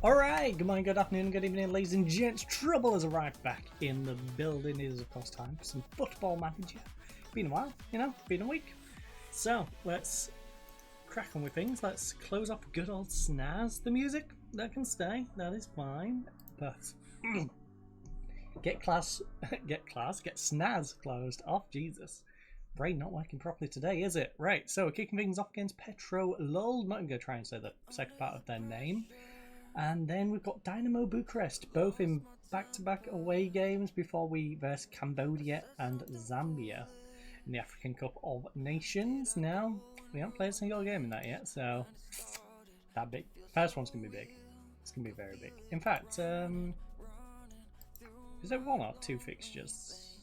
Alright, good morning, good afternoon, good evening, ladies and gents. Trouble has arrived back in the building. It is, of course, time for some Football Manager. Been a while, you know, been a week. So, let's crack on with things. Let's close off good old Snaz. The music, that can stay, that is fine. But, get Snaz closed off, Jesus. Brain not working properly today, is it? Right, so we're kicking things off against Petro Lol. Not even going to try and say the second part of their name. And then we've got Dynamo Bucharest, both in back-to-back away games before we verse Cambodia and Zambia in the African Cup of Nations. Now, we haven't played a single game in that yet, so that big. First one's going to be big. It's going to be very big. In fact, is there one or two fixtures?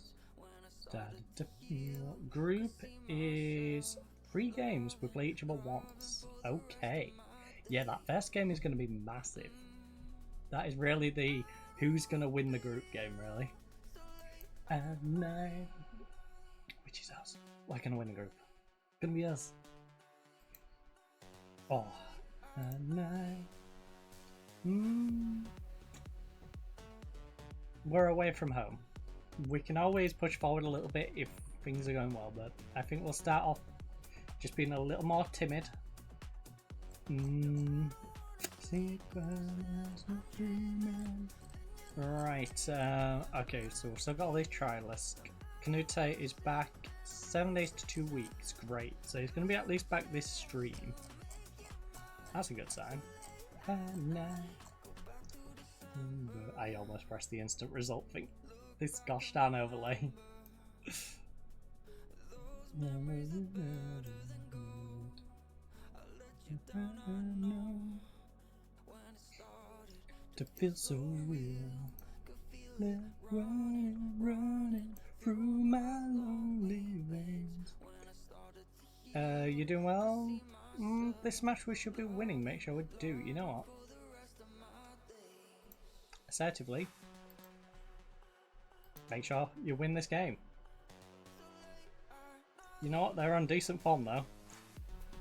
Group is 3 games. We play each other once. Okay. Yeah, that first game is going to be massive. That is really the who's going to win the group game, really. And which is us. We're going to win the group. It's going to be us. Oh, we're away from home. We can always push forward a little bit if things are going well, but I think we'll start off just being a little more timid. Right, okay, so we've still got all these trialists. Canute is back 7 days to 2 weeks, great. So he's going to be at least back this stream. That's a good sign. I almost pressed the instant result thing. This gosh darn overlay. To feel so real, running through my lonely veins. You doing well? This match we should be winning. Make sure we do. You know what? Assertively, make sure you win this game. You know what? They're on decent form though.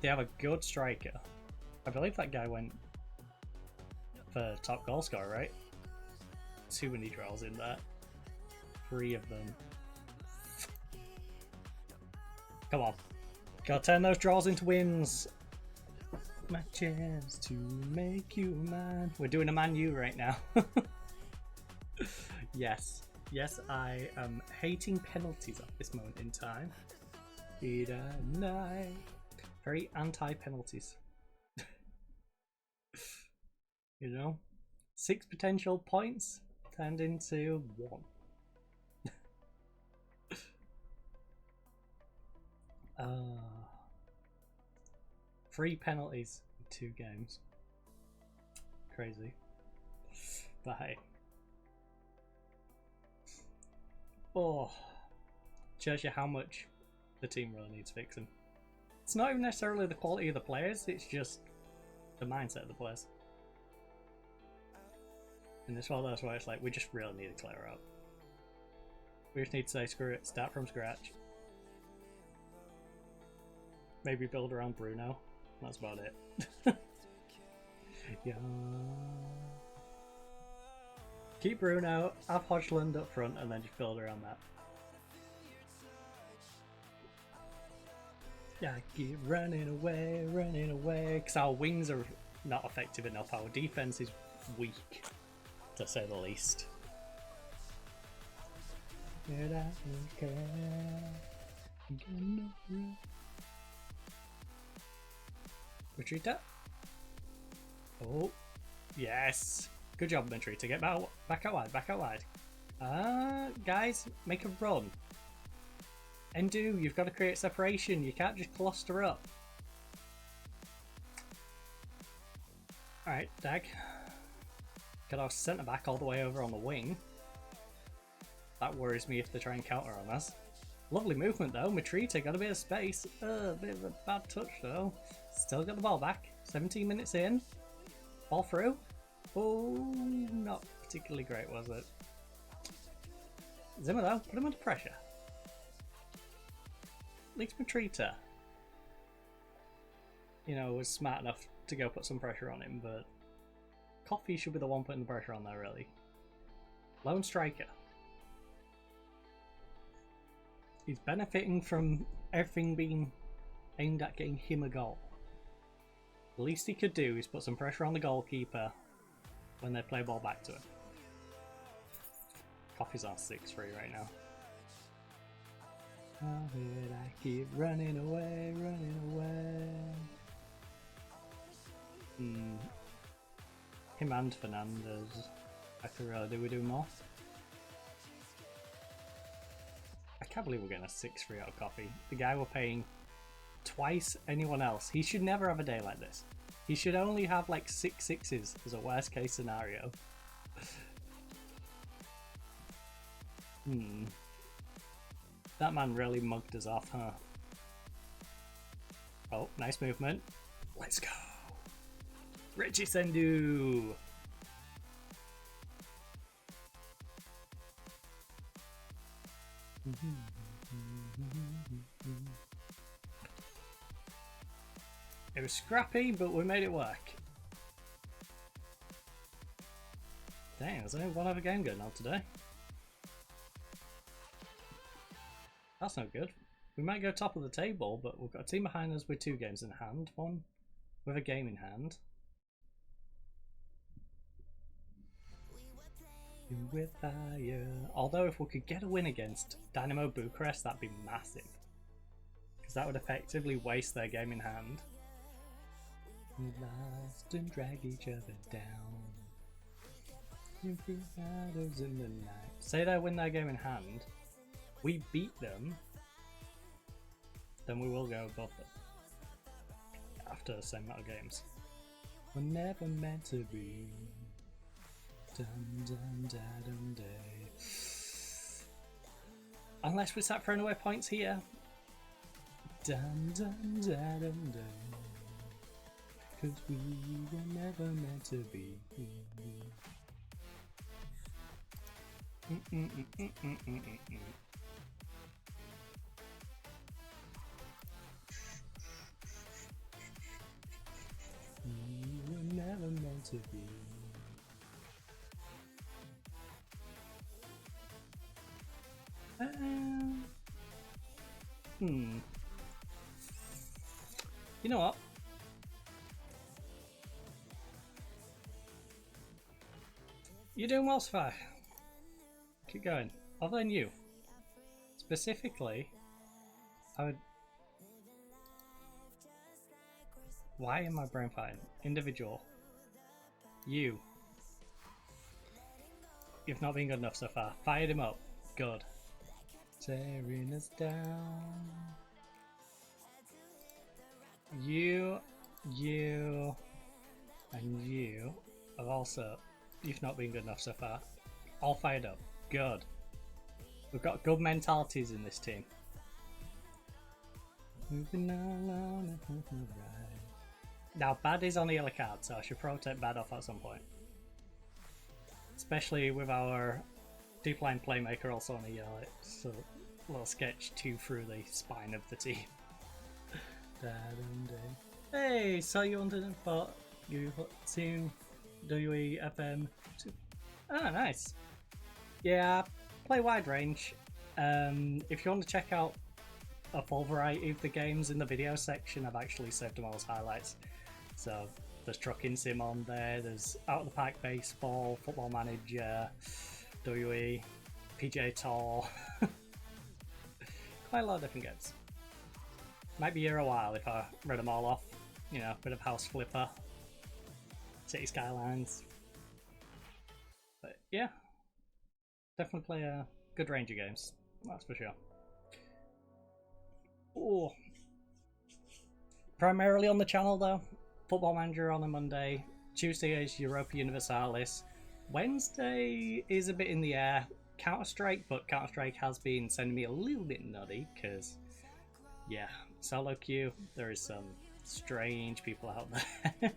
They have a good striker. I believe that guy went for top goal scorer, right? Too many draws in there. 3 of them. Come on. Gotta turn those draws into wins. My chance to make you mine. We're doing a Man U right now. Yes. Yes, I am hating penalties at this moment in time. Very anti-penalties. You know? 6 potential points turned into 1. 3 penalties in 2 games. Crazy. But hey. Oh. Shows you how much the team really needs fixing. It's not even necessarily the quality of the players, it's just the mindset of the players. And it's one of those where it's like, we just really need to clear out. We just need to say, screw it, start from scratch. Maybe build around Bruno. That's about it. Yeah. Keep Bruno, have Hodgland up front, and then just build around that. Yeah, keep running away, because our wings are not effective enough. Our defense is weak, to say the least. Retreat that. Oh, yes. Good job, Retreat. Get back out wide. Guys, make a run. Endu, you've got to create separation. You can't just cluster up. Alright, Dag. Got our centre back all the way over on the wing. That worries me if they try and counter on us. Lovely movement though. Matrita got a bit of space. A bit of a bad touch though. Still got the ball back. 17 minutes in. Ball through. Oh, not particularly great, was it? Zimmer though, put him under pressure. At least Matrita, you know, was smart enough to go put some pressure on him, but Coffee should be the one putting the pressure on there, really. Lone striker. He's benefiting from everything being aimed at getting him a goal. The least he could do is put some pressure on the goalkeeper when they play ball back to him. Coffee's on 6-3 right now. How did I keep running away, running away? Him and Fernandez. I could really do we do more? I can't believe we're getting a 6-3 out of Coffee. The guy we're paying twice anyone else. He should never have a day like this. He should only have like 6 sixes as a worst case scenario. That man really mugged us off, huh? Oh, nice movement. Let's go. Richie Sendu. It was scrappy, but we made it work. Dang, there's only one other game going on today. That's no good. We might go top of the table, but we've got a team behind us with 2 games in hand, one with a game in hand. With fire. Although if we could get a win against Dynamo Bucharest, that'd be massive. Because that would effectively waste their game in hand. We lost and drag each other down. In the night. Say they win their game in hand. We beat them, then we will go above them after the same amount of games. We're never meant to be. Dum, dum, da, dum, day. Unless we start throwing away points here. Dum, dum, da, dum, day. 'Cause we were never meant to be. We were never meant to be. You know what? You're doing well so far. Keep going. Other than you. Specifically, I would... Why am I brain fighting? Individual. You. You've not been good enough so far. Fired him up. Good. Tearing us down. You, and you have also... You've not been good enough so far. All fired up. Good. We've got good mentalities in this team. Moving on. Now, Bad is on the yellow card, so I should probably take Bad off at some point. Especially with our deep line playmaker also on a yellow. It's a little sketch too through the spine of the team. Hey, saw you on the spot. You team WEFM. Ah, nice. Yeah, play wide range. If you want to check out a full variety of the games in the video section, I've actually saved them all as highlights. So there's Trucking Sim on there, there's Out of the Park Baseball, Football Manager, WE, PJ Tour. Quite a lot of different games. Might be here a while if I read them all off. You know, bit of House Flipper, City Skylines. But yeah, definitely play a good range of games, that's for sure. Oh, primarily on the channel though. Football Manager on a Monday. Tuesday is Europa Universalis. Wednesday is a bit in the air. Counter-Strike, but Counter-Strike has been sending me a little bit nutty because, yeah, solo queue, there is some strange people out there.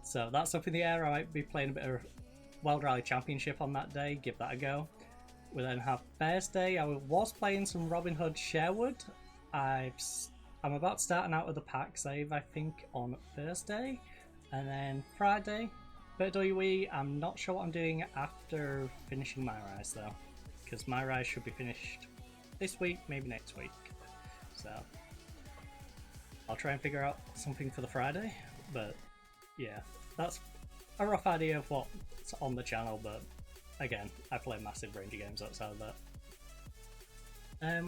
So that's up in the air. I might be playing a bit of World Rally Championship on that day, give that a go. We then have Thursday. I was playing some Robin Hood Sherwood. I'm about starting out with the pack save, I think, on Thursday. And then Friday, Bit of WWE, I'm not sure what I'm doing after finishing My Rise though, because My Rise should be finished this week, maybe next week. So I'll try and figure out something for the Friday, but yeah, that's a rough idea of what's on the channel, but again, I play a massive range of games outside of that.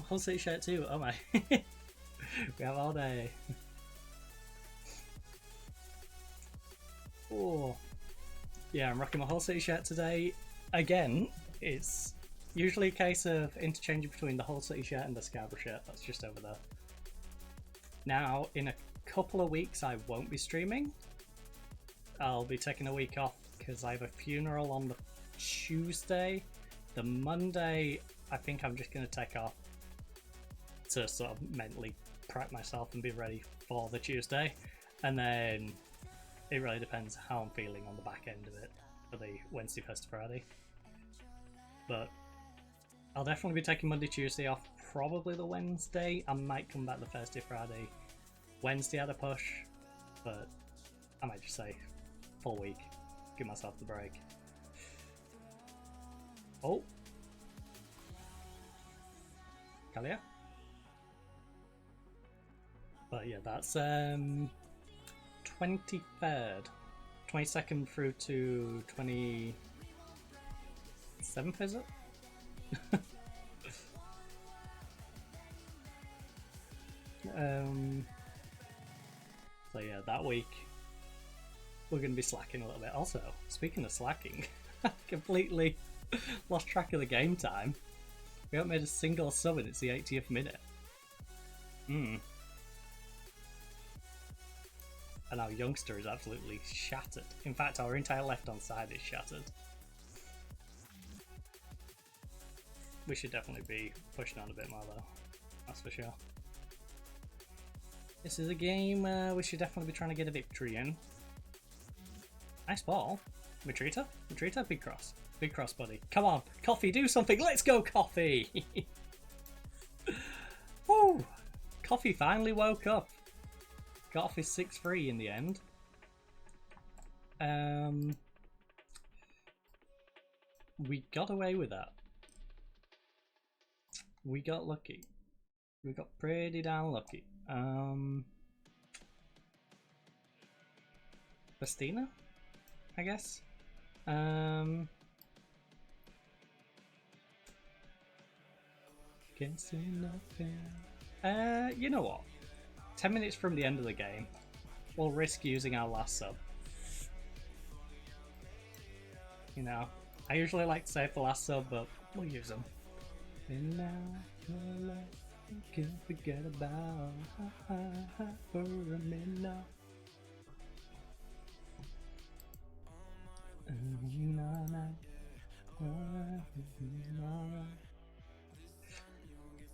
Hull City shirt too, oh my. We have all day. Oh. Yeah, I'm rocking my Hull City shirt today. Again, it's usually a case of interchanging between the Hull City shirt and the Scarborough shirt that's just over there. Now, in a couple of weeks, I won't be streaming. I'll be taking a week off because I have a funeral on the Tuesday. The Monday, I think I'm just going to take off to sort of mentally prep myself and be ready for the Tuesday. And then it really depends how I'm feeling on the back end of it for the Wednesday, Thursday, Friday. But I'll definitely be taking Monday, Tuesday off, probably the Wednesday. I might come back the Thursday, Friday. Wednesday at a push, but I might just say full week, give myself the break. Oh, Kalia. But yeah, that's 23rd, 22nd through to 27th, is it? So yeah, that week we're going to be slacking a little bit. Also, speaking of slacking, I completely lost track of the game time. We haven't made a single sub and it's the 80th minute. And our youngster is absolutely shattered. In fact, our entire left-hand side is shattered. We should definitely be pushing on a bit more though, that's for sure. This is a game we should definitely be trying to get a victory in. Nice ball. Matrita? Matrita? Big cross. Big cross, buddy. Come on, Coffee, do something! Let's go, Coffee! Woo! Coffee finally woke up. Got off his 6-3 in the end. We got away with that. We got lucky. We got pretty damn lucky. Bastina, I guess. Can't see nothing. You know what? 10 minutes from the end of the game, we'll risk using our last sub. You know, I usually like to save the last sub, but we'll use them. And now your life you can forget about for a minute.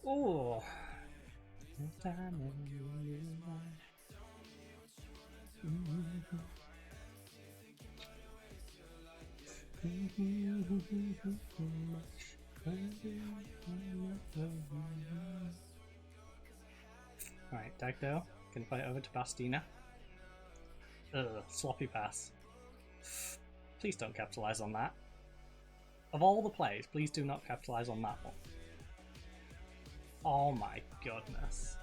Oh. Alright, Dagdo, can play it over to Bastina. Ugh, sloppy pass. Please don't capitalise on that. Of all the plays, please do not capitalise on that one. Oh my goodness.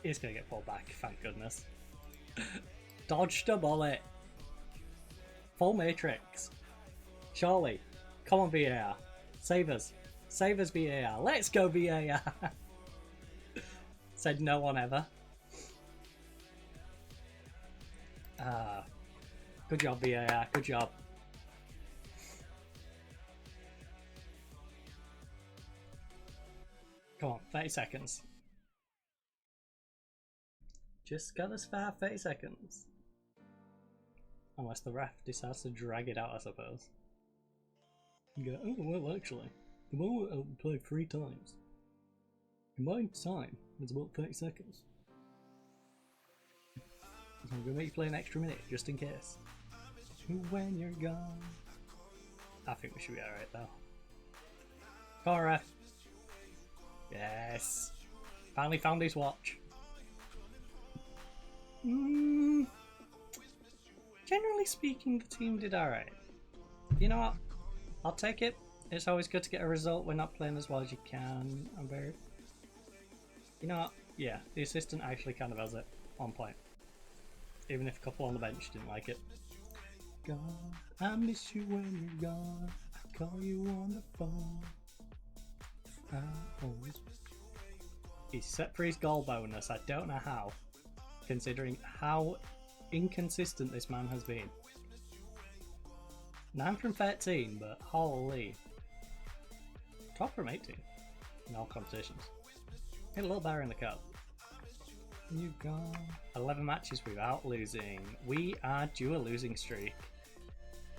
He's gonna get pulled back, thank goodness. Dodged a bullet. Full matrix. Surely. Come on, VAR. Save us. Save us, VAR. Let's go, VAR. Said no one ever. Good job, VAR. Good job. Come on, 30 seconds. Just got us far, 30 seconds. Unless the ref decides to drag it out, I suppose. You go, oh, well, actually, the ball will play 3 times. Combined time is about 30 seconds. So I'm going to make you play an extra minute, just in case. When you're gone. I think we should be alright, though. Come on, ref. Yes. Finally found his watch. Generally speaking, the team did alright. You know what? I'll take it. It's always good to get a result when not playing as well as you can. I'm very... You know what? Yeah, the assistant actually kind of has it on point. Even if a couple on the bench didn't like it. God, I miss you when you're gone. I call you on the phone. I always... He's set for his goal bonus. I don't know how, considering how inconsistent this man has been. 9 from 13, but holy. 12 from 18 in all competitions. Get a little better in the cup. You gone. 11 matches without losing. We are due a losing streak.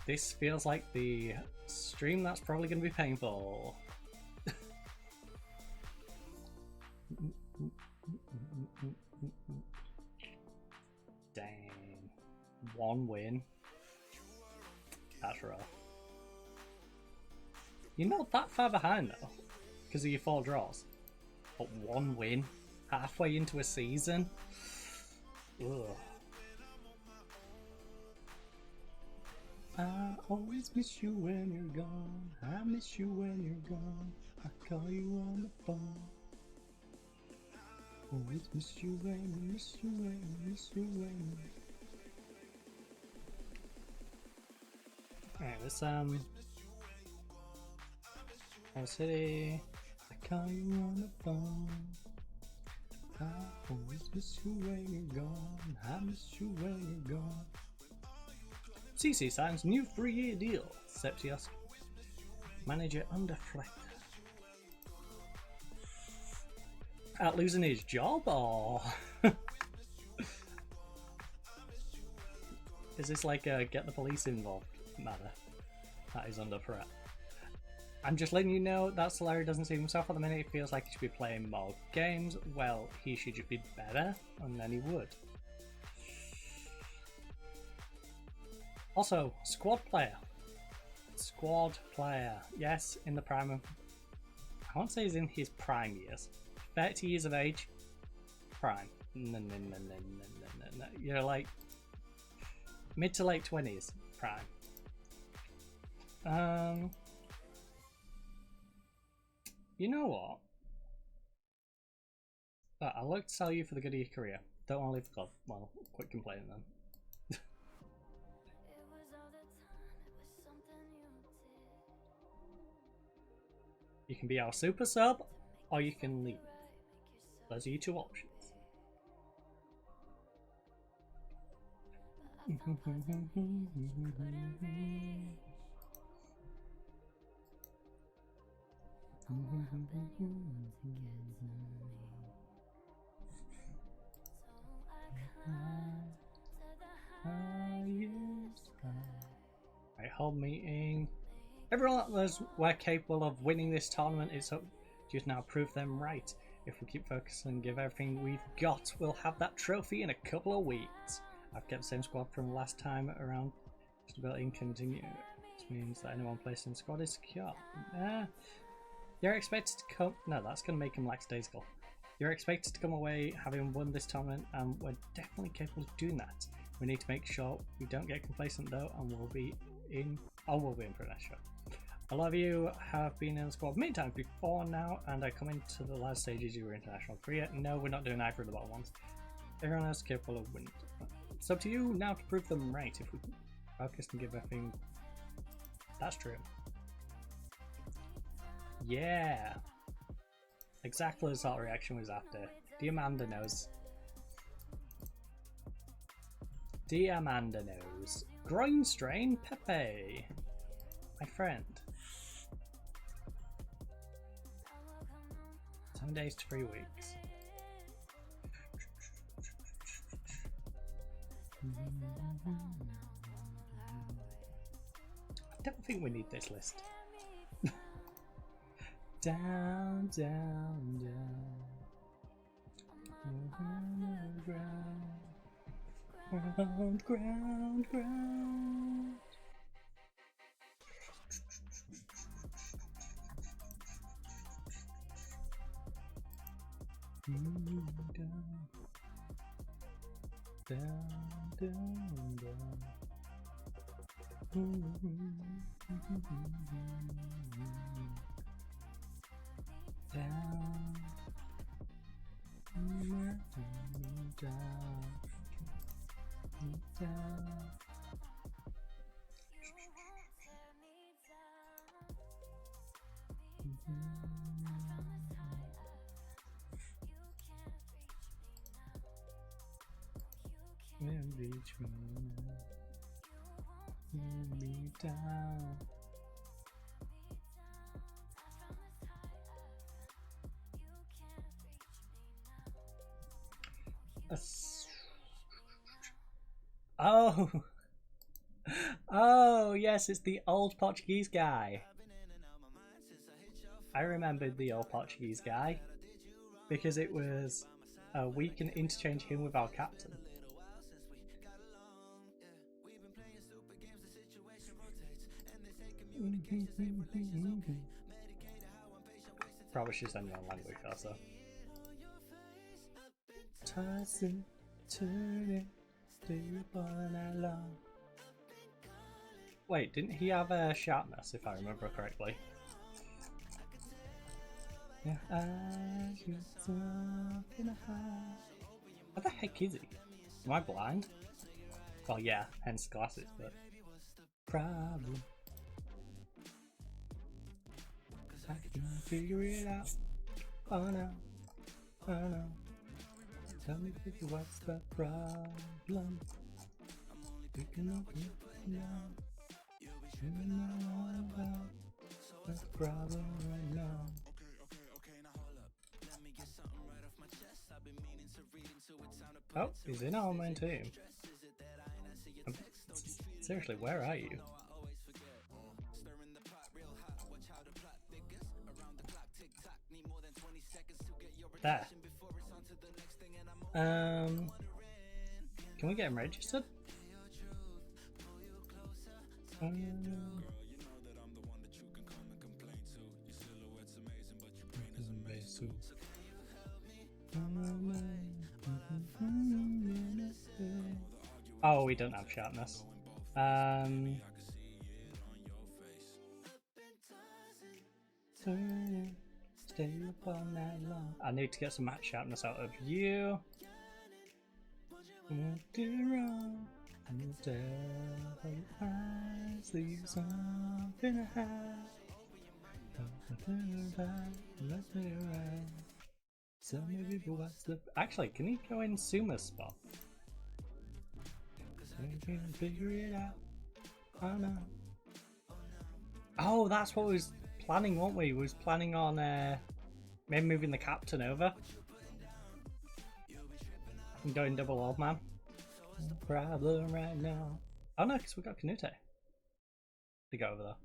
This feels like the stream that's probably going to be painful. Dang. 1 win. That's rough. You're not that far behind though, because of your 4 draws. But 1 win halfway into a season. Ugh. I always miss you when you're gone. I miss you when you're gone. I call you on the phone. Always miss you when I miss you when I miss you when. Alright, let's City. I call you on the phone. I always miss you when you're gone. I miss you when you're gone. CC signs new 3-year deal. Septios. Manager under threat. At losing his job, or is this like a get the police involved matter that is under threat? I'm just letting you know that Solari doesn't see himself at the minute. He feels like he should be playing more games. Well, he should just be better, and then he would. Also, squad player. Squad player. Yes, in the prime of... I won't say he's in his prime years. 30 years of age. Prime. No. You're like... mid to late 20s. Prime. You know what? I'd like to sell you for the good of your career. Don't want to leave the club. Well, quit complaining then. You can be our super sub, or you can leave. Those are your 2 options. Right, hold meeting. Everyone that knows we're capable of winning this tournament, it's up to us now prove them right. If we keep focusing and give everything we've got, we'll have that trophy in a couple of weeks. I've kept the same squad from last time around. Stability and continue. This means that anyone placed in the squad is secure. You're expected to come... No, that's going to make him lackadaisical. You're expected to come away having won this tournament, and we're definitely capable of doing that. We need to make sure we don't get complacent though, and we'll be in... Oh, we'll be in for that show. A lot of you have been in the squad many times before now, and are coming to the last stages of your international career. No, we're not doing either of the bottom ones. Everyone else is capable of winning. It's up to you now to prove them right. If we focus and give everything... That's true. Yeah! Exactly the sort of reaction was after. Diamanda knows. Diamanda knows. Groin strain, Pepe. My friend. 7 days to 3 weeks. I don't think we need this list. Down, down, down. Ground, ground, ground. Down, down, down, down. Reach me down. Oh, oh yes, it's the old Portuguese guy. I remembered the old Portuguese guy because it was we can interchange him with our captain. Probably should send me on language also. Tossing, turning, wait, didn't he have a sharpness if I remember correctly? Yeah, what the heck is he? Am I blind? Well, yeah, hence glasses, but problem. I can figure it out. Oh no, oh no. Tell me what's the problem? Picking up now. You know about what's the problem right now. Oh, he's in our main team. Seriously, where are you? There. Can we get him registered? Oh, we don't have sharpness. Stay up all night long. I need to get some match sharpness out of you. What did wrong? And tell her eyes leave something to hide. Let's be right. So maybe what's the actually? Can he go in Suma's spot? We can figure it out. Oh no. Oh, that's what we was planning, weren't we? We was planning on maybe moving the captain over and going double old man. No problem right now. Oh no, because we got Canute to go over there.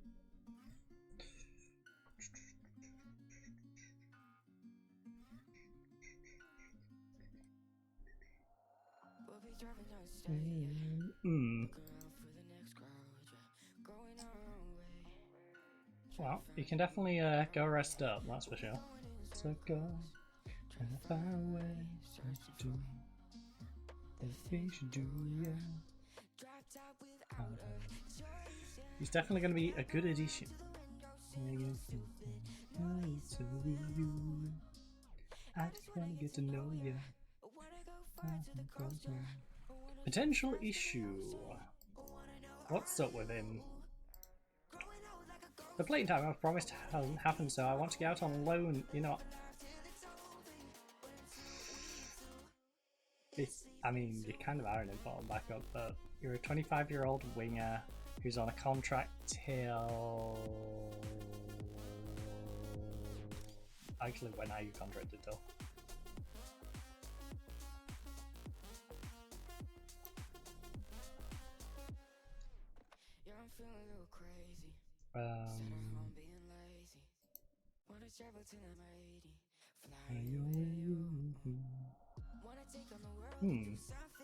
Well, you can definitely go rest up, that's for sure. So go trying to find ways to do the things you do, yeah. He's definitely going to be a good addition. I just want to get to know you. Potential issue. What's up with him? The playing time I've promised hasn't happened, so I want to get out on loan. You know, I mean, you kind of are an important backup, but you're a 25-year-old winger who's on a contract till... Actually, when are you contracted till?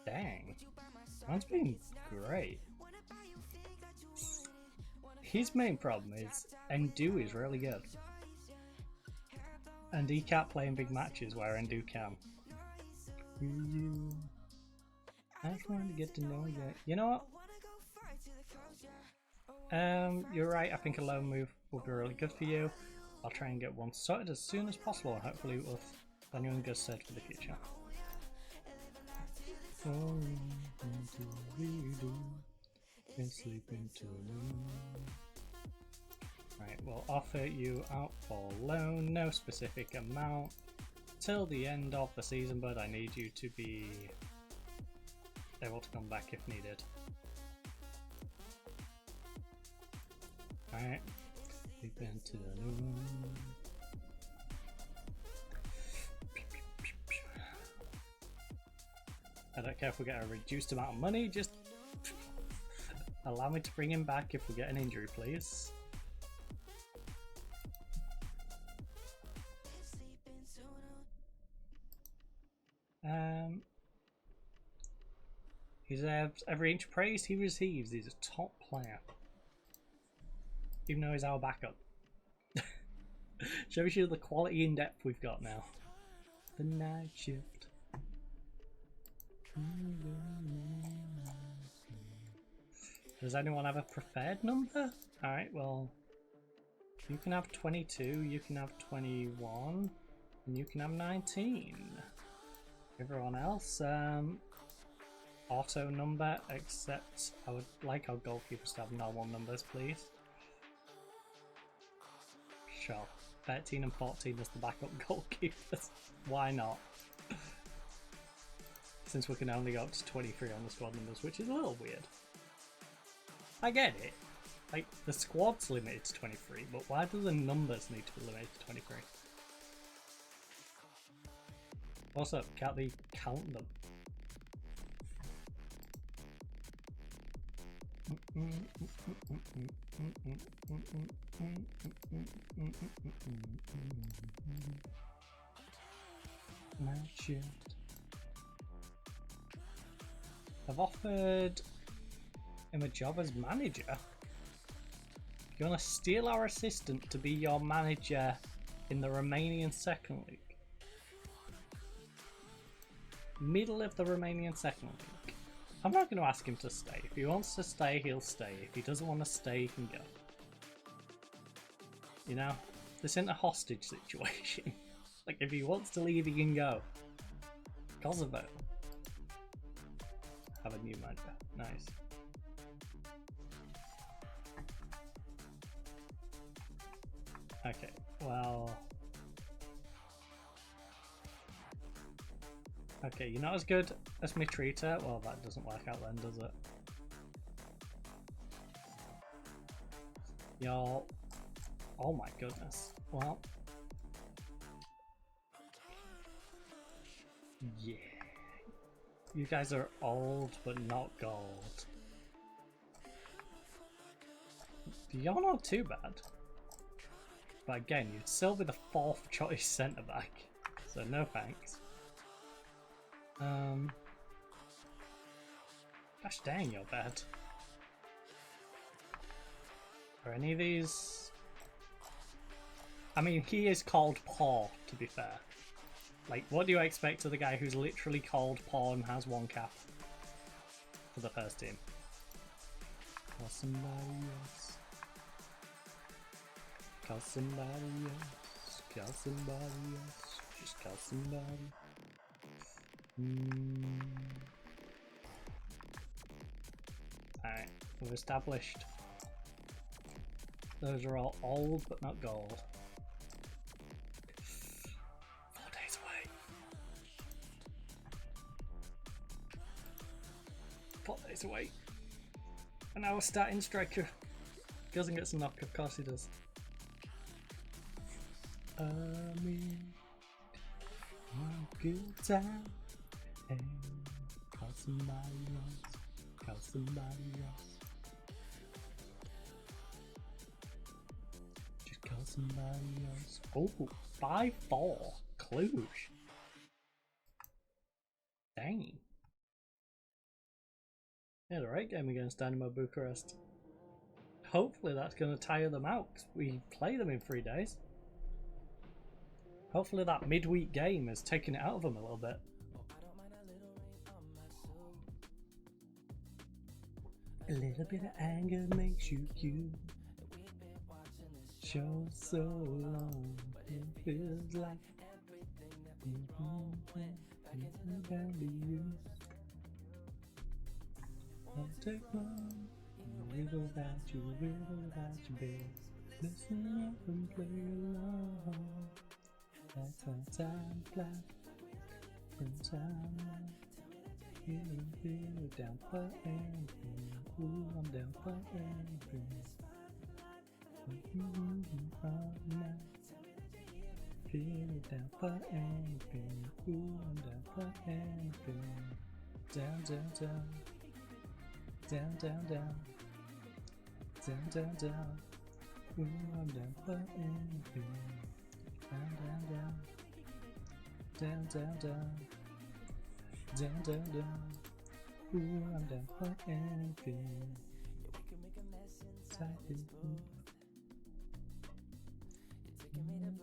Dang. Man's been great. His main problem is Ndu is really good. And he can't play in big matches where Ndu can. I just wanted to get to know you. You know what? You're right, I think a loan move will be really good for you. I'll try and get one sorted as soon as possible, and hopefully with anyone goes set for the future. Right, we'll offer you out for loan, no specific amount, till the end of the season, but I need you to be able to come back if needed. Alright, we've been to the moon. I don't care if we get a reduced amount of money, just allow me to bring him back if we get an injury, please. He deserves every inch of praise he receives. He's a top player. Even though he's our backup. Shows you the quality in depth we've got now. The night shift. Does anyone have a preferred number? Alright, well, you can have 22, you can have 21, and you can have 19. Everyone else, auto number, except I would like our goalkeepers to have normal numbers, please. Sure, 13 and 14 as the backup goalkeepers. Why not? Since we can only go up to 23 on the squad numbers, which is a little weird. I get it. Like, the squad's limited to 23, but why do the numbers need to be limited to 23? Also, can't they count them? Night shift. I've offered him a job as manager. You want to steal our assistant to be your manager in the Romanian Second League? Middle of the Romanian Second League. I'm not going to ask him to stay. If he wants to stay, he'll stay. If he doesn't want to stay, he can go. You know, this isn't a hostage situation. Like, if he wants to leave, he can go. Kosovo. Have a new manager. Nice. Okay, well... Okay, you're not as good as me treater. Well, that doesn't work out then, does it? Y'all... Oh my goodness. Well... Yeah. You guys are old, but not gold. You're not too bad. But again, you'd still be the 4th choice centre back. So no thanks. Gosh dang, you're bad. Are any of these... I mean, he is called Paw, to be fair. Like, what do you expect of the guy who's literally called Paw and has 1 cap for the first team? Call somebody else. Call somebody else. Call somebody else. Just call somebody. Alright, we've established those are all old but not gold. 4 days away. 4 days away. And our starting striker doesn't get some knock, of course he does. One good time. Hey, call somebody else. Call somebody else. Just call somebody else. Oh, 5-4. Cluj. Dang. Yeah, the right game against Dynamo Bucharest. Hopefully that's going to tire them out, because we play them in 3 days. Hopefully that midweek game has taken it out of them a little bit. A little bit of anger makes you cute. Show so long, it feels like I'll take one. Without you, babe. Listen up and play along. That's how time flies. From time, feel down for anything. Ooh, I'm down for anything. Feel down for anything. Ooh, I'm down for anything. Down, down, down. Down, down, down. Down, down, down. Ooh, I'm down for anything. Down, down, down. Down, down, down. Down, down, down. Ooh, I'm down for anything.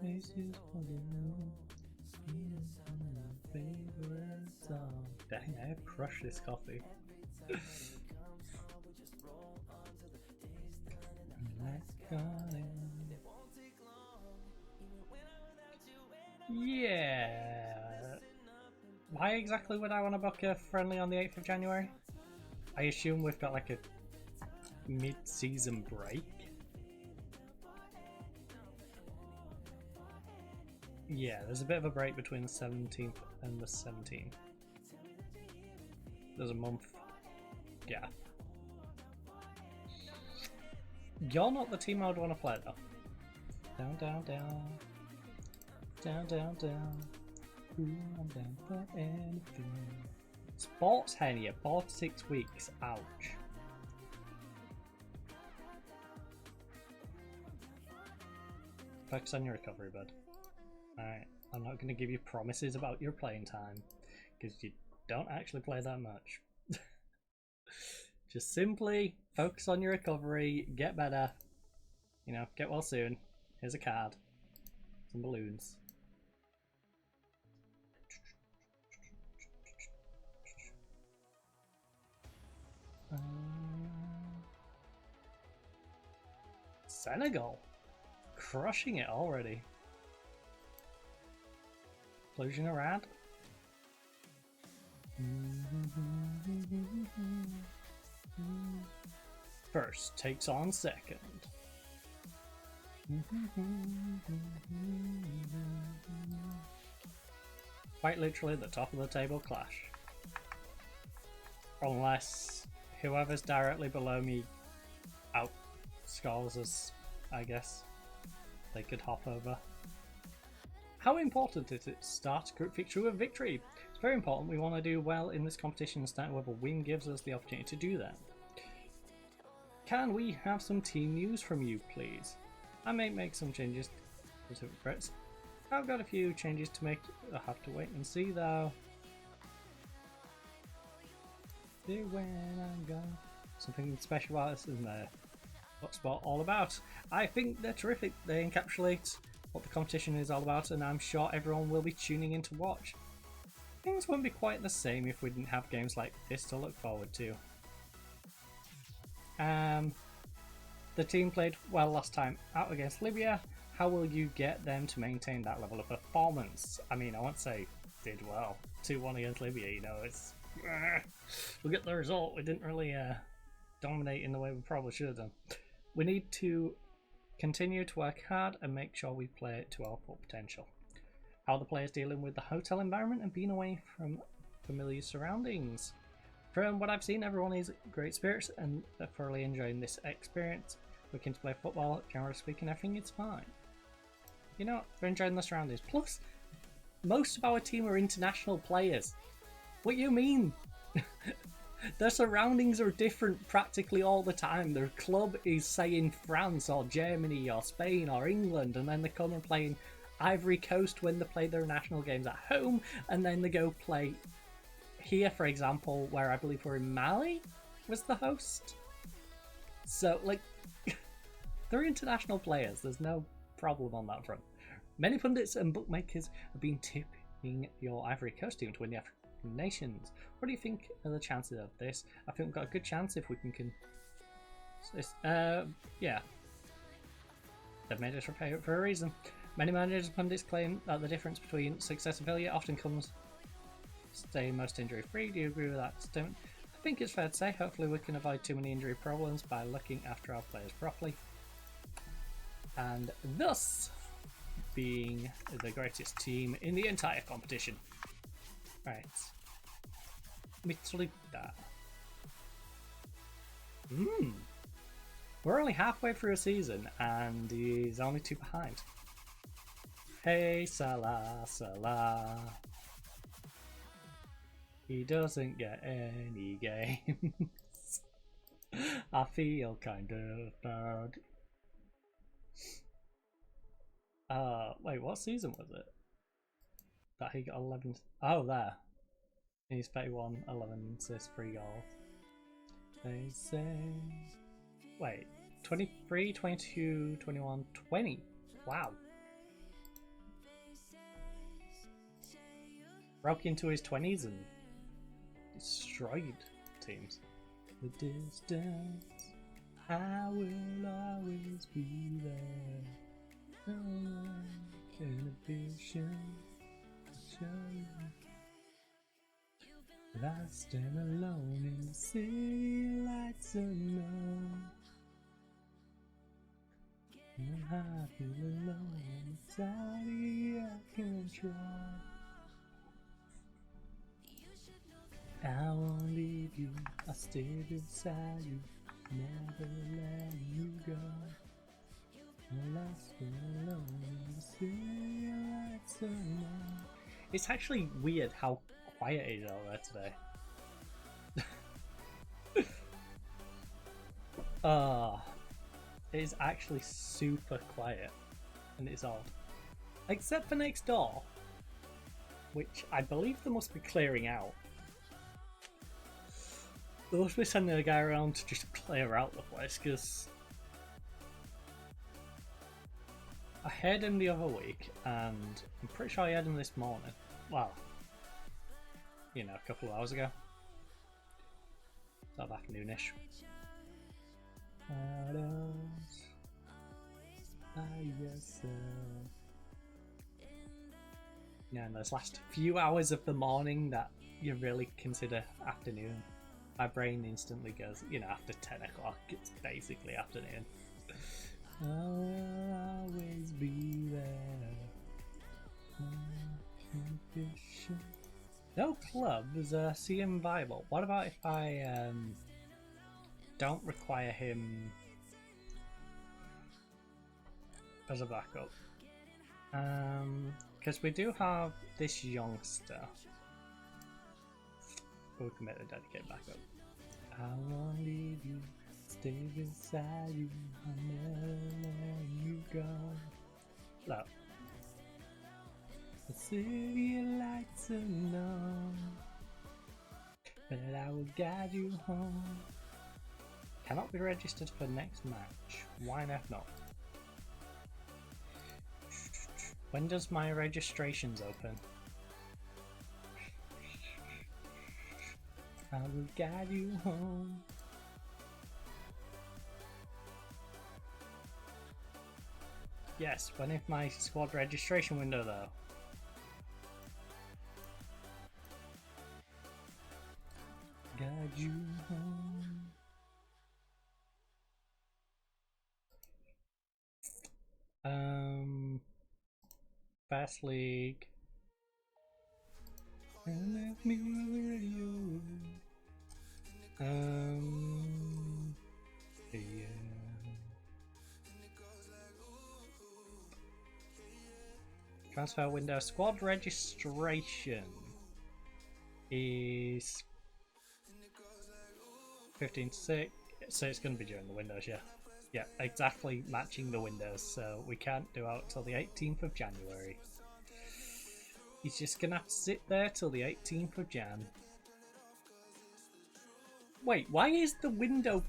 Faces for the moon. My favorite song. Dang, I have crushed this coffee. Yeah. Why exactly would I want to book a friendly on the 8th of January? I assume we've got like a mid-season break. Yeah, there's a bit of a break between the 17th and the 17th. There's a month gap. You're not the team I would want to play though. Down, down, down. Down, down, down. Ooh, I'm down for anything. Sports hernia, 4 to 6 weeks. Ouch. Focus on your recovery, bud. Alright, I'm not going to give you promises about your playing time, because you don't actually play that much. Just simply focus on your recovery, get better, you know, get well soon. Here's a card, some balloons. Senegal, crushing it already. Inclusion around. First takes on second. Quite literally the top of the table clash. Unless whoever's directly below me outscores us, I guess. They could hop over. How important is it to start a group fixture with victory? It's very important. We want to do well in this competition and start with a win gives us the opportunity to do that. Can we have some team news from you, please? I may make some changes to regrets. I've got a few changes to make. I'll have to wait and see though. When I'm gone. Something special about this, isn't there? What's sport all about? I think they're terrific. They encapsulate what the competition is all about, and I'm sure everyone will be tuning in to watch. Things wouldn't be quite the same if we didn't have games like this to look forward to. The team played well last time out against Libya. How will you get them to maintain that level of performance? I mean, I won't say did well. 2-1 against Libya, you know, it's... we'll get the result. We didn't really dominate in the way we probably should have done. We need to continue to work hard and make sure we play it to our full potential. How are the players dealing with the hotel environment and being away from familiar surroundings? From what I've seen, everyone is great spirits and they're thoroughly enjoying this experience. Looking to play football, generally speaking, everything is fine. You know, they're enjoying the surroundings. Plus, most of our team are international players. What do you mean? Their surroundings are different practically all the time. Their club is, say, in France or Germany or Spain or England, and then they come and play in Ivory Coast when they play their national games at home, and then they go play here, for example, where I believe we're in Mali was the host. So, like, they're international players. There's no problem on that front. Many pundits and bookmakers have been tipping your Ivory Coast team to win the recommendations. What do you think are the chances of this? I think we've got a good chance if we can yeah. They've made us prepare for a reason. Many managers and pundits claim that the difference between success and failure often comes staying most injury free. Do you agree with that statement? I think it's fair to say, hopefully we can avoid too many injury problems by looking after our players properly. And thus being the greatest team in the entire competition. Right. Mitlita. We're only halfway through a season and he's only 2 behind. Hey Salah, Salah. He doesn't get any games. I feel kind of bad. Wait, what season was it? That he got 11. Oh, there. He's 31, 11 assists, 3 goals. They say. Wait, 23, 22, 21, 20. Wow. Broke into his 20s and destroyed teams. The distance, I will always be there. No inhibition to show you. But I stand alone in the city lights unknown. And I feel alone inside of control. I won't leave you, I'll stay beside you, never let you go. Well, I stand alone in the city lights unknown. It's actually weird how quiet it is out there today. It is actually super quiet and it's odd. Except for next door, which I believe they must be clearing out. They must be sending a guy around to just clear out the place, because I heard him the other week and I'm pretty sure I heard him this morning. Well, you know, a couple of hours ago. That afternoonish. Yeah, in those last few hours of the morning that you really consider afternoon, my brain instantly goes, you know, after 10 o'clock, it's basically afternoon. I will always be there. No clubs seem viable. What about if I don't require him as a backup? Because we do have this youngster who can make the dedicated backup. I won't leave you, stay beside you, I'll never let you go. Look. The city lights unknown, but I will guide you home. Cannot be registered for next match. Why not? When does my registrations open? I will guide you home. Yes, when is my squad registration window though? Guide you home. Fast League. And left me with the radio. Yeah. Transfer window. Squad registration is 15/6, so it's going to be during the windows, yeah. Yeah, exactly matching the windows, so we can't do out till the 18th of January. He's just going to have to sit there till the 18th of Jan. Wait, why is the window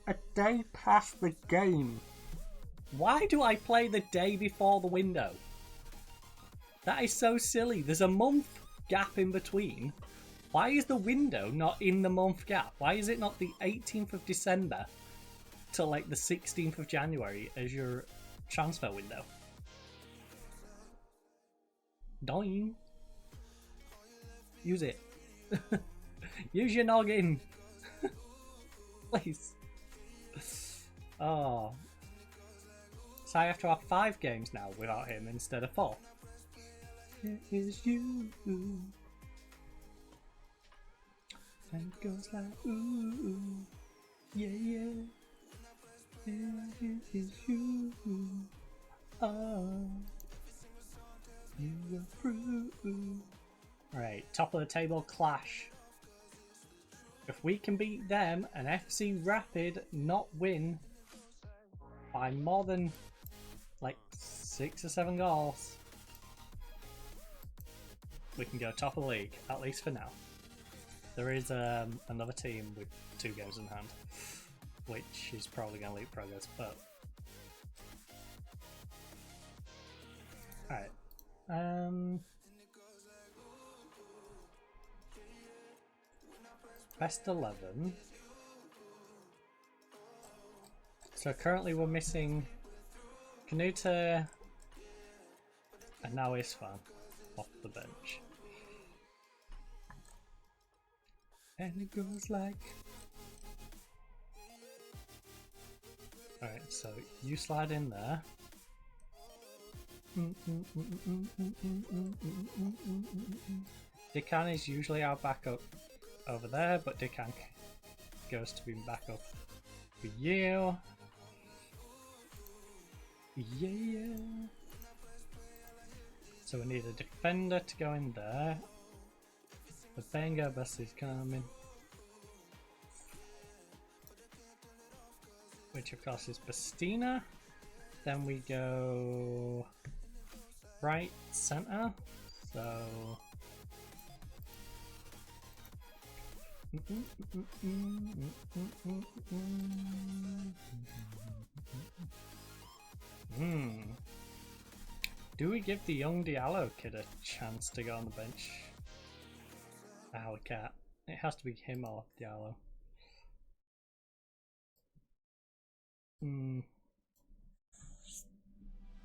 a day past the game? Why do I play the day before the window? That is so silly. There's a month gap in between. Why is the window not in the month gap? Why is it not the 18th of December to like the 16th of January as your transfer window? Doing. Use it. Use your noggin. Please. Oh. So I have to have 5 games now without him instead of 4. It is you. And it goes like ooh, yeah, yeah. It is you. Oh, you are through. Right, top of the table clash. If we can beat them and FC Rapid not win by more than like 6 or 7 goals, we can go top of the league, at least for now. There is another team with 2 games in hand, which is probably going to leapfrog us, but... Alright. Best 11. So currently we're missing Canute and now Isfan off the bench. And it goes like... Alright, so you slide in there. Dikan is usually our backup over there, but Dikan goes to be backup for you. Yeah. So we need a defender to go in there. The Benga bus is coming. Which of course is Bastina. Then we go right center. So do we give the young Diallo kid a chance to go on the bench? Oh, we can't. It has to be him or Diallo.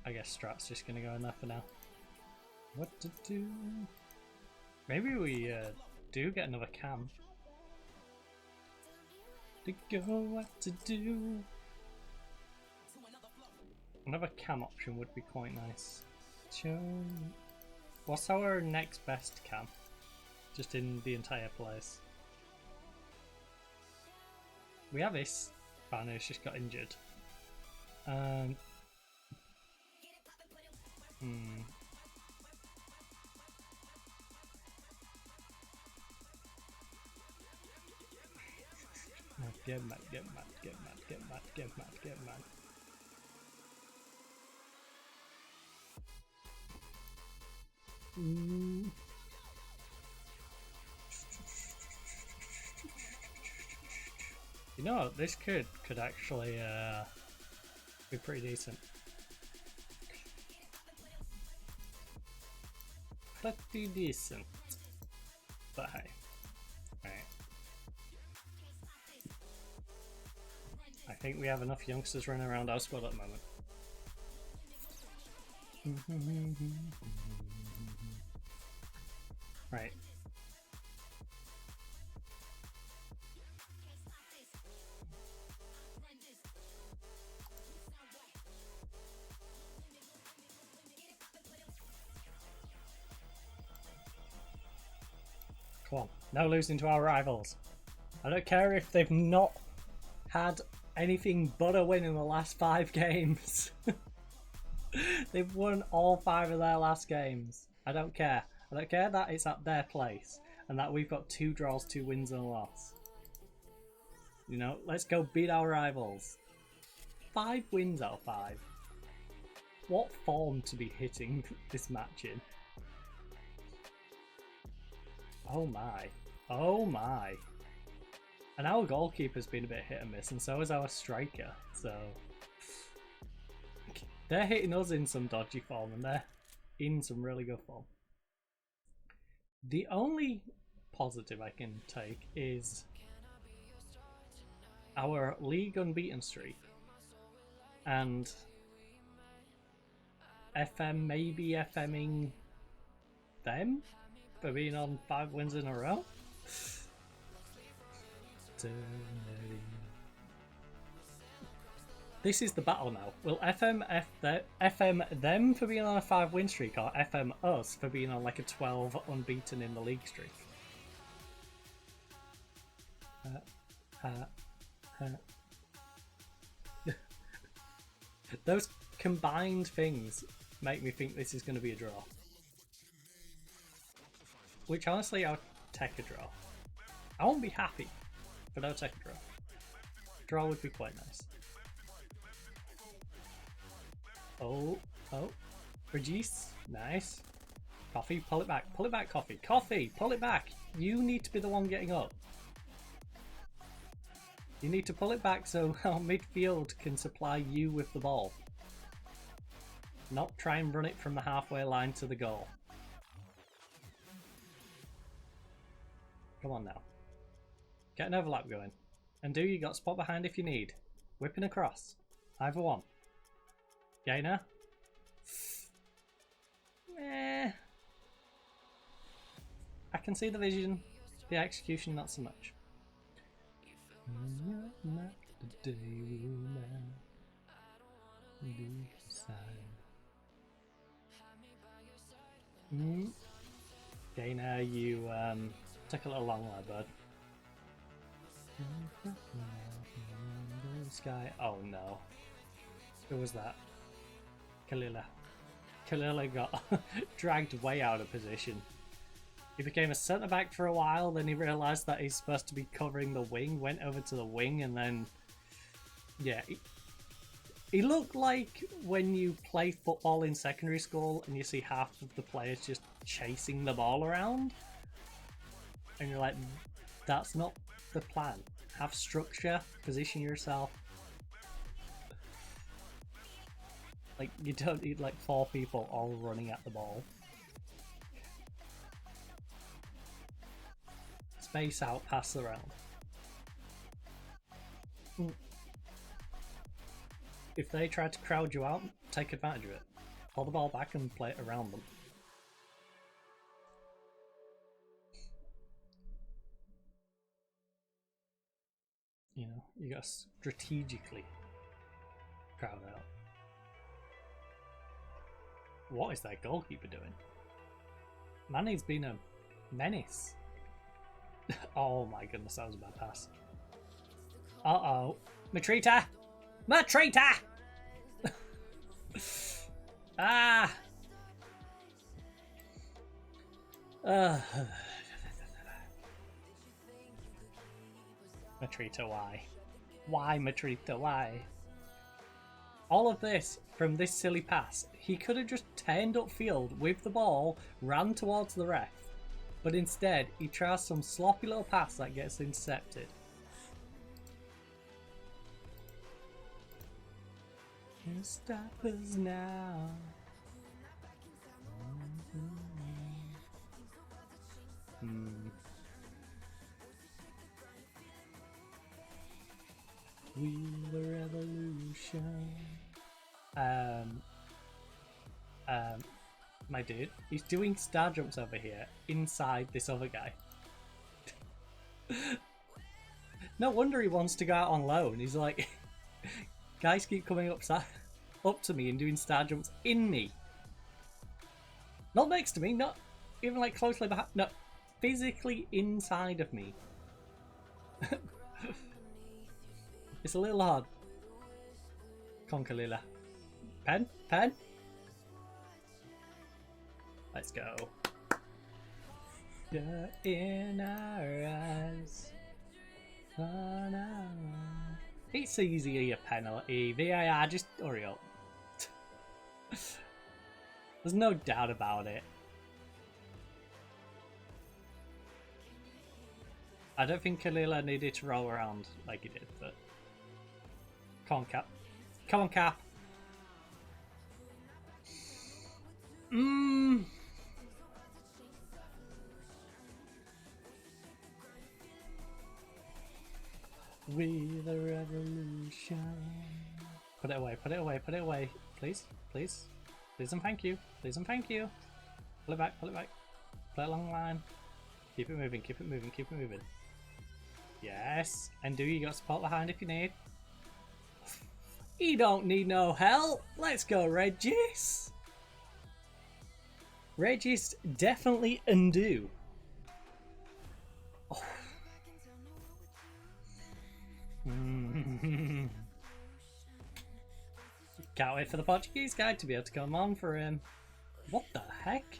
I guess Strat's just gonna go in there for now. What to do? Maybe we do get another cam. To go, what to do? Another cam option would be quite nice. What's our next best cam? Just in the entire place. We have this fan who's just got injured. Get mad. You know, this could actually be pretty decent. Pretty decent. But hey. Alright. I think we have enough youngsters running around our squad at the moment. Right. Come on, no losing to our rivals. I don't care if they've not had anything but a win in the last 5 games. They've won all 5 of their last games. I don't care. I don't care that it's at their place and that we've got 2 draws, 2 wins and a loss. You know, let's go beat our rivals. 5 wins out of 5. What form to be hitting this match in? Oh my. Oh my. And our goalkeeper's been a bit hit and miss, and so is our striker. So they're hitting us in some dodgy form, and they're in some really good form. The only positive I can take is our league unbeaten streak and FM maybe FMing them for being on 5 wins in a row. This is the battle now. Will FM them for being on a 5 win streak, or FM us for being on like a 12 unbeaten in the league streak? Those combined things make me think this is going to be a draw. Which honestly, I'll take a draw. I won't be happy, but I'll take a draw. Draw would be quite nice. Oh, reduce, nice. Coffee, pull it back, Coffee. Coffee, pull it back. You need to be the one getting up. You need to pull it back so our midfield can supply you with the ball. Not try and run it from the halfway line to the goal. Come on now. Get an overlap going. And you got spot behind if you need. Whipping across. Either one. Gainer. I can see the vision. The execution not so much. Gainer, you took a little long there, bud. Sky. Oh no. Who was that? Kalila. Kalila got dragged way out of position. He became a centre back for a while, then he realised that he's supposed to be covering the wing, went over to the wing, and then yeah, he looked like when you play football in secondary school and you see half of the players just chasing the ball around, and you're like, that's not the plan. Have structure, position yourself. Like, you don't need like 4 people all running at the ball. Space out, pass around. If they try to crowd you out, take advantage of it. Pull the ball back and play it around them. You know, you gotta strategically crowd out. What is that goalkeeper doing? Manny's been a menace. Oh my goodness, that was a bad pass. Uh-oh. Matrita! Matrita! Ah! Matrita, why? Why, Matrita, why? All of this from this silly pass. He could have just turned upfield with the ball, ran towards the ref, but instead he tries some sloppy little pass that gets intercepted. Can't stop us now. We the revolution. My dude, he's doing star jumps over here inside this other guy. No wonder he wants to go out on loan. He's like, guys keep coming up to me and doing star jumps in me. Not next to me, not even like closely behind. No, physically inside of me. It's a little hard. Come on, Kalila. Pen? Pen? Let's go. In our eyes. It's easy, a penalty. VAR, just hurry up. There's no doubt about it. I don't think Kalila needed to roll around like he did, but... Come on, Cap. Come on, Cap. with a revolution. Put it away, put it away, put it away. Please, please. Please and thank you. Please and thank you. Pull it back, pull it back. Play along the line. Keep it moving, keep it moving, keep it moving. Yes. And do you got support behind if you need? You don't need no help. Let's go, Regis. Regis definitely undo. Oh. Can't wait for the Portuguese guy to be able to come on for him. What the heck?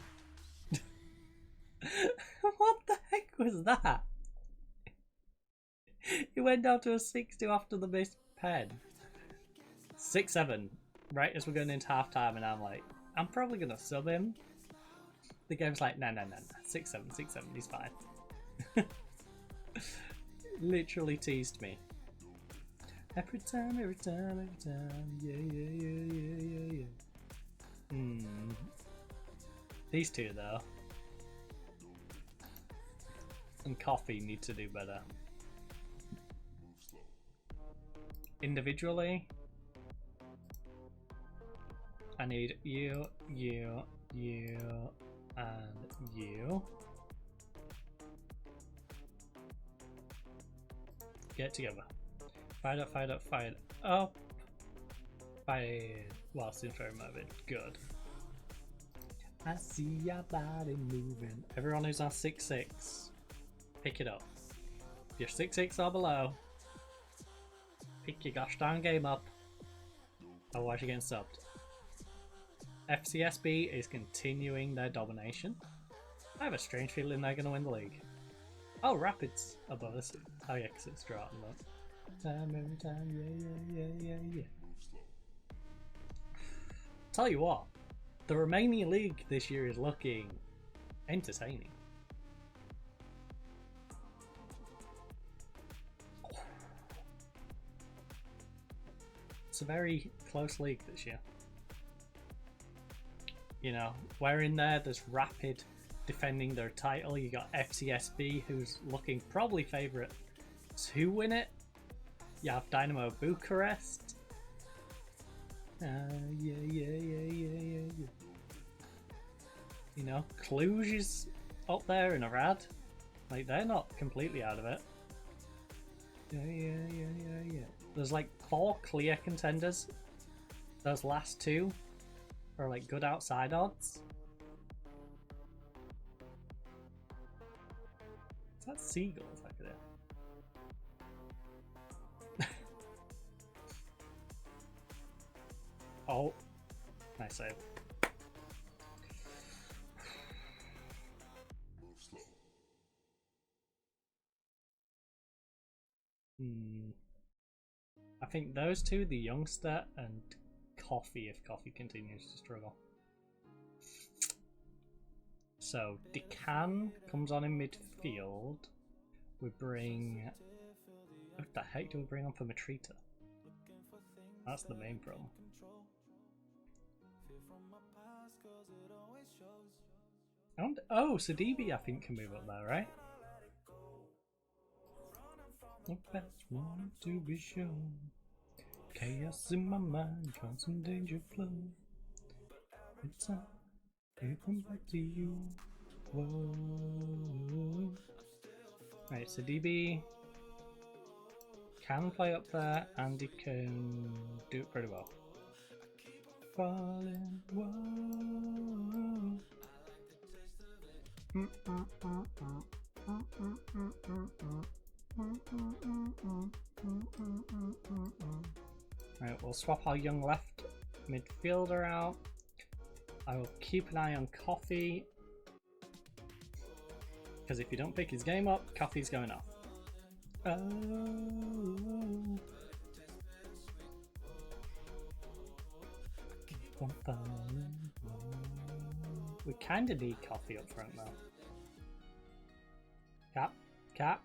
What the heck was that? He went down to a 6-2 after the missed pen. 6-7. Right as we're going into half time, and I'm like, I'm probably going to sub him. The game's like, no. 6-7, 6-7, he's fine. Literally teased me. Every time, yeah. These two though, and Coffee need to do better. Individually, I need you, and you. Get together. Fired up, fired up, fired up. Fired whilst in fair mode. Good. I see your body moving. Everyone who's on 6-6, pick it up. If you're 6-6 or below, pick your gosh darn game up. Otherwise you're getting subbed. FCSB is continuing their domination. I have a strange feeling they're going to win the league. Oh, Rapids above us. Oh yeah, because it's draw. Time every time, yeah. Tell you what, the Romanian league this year is looking entertaining. It's a very close league this year. You know, where in there's Rapid defending their title. You got FCSB, who's looking probably favourite to win it. You have Dynamo Bucharest. Yeah. You know, Cluj is up there in Arad. Like, they're not completely out of it. Yeah. There's like 4 clear contenders. Those last 2 are like good outside odds. Is that seagulls back there? Oh, nice save. I think those two, the youngster and Coffee, if Coffee continues to struggle. So Decan comes on in midfield. We bring... What the heck do we bring on for Matrita? That's the main problem. And oh, Sadibi I think can move up there, right? The best one to be shown. Chaos in my mind, constant danger flow. It's time to come back to you. Whoa. Right, Sadibi can play up there and he can do it pretty well. Falling, whoa. Right, we'll swap our young left midfielder out. I will keep an eye on Coffee, because if you don't pick his game up, Coffee's going off. We kind of need Coffee up front now. Cap.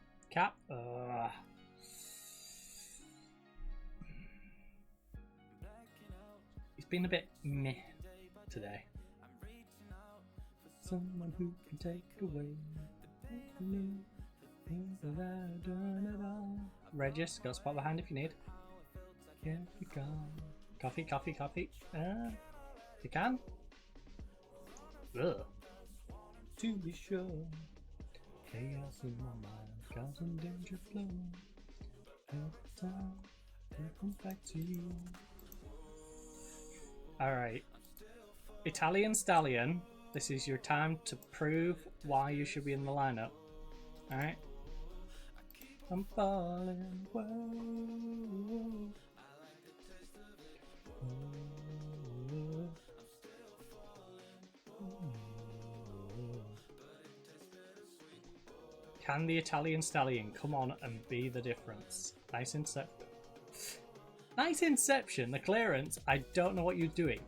He's been a bit meh today. Someone who can take away the things that I've done at all. Regis, got a spot behind if you need. Here we go. Coffee, coffee, coffee. If you can. Ugh. To be sure. Chaos in my mind, causing danger flow. Every time it comes back to you. Alright. Italian Stallion, this is your time to prove why you should be in the lineup. Alright? I'm falling. Whoa. Can the Italian Stallion come on and be the difference? Nice inception. Nice inception. The clearance, I don't know what you're doing.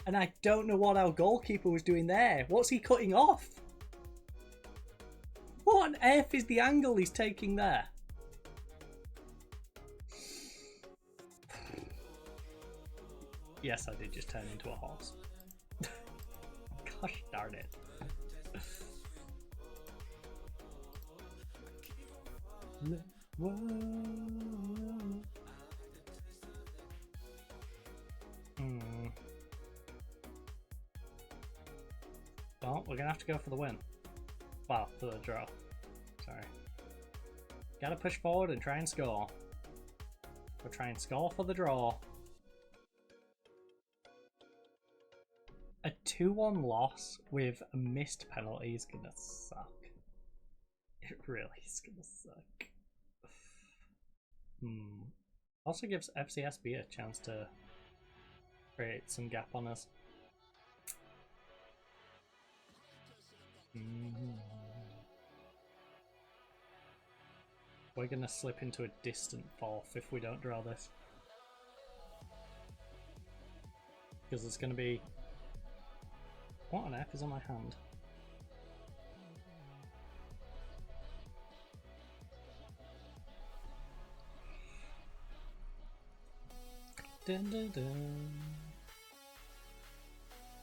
And I don't know what our goalkeeper was doing there. What's he cutting off? What on earth is the angle he's taking there? Yes, I did just turn into a horse. Gosh darn it. Whoa. Well, we're gonna have to go for the win. Well, for the draw. Sorry. Gotta push forward and try and score. We'll try and score for the draw. A 2-1 loss with a missed penalty is gonna suck. It really is gonna suck. Also gives FCSB a chance to create some gap on us. We're gonna slip into a distant fourth if we don't draw this. Because it's gonna be... What on earth is on my hand? Dun, dun, dun.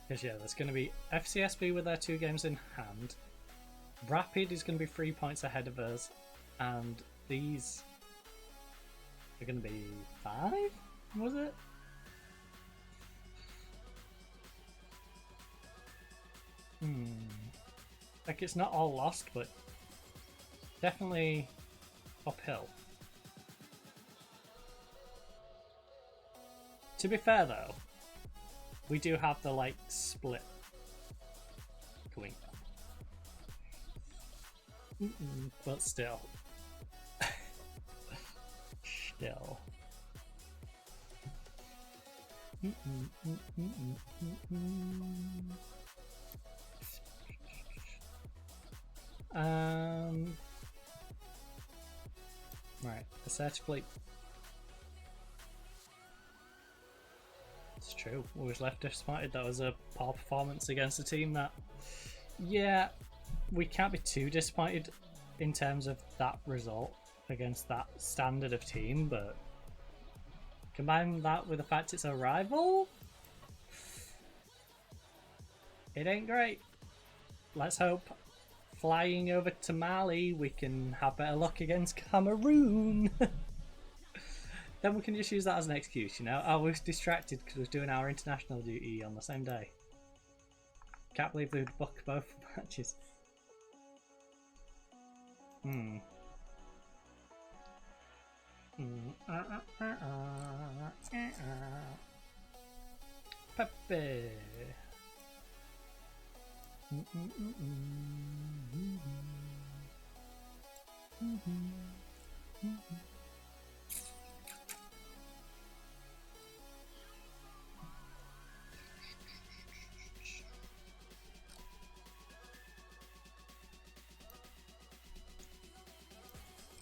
Because yeah, there's going to be FCSB with their 2 games in hand. Rapid is going to be 3 points ahead of us. And these are going to be 5? Was it? Like it's not all lost, but definitely uphill. To be fair though, we do have the like split going on. But still. Still. Right, assertively. It's true, we was left disappointed. That was a poor performance against a team that, yeah, we can't be too disappointed in terms of that result against that standard of team, but combine that with the fact it's a rival, it ain't great. Let's hope flying over to Mali we can have better luck against Cameroon. Then we can just use that as an excuse, you know? I was distracted because we was doing our international duty on the same day. Can't believe they would book both matches. Pepe.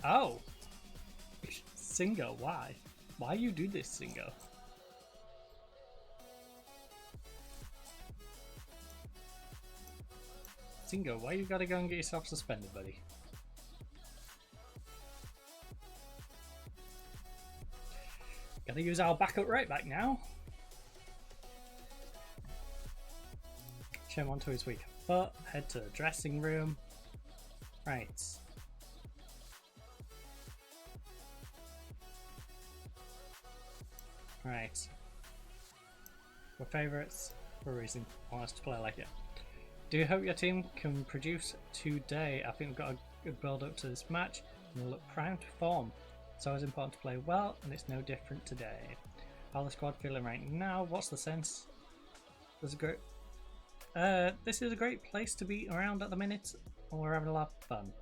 Oh! Singo, why? Why you do this, Singo? Singo, why you gotta go and get yourself suspended, buddy? Gotta use our backup right back now. Show him onto his weak foot, head to the dressing room. Right. Right. We're favourites for a reason. I want us to play like it. Do you hope your team can produce today? I think we've got a good build up to this match and we'll look primed to perform. It's always important to play well and it's no different today. How the squad feeling right now? What's the sense? There's a great this is a great place to be around at the minute and we're having a lot of fun.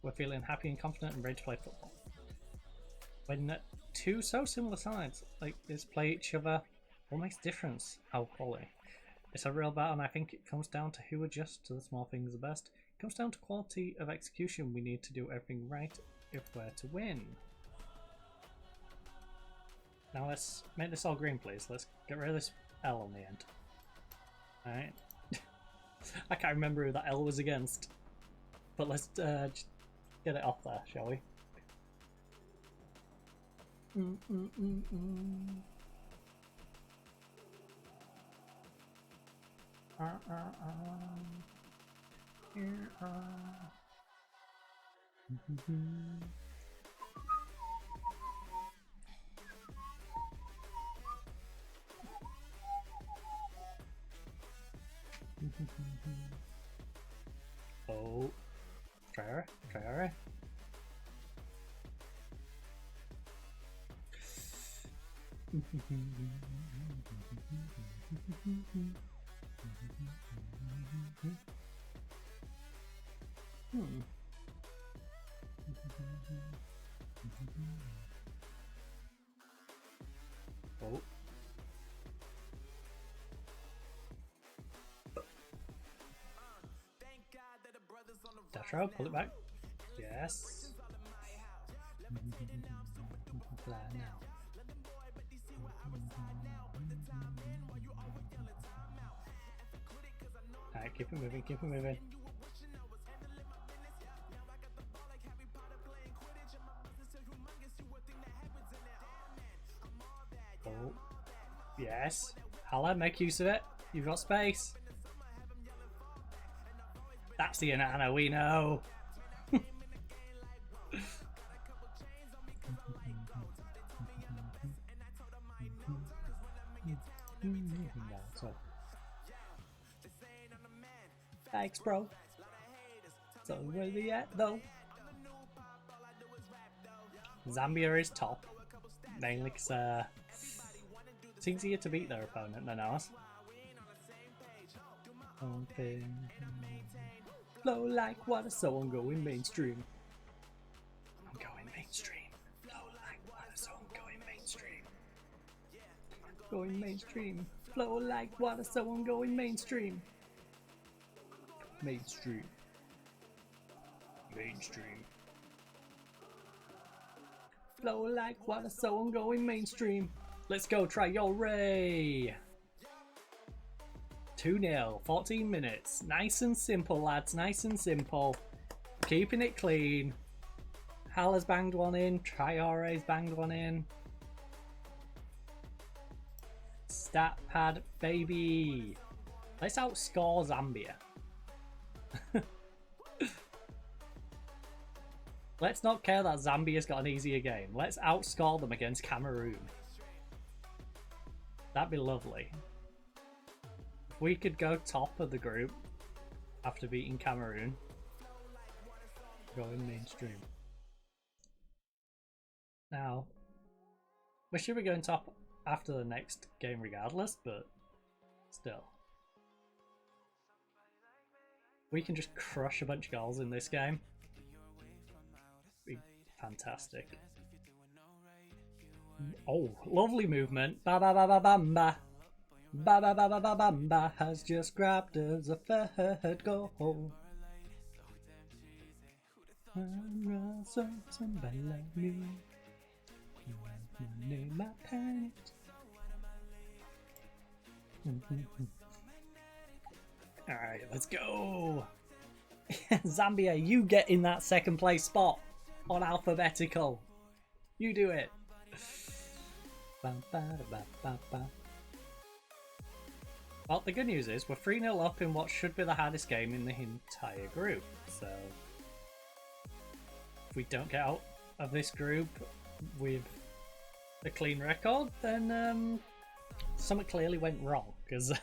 We're feeling happy and confident and ready to play football. When two so similar sides like this play each other, what makes a difference? How quality. It's a real battle and I think it comes down to who adjusts to the small things the best. It comes down to quality of execution. We need to do everything right if we're to win. Now let's make this all green, please. Let's get rid of this L on the end. Alright. I can't remember who that L was against. But let's just get it off there, shall we? Here are... Oh, try her. Oh. Dash out, pull it back. Yes. Fly now. Alright, keep it moving, keep it moving. Oh. Yes. Hala, make use of it. You've got space. That's the Anana we know. Thanks, bro. So where are we at, though? Zambia is top, mainly because it's easier to beat their opponent than ours. Flow like water, so I'm going mainstream. I'm going mainstream. Flow like water, so I'm going mainstream. Going mainstream. Flow like water, so I'm going mainstream. Mainstream. Mainstream. Flow like water, so I'm going mainstream. Let's go, Traore! 2-0, 14 minutes. Nice and simple, lads. Nice and simple. Keeping it clean. Hala's banged one in. Traore's banged one in. Stat pad, baby. Let's outscore Zambia. Let's not care that Zambia's got an easier game. Let's outscore them against Cameroon. That'd be lovely. If we could go top of the group after beating Cameroon, going mainstream. Now, we should be going top after the next game regardless, but still. We can just crush a bunch of goals in this game. Be fantastic. Oh, lovely movement. Ba ba ba ba bamba. Ba ba ba ba ba bamba has just grabbed us a third goal. Somebody like me. Name my panic. Alright, let's go. Zambia, you get in that second place spot on alphabetical. You do it. Well, the good news is we're 3-0 up in what should be the hardest game in the entire group. So, if we don't get out of this group with a clean record, then something clearly went wrong, because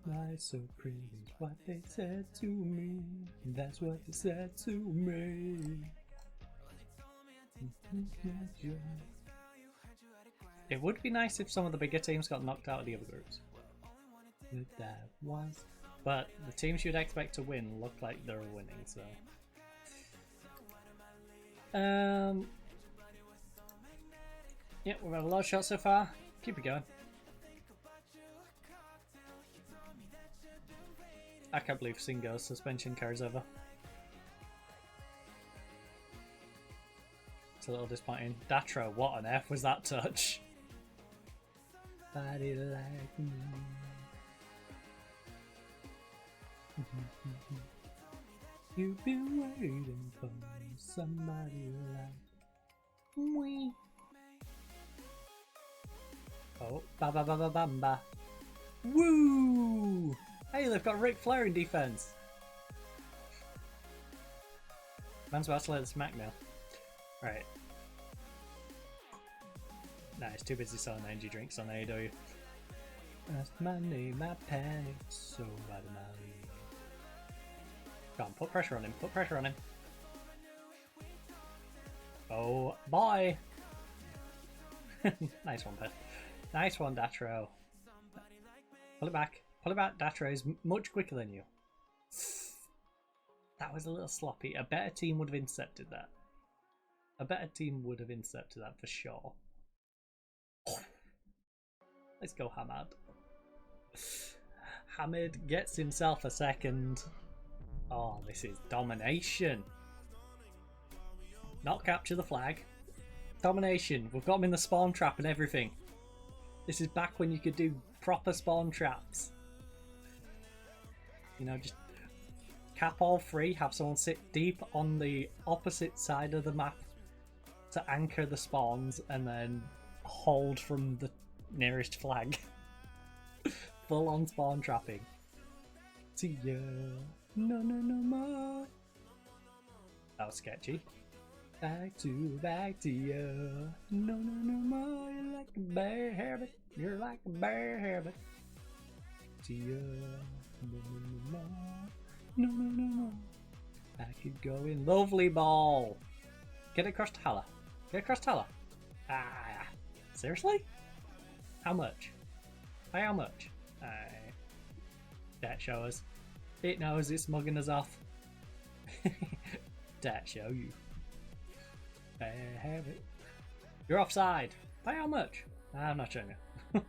life so pretty is what they said to me. That's what they said to me. It would be nice if some of the bigger teams got knocked out of the other groups. But the teams you'd expect to win look like they're winning, so. Yeah, we've had a lot of shots so far. Keep it going. I can't believe Singo's suspension carries over. It's a little disappointing. Datro, what on earth was that touch? Body like me. You've been waiting for somebody like me. Oh, ba ba ba ba bamba. Woo! Hey, they've got Ric Flair in defense. Man's about to let the smack now. Right. Nah, he's too busy selling energy drinks on AEW. That's my name, my panic, so out of my league. Go on, put pressure on him, put pressure on him. Oh, boy! Nice one, Pet. Nice one, Datro. Pull it back, Datro is much quicker than you. That was a little sloppy. A better team would have intercepted that. A better team would have intercepted that for sure. Let's go, Hamad. Hamid gets himself a second. Oh, this is domination. Not capture the flag. Domination. We've got him in the spawn trap and everything. This is back when you could do proper spawn traps. You know, just cap all three, have someone sit deep on the opposite side of the map to anchor the spawns, and then hold from the nearest flag. Full on spawn trapping. To you. No, no, no more. That was sketchy. Back to you. No, no, no more. You're like a bear habit. You're like a bear habit. To you. No, no, no more. No, no, no more. I could go in. Lovely ball. Get it across to Hala. Get across to Hala. Ah. Seriously? How much? By how much? That show us. It knows it's mugging us off. That show you. Have it. You're offside. By how much? I'm not showing you.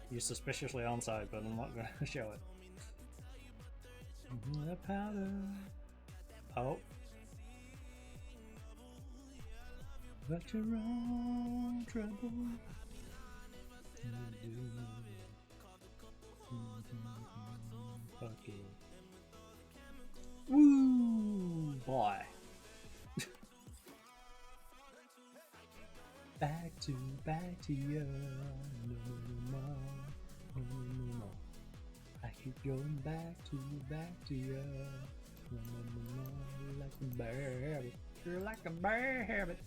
You're suspiciously onside, but I'm not going to show it. The powder. Oh. But you're wrong, trouble. Okay. Woo, boy. Back to you. No, no, no, no, no, no, no. I keep going back to you. No, no, no, no. You're like a bear habit. You're like a bear habit.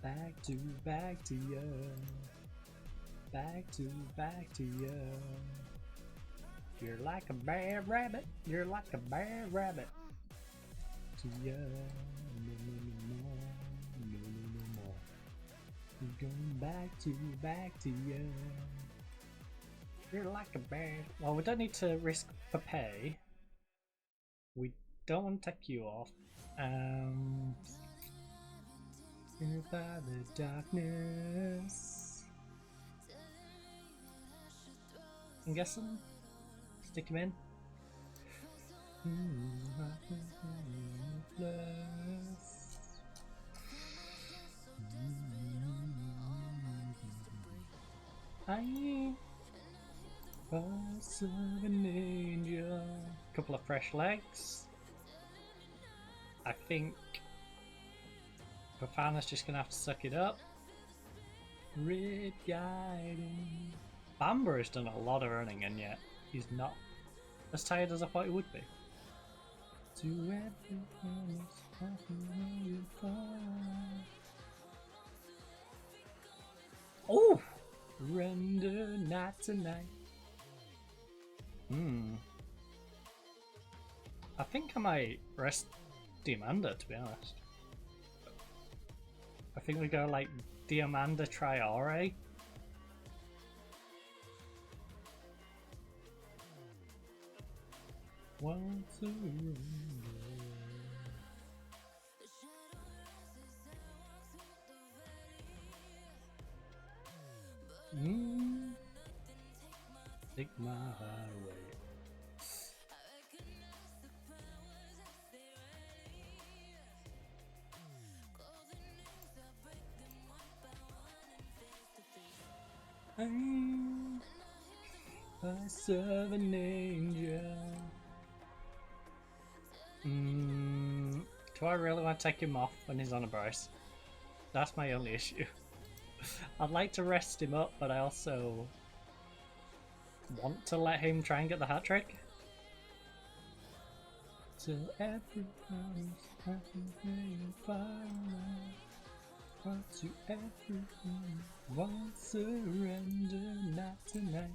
Back to you. Back to you. You're like a bear rabbit. You're like a bear rabbit. To you. No, no, no, no. No, no, no more. We're going back to you. You're like a bear. Well, we don't need to risk for pay. We don't want to take you off. By the darkness. I'm guessing. Stick him in. I was an angel. Couple of fresh legs. I think Bafana's just gonna have to suck it up. Red guiding. Bamba has done a lot of running, and yet he's not As tired as I thought it would be. To everyone is happening far. Oh! Render not tonight. I think I might rest Diamanda, to be honest. I think we go like Diamanda Triore. Want to take my heart away. I serve an angel. Do I really want to take him off when he's on a brace? That's my only issue. I'd like to rest him up, but I also want to let him try and get the hat trick. Till everyone's having fun. To everyone, won't surrender, not tonight.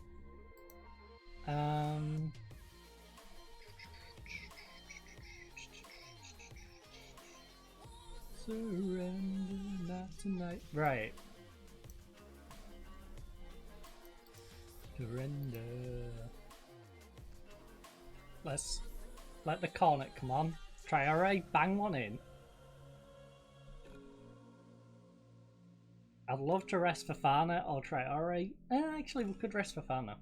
Surrender, not tonight. Right. Surrender. Let's let the cornet come on. Try alright, bang one in. I'd love to rest for Fana or try alright. Actually, we could rest for Fana.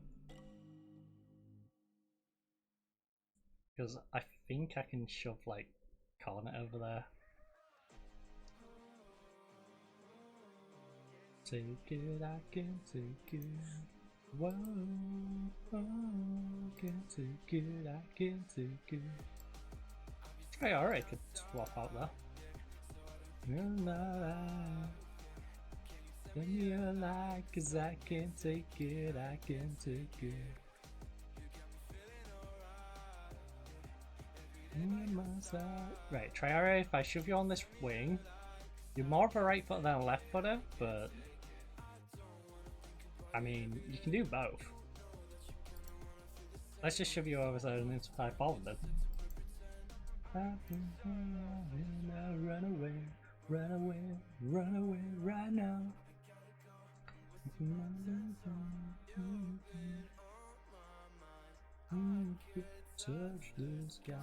Because I think I can shove like cornet over there. Take it, I can take it. Whoa, I can take it, I can take it. Try alright, could swap out there. You're not. Send me a light, cause I can't take it, I can't take it. Right, Triara, if I shove you on this wing, you're more of a right foot than a left footer, but I mean, you can do both. Let's just shove you over there and into 5 forward then. Run away, run away, run away right now. Touch the sky.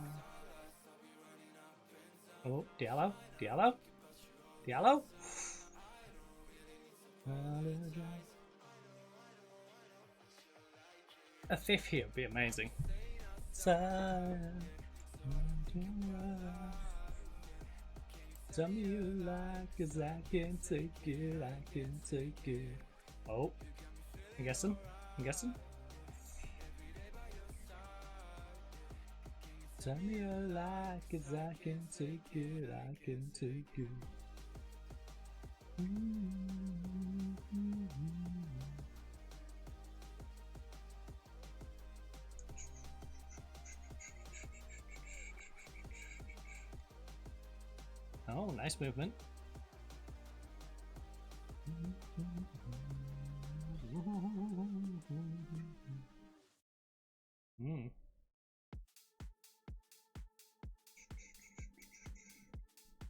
Oh, Diallo, Diallo, Diallo. A 5th here would be amazing. Tell me you like, cause I can take it, I can take it. Oh, I'm guessing, I'm guessing. Tell me you like, cause I can take it, I can take it. Oh, nice movement.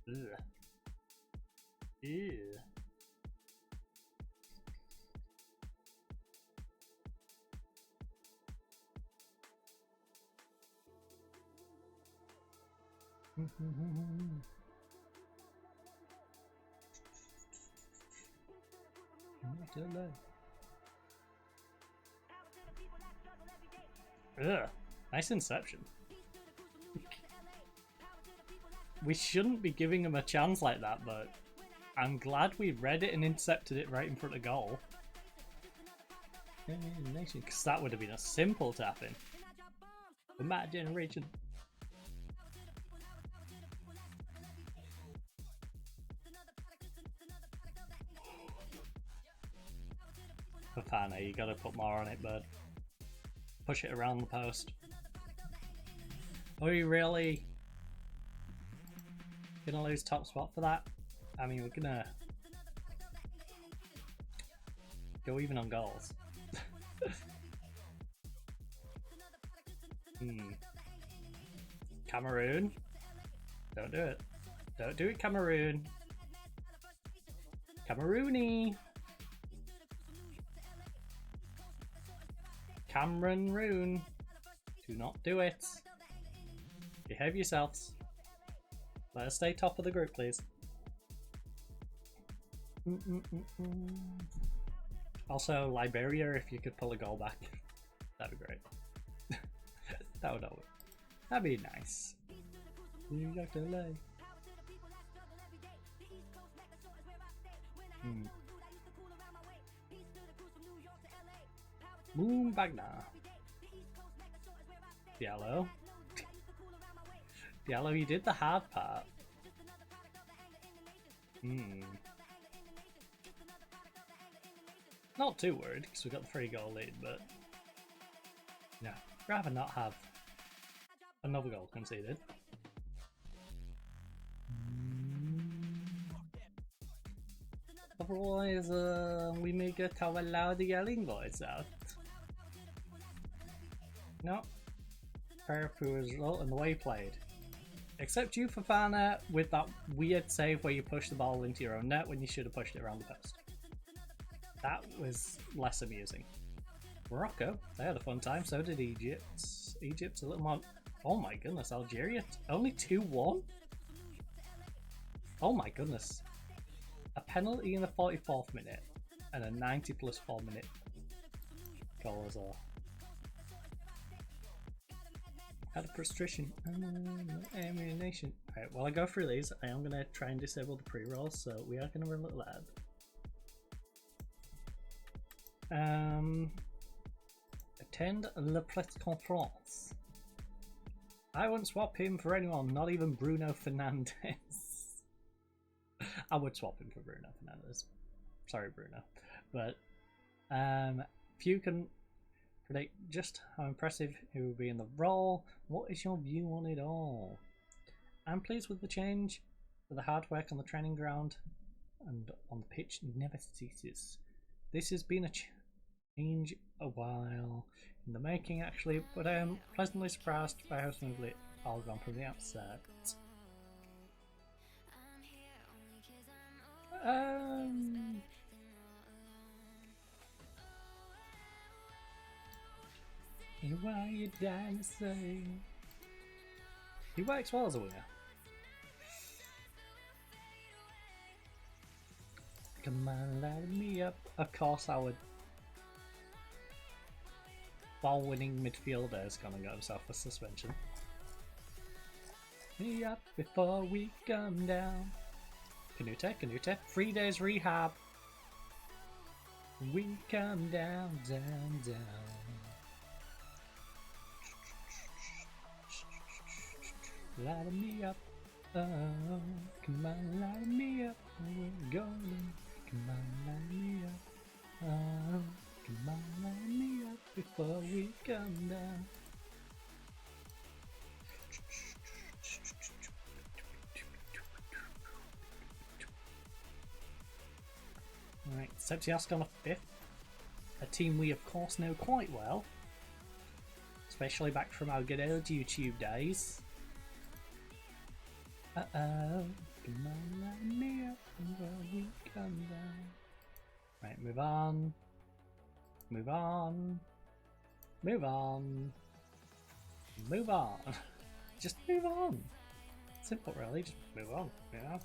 Ugh. Ew. Ugh, nice inception. We shouldn't be giving him a chance like that, but I'm glad we read it and intercepted it right in front of goal. Because that would have been a simple tap-in. The Mad Generation. Fafana, you gotta put more on it, bud. Push it around the post. Are we really gonna lose top spot for that? I mean, we're gonna go even on goals. Cameroon. Don't do it. Don't do it, Cameroon. Cameroony. Cameron Roon. Do not do it. Behave yourselves. Let us stay top of the group, please. Also, Liberia, if you could pull a goal back, that'd be great. That would help. That'd be nice. New York to LA. Moon Bagna. Diallo. Diallo, you did the hard part. Not too worried because we got the 3-goal lead, but no, rather not have another goal conceded. Otherwise, we may get our loud yelling voice out. No. Fair poor result and the way played. Except you, Fofana, with that weird save where you push the ball into your own net when you should have pushed it around the post. That was less amusing. Morocco, they had a fun time, so did Egypt. Egypt's a little more... Oh my goodness, Algeria, only 2-1? Oh my goodness. A penalty in the 44th minute and a 90+4 minute goal as well. Had a frustration. Ammunition. Alright, while I go through these, I am going to try and disable the pre-rolls, so we are going to run a little ad. Attend la press conference. I wouldn't swap him for anyone, not even Bruno Fernandes. I would swap him for Bruno Fernandes. Sorry, Bruno. But if you can predict just how impressive he will be in the role, what is your view on it all? I'm pleased with the change, but the hard work on the training ground and on the pitch never ceases. This has been a change a while in the making, actually, but I am pleasantly surprised by how smoothly it all gone from the outset. Why you dying to say? He works well as a winger. Come on, light me up. Of course, our ball-winning midfielder is gonna go himself for suspension. Me up before we come down. Canute, 3 days rehab. We come down, down, down. Light me up, oh, come on, light me up, we're going. Come on, light me up, oh, come on, light me up before we come down. Alright, Septias on a 5th, a team we of course know quite well, especially back from our good old YouTube days. Come on, light me up before we come down. Right, move on. Move on. Move on. Move on. Just move on. Simple, really. Just move on. You know.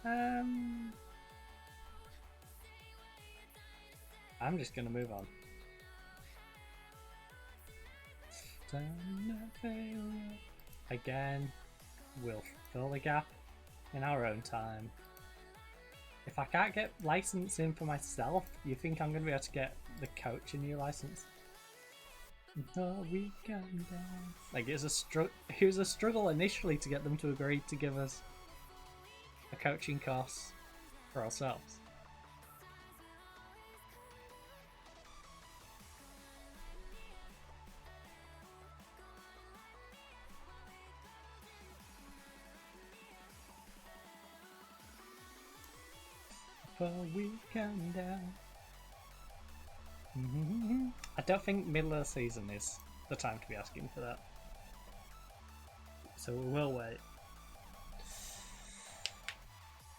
Yeah. I'm just gonna move on. Again, we'll fill the gap in our own time. If I can't get licensing for myself, you think I'm going to be able to get the coach a new license? No, we come down. Like, it was a struggle initially to get them to agree to give us a coaching course for ourselves. before we come down. I don't think middle of the season is the time to be asking for that. So we will wait.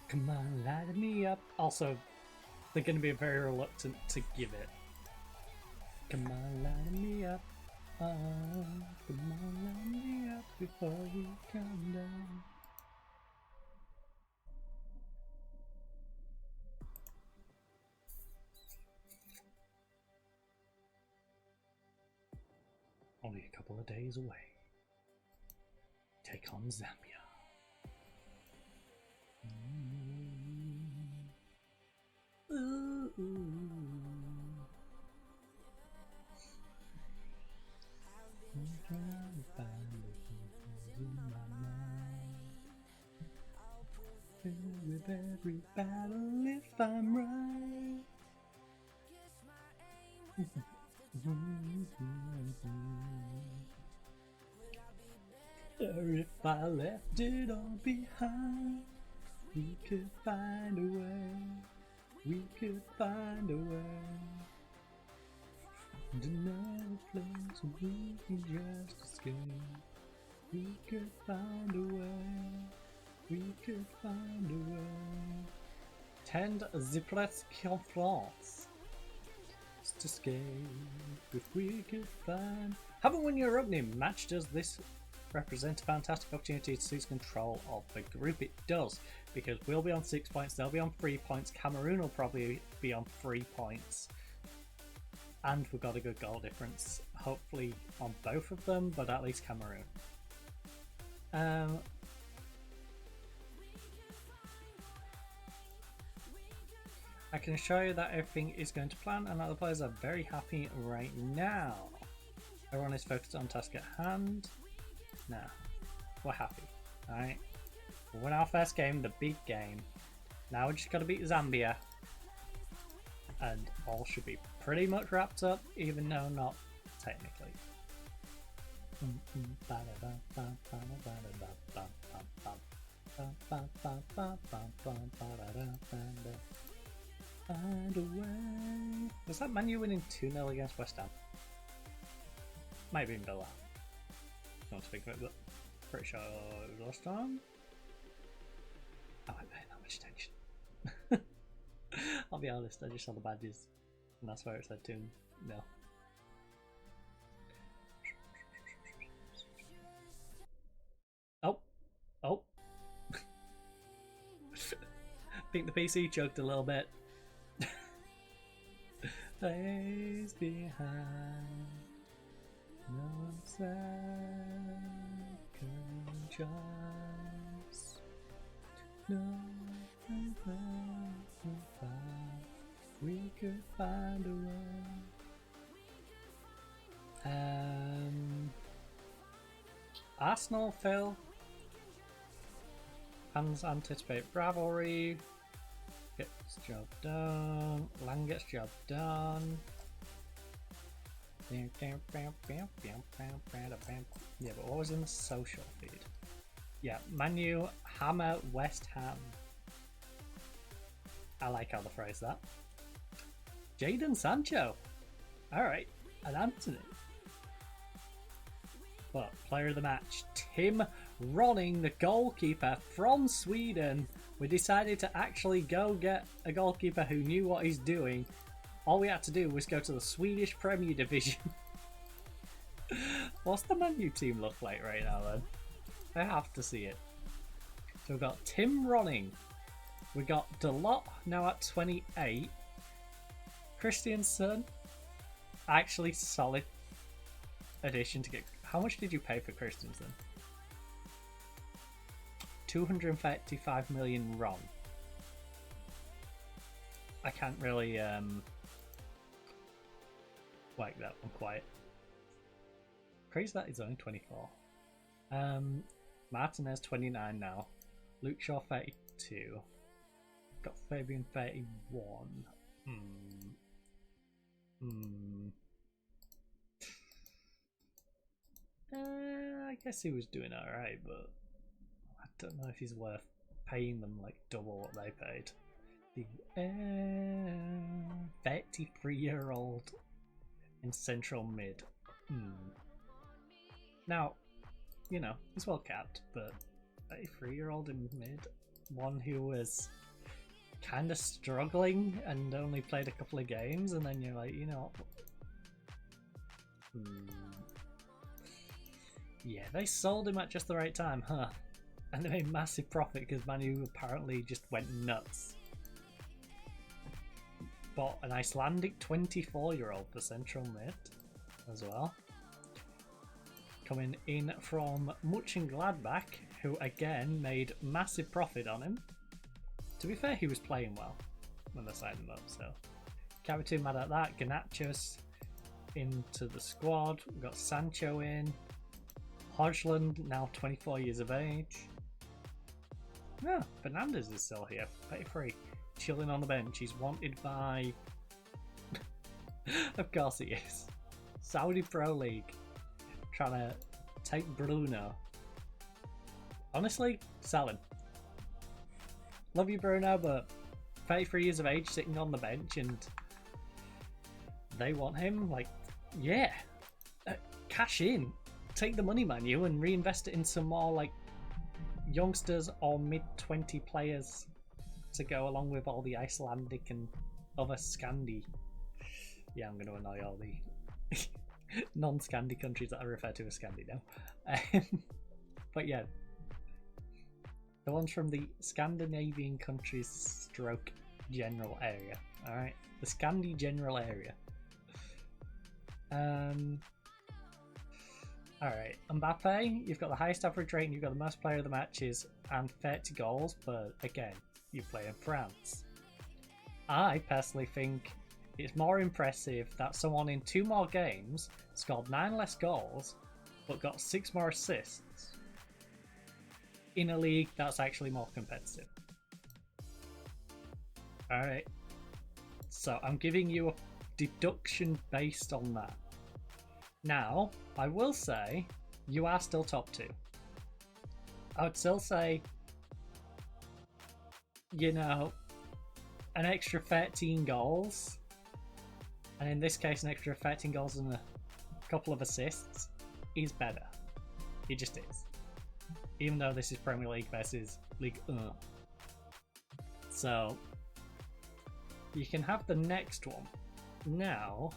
Come on, light me up. Also, they're going to be very reluctant to give it. Come on, light me up. Come on, light me up before we come down. Only a couple of days away. Take on Zambia. Ooh. With every battle, if I'm right. Or if I left it all behind, we could find a way. We could find a way. To another place we can just escape. We could find a way. We could find a way. Tend the press conference. Just escape if we could find. Having won your opening match, does this represent a fantastic opportunity to seize control of the group? It does, because we'll be on 6 points, they'll be on 3 points, Cameroon will probably be on 3 points, and we've got a good goal difference, hopefully on both of them, but at least Cameroon. I can assure you that everything is going to plan and that the players are very happy right now. Everyone is focused on task at hand. No, we're happy. Alright, we won our first game, the big game. Now we just got to beat Zambia. And all should be pretty much wrapped up, even though not technically. Find a way. Was that Man U winning 2-0 against West Ham? Might have been below that. Not to think of it, but pretty sure it was last time. I wasn't paying that much attention. I'll be honest, I just saw the badges and that's where it said 2-0. Oh! I think the PC choked a little bit. Plays behind. No second chance. No we could find a way. Arsenal, Phil. Fans anticipate rivalry. Gets job done. Lang gets job done. Yeah, but what was in the social feed? Yeah, Man U hammer West Ham. I like how they phrase that. Jadon Sancho. Alright, and Anthony. But player of the match, Tim Ronning, the goalkeeper from Sweden. We decided to actually go get a goalkeeper who knew what he's doing. All we had to do was go to the Swedish Premier Division. What's the Man U team look like right now then? I have to see it. So we've got Tim Ronning. We got Delot now at 28. Christiansen. Actually solid addition to get. How much did you pay for Christiansen? 235 million RON. I can't really like that one quite. Crazy that he's only 24. Martinez 29 now. Luke Shaw 32. Got Fabian 31. I guess he was doing alright, but I don't know if he's worth paying them like double what they paid. The 33-year-old in central mid. Now, you know, he's well capped, but 33-year-old in mid, one who was kind of struggling and only played a couple of games, and then you're like, you know, yeah, they sold him at just the right time, huh? And they made massive profit because Manu apparently just went nuts. Bought an Icelandic 24-year-old for central mid as well. Coming in from Mönchengladbach, who again made massive profit on him. To be fair, he was playing well when they signed him up, so can't be too mad at that. Ganachos into the squad. We've got Sancho in. Hodgland, now 24 years of age. Yeah, Fernandez is still here, 33, chilling on the bench. He's wanted by... of course he is. Saudi Pro League, trying to take Bruno. Honestly, sell him. Love you, Bruno, but 33 years of age, sitting on the bench, and they want him. Like, yeah, cash in, take the money, man, you, and reinvest it in some more like youngsters or mid-20 players to go along with all the Icelandic and other Scandi. Yeah, I'm going to annoy all the non-Scandi countries that I refer to as Scandi now. But yeah, the ones from the Scandinavian countries stroke general area. Alright, the Scandi general area. Alright, Mbappe, you've got the highest average rating, you've got the most player of the matches, and 30 goals, but again, you play in France. I personally think it's more impressive that someone in 2 more games scored 9 less goals, but got 6 more assists in a league that's actually more competitive. Alright, so I'm giving you a deduction based on that. Now, I will say, you are still top 2. I would still say, you know, an extra 13 goals, and in this case an extra 13 goals and a couple of assists, is better. It just is. Even though this is Premier League versus League 1. So, you can have the next one. Now,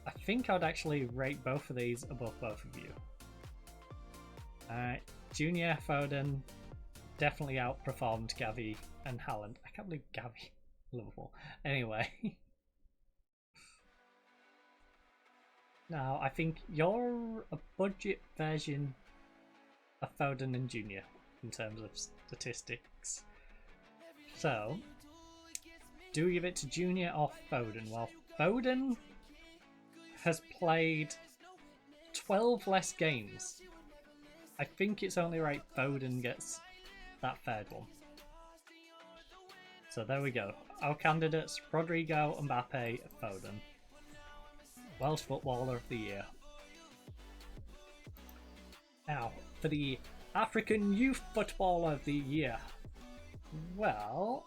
I think I'd actually rate both of these above both of you. Junior Foden definitely outperformed Gavi and Haaland. I can't believe Gavi, Liverpool. Anyway. Now, I think you're a budget version of Foden and Junior in terms of statistics. So, do we give it to Junior or Foden? Well, Foden has played 12 less games. I think it's only right Foden gets that third one. So there we go. Our candidates, Rodrigo, Mbappe, Foden. Welsh Footballer of the Year. Now, for the African Youth Footballer of the Year. Well,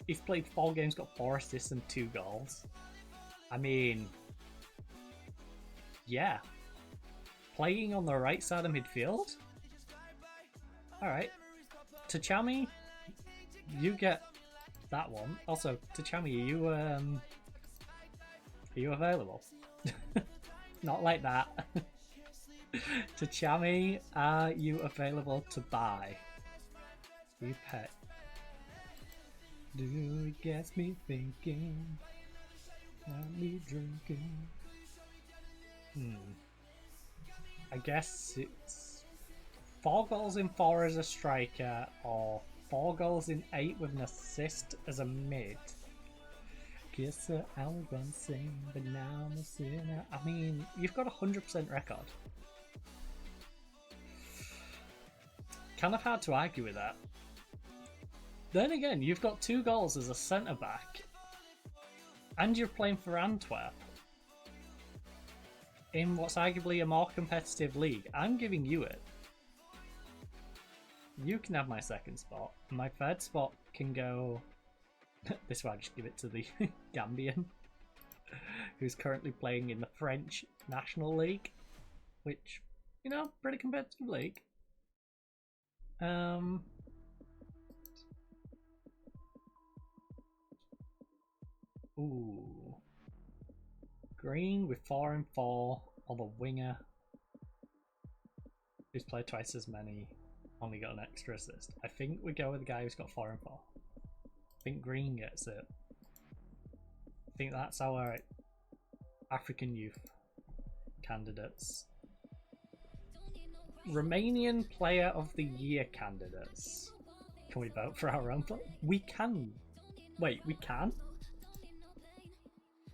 he's played 4 games, got 4 assists and 2 goals. I mean, yeah. Playing on the right side of midfield? Alright. Tchami, you get that one. Also, Tchami, are you available? Not like that. Tchami, are you available to buy? You pet. Do it gets me thinking, got me drinking. I guess it's 4 goals in 4 as a striker, or 4 goals in 8 with an assist as a mid. Guess I was once saying, but now I'm a sinner. I mean, you've got a 100% record. Kind of hard to argue with that. Then again, you've got 2 goals as a centre-back, and you're playing for Antwerp in what's arguably a more competitive league. I'm giving you it. you can have my second spot. My third spot can go... this is why I just give it to the Gambian, who's currently playing in the French National League, which, you know, pretty competitive league. Ooh. Green with 4 and 4, or the winger, who's played twice as many, only got an extra assist. I think we go with the guy who's got 4 and 4. I think Green gets it. I think that's our African youth candidates. Romanian Player of the Year candidates. Can we vote for our own player? We can. Wait, we can?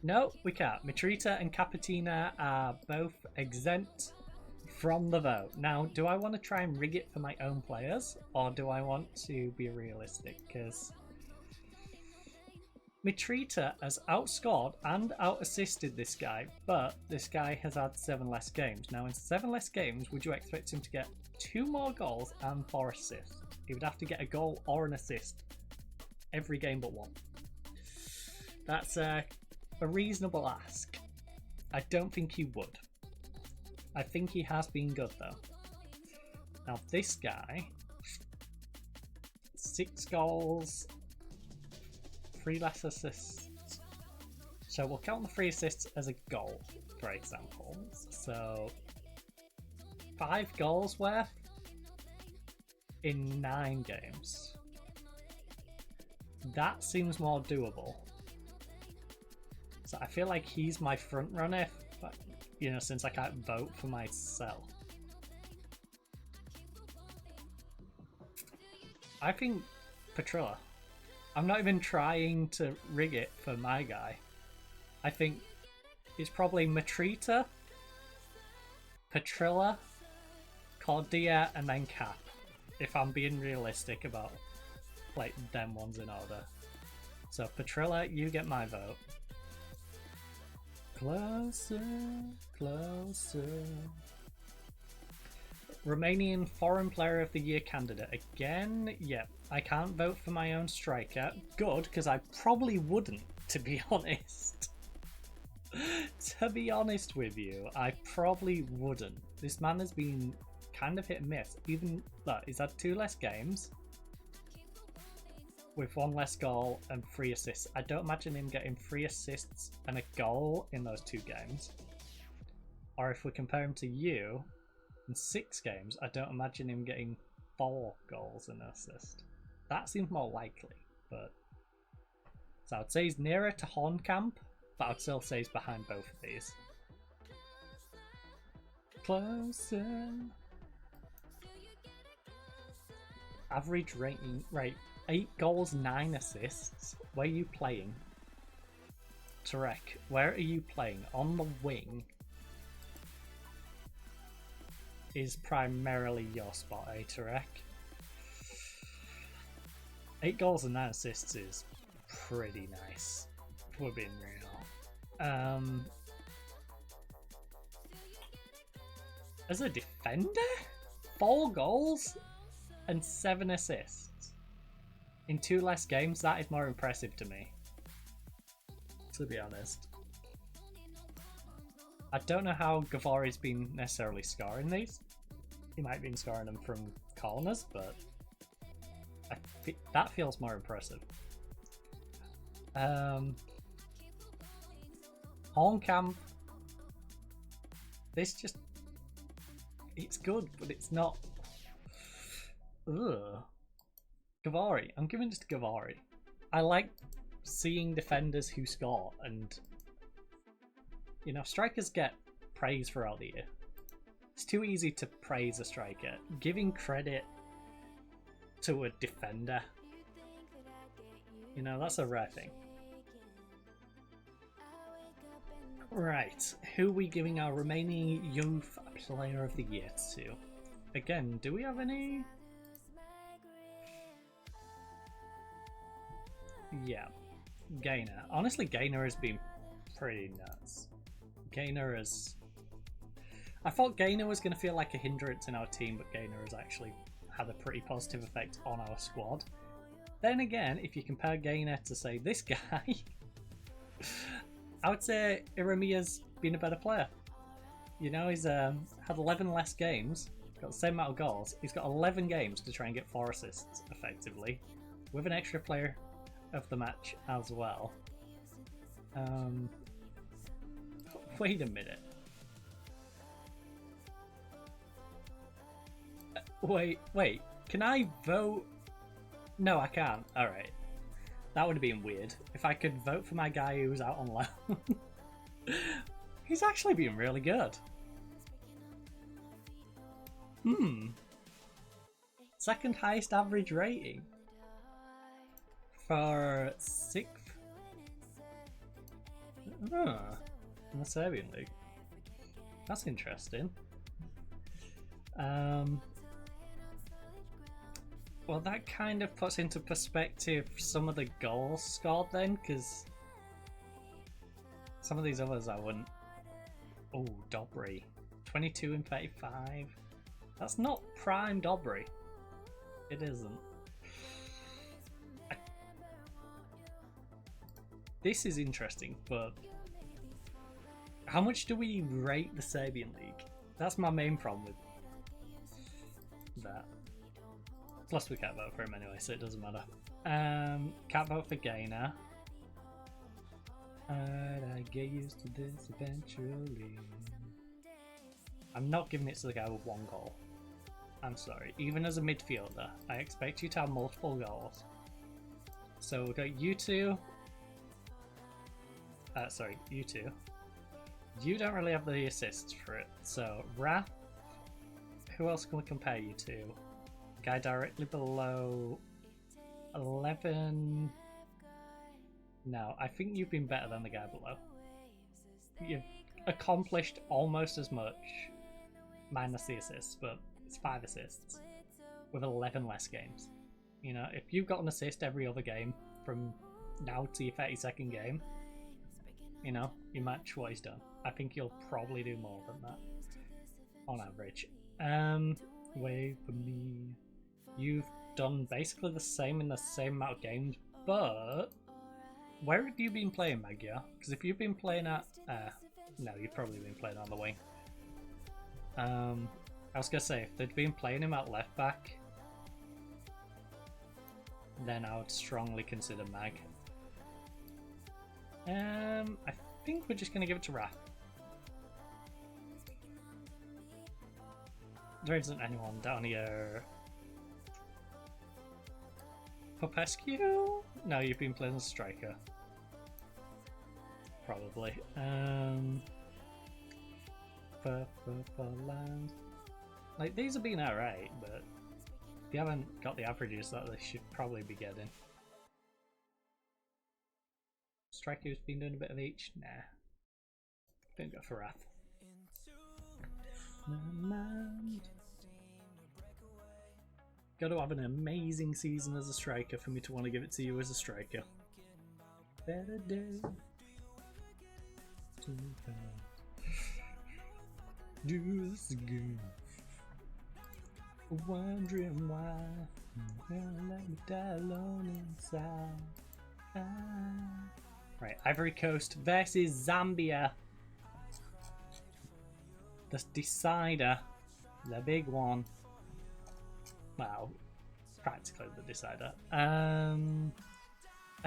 No, we can't. Mitrita and Capatina are both exempt from the vote. Now, do I want to try and rig it for my own players, or do I want to be realistic? Because Mitrita has outscored and out-assisted this guy, but this guy has had 7 less games. Now, in 7 less games, would you expect him to get 2 more goals and 4 assists? He would have to get a goal or an assist every game but 1. That's a reasonable ask. I don't think he would. I think he has been good though. Now this guy, 6 goals, 3 less assists. So we'll count the 3 assists as a goal, for example. So 5 goals worth in 9 games. That seems more doable. So I feel like he's my front runner, you know, since I can't vote for myself. I think Petrilla. I'm not even trying to rig it for my guy. I think it's probably Mitrita, Petrilla, Cordia, and then Cap. If I'm being realistic about like them ones in order. So Petrilla, you get my vote. Closer, closer. Romanian Foreign Player of the Year candidate. Again, yep. I can't vote for my own striker. Good, because I probably wouldn't, to be honest. To be honest with you, I probably wouldn't. This man has been kind of hit and miss. Even, look, he's had 2 less games with 1 less goal and 3 assists. I don't imagine him getting 3 assists and a goal in those 2 games. Or if we compare him to you, in 6 games, I don't imagine him getting 4 goals and an assist. That seems more likely, but... So I'd say he's nearer to Hornkamp, but I'd still say he's behind both of these. Closer. Average rating, right. 8 goals, 9 assists. Where are you playing? Tarek, where are you playing? On the wing is primarily your spot, eh, Tarek? 8 goals and 9 assists is pretty nice, if we're being real. As a defender? 4 goals and 7 assists. In 2 less games, that is more impressive to me, to be honest. I don't know how Gavori's been necessarily scoring these. He might have been scoring them from corners, but that feels more impressive. Hornkamp. This just... It's good, but it's not... Ugh. Gavari. I'm giving this to Gavari. I like seeing defenders who score, and you know, strikers get praise throughout the year. It's too easy to praise a striker. Giving credit to a defender, you know, that's a rare thing. Right, who are we giving our Romanian Youth Player of the Year to? Again, do we have any? Yeah, Gainer. Honestly, Gainer has been pretty nuts. Gainer has... I thought Gainer was going to feel like a hindrance in our team, but Gainer has actually had a pretty positive effect on our squad. Then again, if you compare Gainer to, say, this guy, I would say Iramiya's been a better player. You know, he's had 11 less games, got the same amount of goals. He's got 11 games to try and get 4 assists, effectively, with an extra player of the match as well. Wait a minute. Wait, can I vote? No, I can't. Alright. That would have been weird. If I could vote for my guy who was out on loan. He's actually been really good. Second highest average rating for 6th in the Serbian League. That's interesting. Well, that kind of puts into perspective some of the goals scored then, because some of these others I wouldn't. Oh, Dobry. 22 and 35. That's not prime Dobry. It isn't. This is interesting, but how much do we rate the Serbian League? That's my main problem with that. Plus we can't vote for him anyway, so it doesn't matter. Can't vote for Gainer. I get used to this eventually. I'm not giving it to the guy with 1 goal. I'm sorry. Even as a midfielder, I expect you to have multiple goals. So we've got you two. Sorry, you two. You don't really have the assists for it. So Raph. Who else can we compare you to? Guy directly below 11. No, I think you've been better than the guy below. You've accomplished almost as much, minus the assists, but it's 5 assists with 11 less games. You know, if you've got an assist every other game from now to your 32nd game, you know, you match what he's done. I think you'll probably do more than that on average. Wait for me. You've done basically the same in the same amount of games, but where have you been playing, Magyar? Because if you've been playing at no, you've probably been playing on the wing. I was gonna say, if they'd been playing him at left back, then I would strongly consider Mag. I think we're just gonna give it to Raph. There isn't anyone down here. Popescu? No, you've been playing as a striker. Probably. Like, these have been alright, but if you haven't got the averages that they should probably be getting. Striker's been doing a bit of each? Nah. Don't go for Wrath. Got to have an amazing season as a striker for me to want to give it to you as a striker. Better day. Do this again. Wondering why you let me die alone inside. Right, Ivory Coast versus Zambia. The decider, the big one. Well, practically the decider. I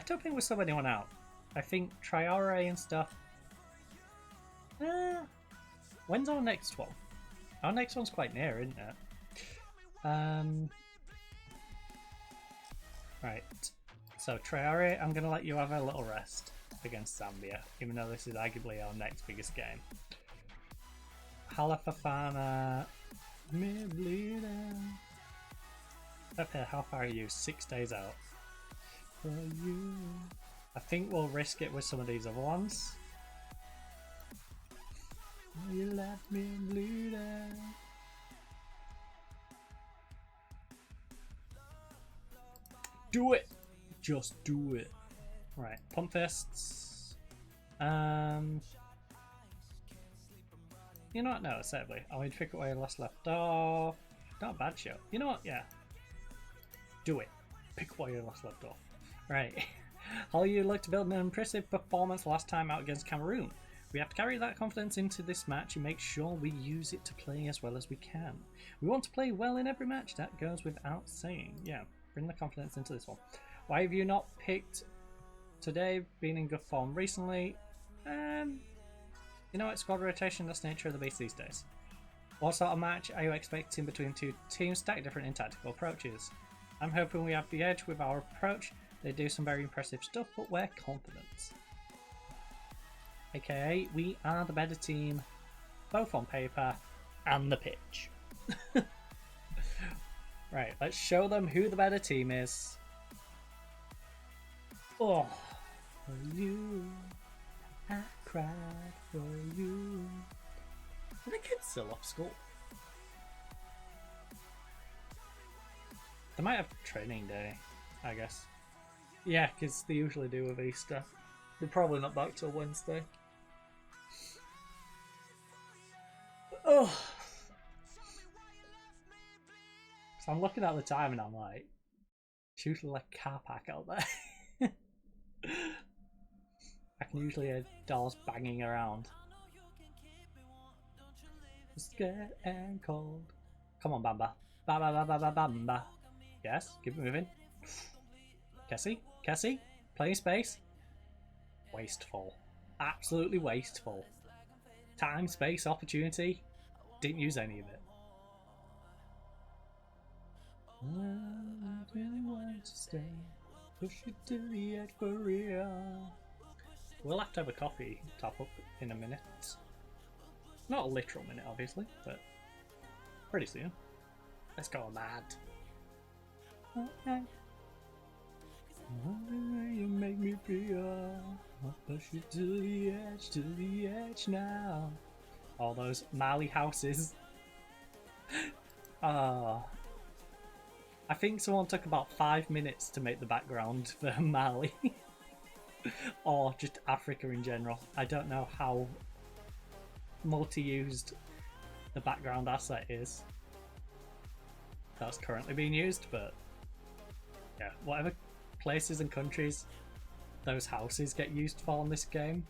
don't think we'll sub anyone out. I think Traore and stuff. When's our next one? Our next one's quite near, isn't it? Right. So Traore, I'm going to let you have a little rest against Zambia, even though this is arguably our next biggest game. Halafafana, Pepe, how far are you? 6 days out. For you. I think we'll risk it with some of these other ones. You left me bleeding. Do it! Just do it. Right, pump fists. You know what? No, sadly. I'll pick away last left off. Not a bad show. You know what? Yeah. Do it. Pick where you last left off. Right. How you look to build an impressive performance last time out against Cameroon. We have to carry that confidence into this match and make sure we use it to play as well as we can. We want to play well in every match, that goes without saying. Yeah, bring the confidence into this one. Why have you not picked today, been in good form recently? You know what, squad rotation, that's the nature of the beast these days. What sort of match are you expecting between two teams stacked different in tactical approaches? I'm hoping we have the edge with our approach. They do some very impressive stuff, but we're confident. AKA, we are the better team, both on paper and the pitch. Right, let's show them who the better team is. Oh, for you, I cried for you. Are the kids still off school? They might have training day, I guess. Yeah, because they usually do with Easter. They're probably not back till Wednesday. Oh! So I'm looking at the time and I'm like, it's usually like a car park out there. I can usually hear doors banging around. Scared and cold. Come on, Bamba. Bamba. Yes, keep moving. Cassie, playing space. Wasteful. Absolutely wasteful. Time, space, opportunity. Didn't use any of it. I really want to stay. Push it to the edge for real. We'll have to have a coffee top up in a minute. Not a literal minute, obviously, but pretty soon. Let's go, mad. Okay. You make me feel. I'll push you to the edge now. All those Mali houses. I think someone took about 5 minutes to make the background for Mali. Or just Africa in general. I don't know how multi-used the background asset is that's currently being used, but yeah, whatever places and countries those houses get used for in this game,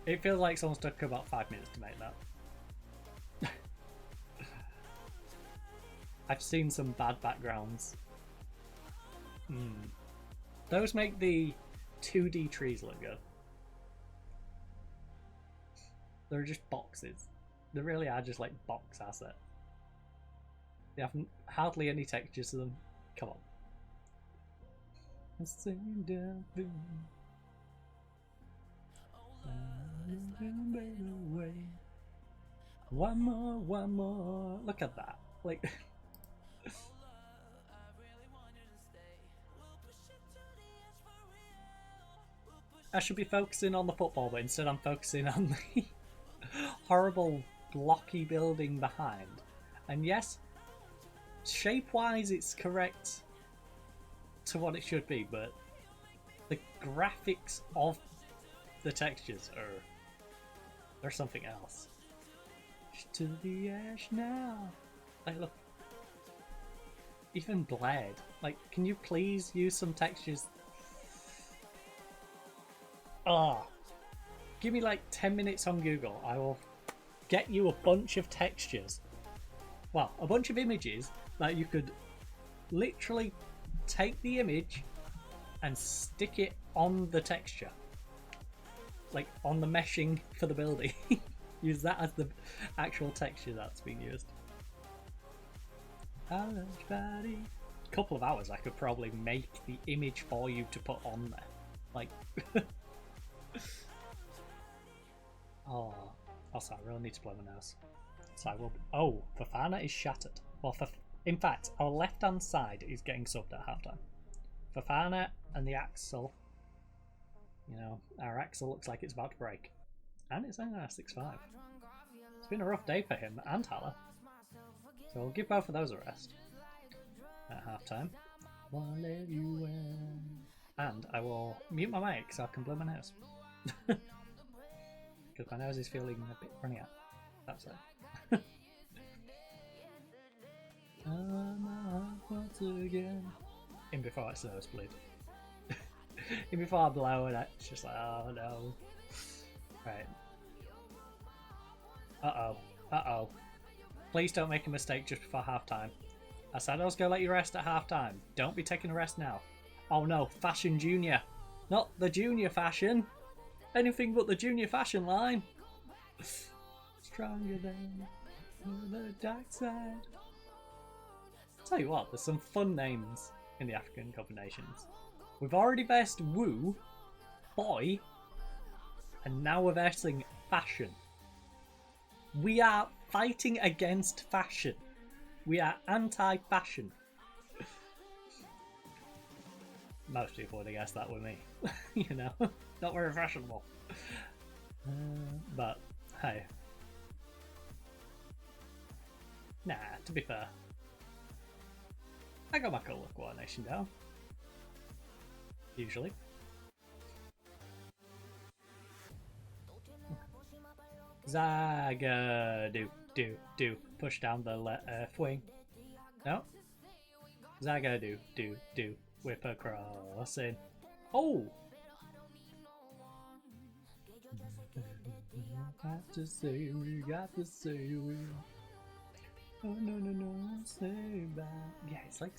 it feels like someone's took about 5 minutes to make that. I've seen some bad backgrounds. Those make the 2D trees look good. They're just boxes. They really are just like box assets. They have hardly any textures to them. Come on. One more. Look at that. Like. I should be focusing on the football, but instead I'm focusing on the horrible blocky building behind. And yes, shape-wise it's correct to what it should be, but the graphics of the textures they're something else. To the edge now. Like, look. Even Blade. Like, can you please use some textures? Give me like 10 minutes on Google. I will get you a bunch of textures. Well, a bunch of images that you could literally take the image and stick it on the texture. Like on the meshing for the building. Use that as the actual texture that's being used. Couple of hours I could probably make the image for you to put on there. Like oh, sorry, I really need to blow my nose. So I will be... Oh, Fofana is shattered. Well, in fact, our left-hand side is getting subbed at halftime. Fofana and the axle. You know, our axle looks like it's about to break. And it's only 6-5. It's been a rough day for him and Haller. So we'll give both of those a rest at halftime. And I will mute my mic so I can blow my nose. Because my nose is feeling a bit runny out. That's it. again. In before it's nosebleed. In before I blow it, it's just like, oh no. Right. Uh-oh. Uh-oh. Please don't make a mistake just before half-time. I said I was going to let you rest at half-time. Don't be taking a rest now. Oh no, Fashion Junior. Not the Junior Fashion. Anything but the Junior Fashion line. Stronger than the dark side. Tell you what, there's some fun names in the AFCON combinations. We've already versed Woo, Boy, and now we're versing Fashion. We are fighting against fashion. We are anti-fashion. Most people would have guessed that with me. You know, not very fashionable. But, hey. Nah, to be fair. I got my colour coordination down. Usually. Zaga, do. Push down the left wing. No. Zaga, do. Whip across in. Oh! Got to say we. Oh no, say that. Yeah, it's like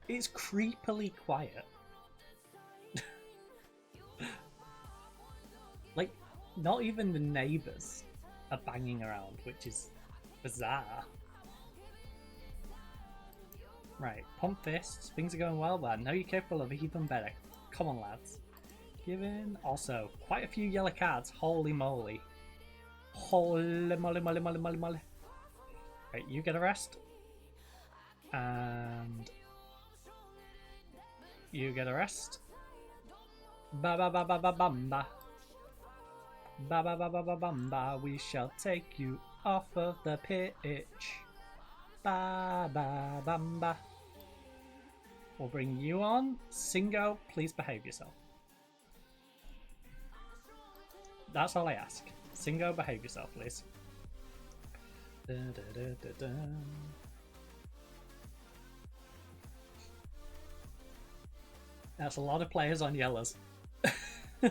it's creepily quiet. Like, not even the neighbours are banging around, which is bizarre. Right, pump fists. Things are going well, but I know you're capable of even better. Come on, lads. Given also quite a few yellow cards. Holy moly. Holy moly. Right, you get a rest. And you get a rest. Ba-ba-ba-ba-ba-bamba. Ba-ba-ba-ba-ba-bamba. We shall take you off of the pitch. Ba-ba-bamba. We'll bring you on. Singo, please behave yourself. That's all I ask. Singo, behave yourself, please. Da, da, da, da, da. That's a lot of players on yellows.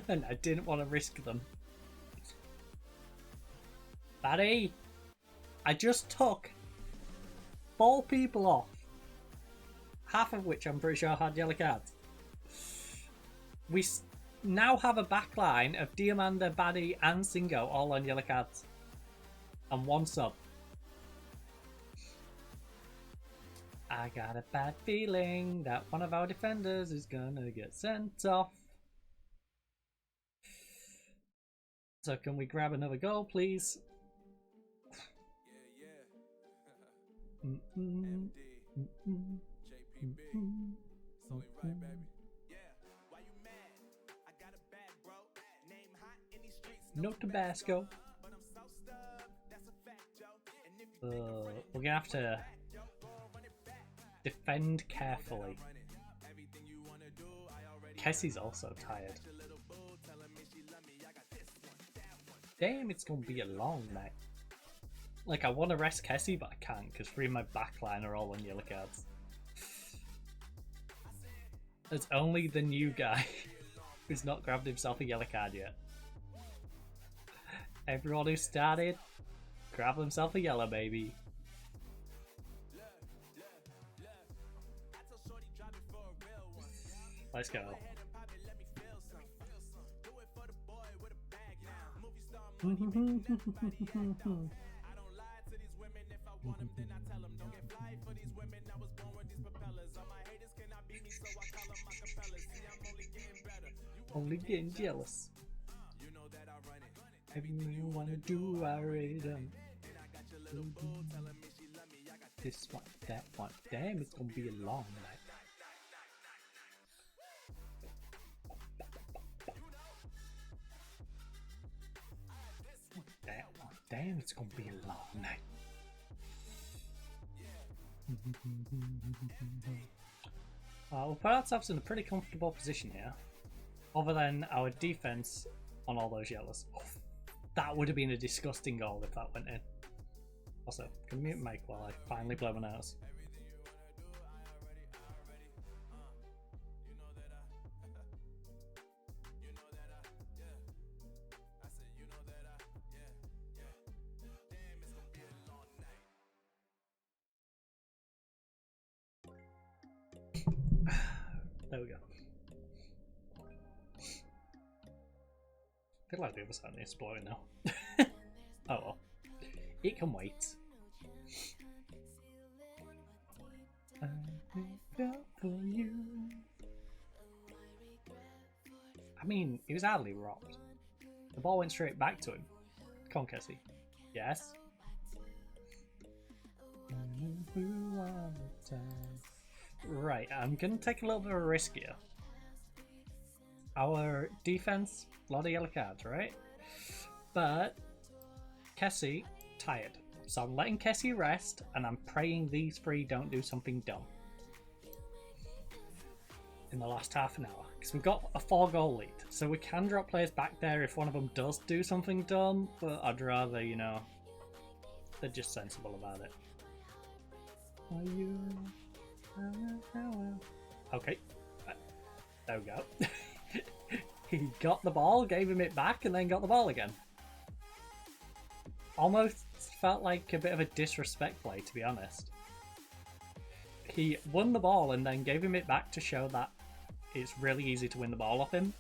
And I didn't want to risk them. Buddy! I just took 4 people off. Half of which I'm pretty sure had yellow cards. We now have a backline of Diamanda, Baddie and Singo all on yellow cards. And 1 sub. I got a bad feeling that one of our defenders is gonna get sent off. So can we grab another goal, please? No Tabasco. We're gonna have to defend carefully. Kessie's also tired. Damn, it's gonna be a long night. Like, I want to rest Kessie, but I can't because 3 of my backline are all on yellow cards. There's only the new guy who's not grabbed himself a yellow card yet. Everyone who started, grab himself a yellow, baby. Let's go. Only getting jealous. Everything you wanna do, I already done. This one, that one. Damn, it's gonna be a long night. Damn, it's gonna be a long night. We'll put ourselves in a pretty comfortable position here. Other than our defense on all those yellows. That would have been a disgusting goal if that went in. Also, can mute mic while I finally blow my nose. There we go. I feel like the other side is exploding now. Oh well. It can wait. I mean, he was hardly robbed. The ball went straight back to him. Come on, Cassie. Yes? Right, I'm going to take a little bit of a risk here. Our defense, a lot of yellow cards, right? But Cassie, tired. So I'm letting Cassie rest, and I'm praying these three don't do something dumb in the last half an hour. Because we've got a 4-goal lead. So we can drop players back there if one of them does do something dumb, but I'd rather, you know, they're just sensible about it. Are you... Okay. There we go. He got the ball, gave him it back, and then got the ball again. Almost felt like a bit of a disrespect play, to be honest. He won the ball and then gave him it back to show that it's really easy to win the ball off him.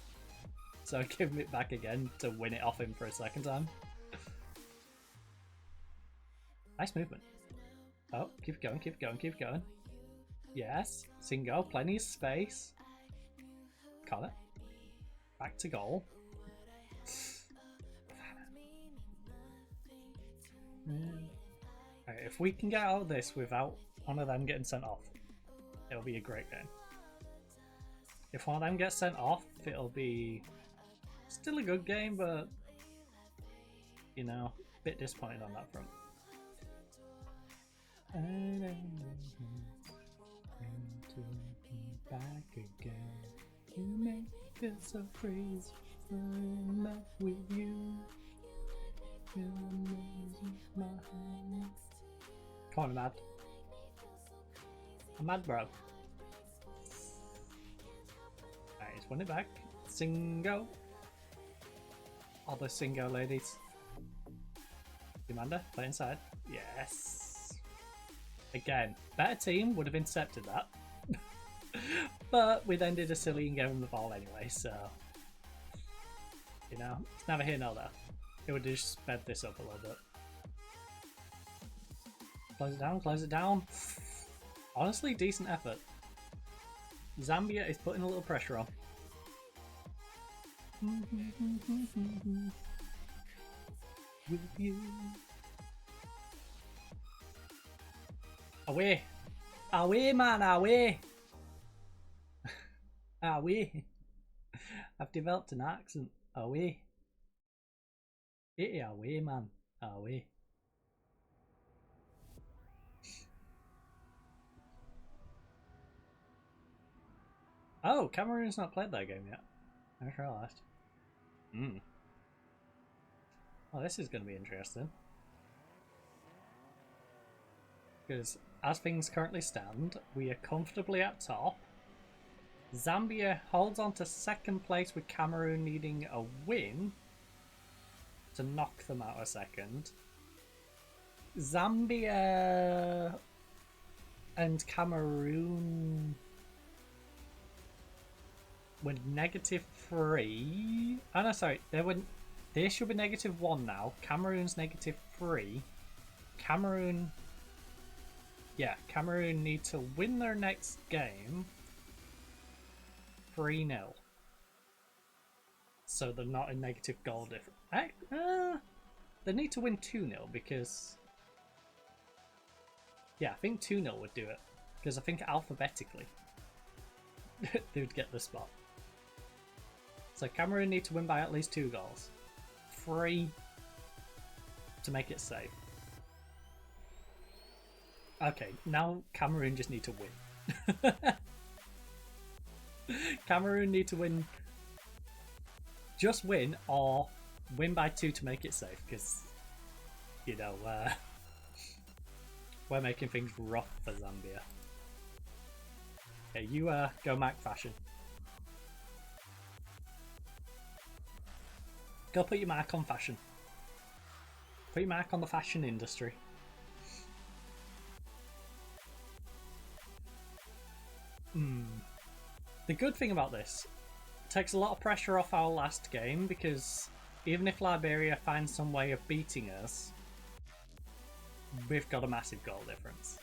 So I gave him it back again to win it off him for a second time. Nice movement. Oh, keep going, keep going, keep going. Yes, Singo, plenty of space. Got it. Back to goal. Right, if we can get out of this without one of them getting sent off, it'll be a great game. If one of them gets sent off, it'll be still a good game, but you know, a bit disappointed on that front. Back again. You make it so crazy. I'm not with you. Come on, Mad. I'm mad, bro. Alright, he's won it back. Singo. All the Singo ladies. Amanda, play inside. Yes. Again, better team would have intercepted that. But we then did a silly and gave him the ball anyway, so you know, it's never here nor there. It would just sped this up a little bit. Close it down, close it down. Honestly, decent effort. Zambia is putting a little pressure on. With you. Away! Away, man, away! Away! I've developed an accent. Away. Away, man. Away. Oh, Cameroon's not played that game yet. I just realised. Well, this is going to be interesting. Because as things currently stand, we are comfortably at top. Zambia holds on to second place with Cameroon needing a win to knock them out a second. Zambia and Cameroon were -3. Oh no, sorry, they should be -1 now. Cameroon's -3. Cameroon need to win their next game 3-0. So they're not in negative goal difference. They need to win 2-0 because... Yeah, I think 2-0 would do it. Because I think alphabetically they would get the spot. So Cameroon need to win by at least 2 goals. 3 to make it safe. Okay, now Cameroon just need to win. Cameroon need to win. Just win or win by 2 to make it safe, because you know we're making things rough for Zambia. Okay, you go Mac fashion. Go put your mark on fashion. Put your mark on the fashion industry. The good thing about this, it takes a lot of pressure off our last game, because even if Liberia finds some way of beating us, we've got a massive goal difference.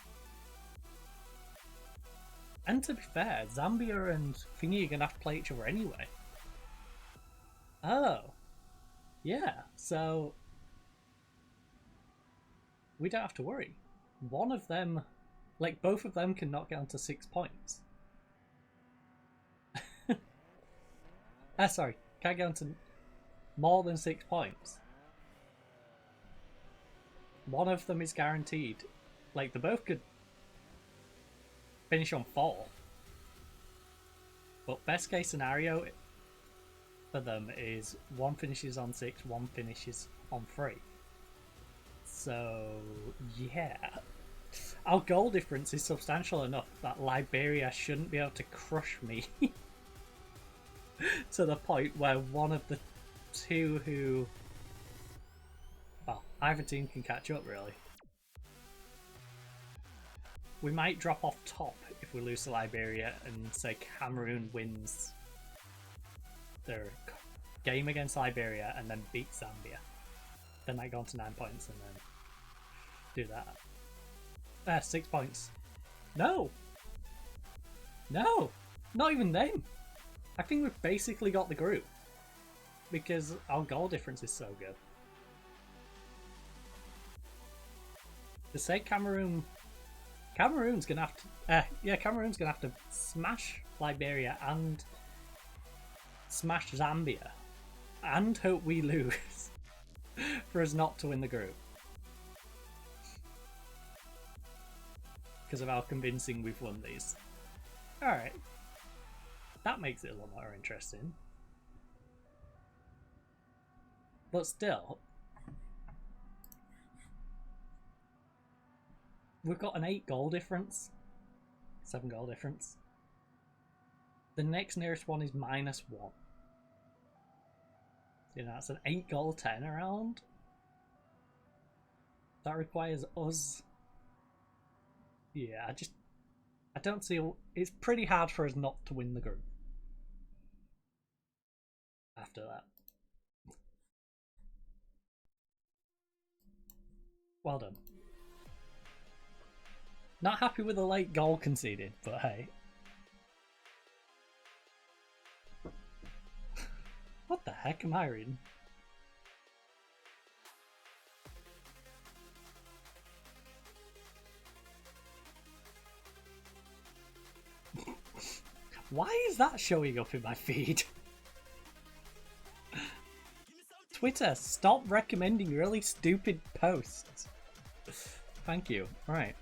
And to be fair, Zambia and Thingy are going to have to play each other anyway. Oh. Yeah, so we don't have to worry. One of them, like both of them can knock it onto 6 points. Sorry, can't get onto more than 6 points. One of them is guaranteed. Like, they both could finish on 4. But best case scenario for them is one finishes on 6, one finishes on 3. So, yeah. Our goal difference is substantial enough that Liberia shouldn't be able to crush me to the point where one of the two who... Well, either team can catch up, really. We might drop off top if we lose to Liberia and say Cameroon wins their game against Liberia and then beat Zambia. Then might go on to 9 points and then do that. 6 points. No! No! Not even them! I think we've basically got the group. Because our goal difference is so good. To say Cameroon's gonna have to Cameroon's gonna have to smash Liberia and smash Zambia and hope we lose for us not to win the group. Because of how convincing we've won these. Alright. That makes it a lot more interesting. But still, we've got an 8 goal difference. 7 goal difference. The next nearest one is -1. You know, that's an 8 goal turnaround. That requires us. Yeah, I don't see. It's pretty hard for us not to win the group. After that. Well done. Not happy with the late goal conceded, but hey. What the heck am I reading? Why is that showing up in my feed? Twitter, stop recommending really stupid posts. Thank you. Right.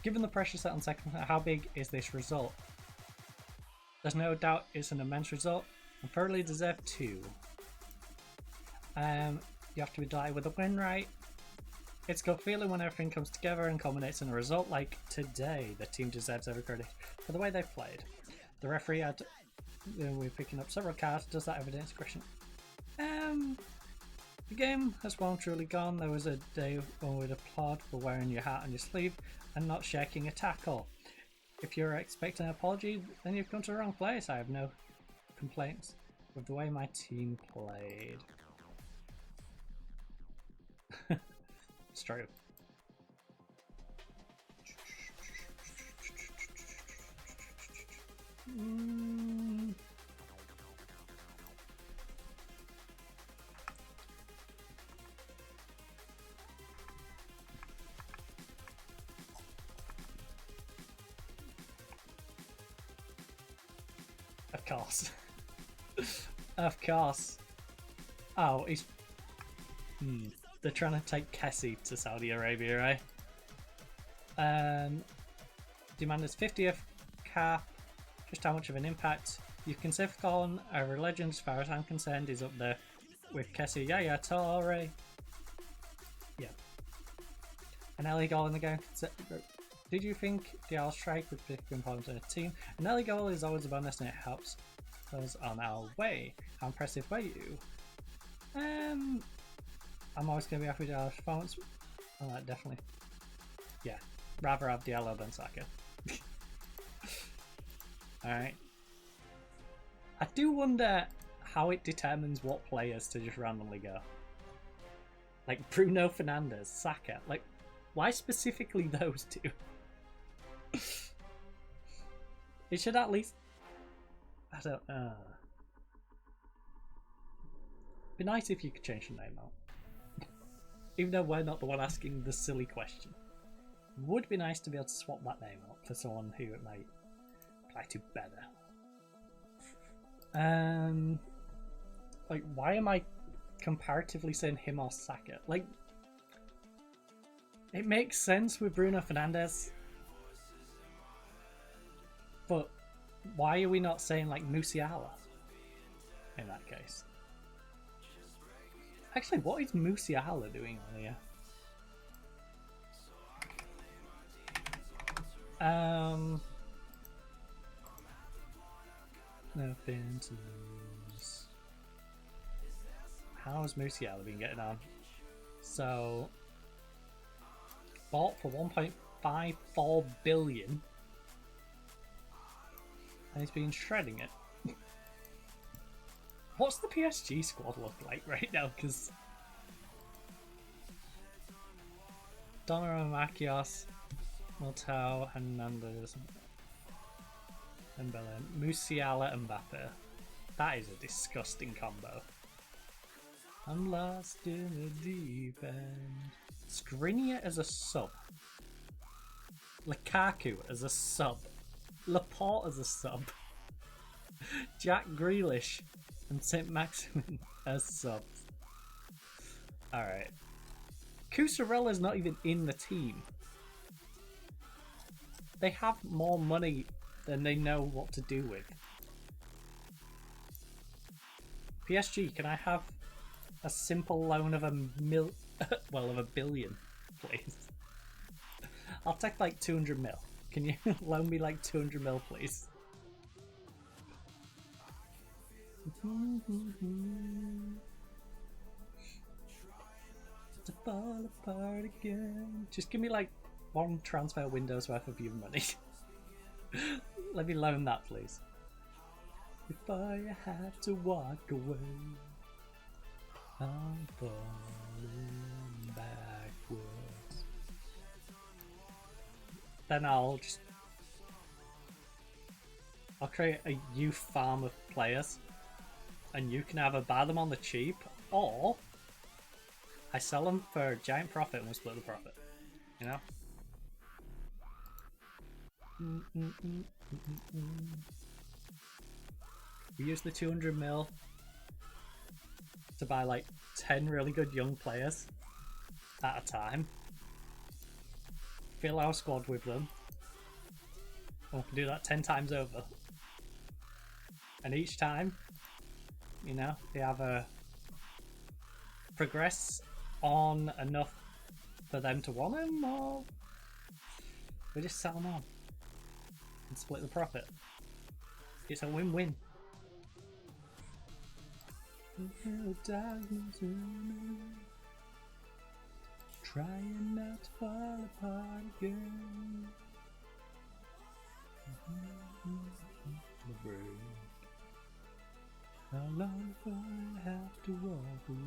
Given the pressure set on second, how big is this result? There's no doubt it's an immense result and thoroughly deserved 2. You have to be delighted with the win, right? It's a good feeling when everything comes together and culminates in a result like today. The team deserves every credit for the way they've played. The referee had... We're picking up several cards. Does that evidence aggression? The game has well and truly gone. There was a day when we'd applaud for wearing your heart on your sleeve and not shaking a tackle. If you're expecting an apology, then you've come to the wrong place. I have no complaints with the way my team played. It's true. Of course. Of course. Oh, he's... They're trying to take Kessie to Saudi Arabia, right? Demand is 50th cap. Just how much of an impact you can say on a legend, as far as I'm concerned, is up there with Kessie Yaya Toure. Yeah. An early goal in the game. Did you think the strike would be important in a team? An early goal is always a bonus and it helps us on our way. How impressive were you? I'm always going to be happy with our performance. Oh, definitely. Yeah. Rather have Diallo than Saka. Alright. I do wonder how it determines what players to just randomly go. Like Bruno Fernandes, Saka. Like, why specifically those two? It should at least... I don't know. Be nice if you could change the name out. Even though we're not the one asking the silly question. Would be nice to be able to swap that name out for someone who it might apply to better. Like, why am I comparatively saying him or Saka? Like, it makes sense with Bruno Fernandes, but why are we not saying like Musiala in that case? Actually, what is Musiala doing on here? Nothing to lose. How's Musiala been getting on? So, bought for 1.54 billion, and he's been shredding it. What's the PSG squad look like right now? Because Donnarumma, Makios, Militao, Hernandez, Dembele, Musiala, and Mbappe. That is a disgusting combo. I'm lost in the deep end. Skriniar as a sub. Lukaku as a sub. Laporte as a sub. Jack Grealish and St. Maximin as subs. Alright. Cucurella's not even in the team. They have more money than they know what to do with. PSG, can I have a simple loan of of a billion, please? I'll take like 200 mil. Can you loan me like 200 mil, please? To fall apart again. Just give me like one transfer window's worth of your money. Let me loan that, please. Before you have to walk away, I'm falling backwards. Then I'll create a youth farm of players, and you can either buy them on the cheap, or I sell them for a giant profit and we split the profit. You know? We use the 200 mil to buy like 10 really good young players at a time. Fill our squad with them. And we can do that 10 times over. And each time, you know, they either progress on enough for them to want them, or we just sell them on and split the profit. It's a win-win. Trying not to fall apart again. How long before I have to walk away?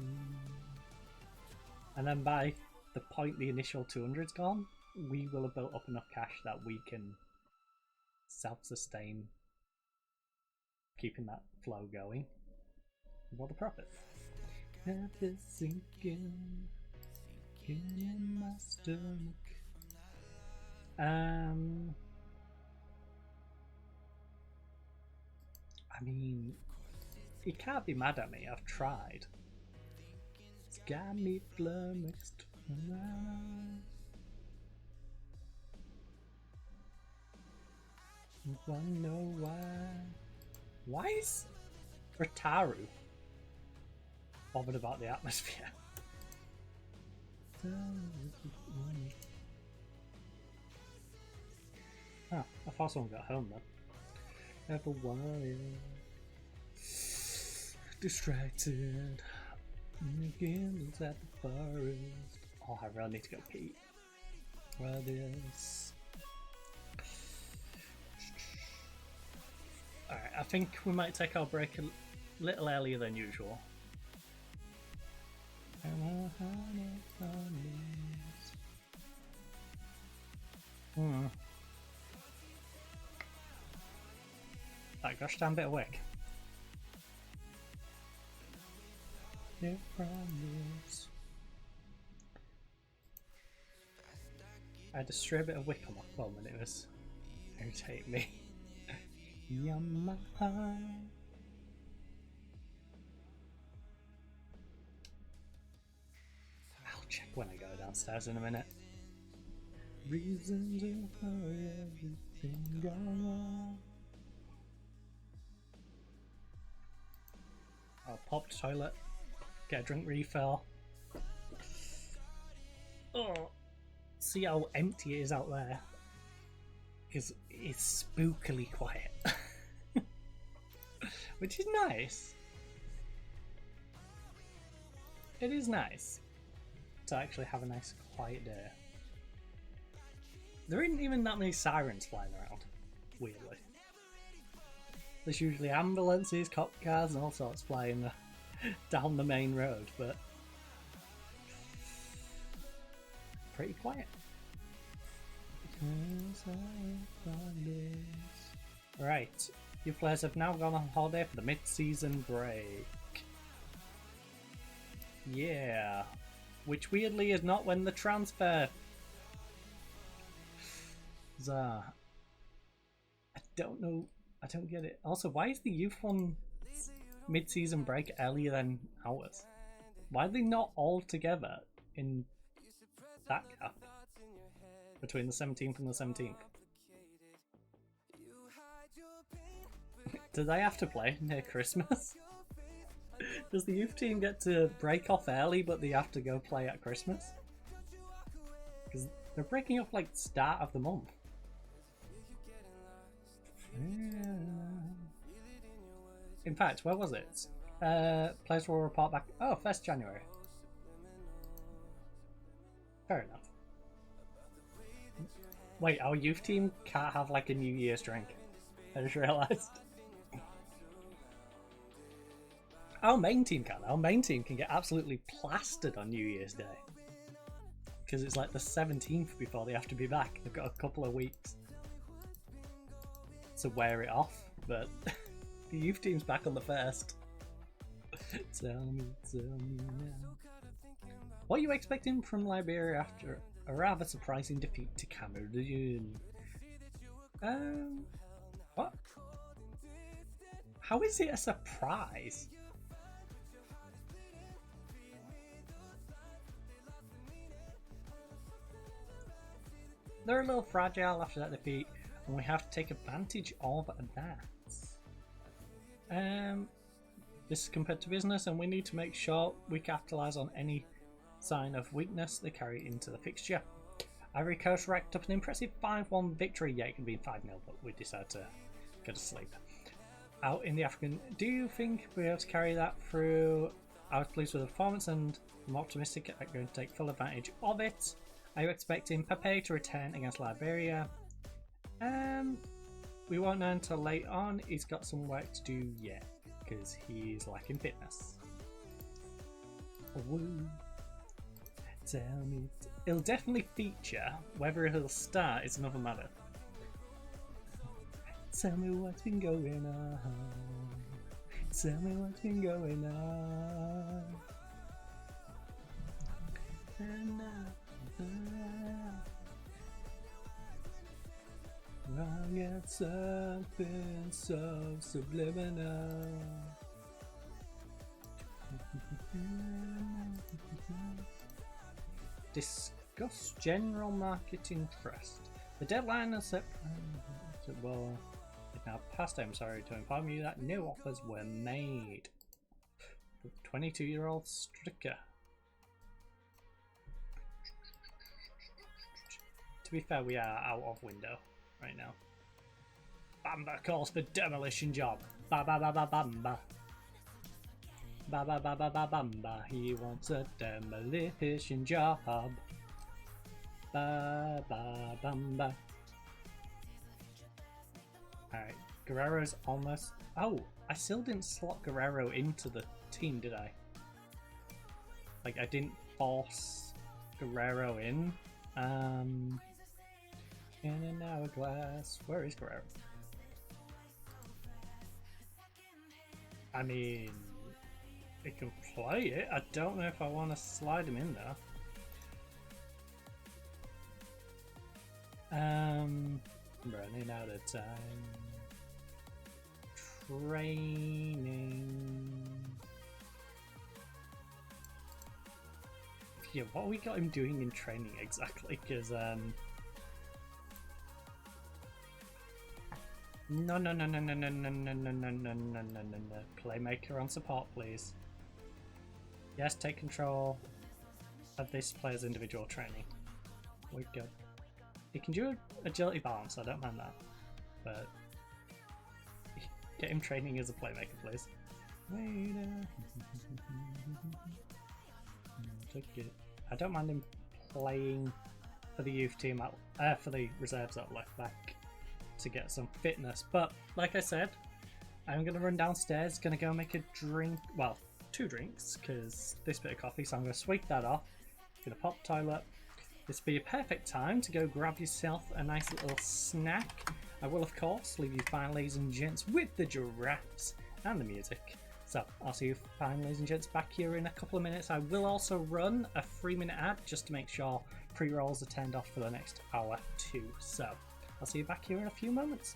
And then by the point the initial 200's gone, we will have built up enough cash that we can self-sustain keeping that flow going. For the profit. Never sinking in my stomach. I mean, you can't be mad at me. I've tried. It's got me flummoxed. I know why. Why is Rataru bothered about the atmosphere? Oh, I thought someone got home then. Ever wanted distracted again at the forest. Oh, I really need to go pee. Well, this. Alright, I think we might take our break a little earlier than usual. That gosh damn bit of wick. I had a stray bit of wick on my thumb and it was irritating me. Yamaha. I'll check when I go downstairs in a minute. Reasons in everything gone. I'll pop to toilet, get a drink refill. Oh, see how empty it is out there? Because it's spookily quiet. Which is nice. It is nice to actually have a nice quiet day. There isn't even that many sirens flying around, weirdly. There's usually ambulances, cop cars and all sorts flying down the main road, but pretty quiet. Right, you players have now gone on holiday for the mid-season break. Yeah, which weirdly is not when the transfer. I don't know. I don't get it. Also, why is the youth one mid-season break earlier than ours? Why are they not all together in that gap between the 17th and the 17th? Do they have to play near Christmas? Does the youth team get to break off early but they have to go play at Christmas? Because they're breaking up like start of the month. In fact, where was it? Players will report back. Oh, 1st January. Fair enough. Wait, our youth team can't have like a New Year's drink. I just realised. Our main team can. Our main team can get absolutely plastered on New Year's Day. Because it's like the 17th before they have to be back. They've got a couple of weeks to wear it off, but the youth team's back on the 1st. Tell me now. What are you expecting from Liberia after a rather surprising defeat to Cameroon? What? How is it a surprise? They're a little fragile after that defeat, and we have to take advantage of that. This is compared to business, and we need to make sure we capitalise on any sign of weakness they carry into the fixture. Ivory Coast racked up an impressive 5-1 victory. Yeah, it could be 5-0, but we decided to go to sleep. Out in the African, do you think we'll be able to carry that through? I was pleased with the performance and I'm optimistic I'm going to take full advantage of it. Are you expecting Pepe to return against Liberia? We won't know until late on. He's got some work to do yet because he's lacking fitness. Woo. Tell me. He'll definitely feature. Whether he'll start is another matter. Tell me what's been going on. Tell me what's been going on. I get something so subliminal. Discuss general marketing trust. The deadline is set. Well, it's now past. I'm sorry to inform you that no offers were made. 22-year-old Stricker. To be fair, we are out of window right now. Bamba calls for demolition job. Ba ba ba ba bamba. Ba ba ba ba ba bamba. He wants a demolition job. Ba ba bamba. Alright, Guerrero's almost... Oh, I still didn't slot Guerrero into the team, did I? Like, I didn't force Guerrero in. In an hourglass. Where is Guerrero? I mean, he can play it. I don't know if I want to slide him in there. Running out of time. Training. Yeah, what we got him doing in training exactly? Because no. Playmaker on support, please. Yes, take control of this player's individual training. We're good. He can do agility balance, I don't mind that. But get him training as a playmaker, please. I don't mind him playing for the youth team, for the reserves at left back to get some fitness. But like I said, I'm going to run downstairs, going to go make a drink, well, 2 drinks, because this bit of coffee, so I'm going to sweep that off. Going to pop toilet. This will be a perfect time to go grab yourself a nice little snack. I will, of course, leave you fine, ladies and gents, with the giraffes and the music. So, I'll see you fine, ladies and gents, back here in a couple of minutes. I will also run a 3-minute ad just to make sure pre-rolls are turned off for the next hour too. So, I'll see you back here in a few moments.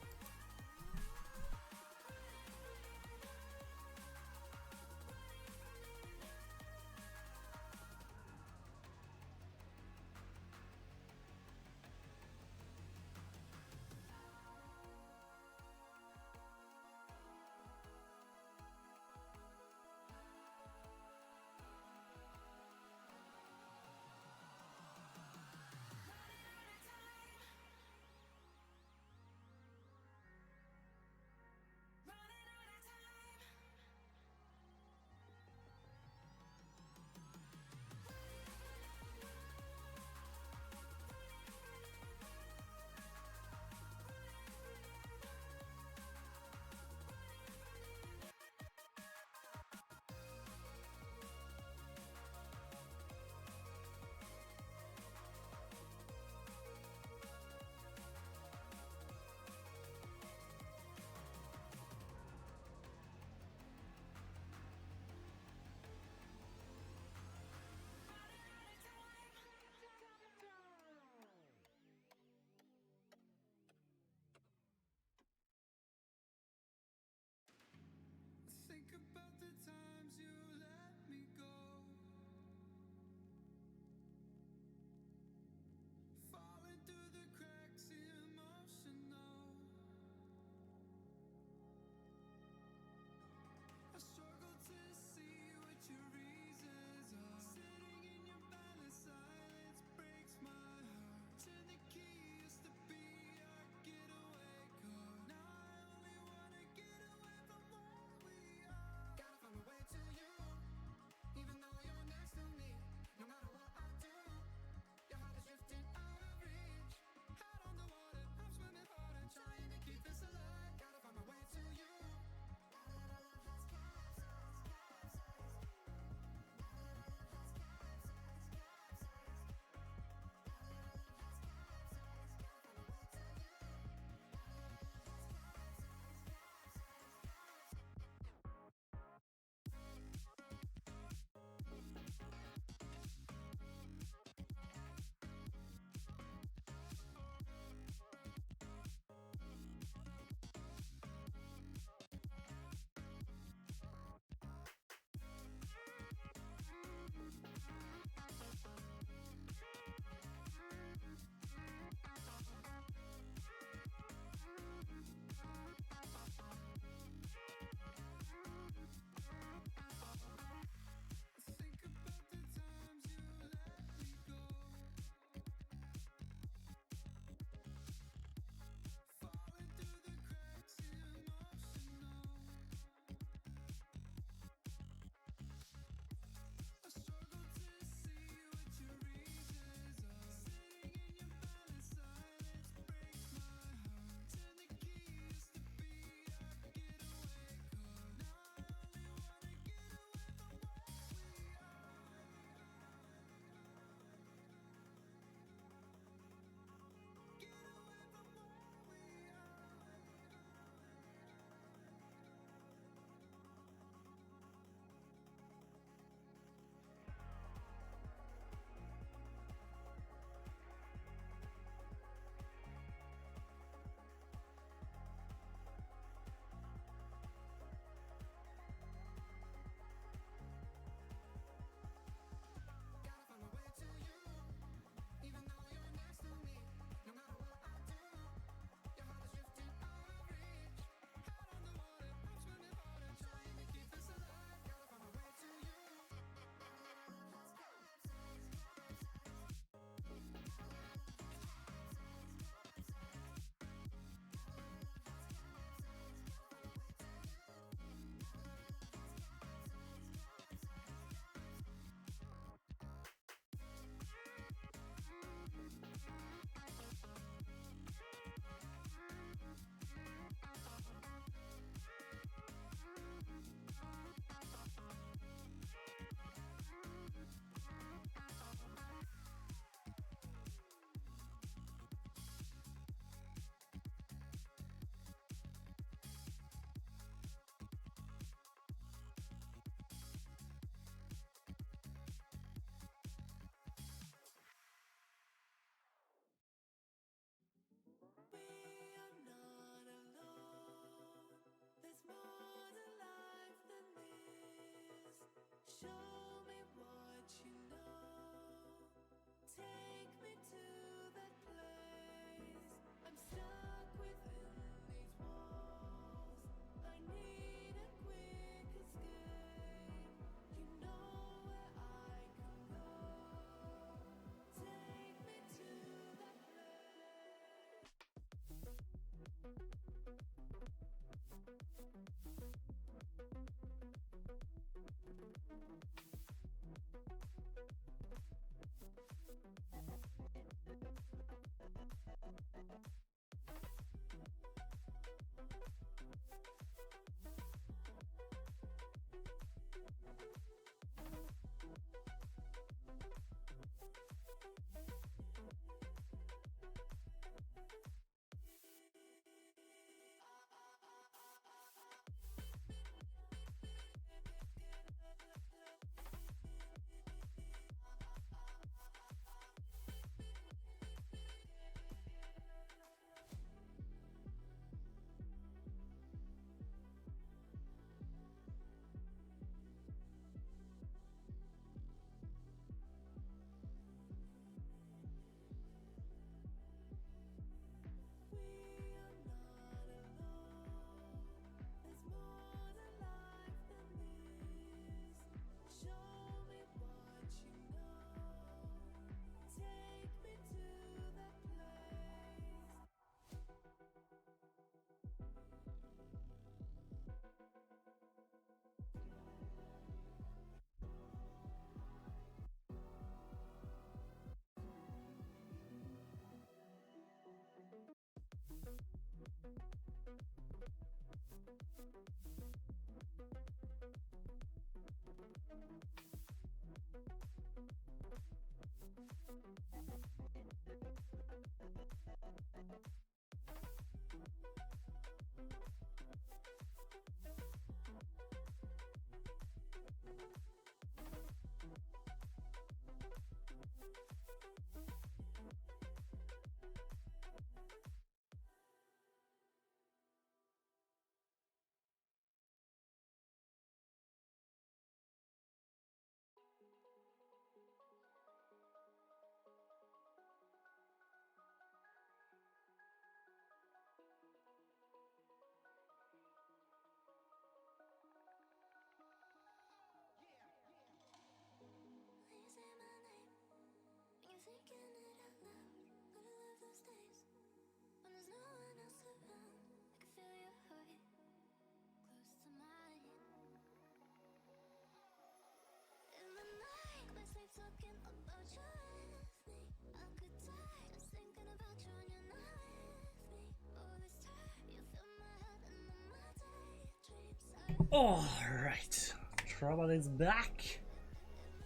Alright, Trouble is back.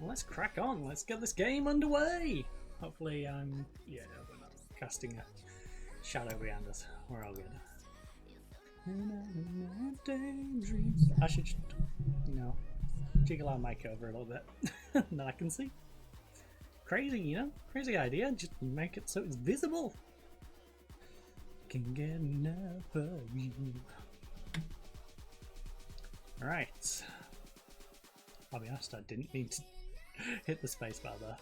Let's crack on, let's get this game underway. Hopefully yeah, we're not casting a shadow behind us. We're all good. I should just, jiggle our mic over a little bit. Then I can see. Crazy, crazy idea, just make it so it's visible. Can get enough of you. Right. I'll be honest, I didn't mean to hit the spacebar there.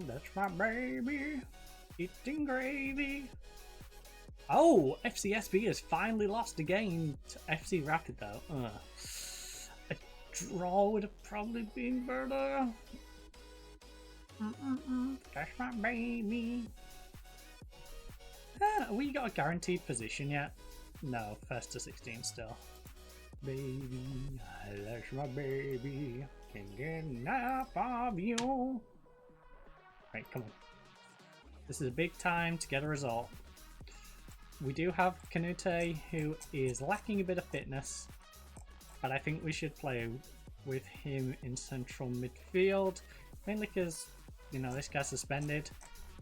That's my baby. Eating gravy. Oh, FCSB has finally lost a game to FC Rapid though. A draw would have probably been better. That's my baby. We got a guaranteed position yet? No, first to 16 still. Baby, that's my baby. Can get enough of you. Right, come on. This is a big time to get a result. We do have Canute, who is lacking a bit of fitness, but I think we should play with him in central midfield, mainly because, this guy's suspended,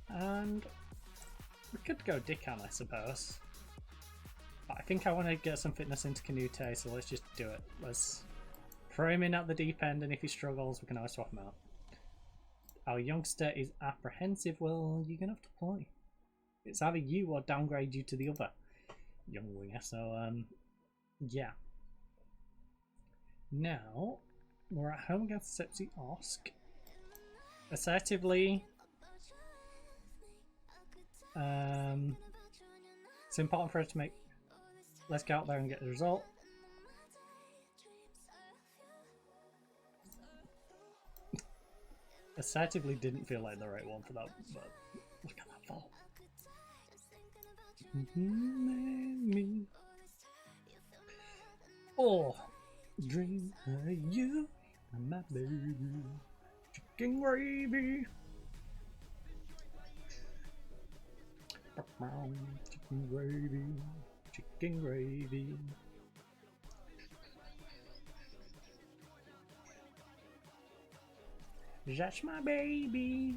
and we could go Dickan, I suppose. But I think I want to get some fitness into Canute, so let's just do it. Let's throw him in at the deep end, and if he struggles, we can always swap him out. Our youngster is apprehensive. Well, you're going to have to play. It's either you or downgrade you to the other young winger, so yeah. Now, we're at home against Sepsi Osk. Assertively, it's important for us to make. Let's go out there and get the result. Assertively didn't feel like the right one for that, but look at that fall. Me. Oh, dream of you, my baby. Chicken gravy. Chicken gravy. Chicken gravy. That's my baby.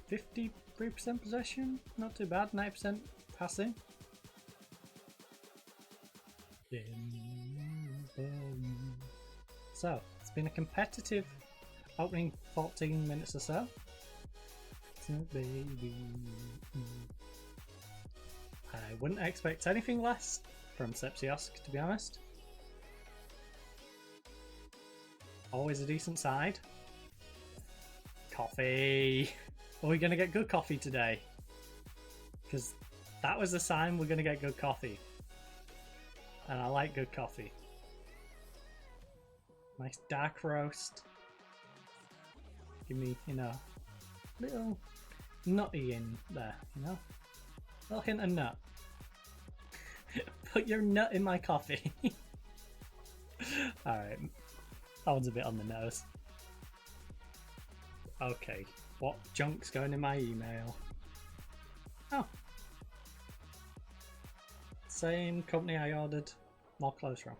53% possession, not too bad. 9% passing. So it's been a competitive opening 14 minutes or so. Baby. I wouldn't expect anything less from Sepsiosk, to be honest. Always a decent side. Coffee. Are we going to get good coffee today? Because that was a sign we're going to get good coffee. And I like good coffee. Nice dark roast. Give me, you know, little nutty in there, you know? A little hint of nut. Put your nut in my coffee. Alright. That one's a bit on the nose. Okay. What junk's going in my email? Oh. Same company I ordered more clothes from.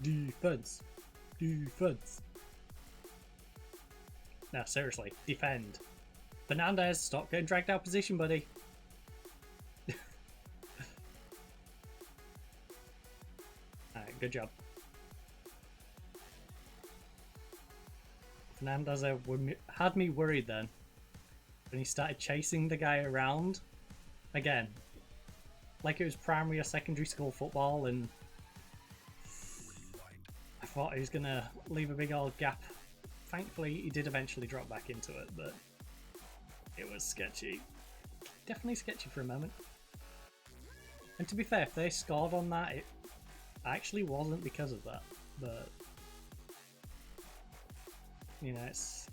Defense. Defense. No, seriously, defend. Fernandez, stop getting dragged out of position, buddy. Alright, good job. Fernandez had me worried then when he started chasing the guy around again, like it was primary or secondary school football, and I thought he was gonna leave a big old gap. Thankfully he did eventually drop back into it, but it was sketchy. Definitely sketchy for a moment. And to be fair, if they scored on that, it actually wasn't because of that, but you know, it's,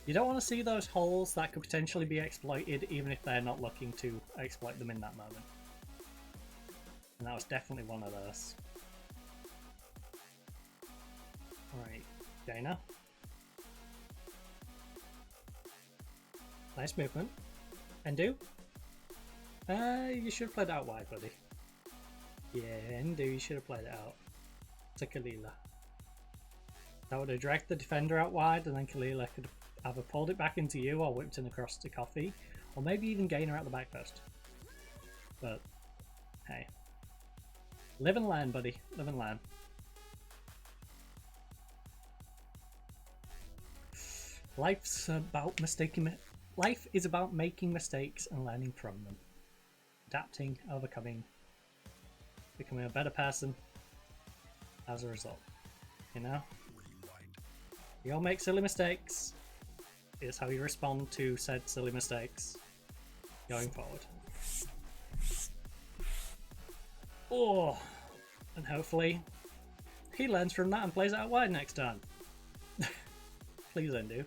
you don't want to see those holes that could potentially be exploited even if they're not looking to exploit them in that moment. And that was definitely one of those. Alright, Dana. Nice movement. Endu? You should have played it out wide, buddy. Yeah, Endu, you should have played it out. To Kalila. That would have dragged the defender out wide, and then Kalila could have either pulled it back into you or whipped in across to Coffee, or maybe even Gainer out the back post. But, hey. Live and learn, buddy. Live and learn. Life's about Life is about making mistakes and learning from them. Adapting, overcoming, becoming a better person as a result. You know? We all make silly mistakes. It's how you respond to said silly mistakes going forward. Oh, and hopefully he learns from that and plays it out wide next time. Please don't do.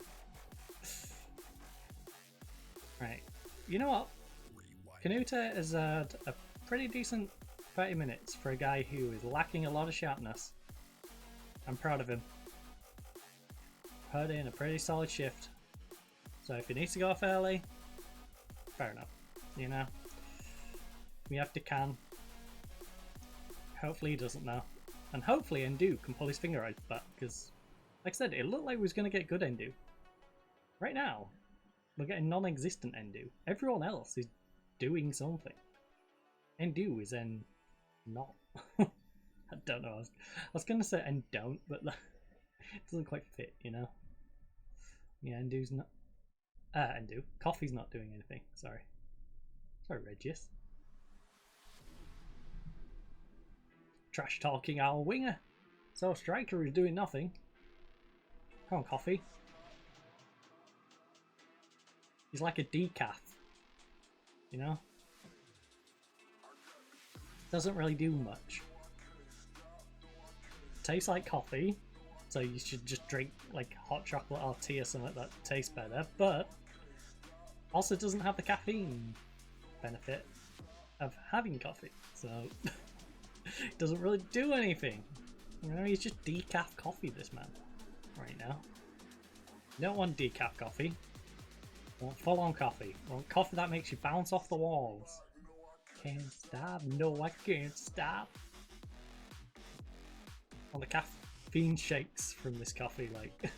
Right, you know what? Kanute has had a pretty decent 30 minutes for a guy who is lacking a lot of sharpness. I'm proud of him. Put in a pretty solid shift. So if he needs to go off early, fair enough. You know? We have to can. Hopefully he doesn't know. And hopefully Endu can pull his finger out back, because like I said, it looked like we was going to get good Endu. Right now, we're getting non-existent Endu. Everyone else is doing something. And do is then not. I don't know. I was going to say and don't, but it doesn't quite fit, you know? Yeah, and do's not. And do. Coffee's not doing anything. Sorry. Sorry, Regis. Trash talking our winger. So striker is doing nothing. Come on, Coffee. He's like a decaf. You know? Doesn't really do much. Tastes like coffee, so you should just drink like hot chocolate or tea or something that tastes better, but also doesn't have the caffeine benefit of having coffee, so it doesn't really do anything. You know, he's just decaf coffee, this man, right now. You don't want decaf coffee. You want full-on coffee. You want coffee that makes you bounce off the walls. Can't stop, no I can't stop. On the caffeine shakes from this coffee, like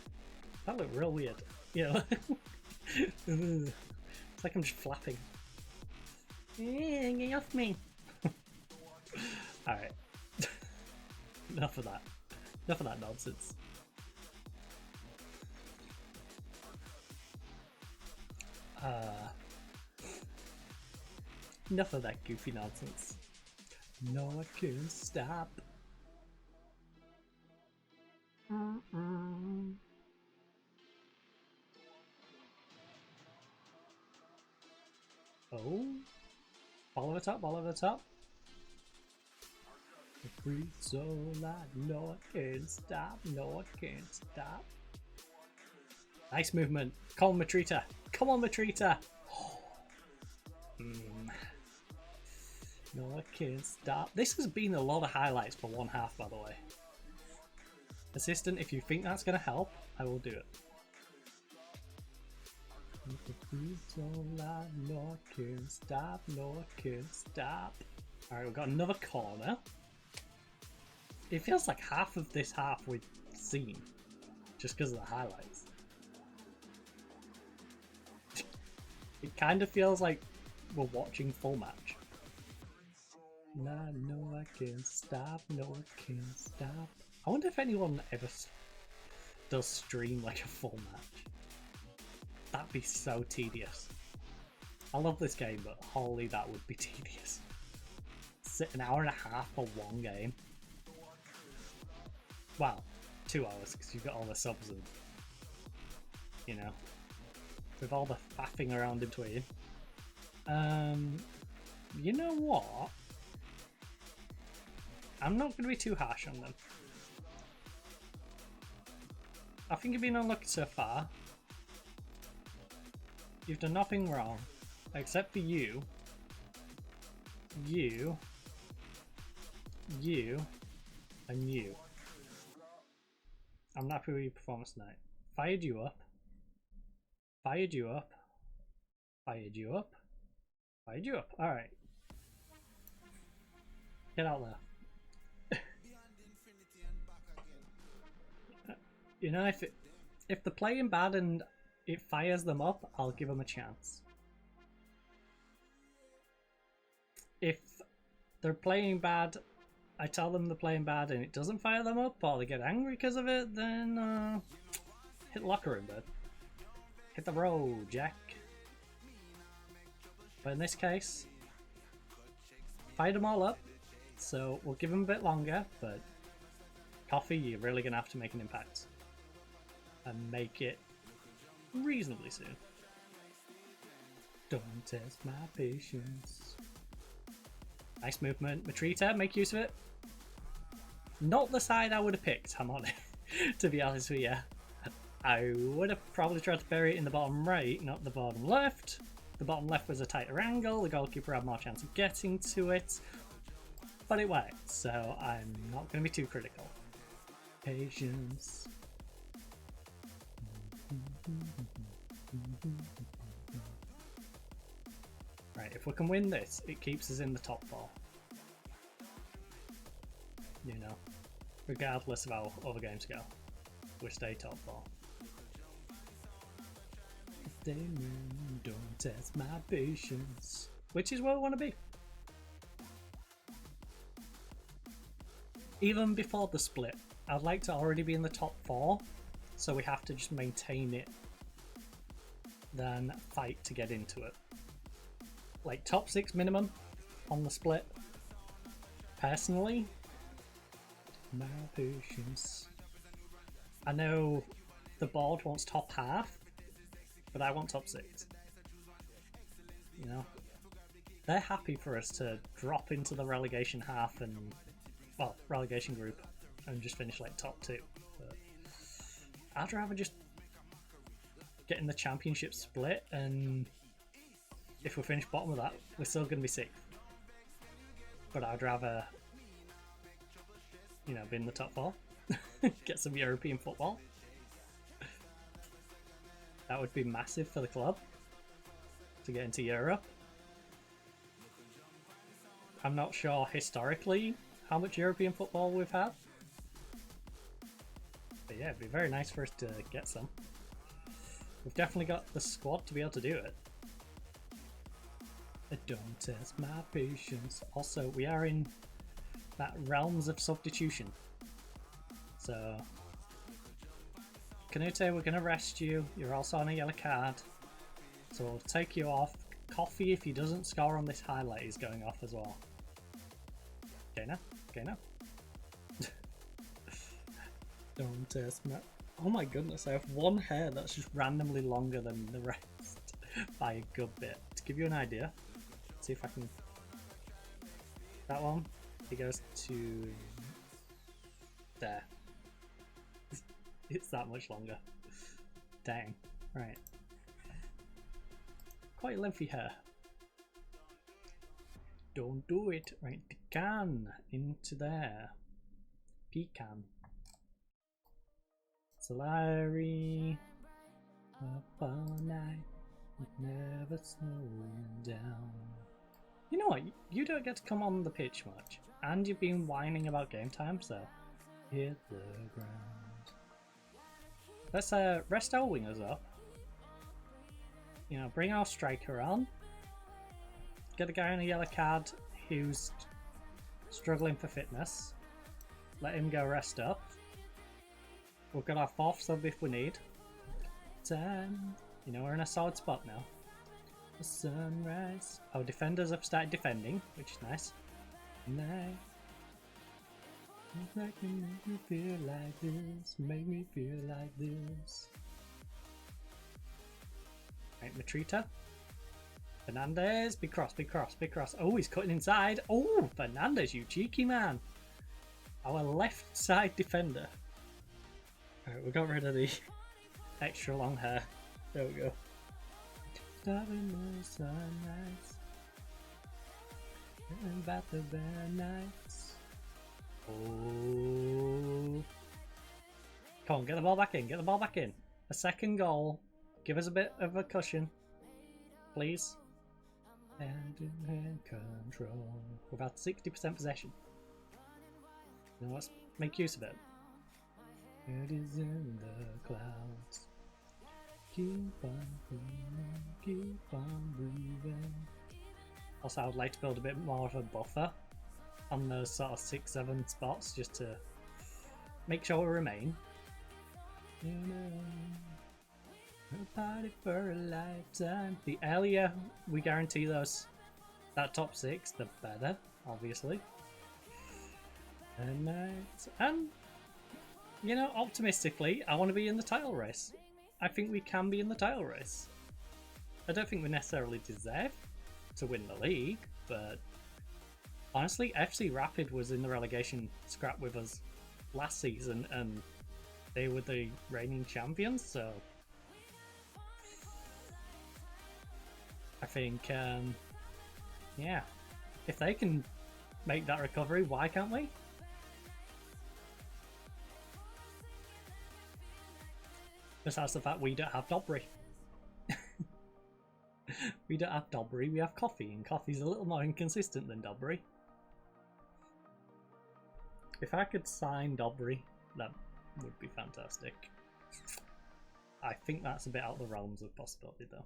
that look real weird. You know, it's like I'm just flapping. Get off me! All right, enough of that. Enough of that nonsense. Enough of that goofy nonsense. No, I can't stop. Oh, ball over top, ball over top. The free soul, no, I can't stop, no, I can't stop. Nice movement. Come on, Matrita. Come on, Matrita. No, I can't stop. This has been a lot of highlights for one half, by the way. Assistant, if you think that's going to help, I will do it. No, I can't stop. No, I can't stop. Alright, we've got another corner. It feels like half of this half we've seen, just because of the highlights. It kind of feels like we're watching full match. No, I can't stop. No, I can't stop. I wonder if anyone ever does stream like a full match. That'd be so tedious. I love this game, but holy, that would be tedious. Sit an hour and a half for one game. Well, 2 hours because you've got all the subs and, you know, with all the faffing around in between. You know what? I'm not going to be too harsh on them. I think you've been unlucky so far. You've done nothing wrong, except for you, and you. I'm not happy with your performance tonight. Fired you up. Fired you up. Fired you up. Fired you up. Alright. Get out there. You know, if they're playing bad and it fires them up, I'll give them a chance. If they're playing bad, I tell them they're playing bad and it doesn't fire them up, or they get angry because of it, then hit the locker room, bud. Hit the road, Jack. But in this case, fired them all up, so we'll give them a bit longer, but Coffee, you're really going to have to make an impact. And make it reasonably soon. Don't test my patience. Nice movement. Matrita, make use of it. Not the side I would have picked, I'm on it, to be honest with you. I would have probably tried to bury it in the bottom right, not the bottom left. The bottom left was a tighter angle, the goalkeeper had more chance of getting to it. But it worked, so I'm not going to be too critical. Patience. Right, if we can win this, it keeps us in the top 4. You know, regardless of how other games go, we stay top 4. Don't test my patience, which is where I want to be. even before the split, I'd like to already be in the top 4, so we have to just maintain it, then fight to get into it. Like top 6 minimum on the split. Personally, my patience. I know the board wants top half, but I want top 6. You know, they're happy for us to drop into the relegation half and, well, relegation group and just finish like top 2. But I'd rather just get in the championship split, and if we finish bottom of that, we're still going to be 6th. But I'd rather, you know, be in the top 4, get some European football. That would be massive for the club to get into Europe. I'm not sure historically how much European football we've had. But yeah, it'd be very nice for us to get some. We've definitely got the squad to be able to do it. Don't test my patience. Also, we are in that realms of substitution. So, Canute, we're going to rest you. You're also on a yellow card. So we'll take you off. Coffee, if he doesn't score on this highlight, is going off as well. Okay now. Okay now. Don't test my... Oh my goodness, I have one hair that's just randomly longer than the rest by a good bit. To give you an idea, let's see if I can... That one, it goes to... there. It's that much longer. Dang. Right. Quite lengthy hair. Don't do it. Right, pecan into there. Pecan. Solari. Up all night. Never slowing down. You know what? You don't get to come on the pitch much. And you've been whining about game time, so hit the ground. Let's rest our wingers up. You know, bring our striker on. Get a guy on a yellow card who's struggling for fitness. Let him go rest up. We've got our 4th sub if we need. Time. You know, we're in a solid spot now. The sunrise. Our defenders have started defending, which is nice. Night. Make me feel like this. Make me feel like this. Right, Matrita. Fernandez. Big cross, big cross, big cross. Oh, he's cutting inside. Oh, Fernandez, you cheeky man. Our left side defender. Alright, we got rid of the extra long hair. There we go. Starting the sunrise. And about the bad nights. Oh. Come on, get the ball back in, get the ball back in. A second goal. Give us a bit of a cushion. Please. Hand in hand control. We've had 60% possession. Now let's make use of it. It is in the clouds. Keep on breathing, keep on breathing. Also, I would like to build a bit more of a buffer on those sort of 6-7 spots just to make sure we remain. You know, a party for a lifetime. The earlier we guarantee that top 6, the better, obviously. And you know, optimistically, I want to be in the title race. I think we can be in the title race. I don't think we necessarily deserve to win the league, but honestly, FC Rapid was in the relegation scrap with us last season and they were the reigning champions, so I think, yeah, if they can make that recovery, why can't we? Besides the fact we don't have Dobry. We don't have Dobry, we have Coffee, and Coffee's a little more inconsistent than Dobry. If I could sign Dobry, that would be fantastic. I think that's a bit out of the realms of possibility though.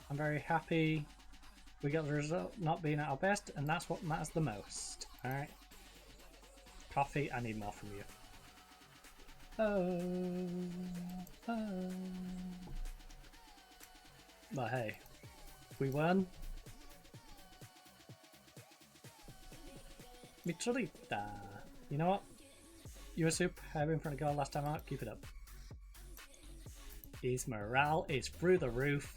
I'm very happy we got the result not being at our best, and that's what matters the most. Alright. Coffee, I need more from you. Oh. But hey, we won. Michelita. You know what? You were superb in front of goal last time out. Keep it up. His morale is through the roof.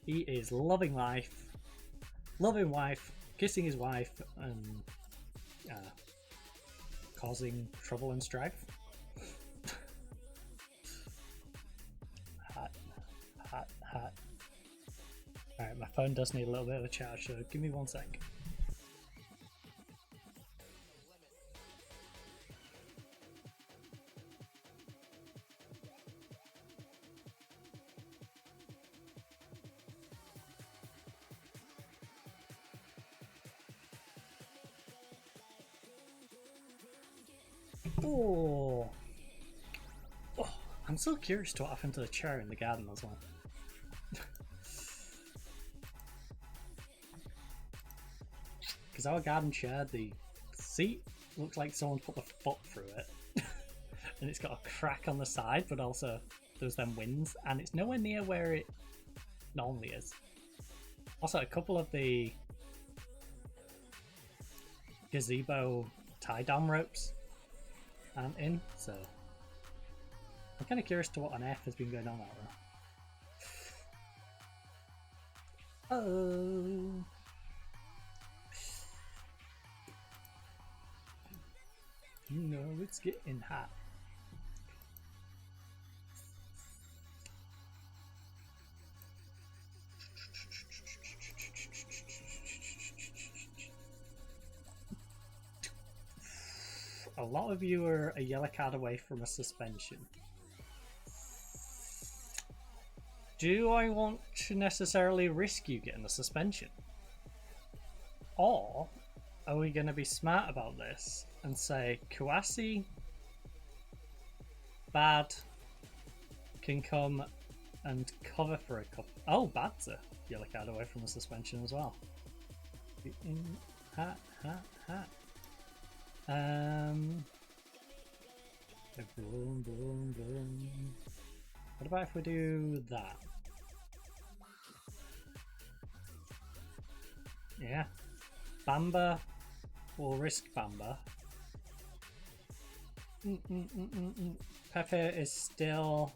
He is loving life. Loving wife. Kissing his wife. And causing trouble and strife. Hot. Alright, my phone does need a little bit of a charge, so give me 1 sec. Oh, I'm so curious to what happened to the chair in the garden as well. Because our garden chair, the seat looks like someone put a foot through it. And it's got a crack on the side, but also there's them wings, and it's nowhere near where it normally is. Also, a couple of the gazebo tie-down ropes aren't in, so I'm kind of curious to what on earth has been going on out there. Oh. You know it's getting hot. A lot of you are a yellow card away from a suspension. Do I want to necessarily risk you getting a suspension? Or are we going to be smart about this and say Kouassi, Bad can come and cover for a couple? Oh, Bad's a yellow card away from a suspension as well. Boom, boom, boom. What about if we do that? Yeah. Bamba. We'll risk Bamba. Pepe is still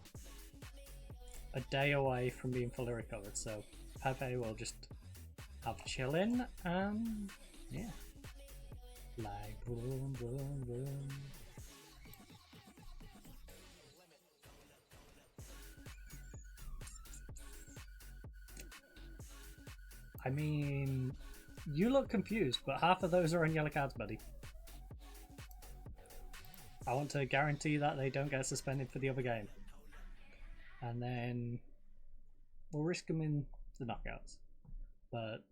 a day away from being fully recovered, so Pepe will just have chillin' and yeah. Like boom, boom, boom. I mean, you look confused, but half of those are on yellow cards, buddy. I want to guarantee that they don't get suspended for the other game. And then we'll risk them in the knockouts. But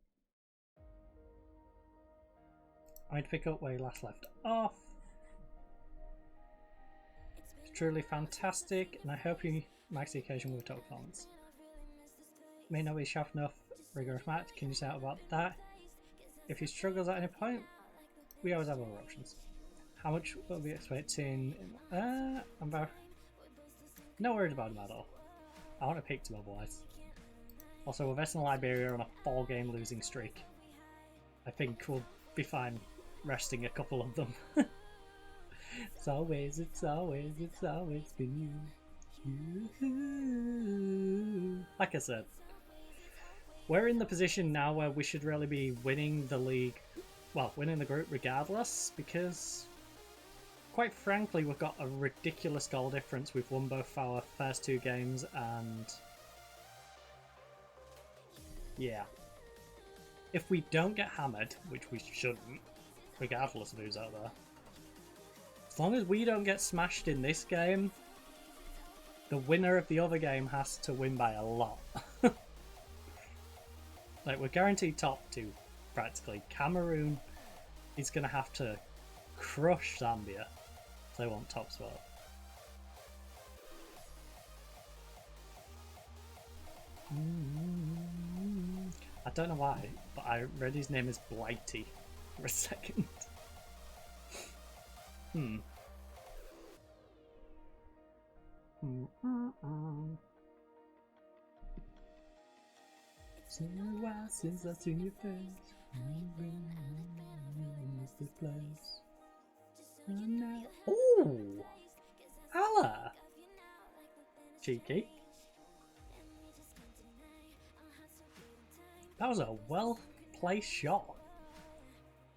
I'd pick up where he last left off. It's truly fantastic, and I hope you max the occasion with a top performance. May not be sharp enough rigorous match. Can you say out about that? If he struggles at any point, we always have other options. How much will we be expecting? I'm about not worried about him at all. I want to pick him otherwise. Also, we're versing Liberia on a 4-game losing streak. I think we'll be fine resting a couple of them. It's always been you. Like I said, we're in the position now where we should really be winning the league, well, winning the group regardless, because quite frankly we've got a ridiculous goal difference. We've won both our first 2 games, and yeah, if we don't get hammered, which we shouldn't, regardless of who's out there, as long as we don't get smashed in this game, the winner of the other game has to win by a lot. Like, we're guaranteed top 2, practically. Cameroon is going to have to crush Zambia. So I want top spot. I don't know why, but I read his name as Blighty for a second. It's been a while since I've seen your face. This place. Oh, Allah, cheeky. That was a well-placed shot.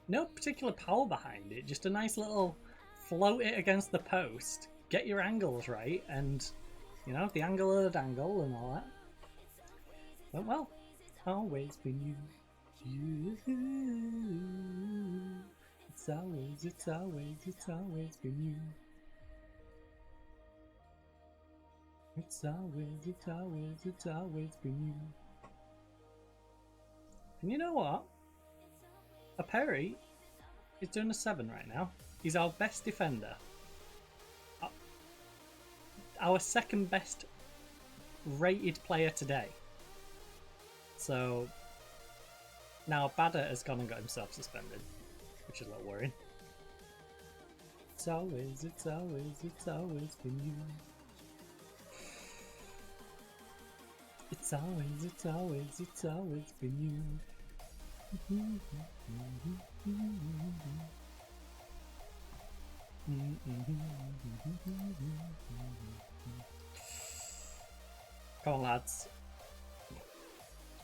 No particular power behind it, just a nice little float it against the post, get your angles right, and, you know, the angle of the dangle and all that. Went well. Always been you. It's always been you. It's always been you. And you know what? A Perry is doing a 7 right now. He's our best defender. Our second best rated player today. So now Badder has gone and got himself suspended, which is a little worrying. It's always been you. It's always been you. Come on, lads.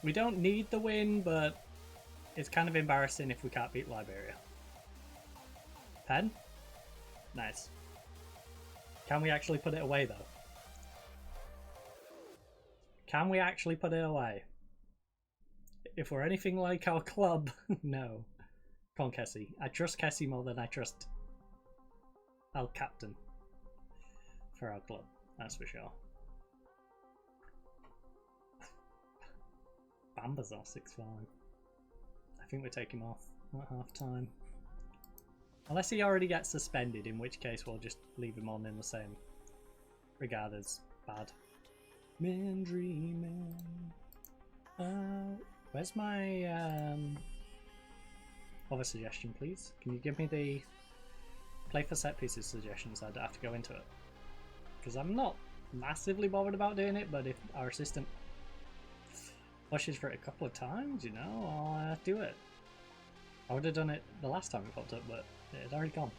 We don't need the win, but it's kind of embarrassing if we can't beat Liberia. Pen? Nice. Can we actually put it away, though? Can we actually put it away? If we're anything like our club, no. Come on, Kessie. I trust Kessie more than I trust our captain for our club. That's for sure. Bamba's our 6'5". I think we'll take him off at half time. Unless he already gets suspended, in which case we'll just leave him on in the same regard as bad. Man dreaming. Where's my other suggestion, please? Can you give me the play for set pieces suggestions? I'd have to go into it. Because I'm not massively bothered about doing it, but if our assistant pushes for it a couple of times, you know, I'll do it. I would have done it the last time it popped up, but it had already gone.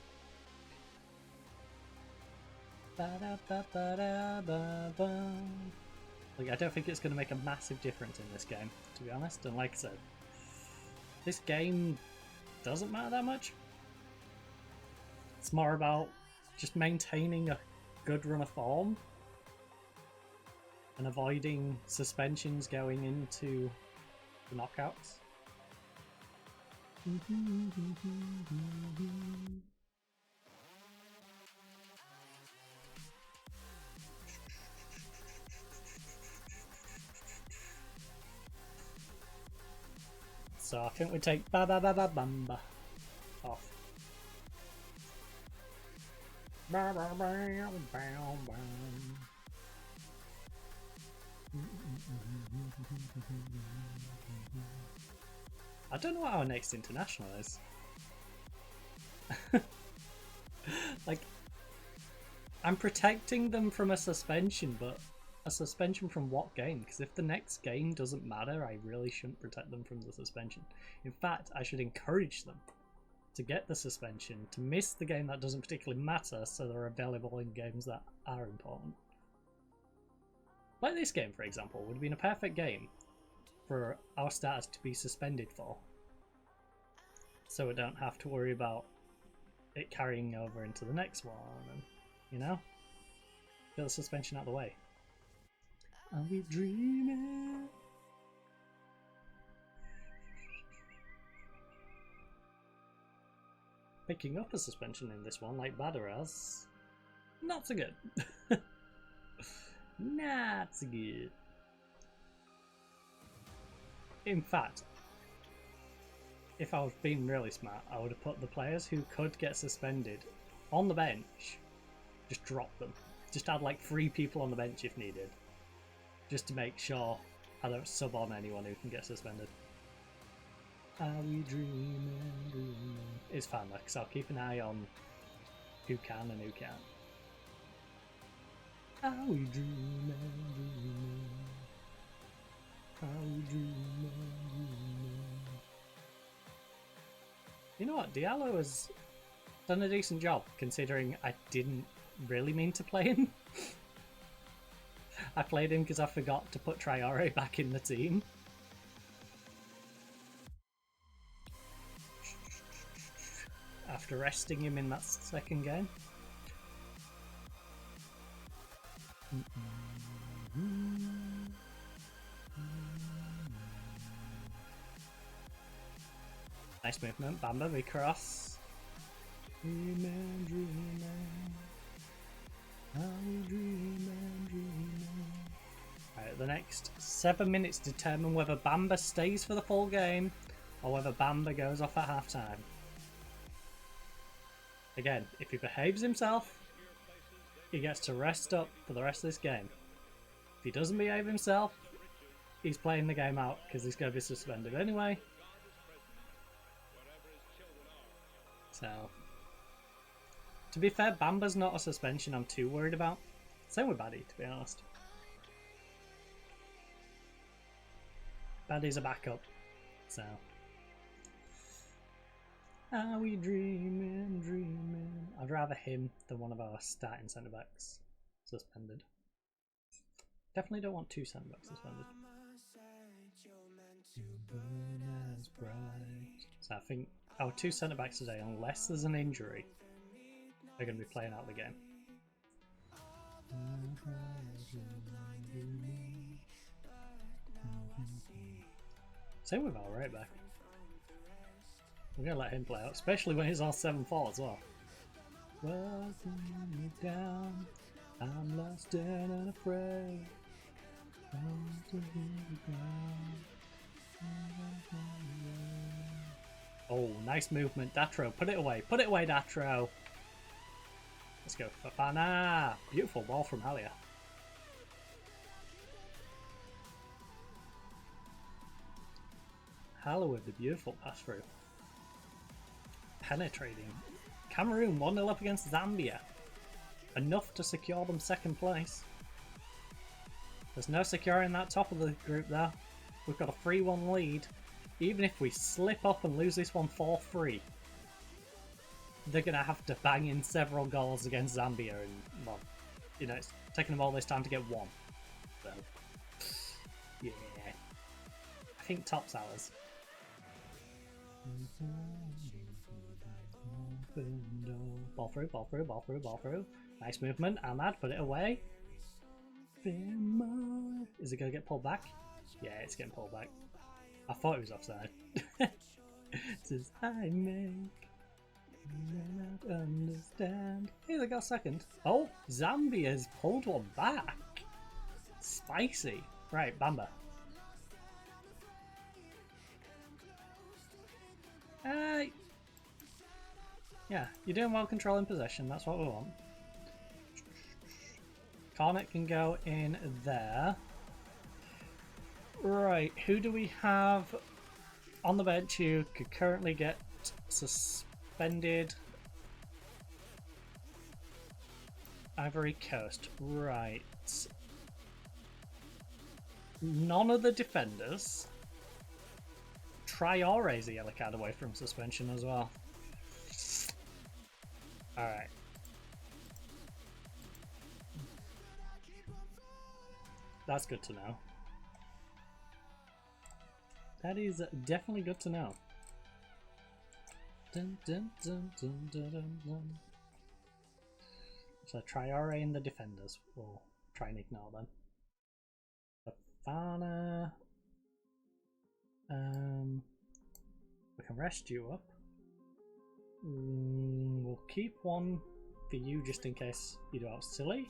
Like, I don't think it's going to make a massive difference in this game, to be honest. And like I said, this game doesn't matter that much. It's more about just maintaining a good run of form and avoiding suspensions going into the knockouts. So I think we take Bamba off. I don't know what our next international is. Like, I'm protecting them from a suspension, but a suspension from what game? Because if the next game doesn't matter, I really shouldn't protect them from the suspension. In fact, I should encourage them to get the suspension, to miss the game that doesn't particularly matter, so they're available in games that are important. Like this game, for example, would have been a perfect game for our starters to be suspended for. So we don't have to worry about it carrying over into the next one, and, you know, get the suspension out of the way. Are we dreaming? Picking up a suspension in this one, like Badder has, not so good. Not so good. In fact, if I was being really smart, I would have put the players who could get suspended on the bench, just drop them. Just add like 3 people on the bench if needed. Just to make sure I don't sub on anyone who can get suspended. Are we dreaming, dreaming? It's fine though, because I'll keep an eye on who can and who can't. Are we dreaming, dreaming? Are we dreaming, dreaming? You know what? Diallo has done a decent job, considering I didn't really mean to play him. I played him because I forgot to put Traore back in the team. After resting him in that second game. Nice movement, Bamba, we cross. Dreaming, dreaming. Alright, the next 7 minutes determine whether Bamba stays for the full game or whether Bamba goes off at half time. Again, if he behaves himself, he gets to rest up for the rest of this game. If he doesn't behave himself, he's playing the game out because he's going to be suspended anyway. So, to be fair, Bamba's not a suspension I'm too worried about. Same with Baddie, to be honest. Baddie's a backup, so. Are we dreaming, dreaming? I'd rather him than one of our starting centre-backs suspended. Definitely don't want 2 centre-backs suspended. So I think our 2 centre-backs today, unless there's an injury, are going to be playing out the game. Same with our right back. We're going to let him play out, especially when he's on 7-4 as well. Welcome me down, I'm lost and afraid. Oh, nice movement, Datro. Put it away, Datro. Let's go, Fofana. Beautiful ball from Halia. Halia with the beautiful pass through. Penetrating. Cameroon 1-0 up against Zambia. Enough to secure them second place. There's no securing that top of the group though. We've got a 3-1 lead. Even if we slip up and lose this one 4-3, they're going to have to bang in several goals against Zambia, and, well, you know, it's taken them all this time to get one. So, yeah. I think top's ours. Ball through, ball through, ball through, ball through. Nice movement. Ahmad, put it away. Is it going to get pulled back? Yeah, it's getting pulled back. I thought it was offside. Says I make not understand. Hey, they got second. Oh, Zambia's pulled one back. Spicy. Right, Bamba. Yeah, you're doing well controlling possession. That's what we want. Cornet can go in there. Right, who do we have on the bench who could currently get suspended? Ivory Coast. Right. None of the defenders. Traore's a yellow card away from suspension as well. Alright. That's good to know. That is definitely good to know. Dun, dun, dun, dun, dun, dun, dun. So Traore and the defenders. We'll try and ignore them. Fofana. We can rest you up. We'll keep one for you just in case you do out silly.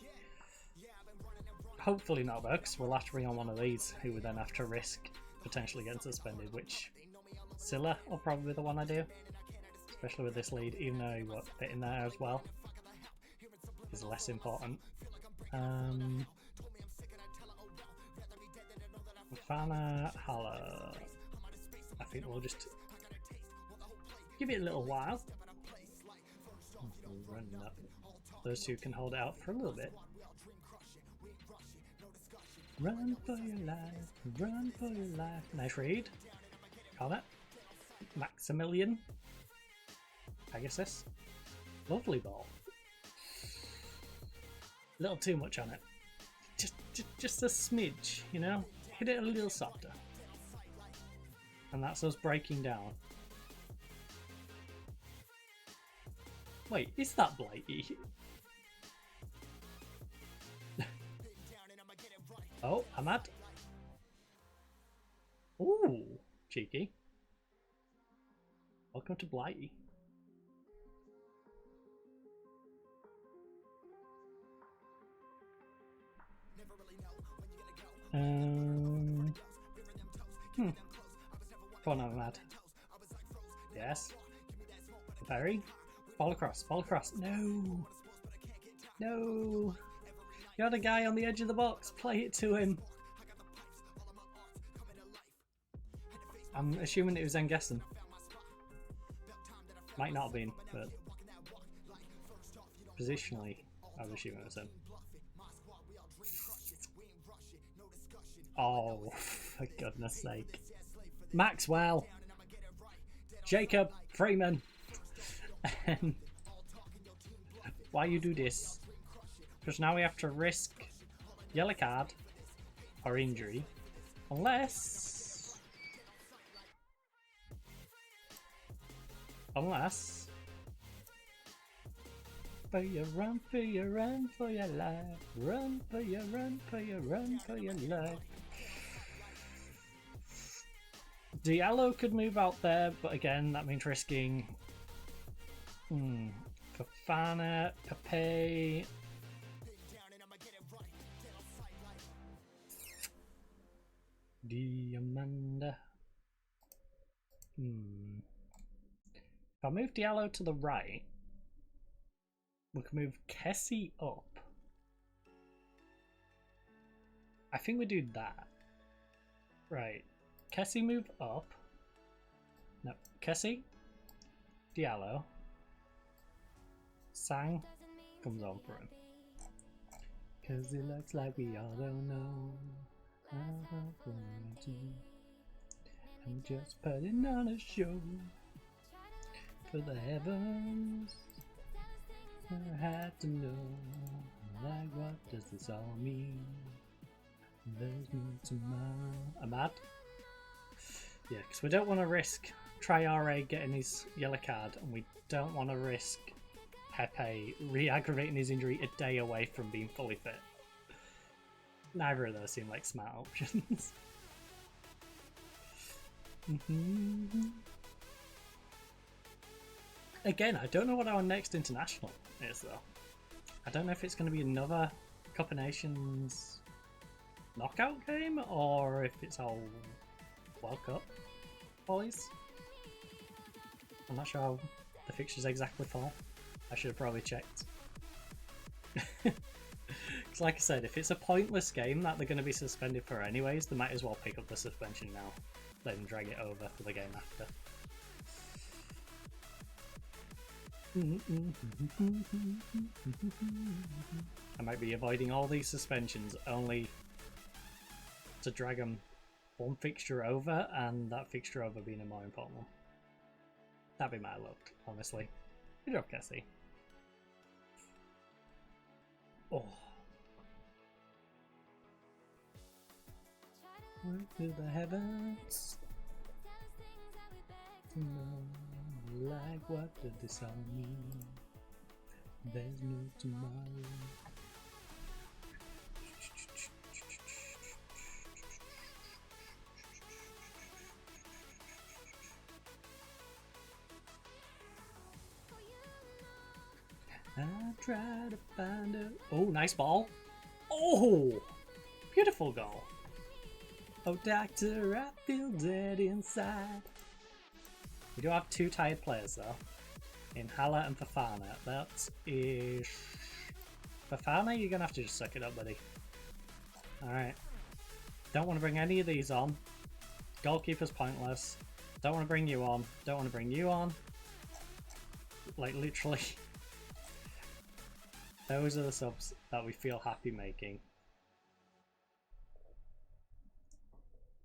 Hopefully not though, because we'll have to bring on one of these who we then have to risk potentially getting suspended, which Silla will probably be the one I do. Especially with this lead, even though he won't fit in there as well. is less important. Fana, Hala. I think we'll just give it a little while. Those two can hold it out for a little bit. Run for your life, run for your life. Nice read. Call it. Maximilian. Pegasus. Lovely ball. A little too much on it. Just a smidge, you know? Hit it a little softer. And that's us breaking down. Wait, is that Blighty? Oh, Ahmad. Ooh, cheeky. Welcome to Blighty. Come on, Ahmad. Yes. Parry. Fall across, fall across. No. No. You're the guy on the edge of the box. Play it to him. I'm assuming it was Engessen. Might not have been, but positionally, I was assuming it was him. Oh, for goodness sake. Maxwell. Jacob Freeman. Why you do this? Because now we have to risk yellow card or injury. Unless for your run, for your run, for your life. Run for your run, for your run, for your life. Diallo could move out there, but again, that means risking Fofana, Pepe. Diamanda. If I move Diallo to the right, we can move Kessie up. I think we do that. Right. Kessie move up. No, Kessie, Diallo, Sang comes on for him. Cause it looks like we all don't know how to. I'm just putting on a show for the heavens. I had to know, like, what does this all mean? There's no tomorrow. Ahmad? Yeah, because we don't want to risk Traore getting his yellow card, and we don't want to risk Pepe re-aggravating his injury a day away from being fully fit. Neither of those seem like smart options. Again, I don't know what our next international is, though. I don't know if it's going to be another Cup of Nations knockout game, or if it's all World Cup boys. I'm not sure how the fixtures exactly fall. I should have probably checked. Because like I said, if it's a pointless game that they're going to be suspended for anyways, they might as well pick up the suspension now, let them drag it over for the game after. I might be avoiding all these suspensions only to drag them one fixture over, and that fixture over being a more important one. That'd be my luck, honestly. Good job, Kessie. Oh. To the heavens. Like, what did this all mean? There's no tomorrow. I try to find a... Oh, nice ball. Oh, beautiful goal. Oh, doctor, I feel dead inside. We do have two tired players, though, in Hala and Fofana. That is Fafana, you're gonna have to just suck it up, buddy. Alright. Don't want to bring any of these on. Goalkeeper's pointless. Don't want to bring you on. Don't want to bring you on. Like, literally. Those are the subs that we feel happy making.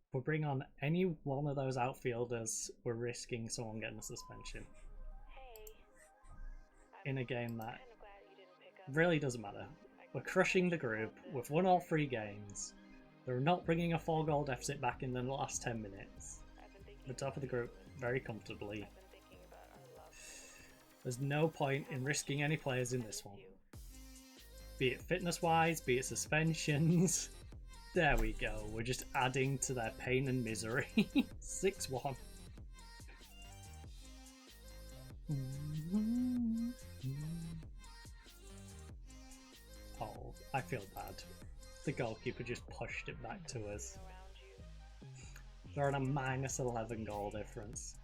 If we bring on any one of those outfielders, we're risking someone getting a suspension. In a game that really doesn't matter. We're crushing the group. We've won all 3 games. They're not bringing a 4-goal deficit back in the last 10 minutes. We're top of the group very comfortably. There's no point in risking any players in this one. Be it fitness-wise, be it suspensions. There we go. We're just adding to their pain and misery. 6-1. Oh, I feel bad. The goalkeeper just pushed it back to us. They're on a -11 goal difference.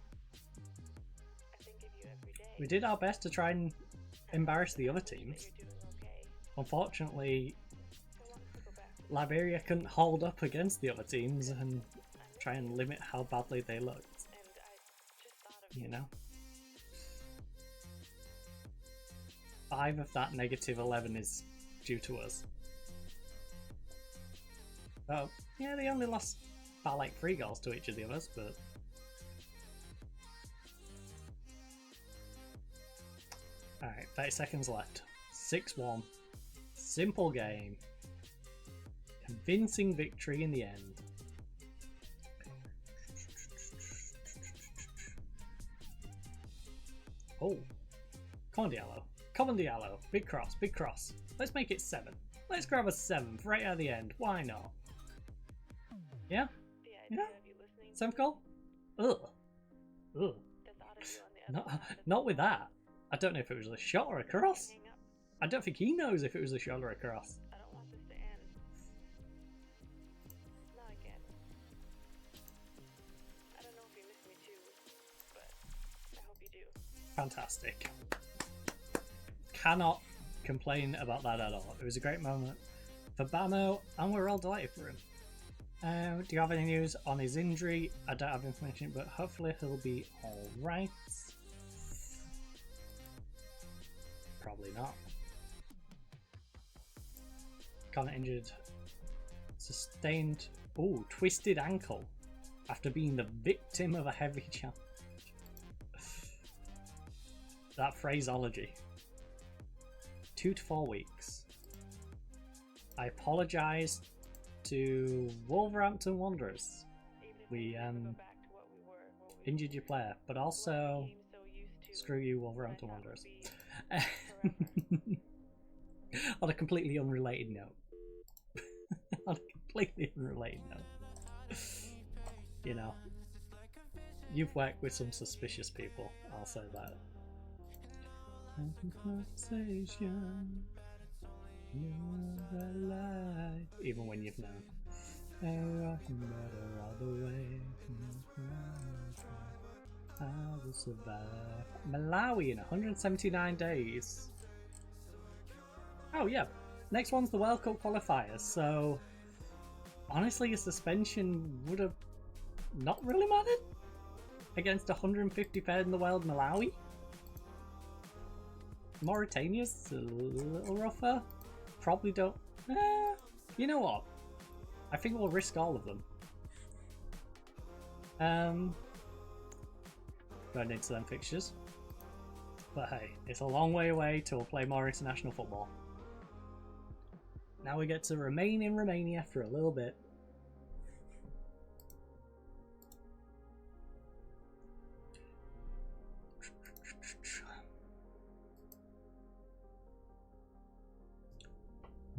We did our best to try and embarrass the other teams. Unfortunately, Liberia couldn't hold up against the other teams and try and limit how badly they looked. You know? 5 of that -11 is due to us. Oh, yeah, they only lost by like 3 goals to each of the others, but... Alright, 30 seconds left. 6-1. Simple game. Convincing victory in the end. Oh. Come on, Diallo. Come on, Diallo. Big cross, big cross. Let's make it 7. Let's grab a 7th right at the end. Why not? Yeah? Yeah? 7th goal? Ugh. Ugh. Not with that. I don't know if it was a shot or a cross. I don't think he knows if it was a shot or a cross. I don't want this to end. Not again. I don't know if you miss me too, but I hope you do. Fantastic. Cannot complain about that at all. It was a great moment for Bano, and we're all delighted for him. Do you have any news on his injury? I don't have information, but hopefully he'll be alright. Probably not. Connor injured. Sustained, twisted ankle after being the victim of a heavy challenge. That phraseology. 2 to 4 weeks. I apologise to Wolverhampton Wanderers. We injured your player, but also screw you, Wolverhampton Wanderers. On a completely unrelated note. On a completely unrelated note. You know, you've worked with some suspicious people, I'll say that. Even when you've known. I will survive. Malawi in 179 days. Oh yeah, next one's the World Cup qualifiers, so honestly a suspension would have not really mattered against 153rd in the world Malawi. Mauritania's a little rougher. Probably don't... you know what? I think we'll risk all of them. Going into them fixtures. But hey, it's a long way away till we'll play more international football. Now we get to remain in Romania for a little bit.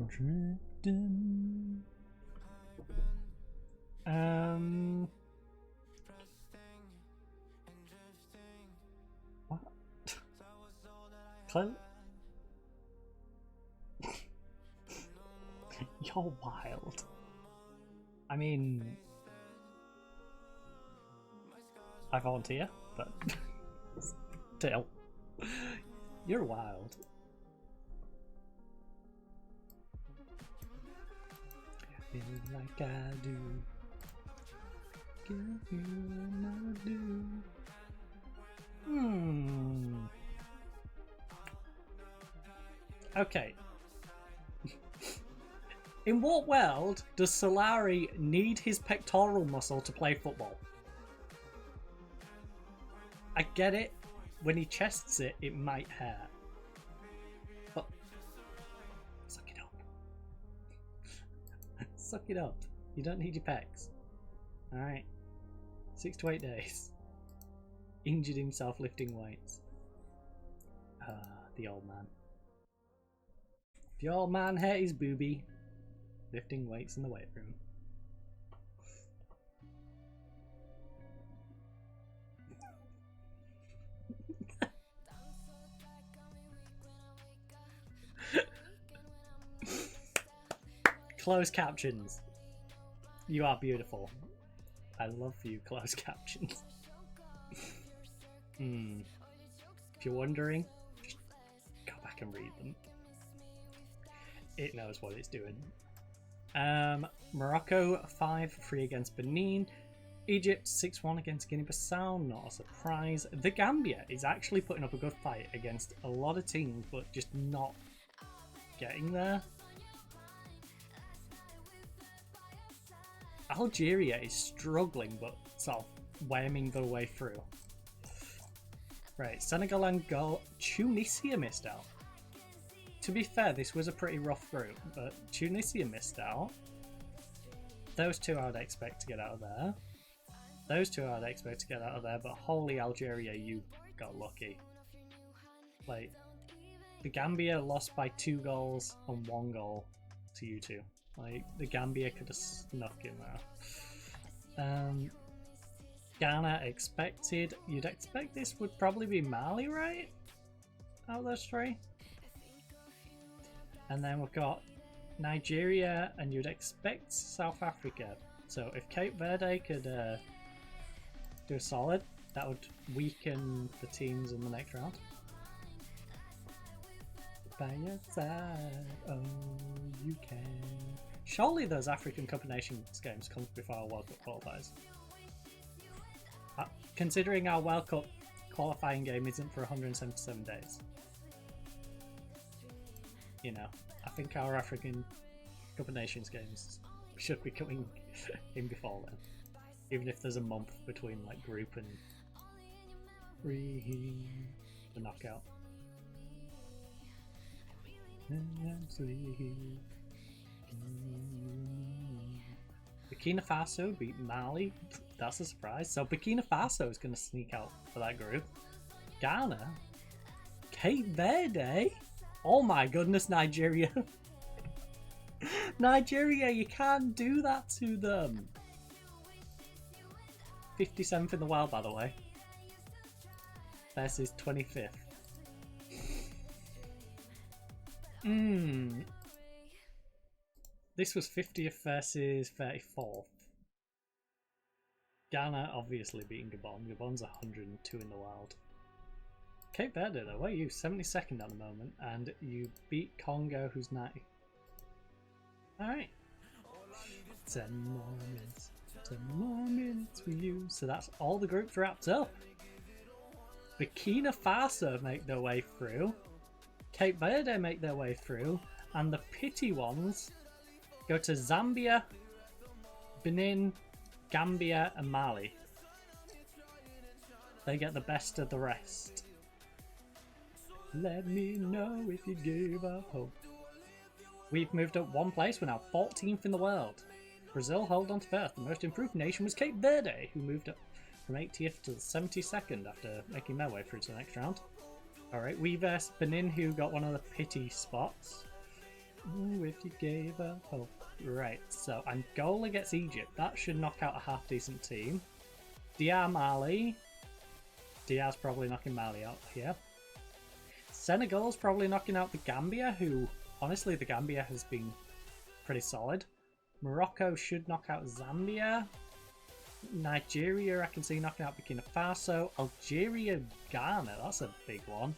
Drifting. What? Close. You're wild. I mean, I volunteer, but still, you're wild. feel like I do. Give you my due. Okay. In what world does Solari need his pectoral muscle to play football? I get it. When he chests it, it might hurt. But suck it up. Suck it up. You don't need your pecs. Alright. 6 to 8 days. Injured himself lifting weights. The old man. The old man hurt his boobie. Lifting weights in the weight room. Closed captions. You are beautiful. I love you, closed captions. If you're wondering, just go back and read them. It knows what it's doing. Morocco 5-3 against Benin. Egypt 6-1 against Guinea-Bissau, not a surprise. The Gambia is actually putting up a good fight against a lot of teams, but just not getting there. Algeria is struggling, but sort of whamming their way through. Right, Senegal and Tunisia missed out. To be fair, this was a pretty rough group, but Tunisia missed out. Those two I would expect to get out of there. Those two I would expect to get out of there, but holy Algeria, you got lucky. Like, the Gambia lost by 2 goals and 1 goal to you two. Like, the Gambia could have snuck in there. Ghana expected. You'd expect this would probably be Mali, right? Out of those 3. And then we've got Nigeria, and you'd expect South Africa. So if Cape Verde could do a solid, that would weaken the teams in the next round. By your side, oh, you can. Surely those African Cup of Nations games comes before our World Cup qualifiers. Considering our World Cup qualifying game isn't for 177 days. You know, I think our African Cup of Nations games should be coming in before then. Even if there's a month between like group and the knockout. Burkina Faso beat Mali. That's a surprise. So Burkina Faso is going to sneak out for that group. Ghana. Cape Verde. Oh my goodness, Nigeria. Nigeria, you can't do that to them. 57th in the world, by the way. Versus 25th. This was 50th versus 34th. Ghana obviously beating Gabon. Gabon's 102 in the world. Cape Verde though, where are you? 72nd at the moment, and you beat Congo, who's 90. Alright. 10 more minutes with you. So that's all the groups wrapped up. Burkina Faso make their way through. Cape Verde make their way through. And the pity ones go to Zambia, Benin, Gambia, and Mali. They get the best of the rest. Let me know if you gave up hope. We've moved up 1 place. We're now 14th in the world. Brazil hold on to first. The most improved nation was Cape Verde, who moved up from 80th to 72nd after making their way through to the next round. Alright, we versed Benin, who got one of the pity spots. Ooh, if you gave up hope. Right, so Angola gets Egypt. That should knock out a half-decent team. DR Mali. DR's probably knocking Mali out here. Senegal's probably knocking out the Gambia, who, honestly, the Gambia has been pretty solid. Morocco should knock out Zambia. Nigeria, I can see knocking out Burkina Faso. Algeria, Ghana, that's a big one.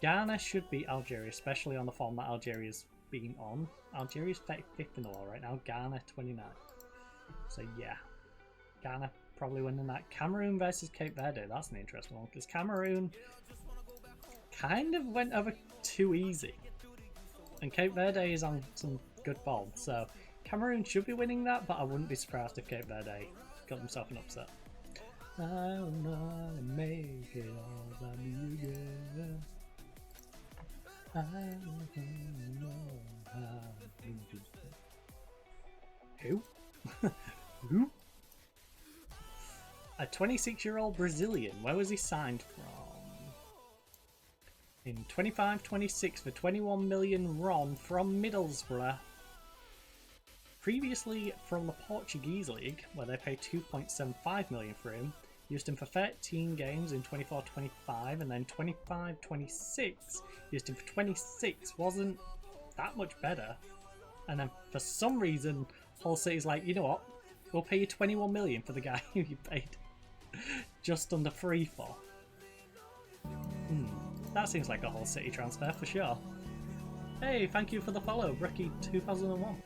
Ghana should beat Algeria, especially on the form that Algeria's being on. Algeria's 35th in the world right now. Ghana 29. So yeah, Ghana probably winning that. Cameroon versus Cape Verde. That's an interesting one because Cameroon kind of went over too easy, and Cape Verde is on some good form. So Cameroon should be winning that, but I wouldn't be surprised if Cape Verde got themselves an upset. I'll not make it all by me again. I don't know how to do that. Who? Who? A 26-year-old Brazilian. Where was he signed from? In 25-26 for 21 million RON from Middlesbrough. Previously from the Portuguese league, where they paid 2.75 million for him. Used him for 13 games in 24-25, and then 25-26 used him for 26. Wasn't that much better. And then for some reason, Hull City's like, you know what? We'll pay you 21 million for the guy who you paid just under 3 for. That seems like a Hull City transfer for sure. Hey, thank you for the follow, Rookie 2001.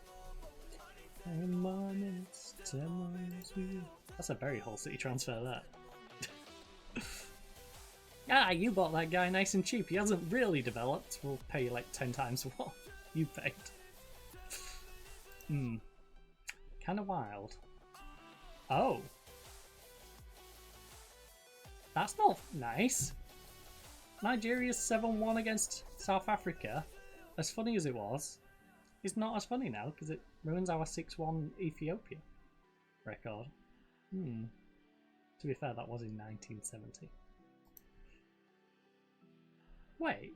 That's a very Hull City transfer there. Ah, you bought that guy nice and cheap. He hasn't really developed. We'll pay you like 10 times what you paid. Kind of wild. Oh. That's not nice. Nigeria's 7-1 against South Africa. As funny as it was, it's not as funny now because it ruins our 6-1 Ethiopia record. To be fair, that was in 1970. Wait.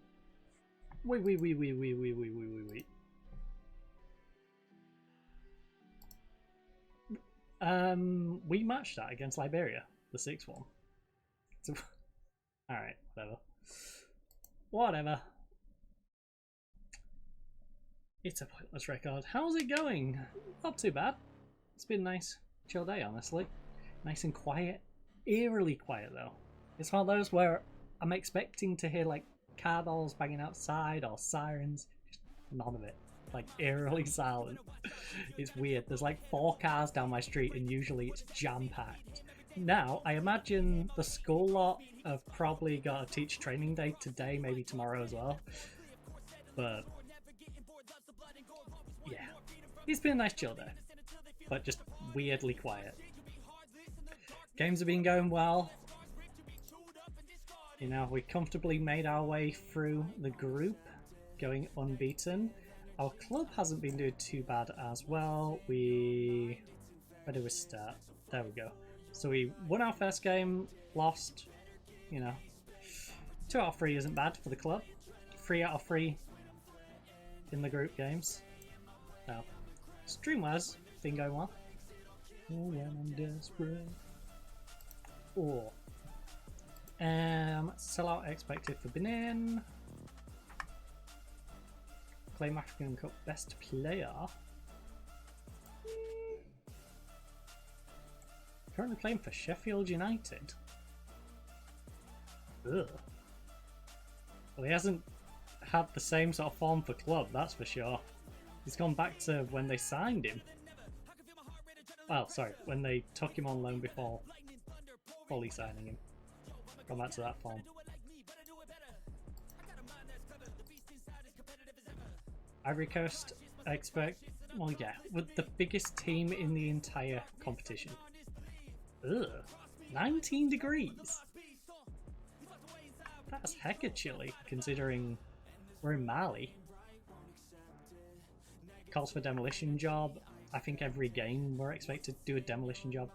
We matched that against Liberia, the 6-1. So, alright, whatever. It's a pointless record. How's it going? Not too bad. It's been a nice, chill day, honestly. Nice and quiet. Eerily quiet, though. It's one of those where I'm expecting to hear, like, car bells banging outside or sirens. Just none of it. Like, eerily silent. It's weird. There's, like, 4 cars down my street, and usually it's jam-packed. Now, I imagine the school lot have probably got a teacher training day today, maybe tomorrow as well. But yeah, it's been a nice chill day, but just weirdly quiet. Games have been going well. You know, we comfortably made our way through the group, going unbeaten. Our club hasn't been doing too bad as well. Where did we start? There we go. So we won our first game, lost, you know. 2 out of 3 isn't bad for the club. 3 out of 3 in the group games. So, stream-wise, been going well. Oh, when I'm desperate. Oh. Sellout expected for Benin. Claim African Cup best player. Currently playing for Sheffield United. Ugh. Well, he hasn't had the same sort of form for club, that's for sure. He's gone back to when they signed him. Well, sorry, when they took him on loan before fully signing him. Gone back to that form. Ivory Coast, I expect, well, yeah, with the biggest team in the entire competition. Ugh, 19 degrees. That's hecka chilly, considering we're in Mali. Calls for demolition job. I think every game we're expected to do a demolition job.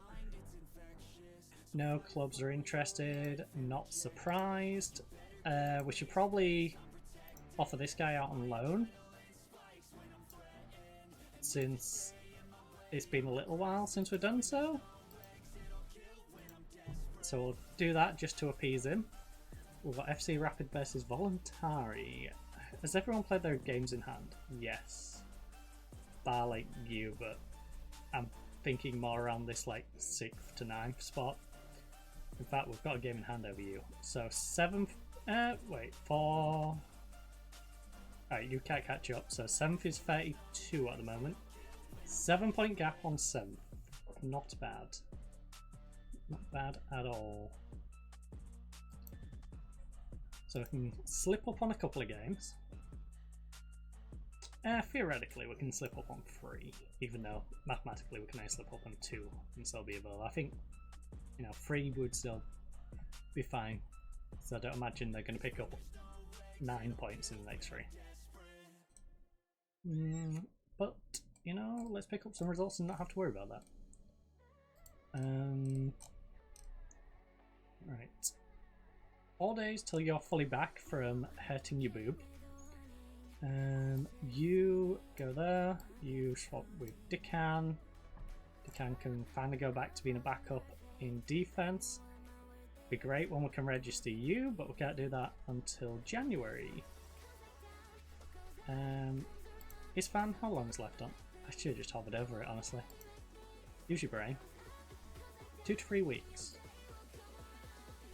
No clubs are interested. Not surprised. We should probably offer this guy out on loan, since it's been a little while since we've done so. So we'll do that just to appease him. We've got FC Rapid versus Voluntari. Has everyone played their games in hand? Yes. Bar like you, but I'm thinking more around this like 6th to 9th spot. In fact, we've got a game in hand over you. So 7th, 4... Alright, you can't catch up. So 7th is 32 at the moment. 7-point gap on 7th. Not bad. Not bad at all. So we can slip up on a couple of games. Theoretically, we can slip up on 3, even though mathematically we can only slip up on 2 and still be above. I think, 3 would still be fine. So I don't imagine they're going to pick up 9 points in the next 3. But, let's pick up some results and not have to worry about that. Right. 4 days till you're fully back from hurting your boob. You go there, you swap with Decan. Decan can finally go back to being a backup in defense. Be great when we can register you, but we can't do that until January. Is Fan, how long is left on? I should have just hovered over it, honestly. Use your brain. 2 to 3 weeks.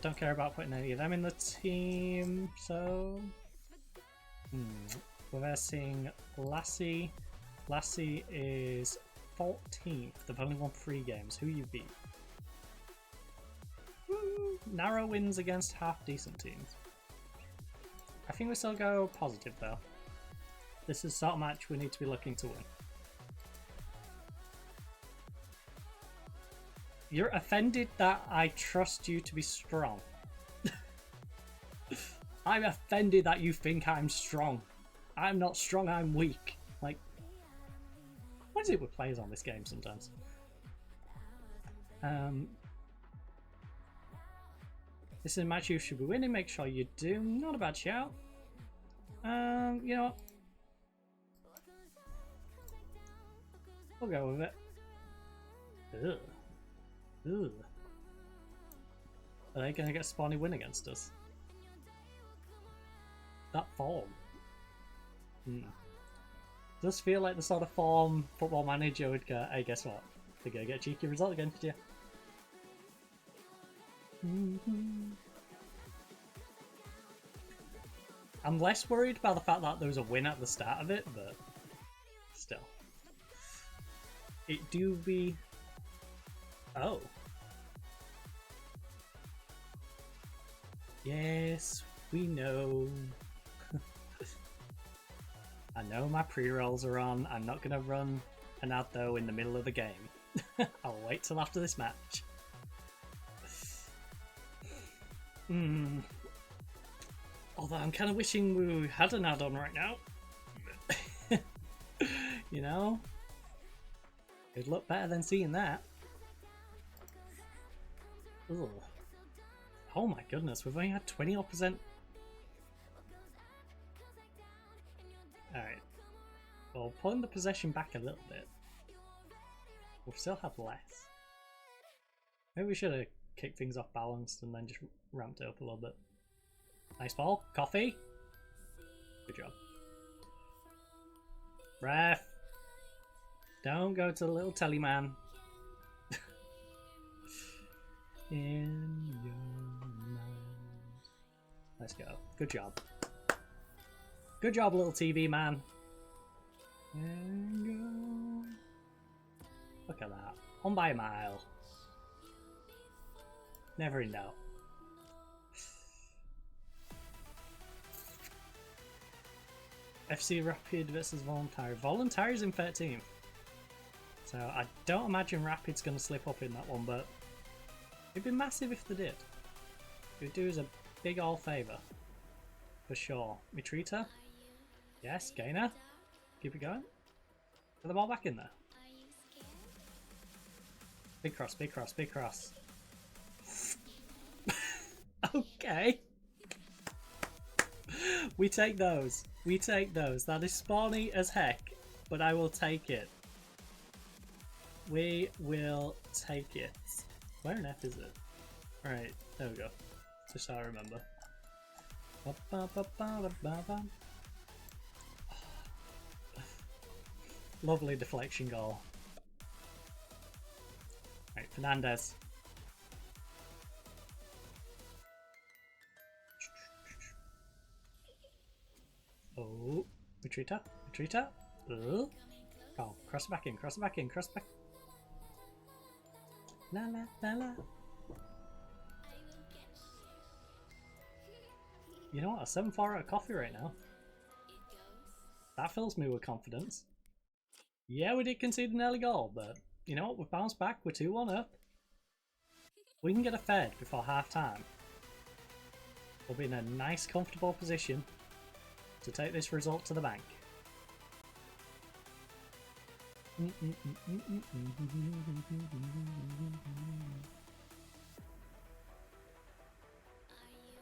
Don't care about putting any of them in the team, so... We're versing Lassie. Lassie is 14th. They've only won 3 games. Who you beat? Woo! Narrow wins against half decent teams. I think we still go positive though. This is the sort of match we need to be looking to win. You're offended that I trust you to be strong. I'm offended that you think I'm strong. I'm not strong, I'm weak. Like, what is it with players on this game sometimes? This is a match you should be winning. Make sure you do. Not a bad shout. You know what? We'll go with it. Ugh. Ugh. Are they going to get a spawny win against us? That form. Does feel like the sort of form Football Manager would go, hey, guess what? They're going to get a cheeky result against you. I'm less worried about the fact that there was a win at the start of it, but still. It do be... Oh. Yes, we know. I know my pre-rolls are on. I'm not going to run an ad though in the middle of the game. I'll wait till after this match. Although I'm kind of wishing we had an ad on right now. You know? It'd look better than seeing that. Ugh. Oh my goodness, we've only had 20%. Alright. Well, pulling the possession back a little bit. We'll still have less. Maybe we should have kicked things off balanced and then just ramped it up a little bit. Nice ball. Coffee. Good job. Ref. Don't go to the little telly man. In your mind. Let's go. Good job. Good job, little TV man. And go. Look at that. On by a mile. Never in doubt. FC Rapid versus Voluntary. Voluntary's in 13th. So I don't imagine Rapid's going to slip up in that one, but it'd be massive if they did. It would do us a big all favour. For sure. Mitrita? Yes, Gainer. Keep it going. Put the ball back in there. Big cross, big cross, big cross. Okay. We take those. We take those. That is spawny as heck, but I will take it. We will take it. Where on earth is it? Right, there we go. Just so I remember. Lovely deflection goal. Right, Fernandez. Oh, Retreater. Retreater. Oh, cross it back in, cross it back in, cross it back. La la la la. You know what? A 7-4 out of coffee right now. That fills me with confidence. Yeah, we did concede an early goal, but you know what? We've bounced back. We're 2-1 up. We can get a fed before half time. We'll be in a nice, comfortable position to take this result to the bank.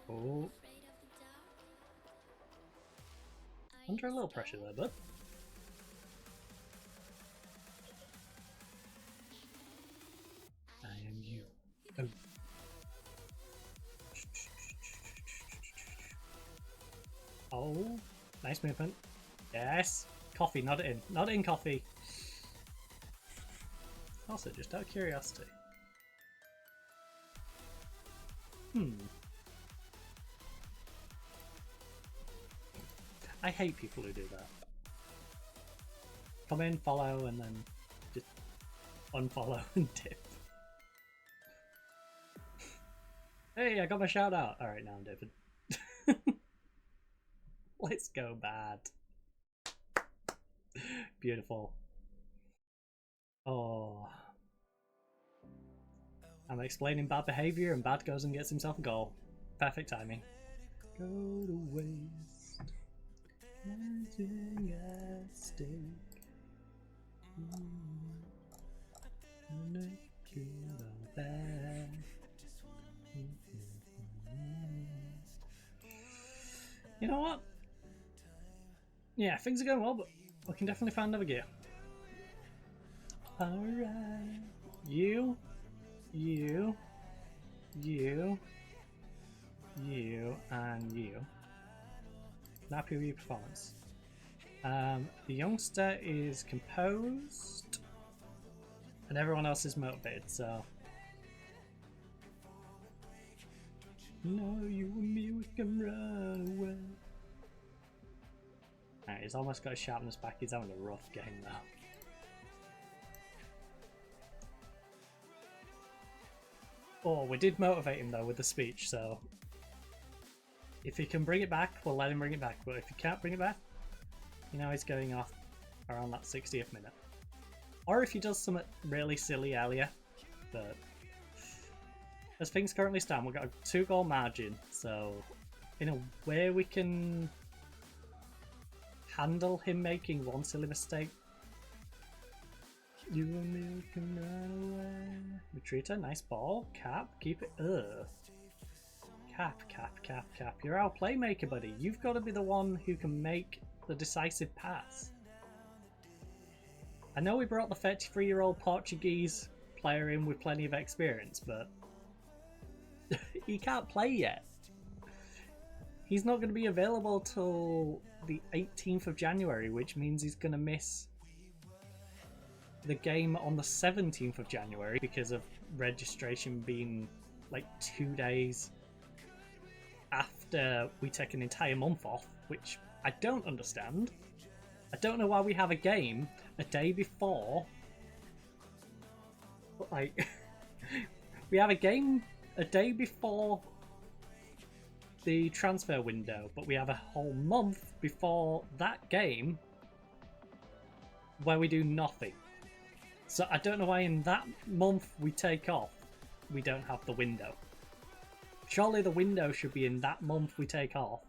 Oh. Under a little pressure there, bud. I am you. Oh. Oh, nice movement. Yes. Coffee, not in. Not in, coffee. Also, just out of curiosity. I hate people who do that. Come in, follow, and then just unfollow and dip. Hey, I got my shout out. Alright, now I'm dipping. Let's go bad. Beautiful. Oh. I'm explaining bad behaviour and bad goes and gets himself a goal. Perfect timing. Go to waste. Nothing at stake. You know what? Yeah, things are going well, but we can definitely find another gear. Alright. You, and you. Happy with your performance. The youngster is composed, and everyone else is motivated, so. No, you and me, we can run away. Alright, he's almost got his sharpness back. He's having a rough game now. Oh, we did motivate him though with the speech, so if he can bring it back, we'll let him bring it back. But if he can't bring it back, you know he's going off around that 60th minute. Or if he does something really silly earlier. But as things currently stand, we've got a 2-goal margin, so in a way we can handle him making one silly mistake. You and me can run away. Retreater, nice ball. Cap, keep it. Ugh. Cap. You're our playmaker, buddy. You've got to be the one who can make the decisive pass. I know we brought the 33-year-old Portuguese player in with plenty of experience, but he can't play yet. He's not going to be available till the 18th of January, which means he's going to miss the game on the 17th of January because of registration being like 2 days after we take an entire month off, which I don't understand. I don't know why we have a game a day before. Like, we have a game a day before the transfer window, but we have a whole month before that game where we do nothing. So I don't know why in that month we take off, we don't have the window. Surely the window should be in that month we take off.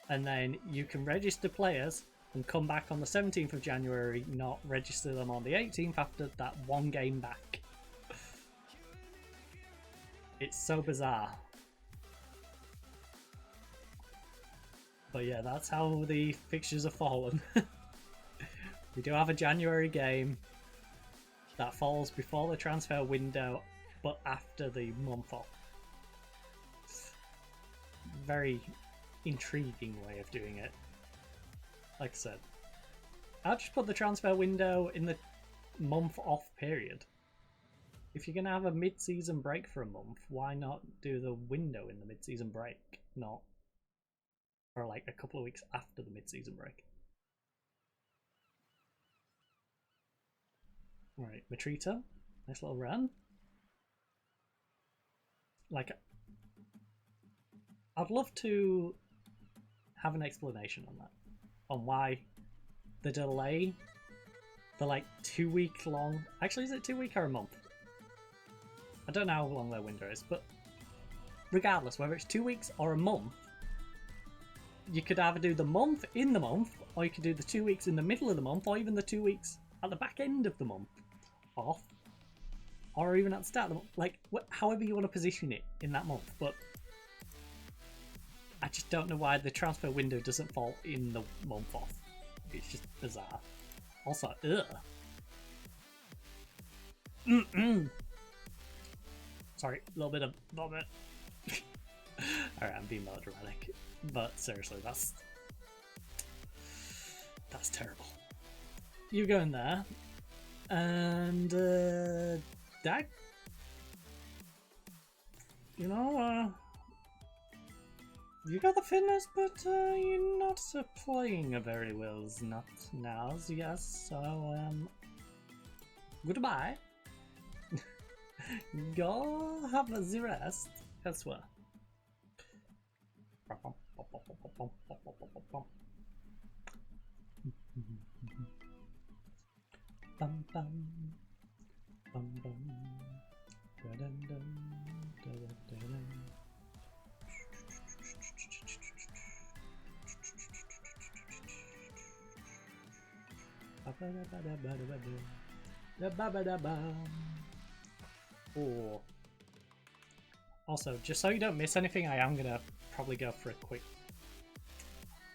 And then you can register players and come back on the 17th of January, not register them on the 18th after that one game back. It's so bizarre. But yeah, that's how the fixtures have fallen. We do have a January game that falls before the transfer window, but after the month off. Very intriguing way of doing it. Like I said, I'll just put the transfer window in the month off period. If you're going to have a mid-season break for a month, why not do the window in the mid-season break? Not or like a couple of weeks after the mid-season break. Right, Matrito, nice little run. Like, I'd love to have an explanation on that, on why the delay, the like 2 week long, actually is it 2 week or a month? I don't know how long their window is, but regardless, whether it's 2 weeks or a month, you could either do the month in the month, or you could do the 2 weeks in the middle of the month, or even the 2 weeks at the back end of the month off, or even at the start of the month, like however you want to position it in that month. But I just don't know why the transfer window doesn't fall in the month off. It's just bizarre. Also, sorry, a little bit of vomit. Alright, I'm being melodramatic, but seriously, that's terrible. You go in there, and Dag, you know, you got the fitness, but you're not playing very well, not now, yes, so goodbye. Go have the rest elsewhere. Bum bum bum bum da dum dum da da dum. Oh. Also, just so you don't miss anything, I am gonna probably go for a quick,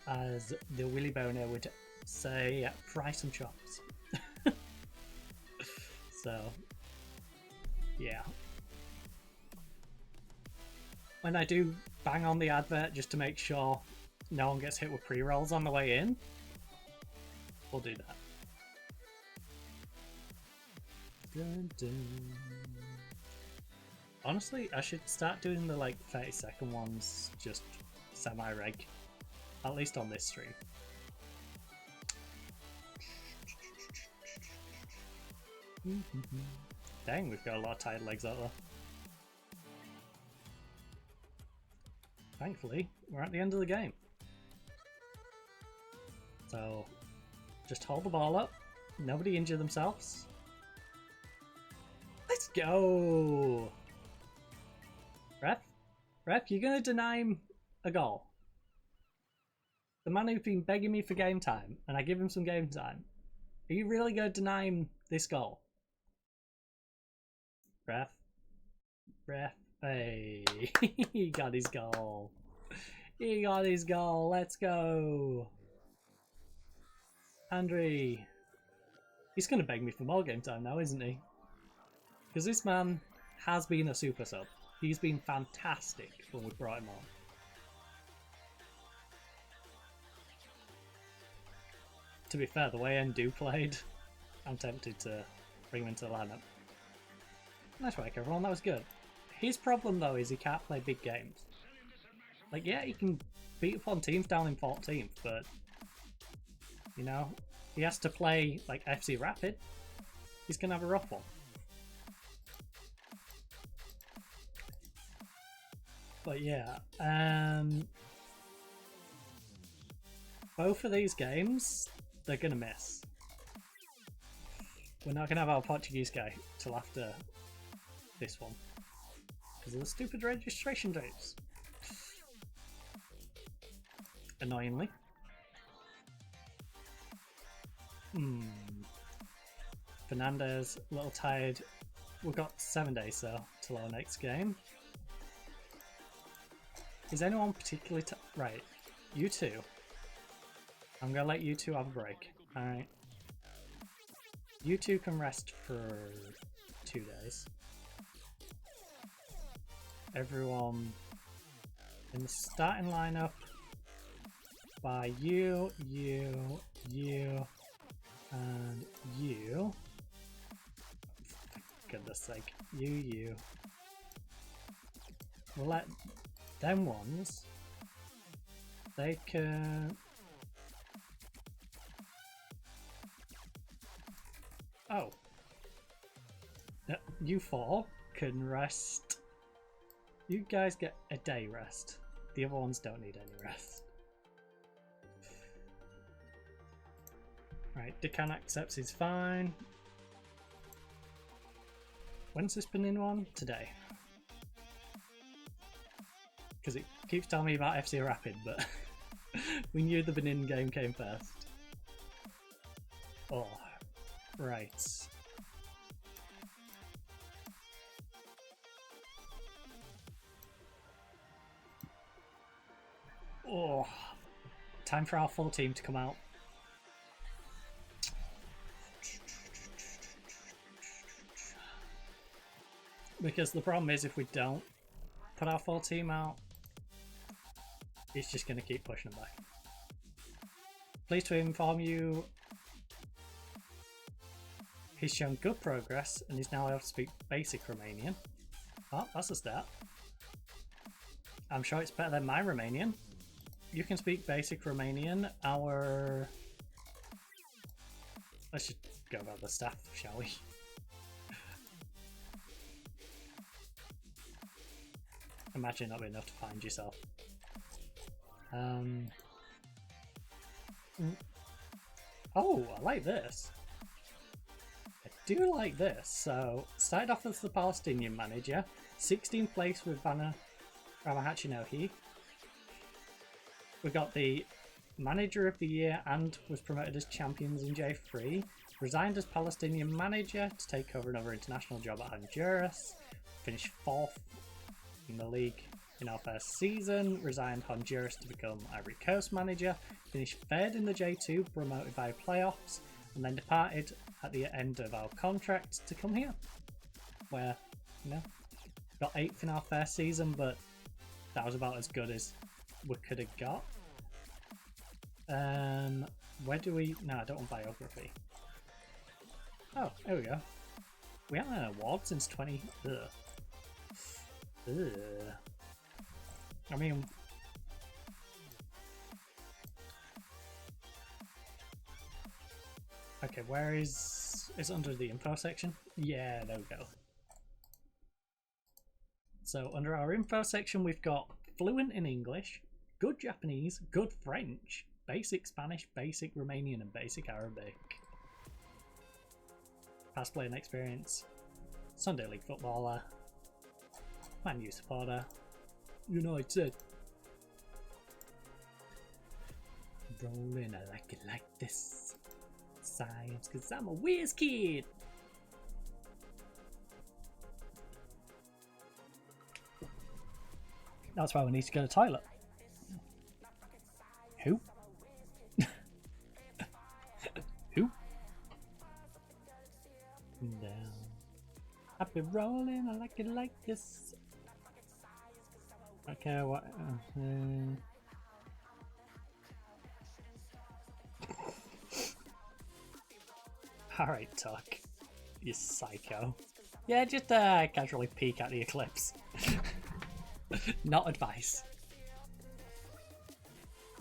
as the Willy Boner would say, fry some chops. So, yeah. When I do bang on the advert just to make sure no one gets hit with pre-rolls on the way in, we'll do that. Dun, dun. Honestly, I should start doing the like 30-second ones just semi-reg, at least on this stream. Dang, we've got a lot of tired legs out there. Thankfully, we're at the end of the game. So, just hold the ball up, nobody injure themselves. Let's go! Ref, you're gonna deny him a goal. The man who's been begging me for game time, and I give him some game time. Are you really gonna deny him this goal? Ref, hey, he got his goal. He got his goal, let's go. Andre, he's gonna beg me for more game time now, isn't he? Because this man has been a super sub. He's been fantastic when we brought him on. To be fair, the way Ndu played, I'm tempted to bring him into the lineup. Nice work, everyone. That was good. His problem, though, is he can't play big games. Like, yeah, he can beat up on teams down in 14th, but, you know, he has to play, like, FC Rapid. He's going to have a rough one. But, yeah, both of these games, they're going to miss. We're not going to have our Portuguese guy till after this one because of the stupid registration dates. Annoyingly. Fernandez, a little tired. We've got 7 days though till our next game. Is anyone particularly right? You two. I'm gonna let you two have a break. Alright. You two can rest for 2 days. Everyone in the starting lineup by you, and you. For goodness sake. You. We'll let them ones They can... Oh. Yep, you four can rest. You guys get a day rest. The other ones don't need any rest. Right, Decan accepts is fine. When's this Benin one? Today. Because it keeps telling me about FC Rapid, but we knew the Benin game came first. Oh, right. Oh, time for our full team to come out. Because the problem is, if we don't put our full team out, it's just going to keep pushing them back. Pleased to inform you, he's shown good progress and he's now able to speak basic Romanian. Oh, that's a start. I'm sure it's better than my Romanian. You can speak basic Romanian. Let's just go about the staff, shall we? Imagine not being enough to find yourself. Oh, I like this. I do like this. So, started off as the Palestinian manager, 16th place with Vanna Ramahachinohi. We got the manager of the year and was promoted as champions in J3. Resigned as Palestinian manager to take over another international job at Honduras. Finished 4th in the league in our first season. Resigned Honduras to become Ivory Coast manager. Finished 3rd in the J2, promoted via playoffs, and then departed at the end of our contract to come here, where, you know, got 8th in our first season, but that was about as good as we could have got. Where do we... No, I don't want biography. Oh, there we go. We haven't had an award since 20... Ugh. Ugh. I mean... Okay, where is... Is it under the info section? Yeah, there we go. So, under our info section, we've got fluent in English, good Japanese, good French, basic Spanish, basic Romanian, and basic Arabic. Past playing experience, Sunday League footballer, Man U supporter, United. Rolling, I like it like this. Science, cause I'm a whiz kid. That's why we need to go to the toilet. Who? Who? Down. I've been rolling, I like it like this. Okay, what? Alright, Tuck. You psycho. Yeah, just casually peek at the eclipse. Not advice.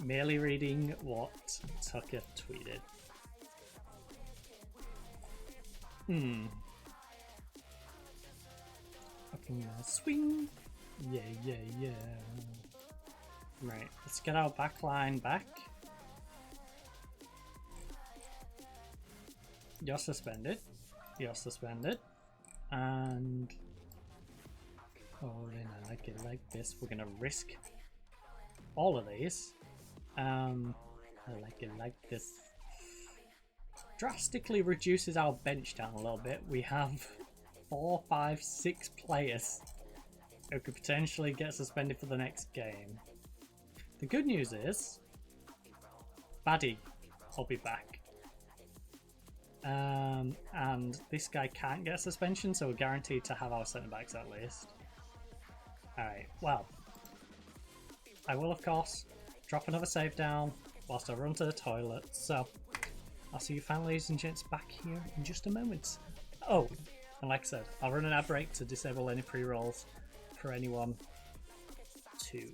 Merely reading what Tucker tweeted. Fucking swing. Yeah, yeah, yeah. Right, let's get our back line back. You're suspended. You're suspended. And... oh, then I like it like this. We're gonna risk all of these. I like it like this. Drastically reduces our bench down a little bit. We have 4, 5, 6 players who could potentially get suspended for the next game. The good news is Baddy will be back. And this guy can't get a suspension, so we're guaranteed to have our centre backs at least. Alright, well, I will of course drop another save down whilst I run to the toilet, so I'll see you fine, ladies and gents, back here in just a moment. Oh, and like I said, I'll run an ad break to disable any pre-rolls for anyone to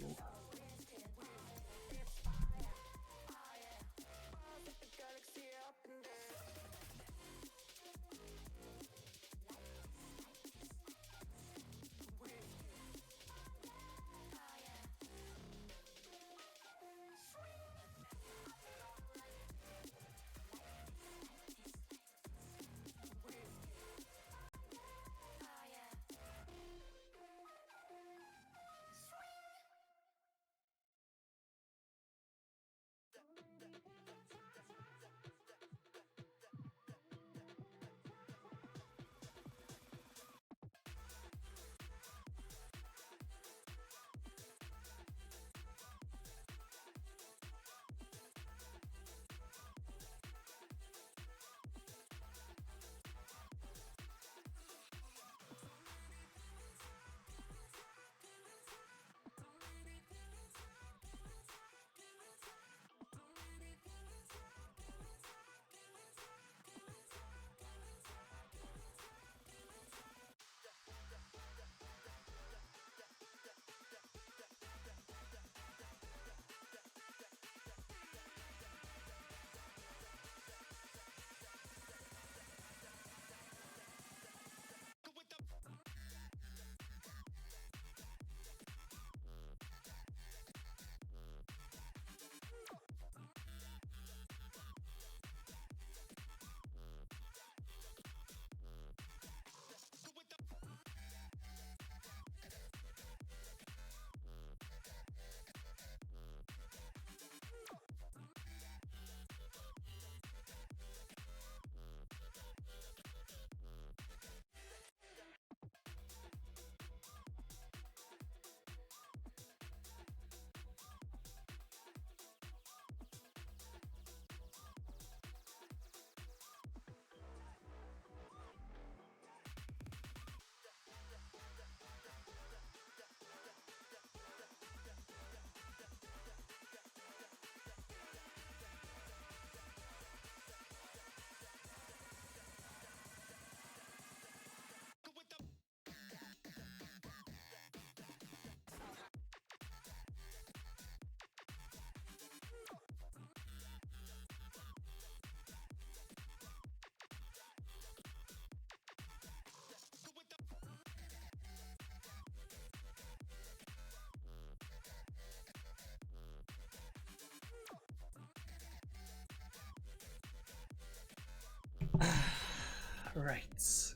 Right.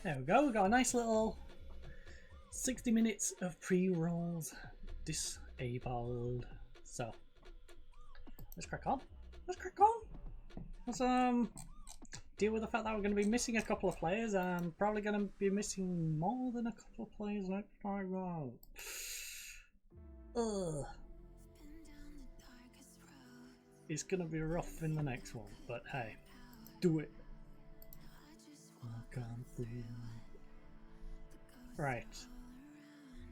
There we go. We got a nice little 60 minutes of pre-rolls disabled. So let's crack on. Let's crack on. Let's deal with the fact that we're going to be missing a couple of players. I'm probably going to be missing more than a couple of players next time round. Ugh. It's going to be rough in the next one, but hey, do it. Right.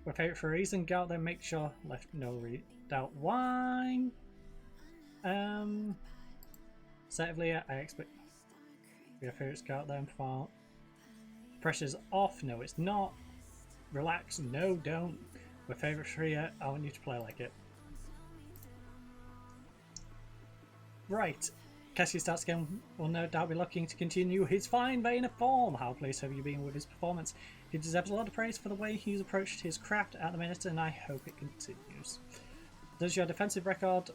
My favourite for a reason, go out there, make sure left no doubt why. Certainly, I expect your favourites go out there and fall. Pressure's off, no it's not. Relax, no don't. My favourite for you, I want you to play like it. Right. Cassie starts again, will no doubt be looking to continue his fine vein of form. How pleased have you been with his performance? He deserves a lot of praise for the way he's approached his craft at the minute, and I hope it continues. Does your defensive record,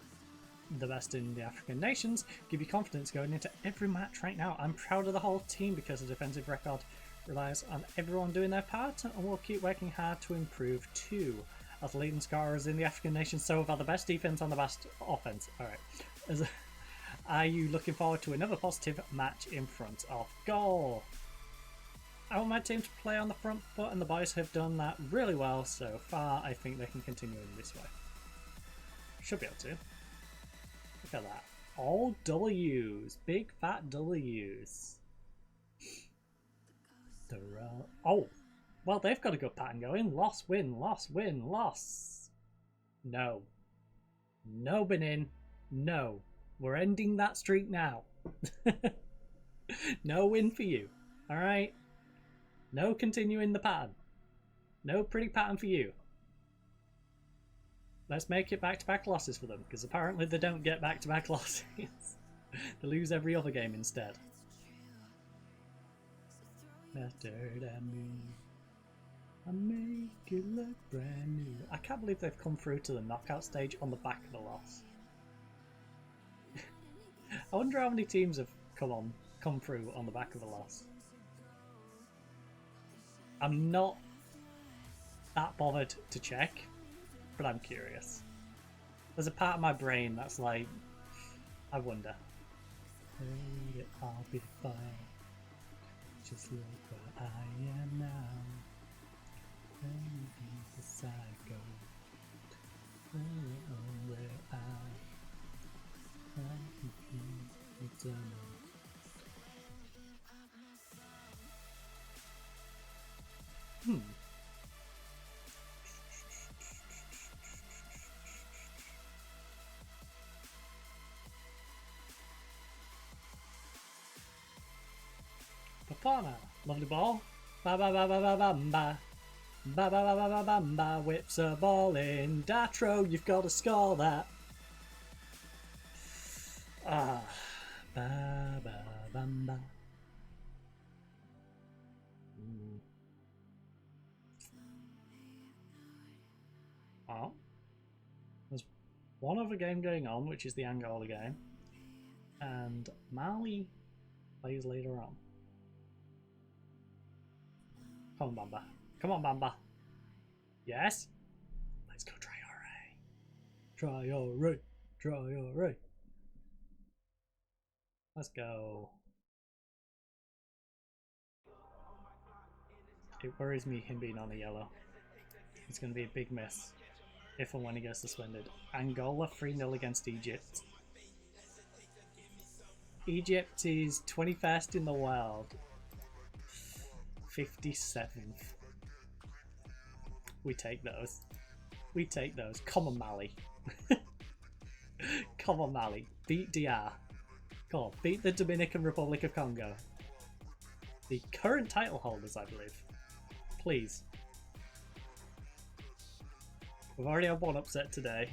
the best in the African nations, give you confidence going into every match right now? I'm proud of the whole team because the defensive record relies on everyone doing their part, and we'll keep working hard to improve too. As leading scorers in the African nations, so far the best defense and the best offense. Alright. Are you looking forward to another positive match in front of goal? I want my team to play on the front foot, and the boys have done that really well so far. I think they can continue in this way. Should be able to. Look at that. All W's. Big fat W's. Oh! Well, they've got a good pattern going. Loss, win, loss, win, loss. No. No, Benin. No. We're ending that streak now. No win for you. Alright? No continuing the pattern. No pretty pattern for you. Let's make it back-to-back losses for them, because apparently they don't get back-to-back losses. They lose every other game instead. Better than me. I make it look brand new. I can't believe they've come through to the knockout stage on the back of a loss. I wonder how many teams have come through on the back of a loss. I'm not that bothered to check, but I'm curious. There's a part of my brain that's like, I wonder. Hey, I'll be fine. Just look where I am now. And be the psycho. Where I Papana, lovely ball. Ba ba ba ba ba ba ba ba ba ba ba ba ba ba. Whips a ball in. Datro, you've got to score that. Ah, ba ba bam ba. Oh, there's one other game going on, which is the Angola game, and Mali plays later on. Come on, Bamba. Come on, Bamba. Yes. Let's go try our Try our Ray. Try our Ray. Let's go. It worries me him being on a yellow. It's going to be a big miss if and when he gets suspended. Angola 3-0 against Egypt. Egypt is 21st in the world. 57th. We take those. We take those. Come on, Mali. Come on, Mali. Beat DR. Come on, beat the Dominican Republic of Congo. The current title holders, I believe. Please. We've already had one upset today.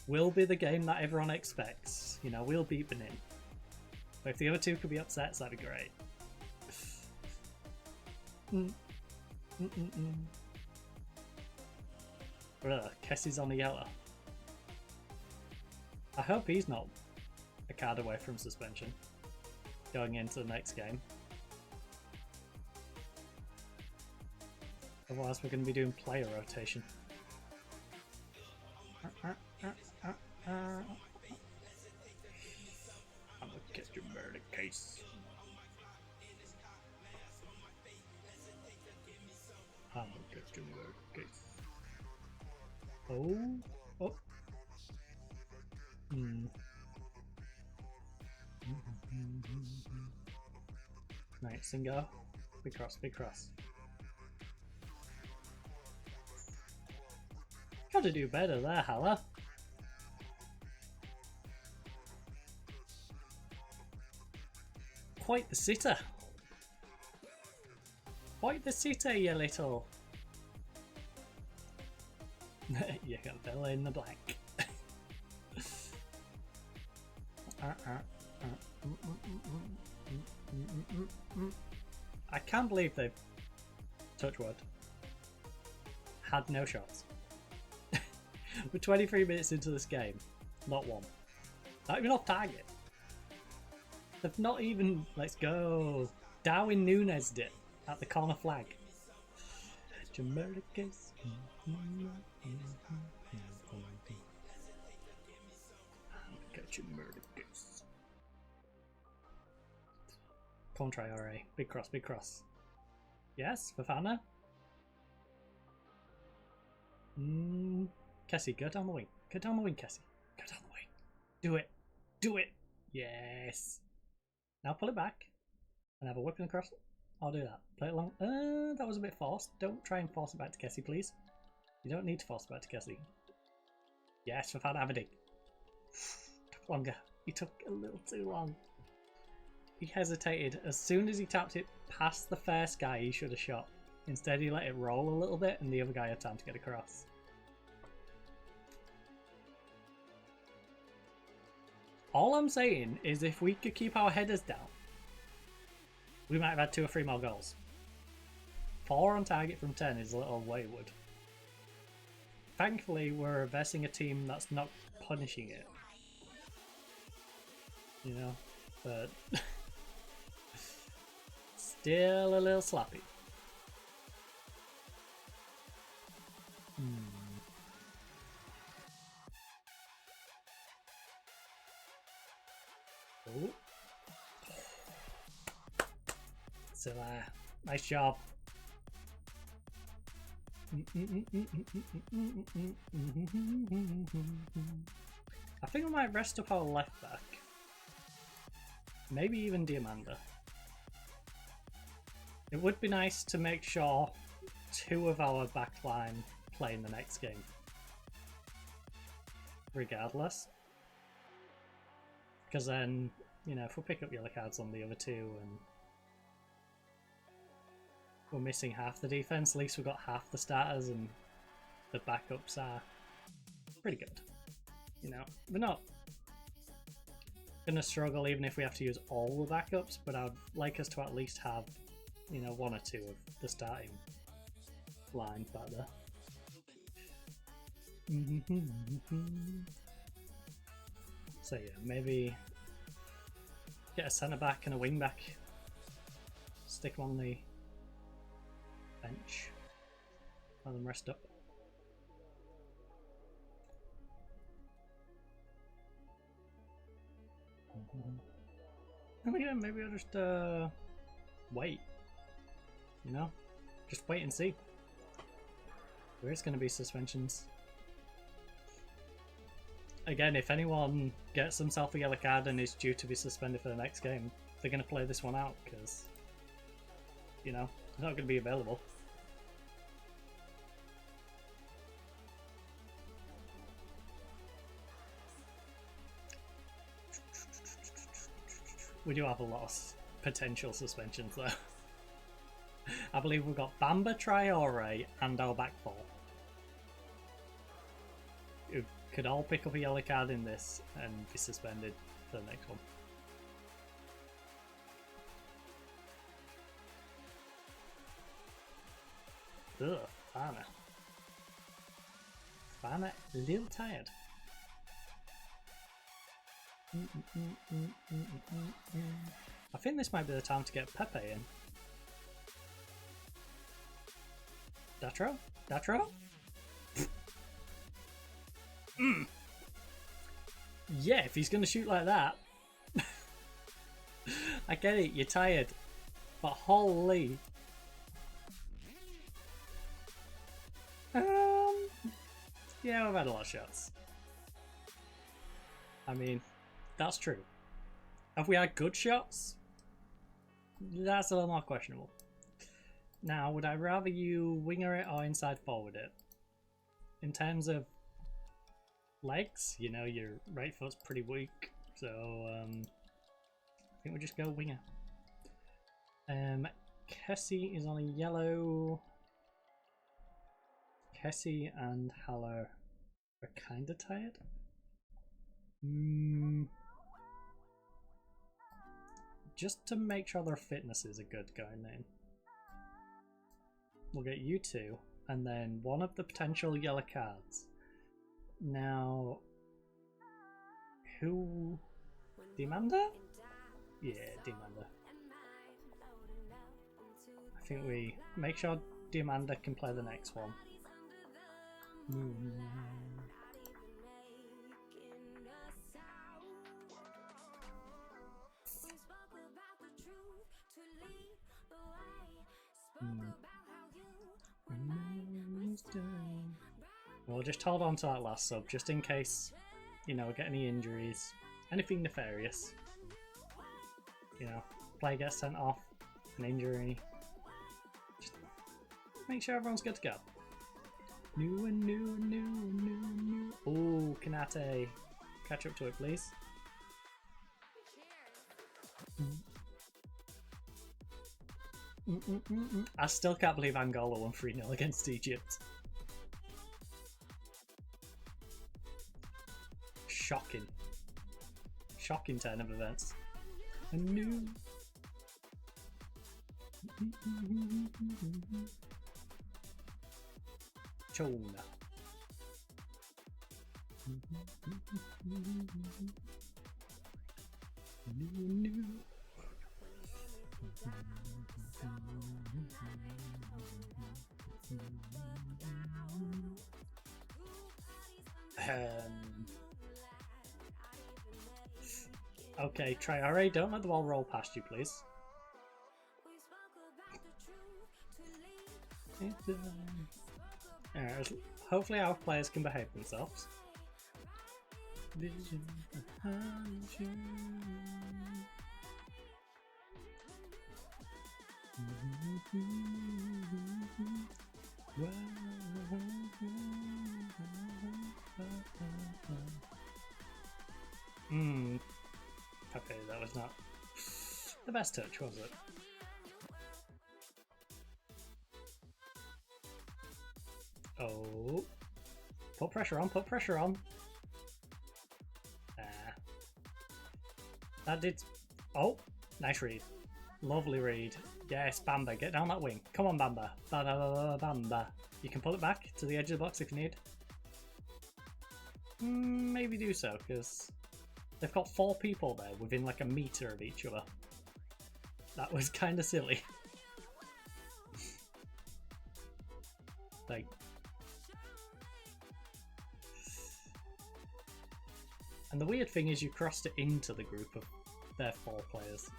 Will be the game that everyone expects. You know, we'll beat Benin. But if the other two could be upsets, that'd be great. Kessie's on the yellow. I hope he's not a card away from suspension. going into the next game. Otherwise, we're going to be doing player rotation. I'm gonna get your murder case. I'm gonna get your murder case. Oh, oh. Right, Singo. Big cross, big cross. Gotta do better there, Hala. Quite the sitter. Quite the sitter, you little. You can fill in the blank. I can't believe they've, touch wood, had no shots. We're 23 minutes into this game, not one. Not even off target. They've not even, let's go. Darwin Núñez did at the corner flag. Jamaica case. Get your murder case. Contrary, big cross, big cross. Yes, Fafana. Kessie, go down the wing. Go down the wing, Kessie. Go down the wing. Do it. Do it. Yes. Now pull it back and have a whipping across. I'll do that. Play it long. That was a bit forced. Don't try and force it back to Kessie, please. You don't need to force it back to Kessie. Yes, Fafana, have a dig. Took longer. He took a little too long. He hesitated. As soon as he tapped it past the first guy, he should have shot. Instead, he let it roll a little bit and the other guy had time to get across. All I'm saying is if we could keep our headers down, we might have had 2 or 3 more goals. 4 on target from 10 is a little wayward. Thankfully, we're versing a team that's not punishing it. You know? But still a little sloppy. Oh. So, nice job. I think I might rest up our left back. Maybe even Diamanda. It would be nice to make sure 2 of our backline play in the next game. Regardless. Because then, you know, if we pick up yellow cards on the other 2 and we're missing half the defense, at least we've got half the starters and the backups are pretty good. You know, we're not gonna struggle even if we have to use all the backups, but I'd like us to at least have, you know, 1 or 2 of the starting lines back there. So yeah, maybe get a centre back and a wing back. Stick them on the bench. Let them rest up. Oh yeah, maybe I'll just wait. You know? Just wait and see. There is going to be suspensions. Again, if anyone gets themselves a yellow card and is due to be suspended for the next game, they're going to play this one out because, you know, it's not going to be available. We do have a lot of potential suspensions though. I believe we've got Bamba, Traore and our back four. Who could all pick up a yellow card in this and be suspended for the next one. Ugh, Fana. Fana, a little tired. I think this might be the time to get Pepe in. Datro? Datro? Yeah, if he's going to shoot like that. I get it, you're tired. But holy. Yeah, we've had a lot of shots. I mean, that's true. Have we had good shots? That's a little more questionable. Now, would I rather you winger it or inside forward it? In terms of legs, you know, your right foot's pretty weak, so I think we'll just go winger. Kessie is on a yellow. Kessie and Haller are kind of tired. Just to make sure their fitnesses are good going in. We'll get you two, and then one of the potential yellow cards. Now, who? Demanda? Yeah, Demanda. I think we make sure Demanda can play the next one. We'll just hold on to that last sub just in case, you know, we get any injuries, anything nefarious. You know, player gets sent off, an injury. Just make sure everyone's good to go. New and new and new and new and new. Oh, Kanate. Catch up to it, please. I still can't believe Angola won 3-0 against Egypt. Shocking. Shocking turn of events. A new. Chona. New. Okay, Traore, don't let the ball roll past you, please. Hopefully our players can behave themselves. Vision behind you. Okay, that was not the best touch, was it? Oh. Put pressure on, put pressure on. That did... Oh, nice read. Lovely read. Yes, Bamba, get down that wing. Come on, Bamba. Bamba. You can pull it back to the edge of the box if you need. Maybe do so, because they've got 4 people there within like a meter of each other. That was kind of silly. Like... And the weird thing is you crossed it into the group of their 4 players.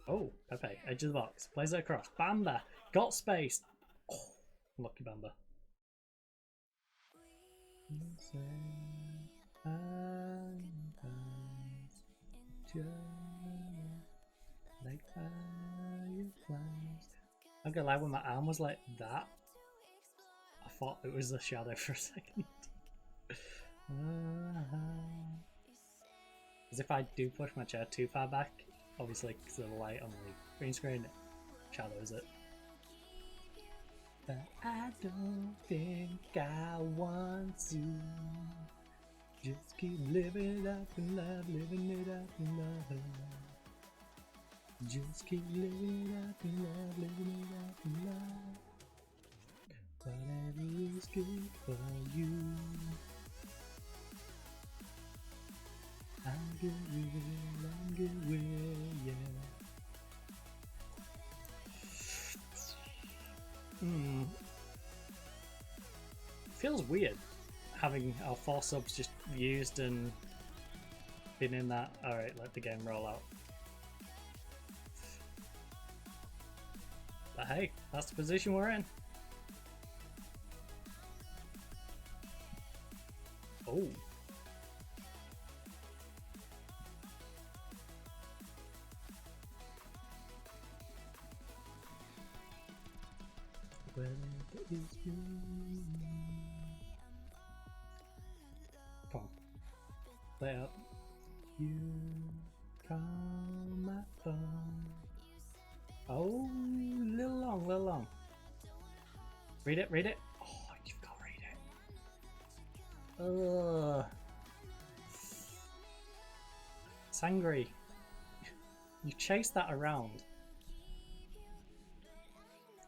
Oh, Pepe, edge of the box. Plays it across. Bamba! Got space! Oh, lucky Bamba. I'm gonna lie, when my arm was like that, I thought it was a shadow for a second. As if I do push my chair too far back, obviously because of the light on the green screen, it shadows it. But I don't think I want to. Just keep living it up in love, living it up in love. Just keep living it up in love, living it up in love. Whatever is good for you. I'm good with it, I'm good with feels weird having our 4 subs just used and been in that. Alright, let the game roll out. But hey, that's the position we're in. Oh. Come on. Play up. You call my phone. Oh, little long. Read it. Oh, you've got to read it. Sangry. You chase that around.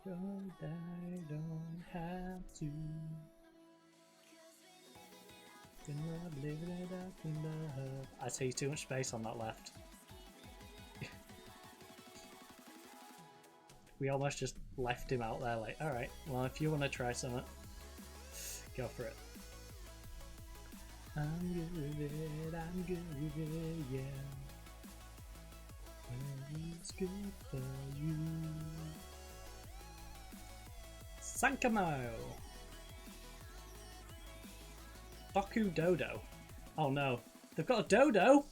God, I don't have to. I see too much space on that left. We almost just left him out there like, alright, well if you want to try something, go for it. I'm good, yeah. It's good for you. Sankamo! Doku Dodo. Oh no, they've got a dodo?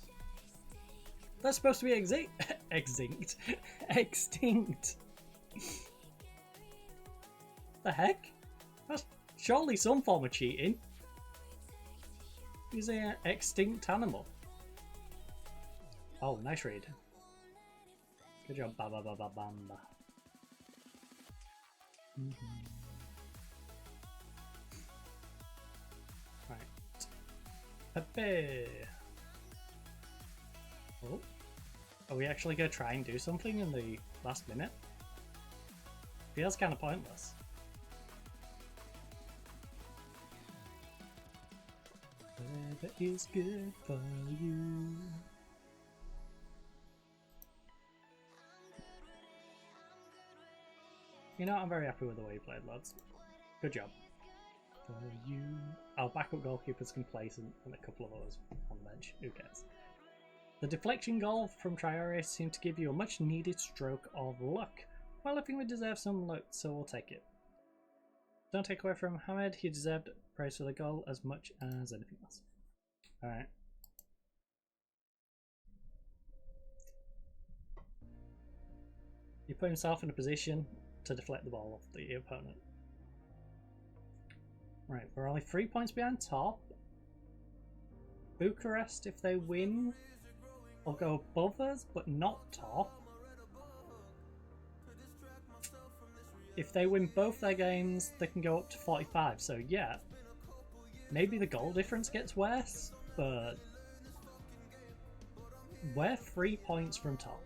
That's supposed to be extinct. The heck? That's surely some form of cheating. He's an extinct animal. Oh, nice read. Good job, Bamba. Right. Pepe. Oh. Are we actually going to try and do something in the last minute? Feels kind of pointless. Whatever is good for you. You know, I'm very happy with the way you played, lads. Good job. For you. Our backup goalkeeper's complacent and a couple of others on the bench. Who cares? The deflection goal from Traore seemed to give you a much needed stroke of luck. Well, I think we deserve some luck, so we'll take it. Don't take away from Hamed, he deserved praise for the goal as much as anything else. Alright. He put himself in a position to deflect the ball off the opponent. Right, we're only 3 points behind top. Bucharest, if they win, will go above us, but not top. If they win both their games, they can go up to 45. So yeah, maybe the goal difference gets worse, but we're 3 points from top,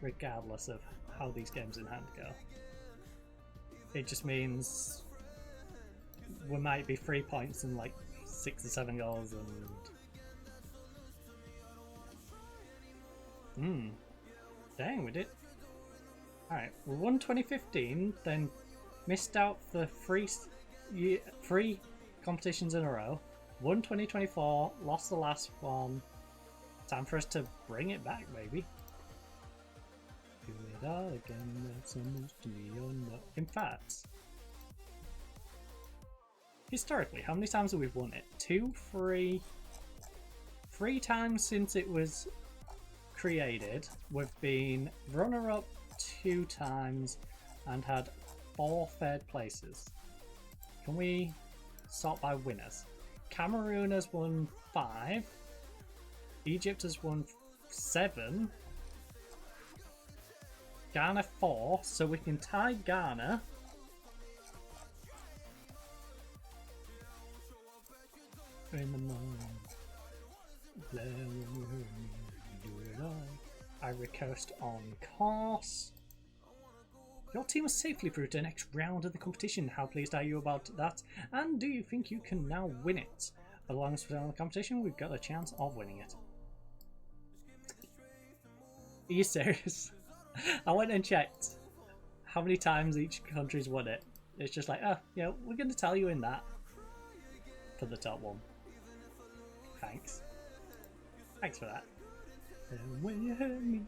regardless of how these games in hand go. It just means we might be 3 points and like 6 or 7 goals and... Dang, we did. Alright, we won 2015, then missed out the three competitions in a row, won 2024, lost the last one. Time for us to bring it back, maybe. Do it all again, that's almost to me or not. In fact, historically, how many times have we won it? 2, 3... 3 times since it was created. We've been runner-up 2 times and had 4 third places. Can we sort by winners? Cameroon has won 5. Egypt has won 7. Ghana 4, so we can tie Ghana. In the morning, Ivory Coast on course. Your team was safely through to the next round of the competition. How pleased are you about that? And do you think you can now win it? As long as we're on the competition, we've got a chance of winning it. Are you serious? I went and checked how many times each country's won it. It's just like, oh, yeah, we're going to tell you in that. for the top one. Thanks. Thanks for that. And when you hurt me,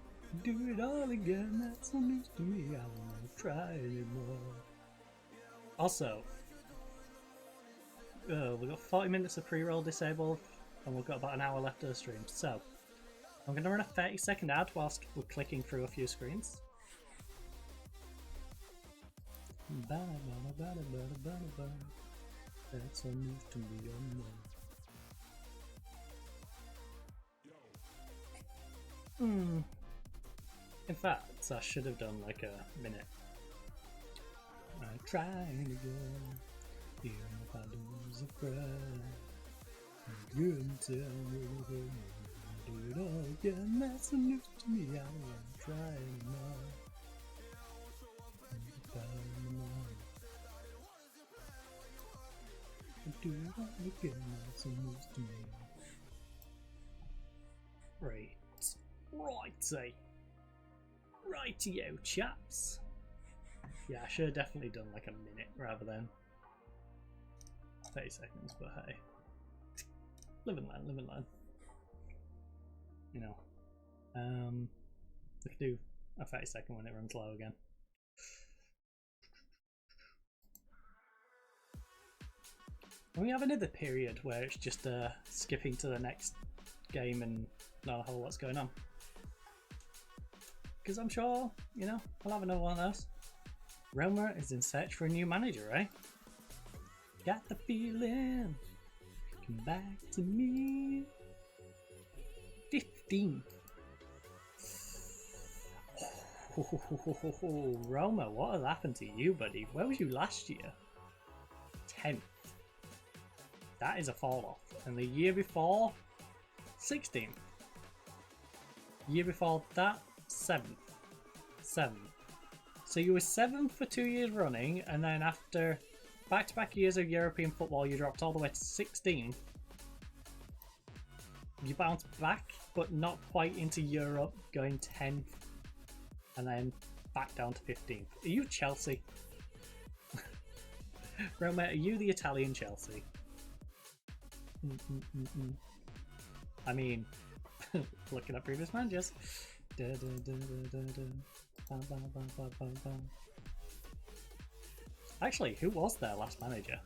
do it all again. That's no news to me. I won't try anymore. Also, we've got 40 minutes of pre-roll disabled, and we've got about an hour left of the stream. So, I'm going to run a 30-second ad whilst we're clicking through a few screens. That's no news to me. In fact, I should have done like a minute. I'm trying again, even if I lose a friend. You can tell me do it all again. That's the news to me. I won't try anymore. Do it all again. That's the news to me. Right. Righty. Rightio, chaps. Yeah, I should have definitely done like a minute rather than 30 seconds, but hey. Live and learn, live and learn. You know. We could do a 30-second when it runs low again. And we have another period where it's just skipping to the next game and not a whole lot's going on. Because I'm sure, you know, I'll have another one of those. Roma is in search for a new manager, right? Got the feeling. Come back to me. 15. Oh, Roma, what has happened to you, buddy? Where was you last year? 10th. That is a fall off. And the year before, 16th. Year before that, 7th. 7th. So you were 7th for 2 years running, and then after back-to-back years of European football, you dropped all the way to 16th. You bounced back, but not quite into Europe, going 10th, and then back down to 15th. Are you Chelsea? Roma, are you the Italian Chelsea? I mean, looking at previous managers. Actually, who was their last manager?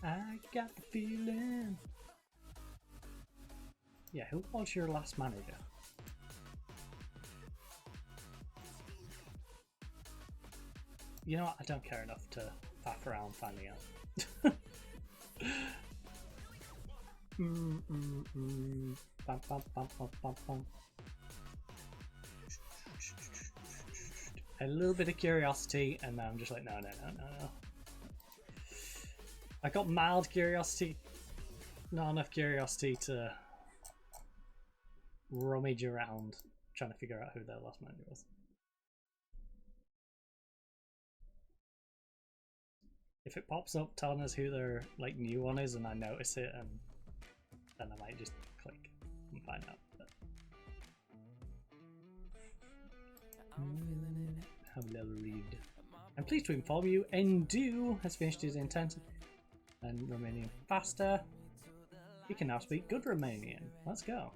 I got the feeling. Yeah, who was your last manager? You know what? I don't care enough to faff around finding out. Bum, bum, bum, bum, bum, bum. A little bit of curiosity, and then I'm just like, no. I got mild curiosity, not enough curiosity to rummage around trying to figure out who their last manager was. If it pops up telling us who their like new one is and I notice it, and then I might just click and find out. But... have a little read. I'm pleased to inform you, Ndu has finished his intensive and Romanian faster. He can now speak good Romanian. Let's go.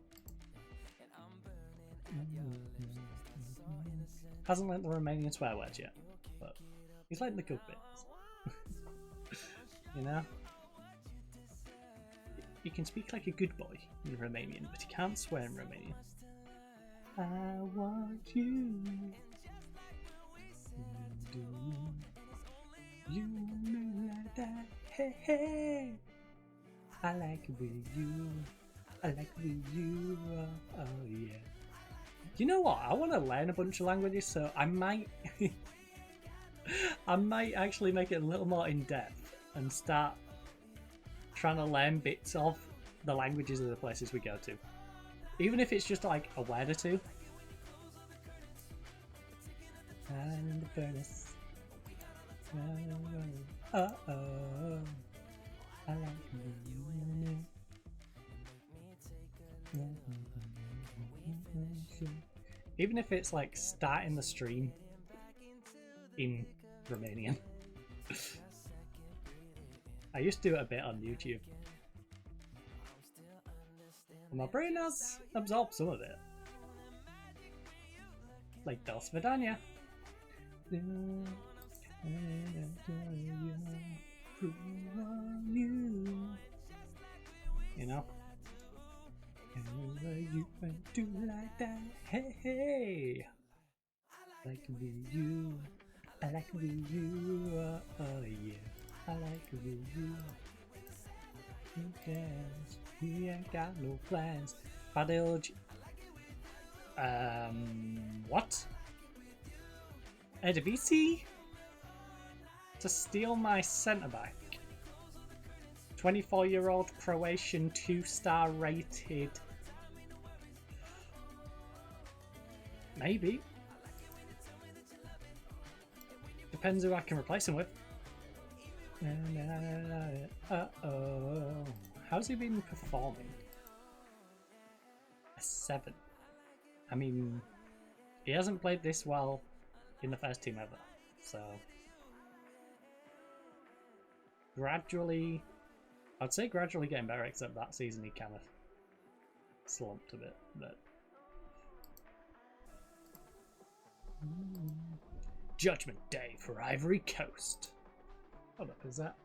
Hasn't learnt the Romanian swear words yet, but he's learnt the good bits. You know? He can speak like a good boy in Romanian, but he can't swear in Romanian. I want you. Do you know like that? Hey, hey. I like it with you. I like it with you. Oh yeah. You know what? I want to learn a bunch of languages, so I might I might actually make it a little more in depth and start trying to learn bits of the languages of the places we go to. Even if it's just like a word or two. And in the furnace. Uh-oh. I like you. Even if it's like starting the stream in Romanian. I used to do it a bit on YouTube. My brain has absorbed some of it. Like Del Svidania. You know? You went to like that. Hey, hey. I like to be you. I like to be you. Oh, yeah. I like to be you. Who cares? We ain't got no plans. Padilge. What? Edivisi? To steal my centre back. 24-year-old Croatian 2-star rated. Maybe. Depends who I can replace him with. Uh-oh. How's he been performing? A 7. I mean, he hasn't played this well in the first team ever, so gradually, I'd say gradually getting better, except that season he kind of slumped a bit, but Judgment Day for Ivory Coast. Hold up, is that?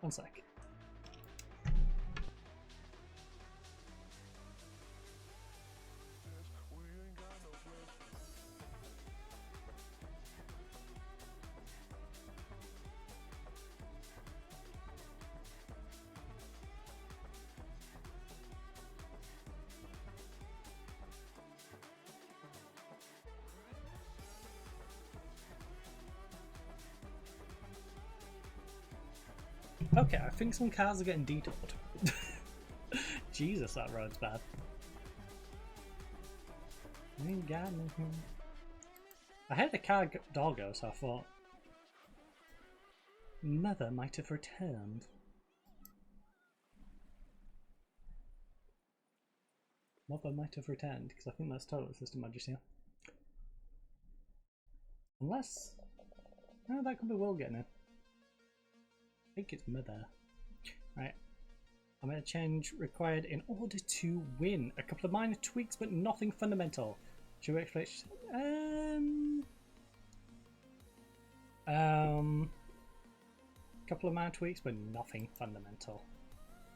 One sec. Okay, I think some cars are getting detoured. Jesus, that road's bad. I ain't got nothing. I heard the car door go, so I thought Mother might have returned. Mother might have returned, because I think that's toilet system magic here. Unless... no, that could be Will getting it. I think it's Mother. Right. I'm going to change required in order to win. A couple of minor tweaks, but nothing fundamental. Should we expect... couple of minor tweaks, but nothing fundamental.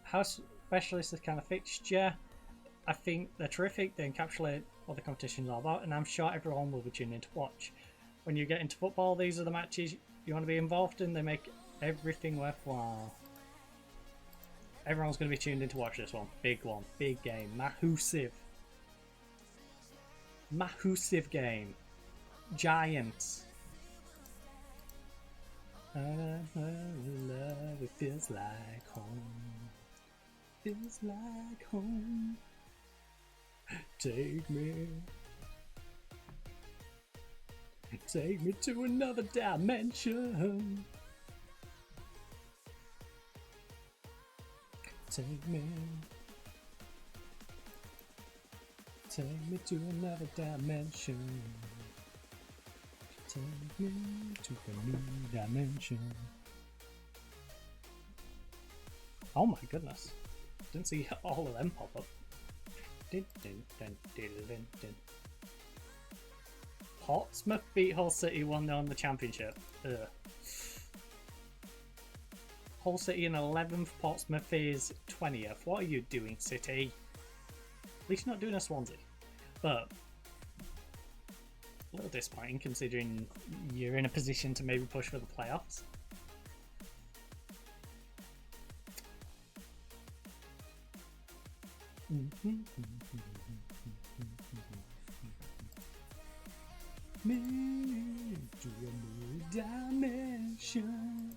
House specialist is kind of fixture. I think they're terrific. They encapsulate what the competition is all about, and I'm sure everyone will be tuning in to watch. When you get into football, these are the matches you want to be involved in. They make everything worthwhile. Everyone's going to be tuned in to watch this one. Big one. Big game. Mahusive. Mahusive game. Giants. Love, it feels like home. Feels like home. Take me. Take me to another dimension. Take me to another dimension. Take me to a new dimension. Oh my goodness. Didn't see all of them pop up. Portsmouth beat Hull City 1-0 in the championship. Ugh. Hull City in 11th, Portsmouth is 20th. What are you doing, City? At least you're not doing a Swansea. But a little disappointing considering you're in a position to maybe push for the playoffs. Me to a new dimension.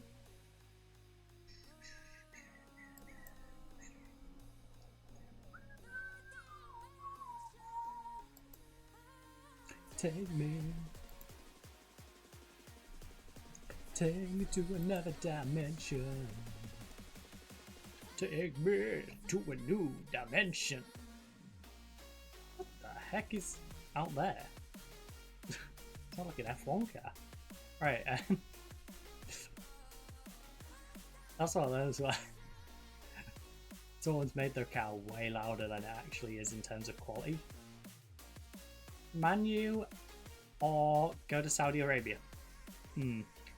Take me. Take me to another dimension. Take me to a new dimension. What the heck is out there? Sounds like an F1 car. Right, that's one of those where someone's made their car way louder than it actually is in terms of quality. Man U or go to Saudi Arabia?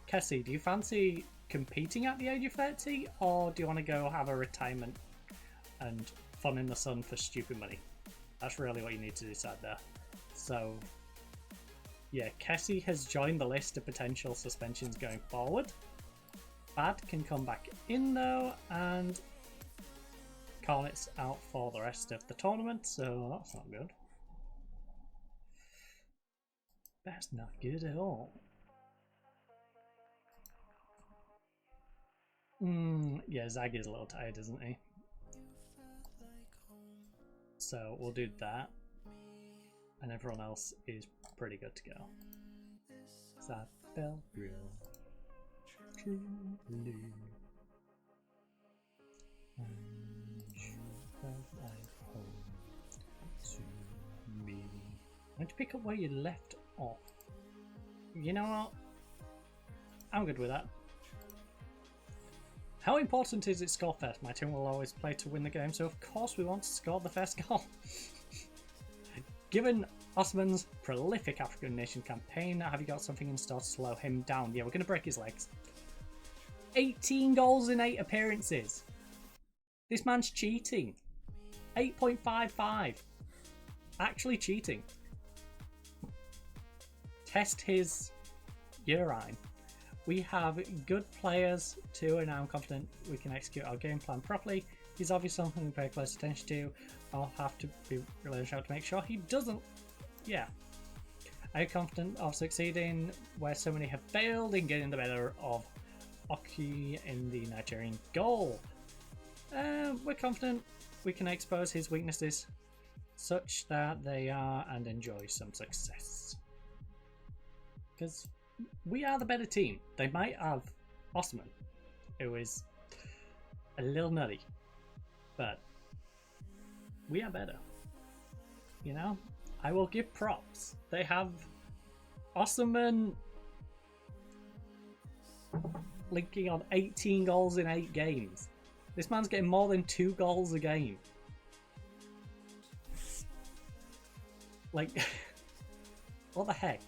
Kessie, do you fancy competing at the age of 30, or do you want to go have a retirement and fun in the sun for stupid money? That's really what you need to decide there. So yeah, Kessie has joined the list of potential suspensions going forward. Bad can come back in though, and Cornet's out for the rest of the tournament, so that's not good. That's not good at all. Yeah, Zag is a little tired, isn't he? So we'll do that. And everyone else is pretty good to go. That felt real. Truly. And you felt like home to me. I'm going to pick up where you left off. You know what? I'm good with that. How important is it score first? My team will always play to win the game, so of course we want to score the first goal. Given Osman's prolific African nation campaign, have you got something in store to slow him down? Yeah, we're going to break his legs. 18 goals in 8 appearances. This man's cheating. 8.55. Actually cheating. Test his urine. We have good players too, and I'm confident we can execute our game plan properly. He's obviously something to pay close attention to. I'll have to be really sure to make sure he doesn't. Yeah. I'm confident of succeeding where so many have failed in getting the better of Oki in the Nigerian goal. We're confident we can expose his weaknesses such that they are and enjoy some success. Because we are the better team. They might have Osman, who is a little nutty, but we are better. You know, I will give props. They have Osman linking on 18 goals in 8 games. This man's getting more than 2 goals a game. Like, what the heck?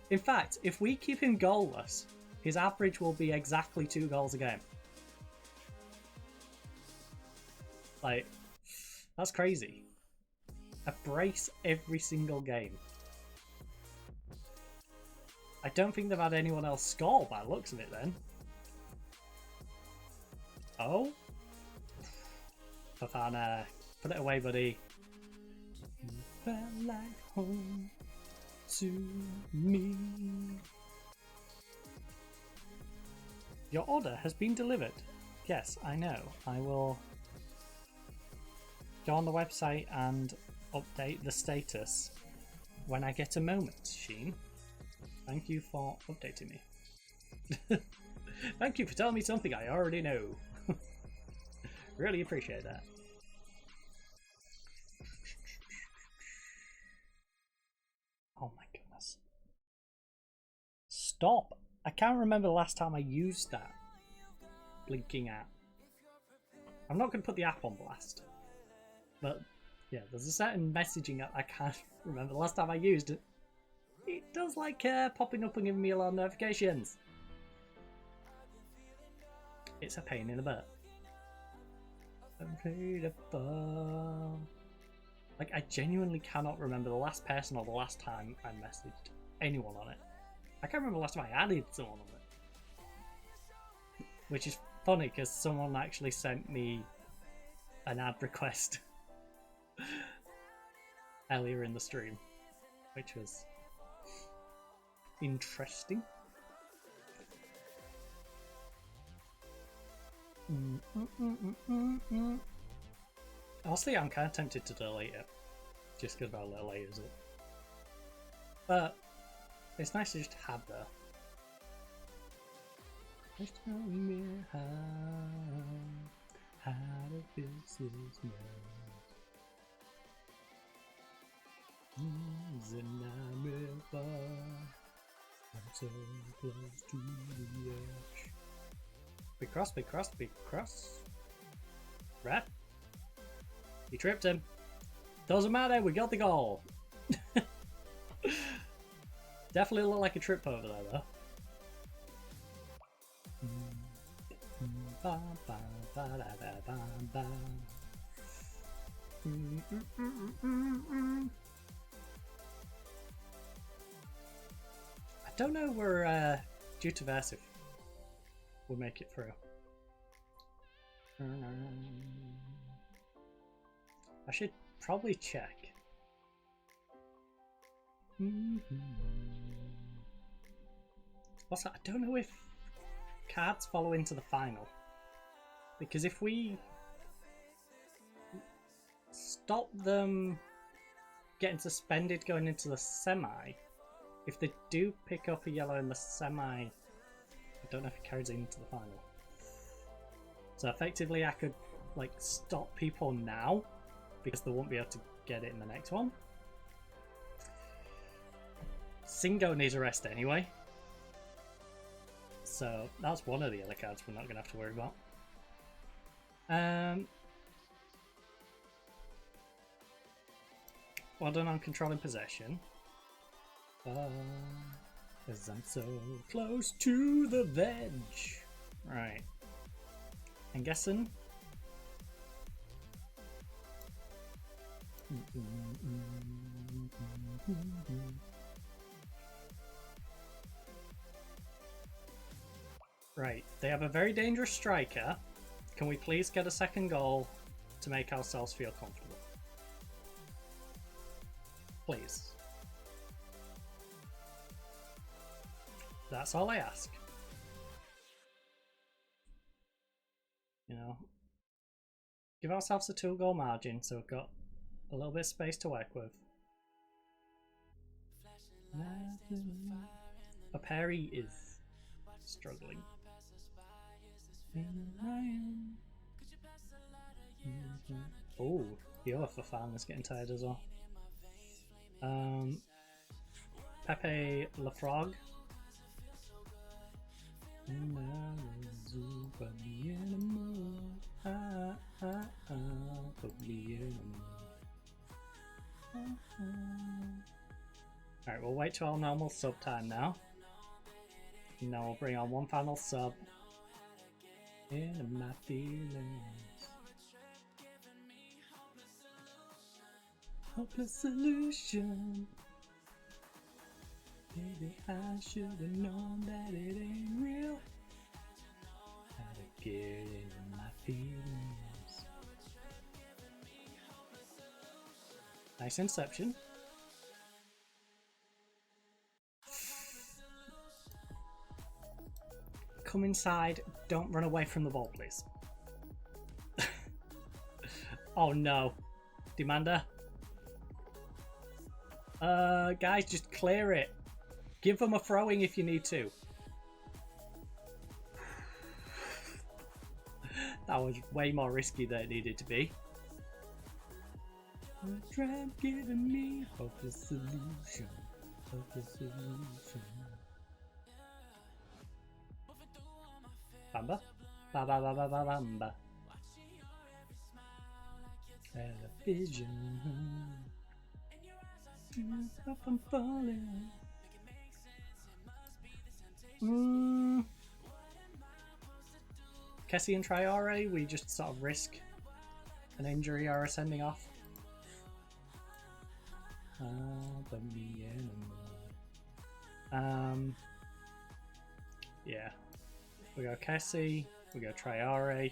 In fact, if we keep him goalless, his average will be exactly 2 goals a game. Like, that's crazy. A brace every single game. I don't think they've had anyone else score by the looks of it then. Oh? Fafana, put it away, buddy. You felt like home to me. Your order has been delivered. Yes, I know. I will go on the website and update the status when I get a moment, Sheen. Thank you for updating me. Thank you for telling me something I already know. Really appreciate that. Oh my goodness. Stop! I can't remember the last time I used that blinking app. I'm not going to put the app on blast. But yeah, there's a certain messaging app I can't remember the last time I used it. It does like popping up and giving me a lot of notifications. It's a pain in the butt. Like, I genuinely cannot remember the last person or the last time I messaged anyone on it. I can't remember the last time I added someone on it. Which is funny because someone actually sent me an ad request earlier in the stream, which was interesting. Honestly, I'm kind of tempted to delete it just because of how little I use it. But it's nice to just have that. Just tell me how to fix this mess. It's a nightmare far. I'm so close to the edge. Big cross, big cross, big cross. Rat. He tripped him. Doesn't matter, we got the goal. Definitely look like a trip over there though. I don't know where due to Versif will make it through. I should probably check. Also, I don't know if cards follow into the final, because if we stop them getting suspended going into the semi, if they do pick up a yellow in the semi, I don't know if it carries into the final. So effectively I could like stop people now because they won't be able to get it in the next one. Singo needs a rest anyway, so that's one of the other cards we're not going to have to worry about. Well done on controlling possession. Because I'm so close to the veg. Right. I'm guessing. Right, they have a very dangerous striker. Can we please get a second goal to make ourselves feel comfortable? Please. That's all I ask. You know, give ourselves a 2-goal margin so we've got a little bit of space to work with. A Perry is struggling. Oh, the other Fafan is getting tired as well. Pepe Lafrog. Alright, we'll wait till our normal sub time now. And now we'll bring on one final sub. In my feelings. Hopeless solution. Maybe I should have known that it ain't real. How to get into my feelings. Nice inception. Come inside, don't run away from the ball, please. Oh no. Demander. Guys, just clear it. Give them a throwing if you need to. That was way more risky than it needed to be. Try giving me hopeless solution. Hopeless solution. Bamba? Ba ba ba ba ba bamba. Television. Up I'm falling. Kessie and Triore, we just sort of risk an injury or a sending off. Yeah. We go Kessie, we go Triore.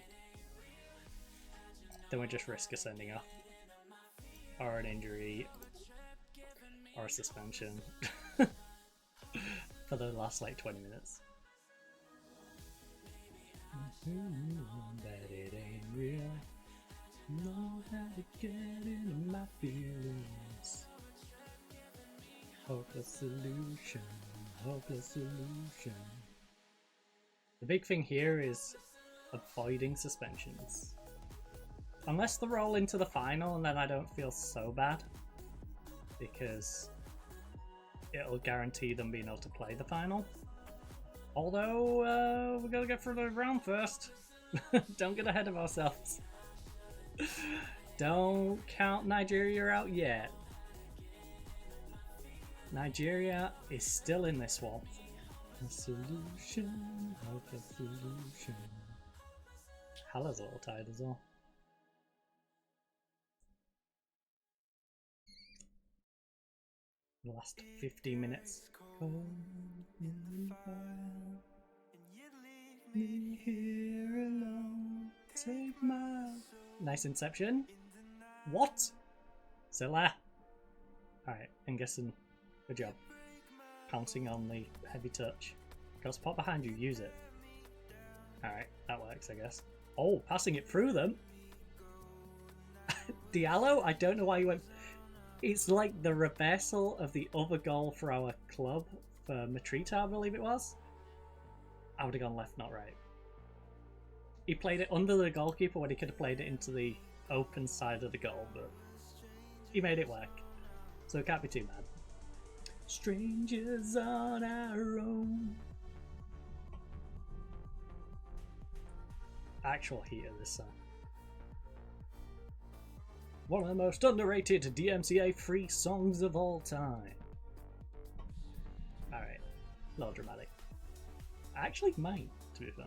Then we just risk a sending off. Or an injury. Or a suspension. For the last like 20 minutes. That it ain't real. Know how to get into my feelings. Hopeless solution, hopeless solution. The big thing here is avoiding suspensions. Unless they roll into the final, and then I don't feel so bad, because it'll guarantee them being able to play the final. Although, we gotta get through the round first. Don't get ahead of ourselves. Don't count Nigeria out yet. Nigeria is still in this one. A solution, hope a solution. Hala's a little tired as well. The last 15 minutes. Me here alone. Take my... Nice Inception. What? Zilla. Alright, I'm guessing. Good job. Pouncing on the heavy touch. Got spot behind you, use it. Alright, that works, I guess. Oh, passing it through them. Diallo, I don't know why you went... It's like the reversal of the other goal for our club, for Matrita, I believe it was. I would have gone left, not right. He played it under the goalkeeper when he could have played it into the open side of the goal, but he made it work. So it can't be too bad. Strangers on our own. Actual heat of this song. One of the most underrated DMCA free songs of all time. Alright, a little dramatic. I actually might, to be fair.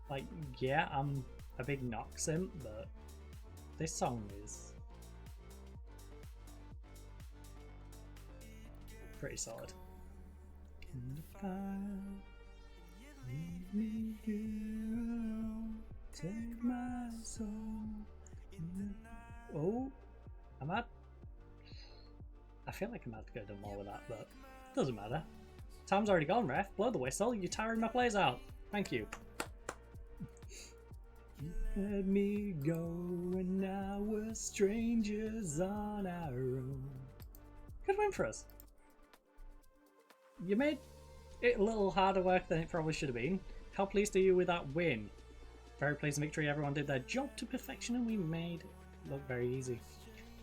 Like, yeah, I'm a big Nox simp, but this song is pretty solid. In the fire, leave me here alone, take my soul. Oh, I'm at. I feel like I'm about to go do more with that, but doesn't matter. Time's already gone, ref. Blow the whistle. You're tiring my players out. Thank you. Let me go, and now we're strangers on our own. Good win for us. You made it a little harder work than it probably should have been. How pleased are you with that win? Very pleased victory. Everyone did their job to perfection and we made it look very easy.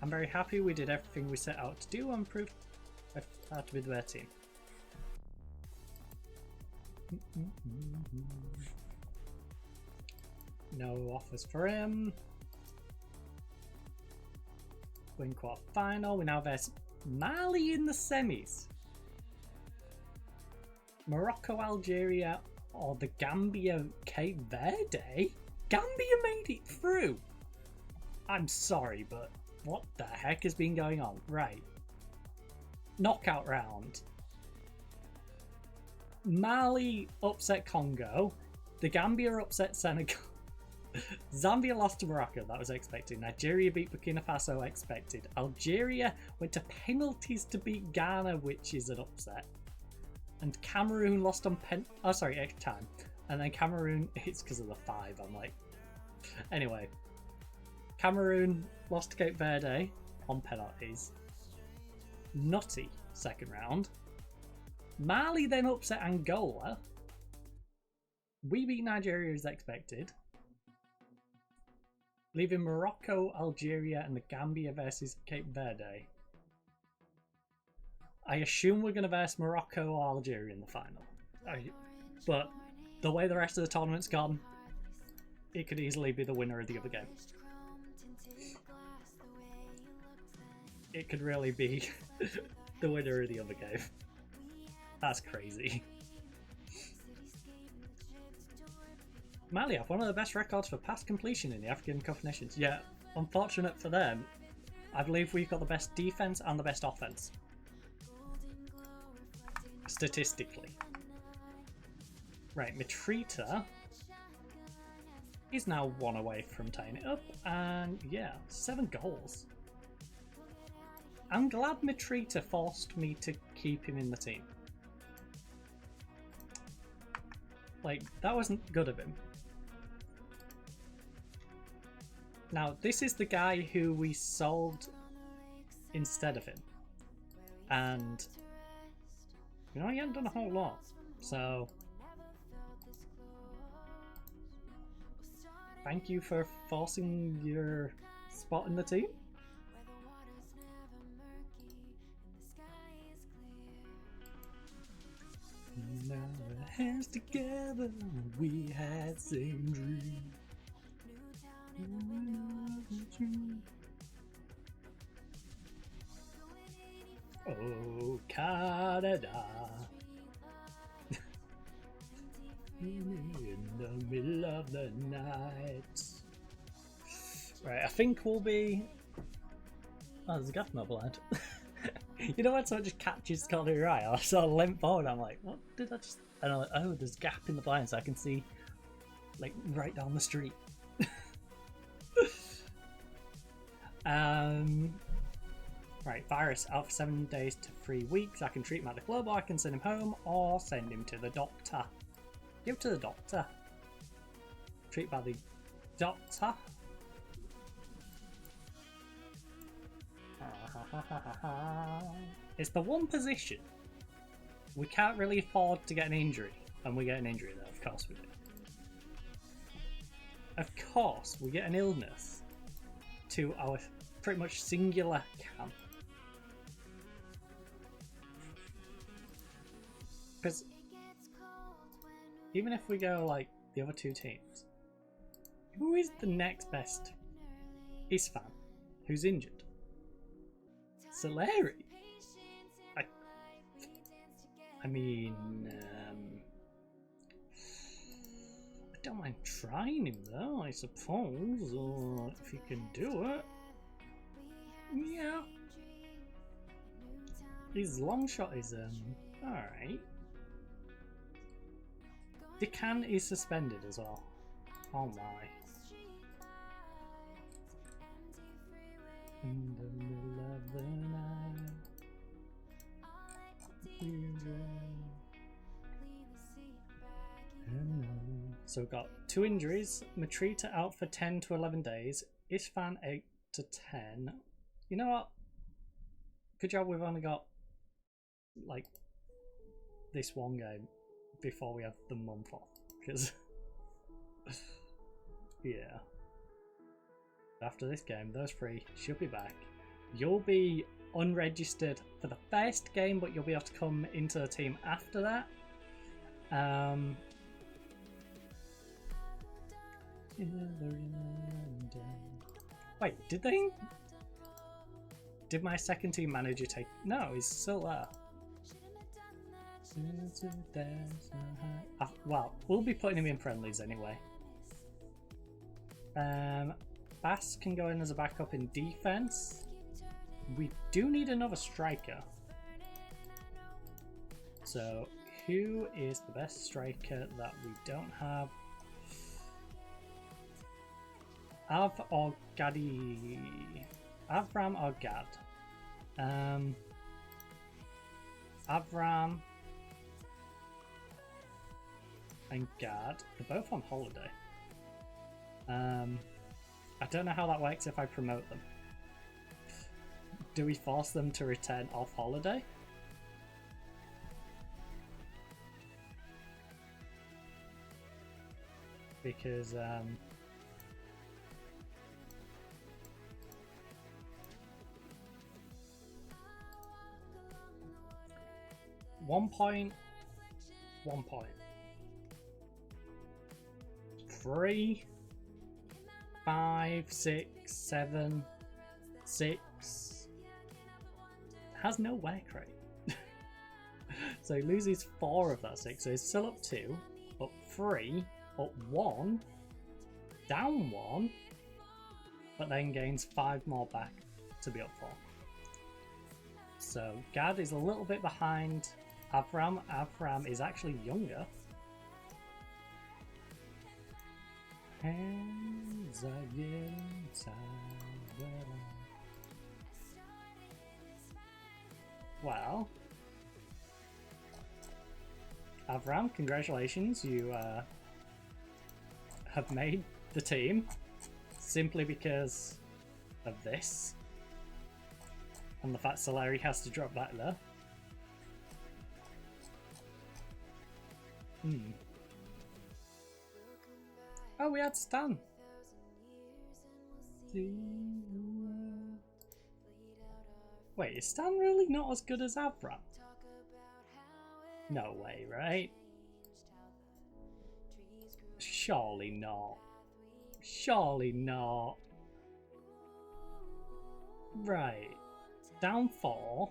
I'm very happy we did everything we set out to do and proved how to be the better team. No offers for him. Win quarter final. We now verse Mali in the semis. Morocco, Algeria, or the Gambia, Cape Verde? Gambia made it through. I'm sorry, but what the heck has been going on? Right. Knockout round. Mali upset Congo. The Gambia upset Senegal. Zambia lost to Morocco, that was expected. Nigeria beat Burkina Faso, expected. Algeria went to penalties to beat Ghana, which is an upset. And Cameroon lost on extra time. And then Cameroon, it's because of the 5, I'm like. Anyway. Cameroon lost to Cape Verde on penalties. Nutty second round. Mali then upset Angola. We beat Nigeria as expected. Leaving Morocco, Algeria, and the Gambia versus Cape Verde. I assume we're going to verse Morocco or Algeria in the final. But the way the rest of the tournament's gone, it could easily be the winner of the other game. It could really be the winner of the other game. That's crazy. Mali have one of the best records for pass completion in the African Cup of Nations. Yeah, unfortunate for them, I believe we've got the best defense and the best offense. Statistically. Right, Matrita is now 1 away from tying it up, and yeah, 7 goals. I'm glad Matrita forced me to keep him in the team. Like, that wasn't good of him. Now, this is the guy who we sold instead of him. And, you know, he hasn't done a whole lot. So, thank you for forcing your spot in the team. Now our hands together, we had same dream. Oh, Canada. In the middle of the night. Right, I think we'll be. Oh, there's a gap in my blind. You know when someone just catches the corner of your eye? I sort of leant forward. I'm like, what did I just? And I'm like, oh, there's a gap in the blind, so I can see, like, right down the street. Right, virus out for 7 days to 3 weeks. I can treat him at the club, or I can send him home, or send him to the doctor. Give to the doctor. Treat by the doctor. It's the one position we can't really afford to get an injury, and we get an injury though, of course we do. Of course we get an illness to our pretty much singular camp. Because even if we go like the other two teams, who is the next best? Isfan, who's injured. Soleri. I mean, I don't mind trying him though, I suppose, or if you can do it. Yeah. His long shot is alright. Decan is suspended as well. Oh my. In the middle of the night. So we've got 2 injuries. Matrita out for 10 to 11 days. Isfan 8 to 10. You know what? Good job we've only got like this one game before we have the month off. Because yeah. After this game, those 3 should be back. You'll be unregistered for the first game, but you'll be able to come into the team after that. Wait, did my second team manager take? No, he's still there. Well, we'll be putting him in friendlies anyway. Bass can go in as a backup in defense. We do need another striker. So, who is the best striker that we don't have? Av or Gadi? Avram or Gad? Avram and Gad. They're both on holiday. I don't know how that works if I promote them. Do we force them to return off holiday? Because 1 point, 1 point. 3, 5, 6, 7, 6. Has no work rate. So he loses 4 of that 6. So he's still up 2, up 3, up 1, down 1, but then gains 5 more back to be up 4. So Gad is a little bit behind Avram. Avram is actually younger. Hands are getting tired. Well, Avram, congratulations, you have made the team simply because of this. And the fact Solari has to drop back there. Oh, we had Stan. Wait, is Stan really not as good as Avram? No way, right? Surely not. Surely not. Right. Down 4.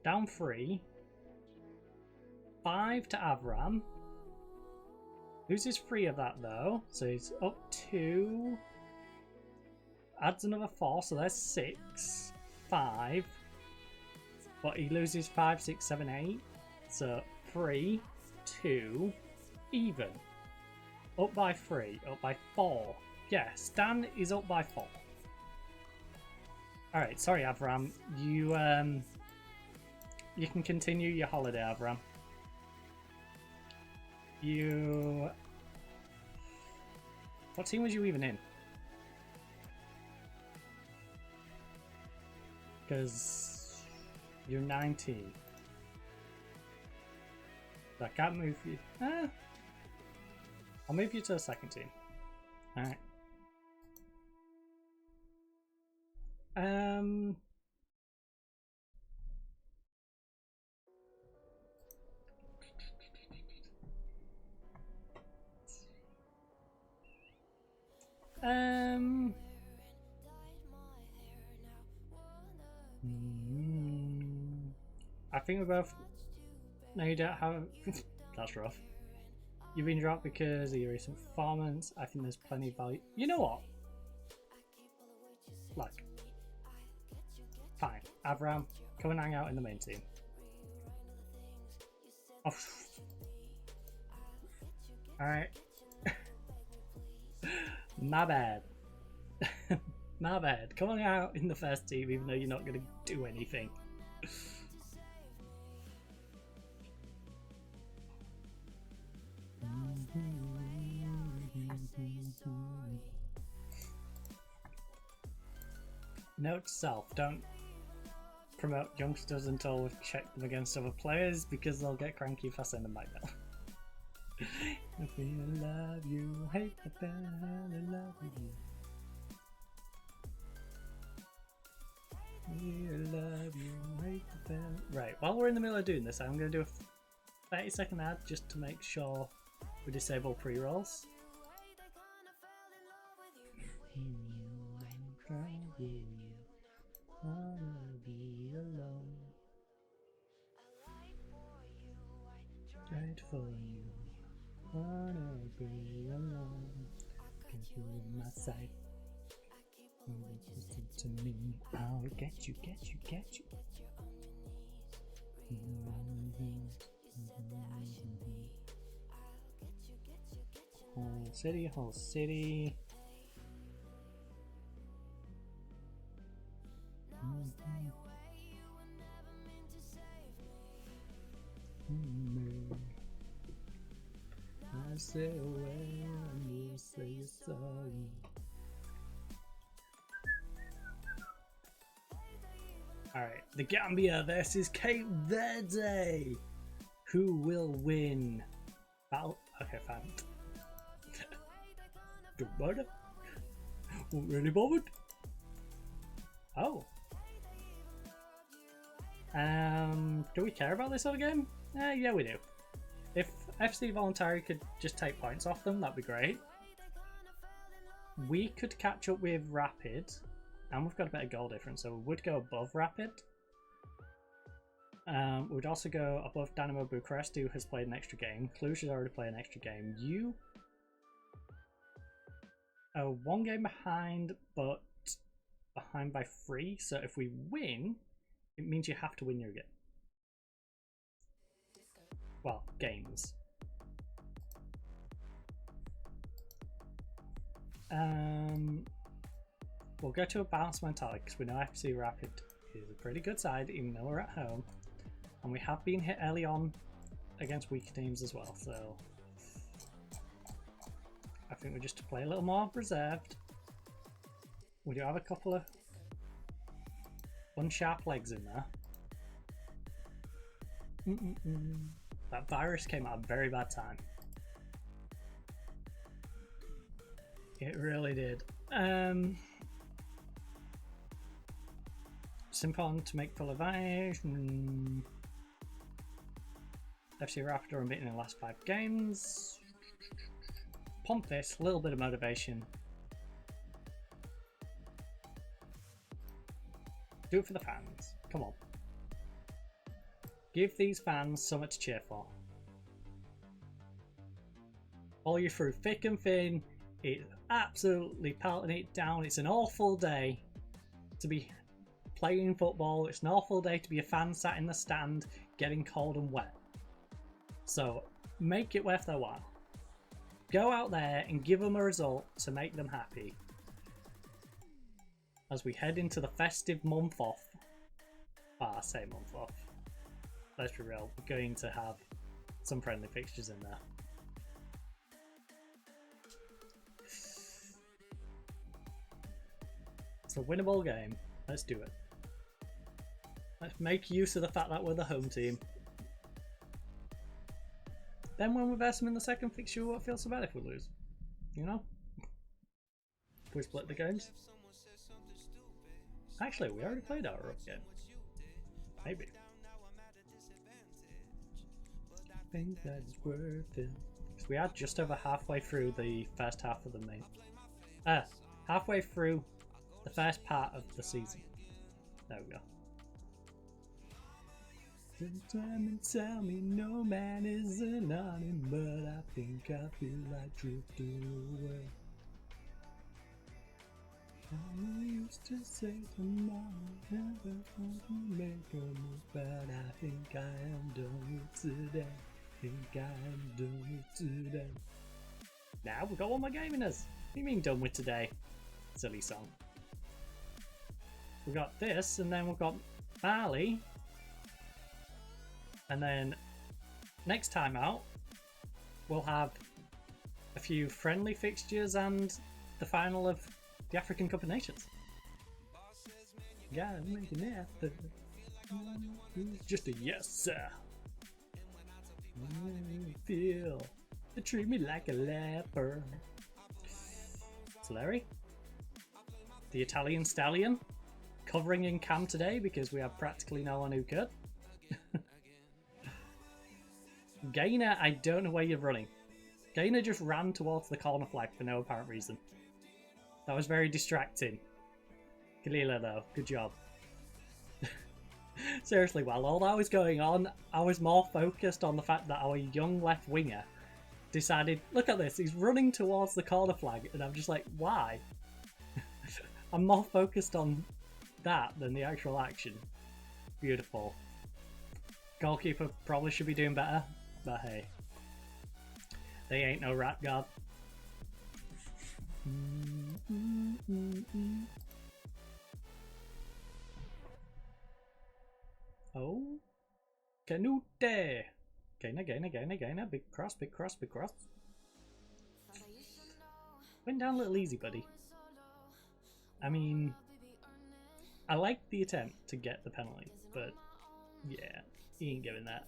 Down 3. 5 to Avram. Loses 3 of that though, so he's up 2. Adds another 4, so there's 6. 5. But he loses 5, 6, 7, 8. So 3, 2, even. Up by 3, up by 4. Yeah, Stan is up by 4. Alright, sorry Avram. You can continue your holiday, Avram. What team was you even in? Because you're 19. So I can't move you. I'll move you to the second team. Alright. I think we're both. No, you don't have. That's rough. You've been dropped because of your recent performance. I think there's plenty of value. You know what? Look. Fine. Avram, come and hang out in the main team. Oh. Alright. My bad. My bad. Come on out in the first team even though you're not going to do anything. Note to self, don't promote youngsters until we've checked them against other players because they'll get cranky if I send them my mail. I feel love you, hate the fan, I love you. I love you, hate the fan. Right, while we're in the middle of doing this, I'm going to do a 30-second ad just to make sure we disable pre-rolls. Right for you, wanna be alone. Cause you're in my sight. Listen to me, I'll get you, get you, get you. Whole city, whole city. I say away and you say you're sorry. Alright, the Gambia versus Cape Verde. Who will win? Battle. Okay, fine. Don't matter. Won't really bothered. Oh. Do we care about this other game? Yeah, we do. If FC Voluntary could just take points off them, that'd be great. We could catch up with Rapid, and we've got a better goal difference, so we would go above Rapid. We'd also go above Dynamo Bucharest, who has played an extra game. Cluj has already played an extra game. You are 1 game behind, but behind by 3. So if we win, it means you have to win your game. Well, games. We'll go to a balanced mentality because we know FC Rapid is a pretty good side, even though we're at home, and we have been hit early on against weaker teams as well. So I think we're just to play a little more reserved. We do have a couple of unsharp legs in there. That virus came at a very bad time. It really did. It's important to make full advantage. FC Raptor unbeaten in the last 5 games. Pump this, a little bit of motivation. Do it for the fans. Come on. Give these fans something to cheer for. All you through thick and thin. It's absolutely pelting it down. It's an awful day to be playing football. It's an awful day to be a fan sat in the stand getting cold and wet. So make it worth their while. Go out there and give them a result to make them happy. As we head into the festive month off. I say month off. Let's be real, we're going to have some friendly fixtures in there. It's a winnable game. Let's do it. Let's make use of the fact that we're the home team. Then when we verse them in the second fixture, it won't feel so bad if we lose. You know? If we split the games. Actually, we already played our rough game. Maybe. I think that is worth it. Because we are just over halfway through the first half of the main. Halfway through the first part of the season. There we go. Time and tell me no man is an army, but I think I feel like drifting away. I used to say tomorrow never going to make a move, but I think I am done with today. Think I am done with today. Now we've got one more game in us. What do you mean done with today? Silly song. We've got this, and then we've got Bali. And then next time out, we'll have a few friendly fixtures and the final of the African Cup of Nations. Gotta make an effort. Just a yes, sir. Feel they treat me like a leper. It's Larry, the Italian stallion, covering in cam today because we have practically no one who could. Gainer, I don't know where you're running. Gainer just ran towards the corner flag for no apparent reason. That was very distracting. Kalila though, good job. Seriously, while all that was going on, I was more focused on the fact that our young left winger decided, look at this, he's running towards the corner flag, and I'm just like, why? I'm more focused on that than the actual action. Beautiful. Goalkeeper probably should be doing better. But hey, they ain't no rat god. Oh, Canute. Gainer. Big cross, big cross, big cross. Went down a little easy, buddy. I mean, I like the attempt to get the penalty, but yeah, he ain't giving that.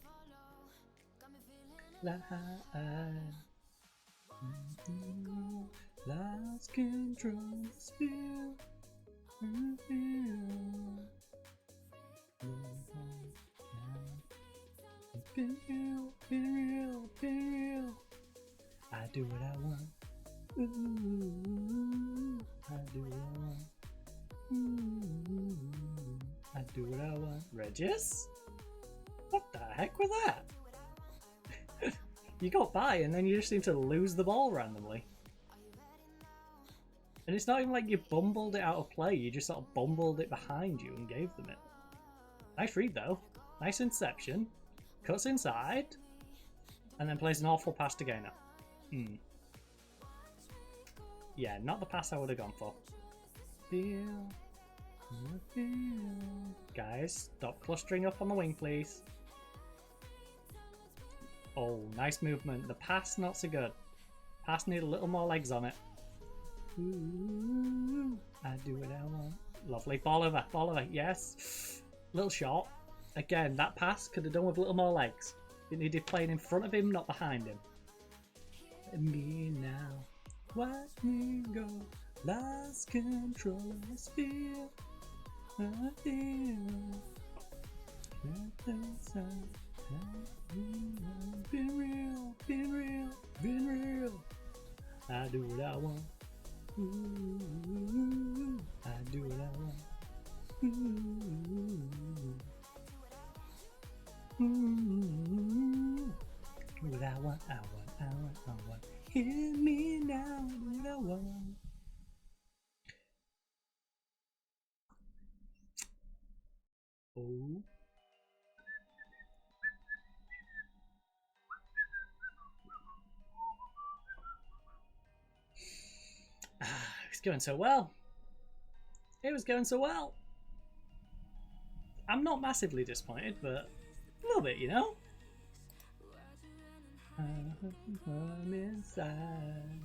Lost control, spill. Been real. I do what I want. Ooh, I do what I want. Ooh, I do what I want. Regis? What the heck was that? You got by and then you just seem to lose the ball randomly. And it's not even like you bumbled it out of play, you just sort of bumbled it behind you and gave them it. Nice read though. Nice inception. Cuts inside. And then plays an awful pass to Gainer. Yeah, not the pass I would have gone for. Feel. Guys, stop clustering up on the wing, please. Oh, nice movement. The pass, not so good. Pass need a little more legs on it. Ooh, I do what I want. Lovely. Ball over. Ball over. Yes. Little shot. Again, that pass could have done with a little more legs. It needed playing in front of him, not behind him. Me now. Watch me go. Lost control of this feel. I feel. Been real, been real, been real. I do what I want. Ooh, I do what I want. Ooh, ooh, what I want, I want, I want, I want. Hear me now, what I want. Oh. It was going so well. It was going so well. I'm not massively disappointed, but a little bit, you know? I'm inside.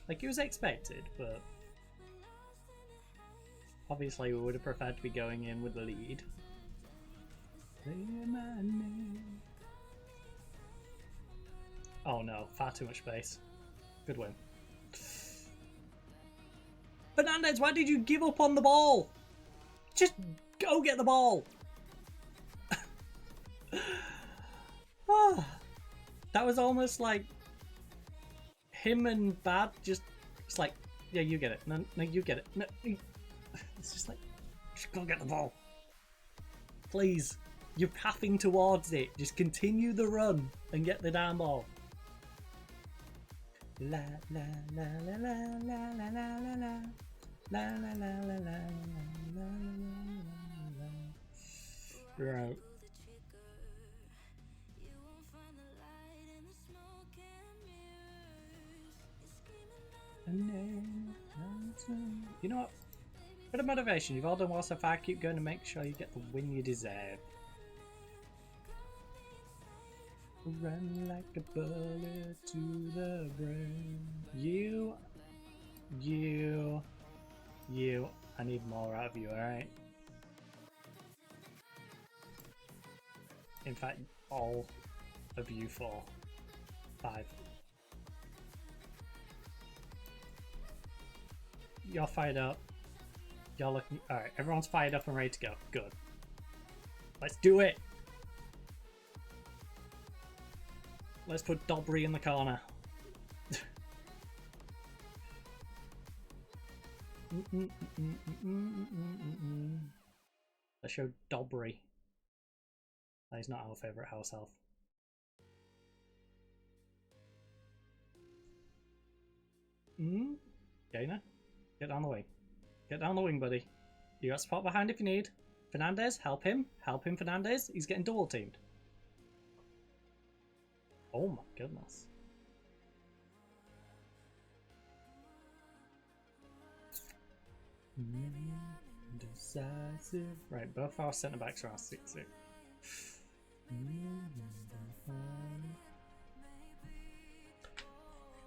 Like, it was expected, but obviously we would have preferred to be going in with the lead. Oh no, far too much space. Good win. Fernandez, why did you give up on the ball? Just go get the ball. That was almost like him and Bad just like, yeah, you get it. No, you get it. No, it's just like, just go get the ball. Please. You're pathing towards it. Just continue the run and get the damn ball. La la la la la la la la la la. La la la la la la la la. Right. You know what? Bit of motivation. You've all done well so far. Keep going to make sure you get the win you deserve. Run like a bullet to the brain. You. I need more out of you, alright? In fact, all of you 4. 5. You're fired up. You're looking. Alright, everyone's fired up and ready to go. Good. Let's do it! Let's put Dobry in the corner. Let's show Dobry. That is not our favourite house elf. Gainer, get down the wing. Get down the wing, buddy. You got support behind if you need. Fernandez, help him. Help him, Fernandez. He's getting double teamed. Oh my goodness. Decisive. Right, both our centre backs are on 6-6.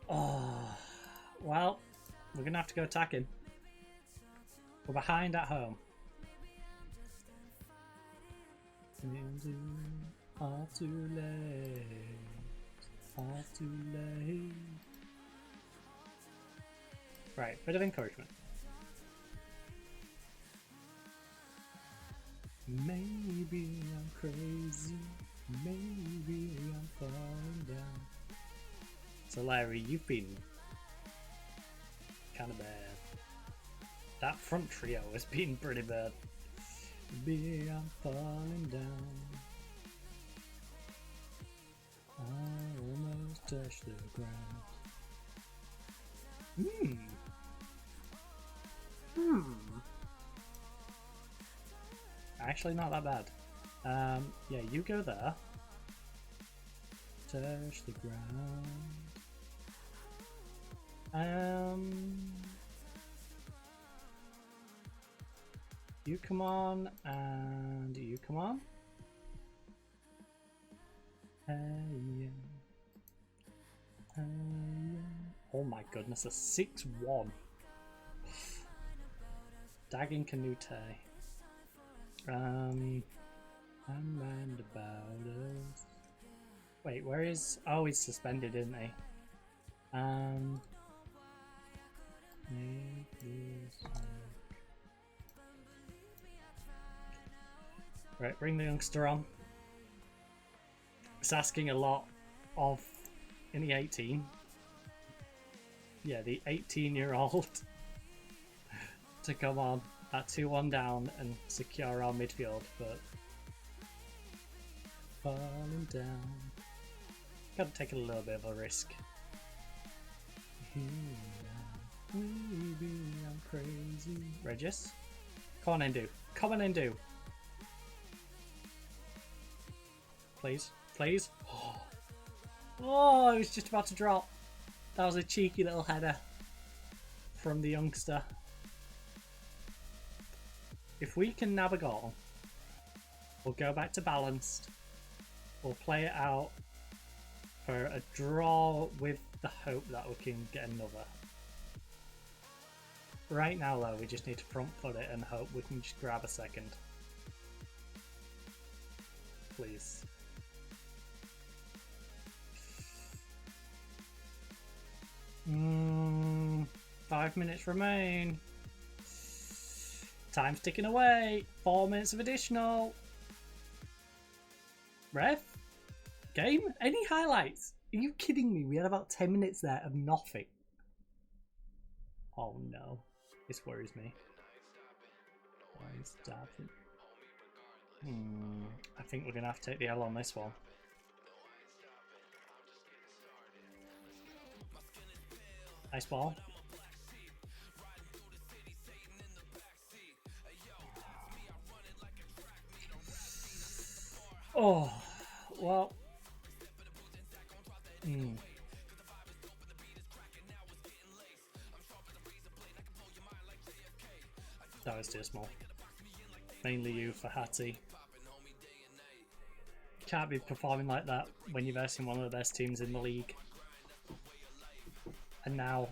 Oh, well, we're gonna have to go attacking. We're behind at home. All too late. All too late. Right, bit of encouragement. Maybe I'm crazy. Maybe I'm falling down. So Larry, you've been kind of bad. That front trio has been pretty bad. Maybe I'm falling down. I almost touched the ground. Actually, not that bad. Yeah, you go there. Touch the ground. You come on, and you come on. Oh my goodness, a 6-1. Dagging Canute. I'm round about us. Wait, where is... Oh, he's suspended, isn't he? Right, bring the youngster on. It's asking a lot of... In the 18. Yeah, the 18-year-old to come on at 2-1 down and secure our midfield, but falling down. Gotta take a little bit of a risk. Maybe I'm crazy. Regis, come on and do. Come on and do. Please, please. Oh, I was just about to drop. That was a cheeky little header from the youngster. If we can nab a goal, we'll go back to balanced. We'll play it out for a draw with the hope that we can get another. Right now, though, we just need to front foot it and hope we can just grab a second. Please. 5 minutes remain. Time's ticking away. 4 minutes of additional. Ref? Game? Any highlights? Are you kidding me? We had about 10 minutes there of nothing. Oh no. This worries me. Why stop it? I think we're going to have to take the L on this one. Nice ball. Oh, well. That was too small. Mainly you for Hattie. Can't be performing like that when you're versing one of the best teams in the league. And now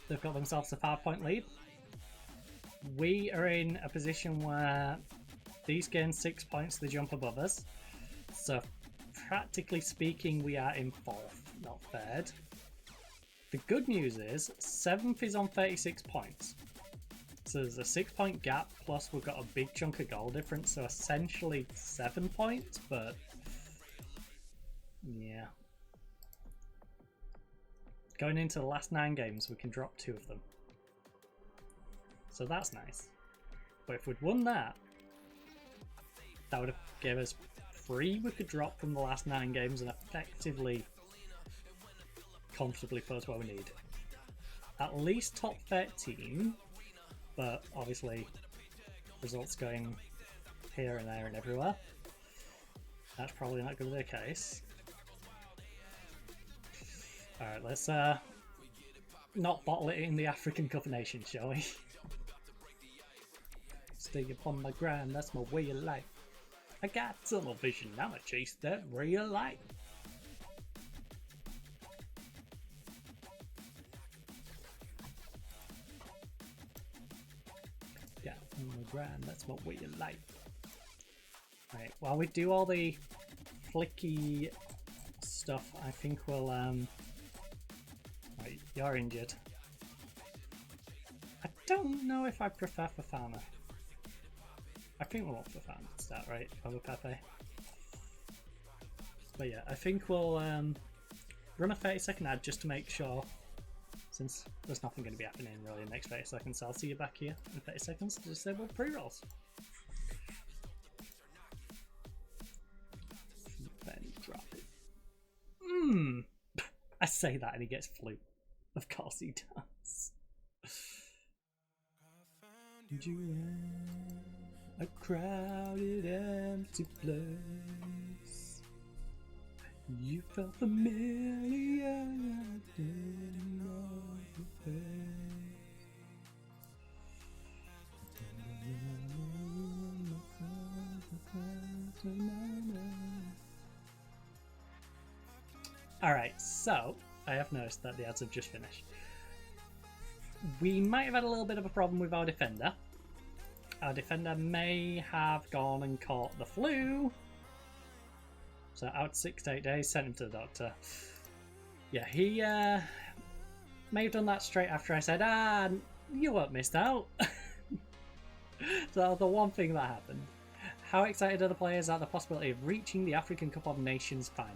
they've got themselves a 5-point lead. We are in a position where these gain 6 points, they jump above us. So practically speaking, we are in 4th, not 3rd. The good news is 7th is on 36 points. So there's a 6-point gap, plus we've got a big chunk of goal difference, so essentially 7 points, but yeah. Going into the last 9 games, we can drop 2 of them. So that's nice. But if we'd won that, that would have gave us 3 we could drop from the last 9 games and effectively comfortably put us where we need. At least top 13, but obviously results going here and there and everywhere. That's probably not going to be the case. Alright, let's not bottle it in the African Cup of Nations, shall we? Stay upon my grind, that's my way of life. I got tunnel vision, I'ma chase that real life. Yeah, on my grind, that's my way of life. Right, while we do all the flicky stuff, I think we'll Right, you're injured. I don't know if I prefer Fafana. I think we'll want Fafana to start, right? Over Pepe. But yeah, I think we'll run a 30-second ad just to make sure, since there's nothing going to be happening really in the next 30 seconds. So I'll see you back here in 30 seconds to disable pre-rolls. Then drop it. I say that and he gets flu. Of course he does. You in a crowded, empty place. You felt familiar, I didn't know your face. Alright, so I have noticed that the ads have just finished. We might have had a little bit of a problem with our defender. our defender may have gone and caught the flu. So out 6 to 8 days, sent him to the doctor. Yeah, he may have done that straight after I said, you weren't missed out. So that was the one thing that happened. How excited are the players at the possibility of reaching the African Cup of Nations final?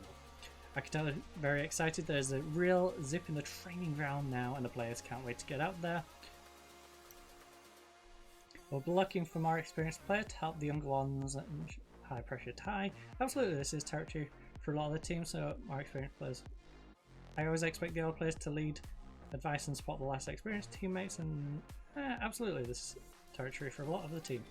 I can tell they're very excited. There's a real zip in the training ground now and the players can't wait to get out there. We'll be looking for more experienced players to help the younger ones and high pressure tie. Absolutely, this is territory for a lot of the teams, so more experienced players. I always expect the older players to lead, advice and support the less experienced teammates, and absolutely, this is territory for a lot of the team.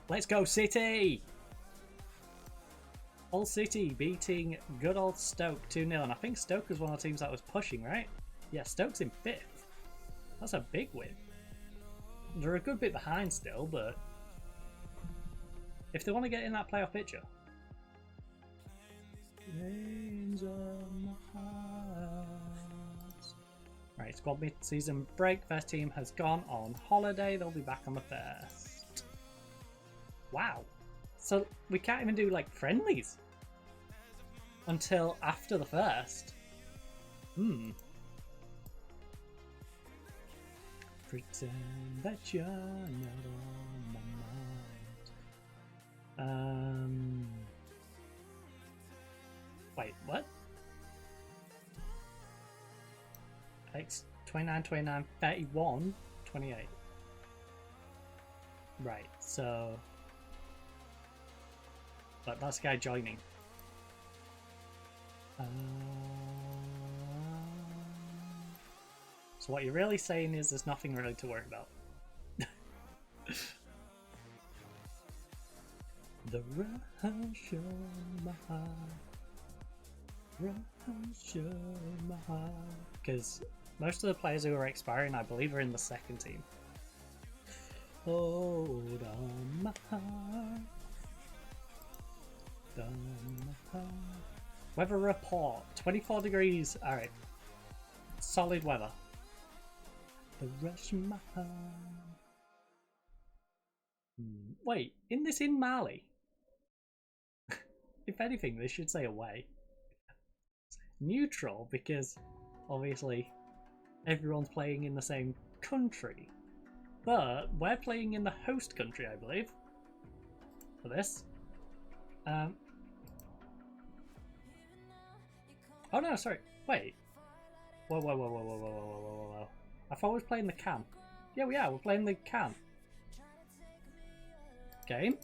Let's go, City! Hull City beating good old Stoke 2-0, and I think Stoke was one of the teams that was pushing, right? Yeah, Stoke's in 5th. That's a big win. They're a good bit behind still, but if they want to get in that playoff picture. Right, squad mid-season break. First team has gone on holiday. They'll be back on the 1st. Wow. So we can't even do like friendlies until after the 1st. Pretend that you're not on my mind. Wait, what? X 29, 29, 31, 28. Right, so but that's the guy joining. So what you're really saying is there's nothing really to worry about. The rush of my heart, because most of the players who are expiring, I believe, are in the 2nd team. Hold on my heart. Weather report 24 degrees. Alright, solid weather. The rush of my heart. Wait, in Mali? If anything, they should say away. Neutral, because obviously everyone's playing in the same country, but we're playing in the host country, I believe, for this. Oh no, sorry. Wait. Whoa. I thought we were playing the CAN. Yeah, we are. We're playing the CAN game.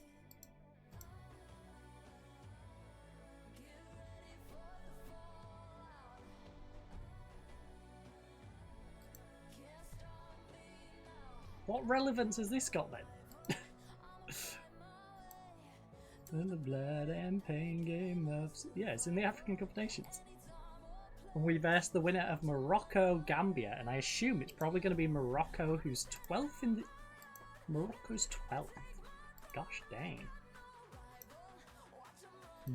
What relevance has this got then? In the blood and pain game of... Yeah, it's in the African Cup of Nations. And we versed the winner of Morocco-Gambia, and I assume it's probably going to be Morocco, who's 12th in the... Morocco's 12th. Gosh dang.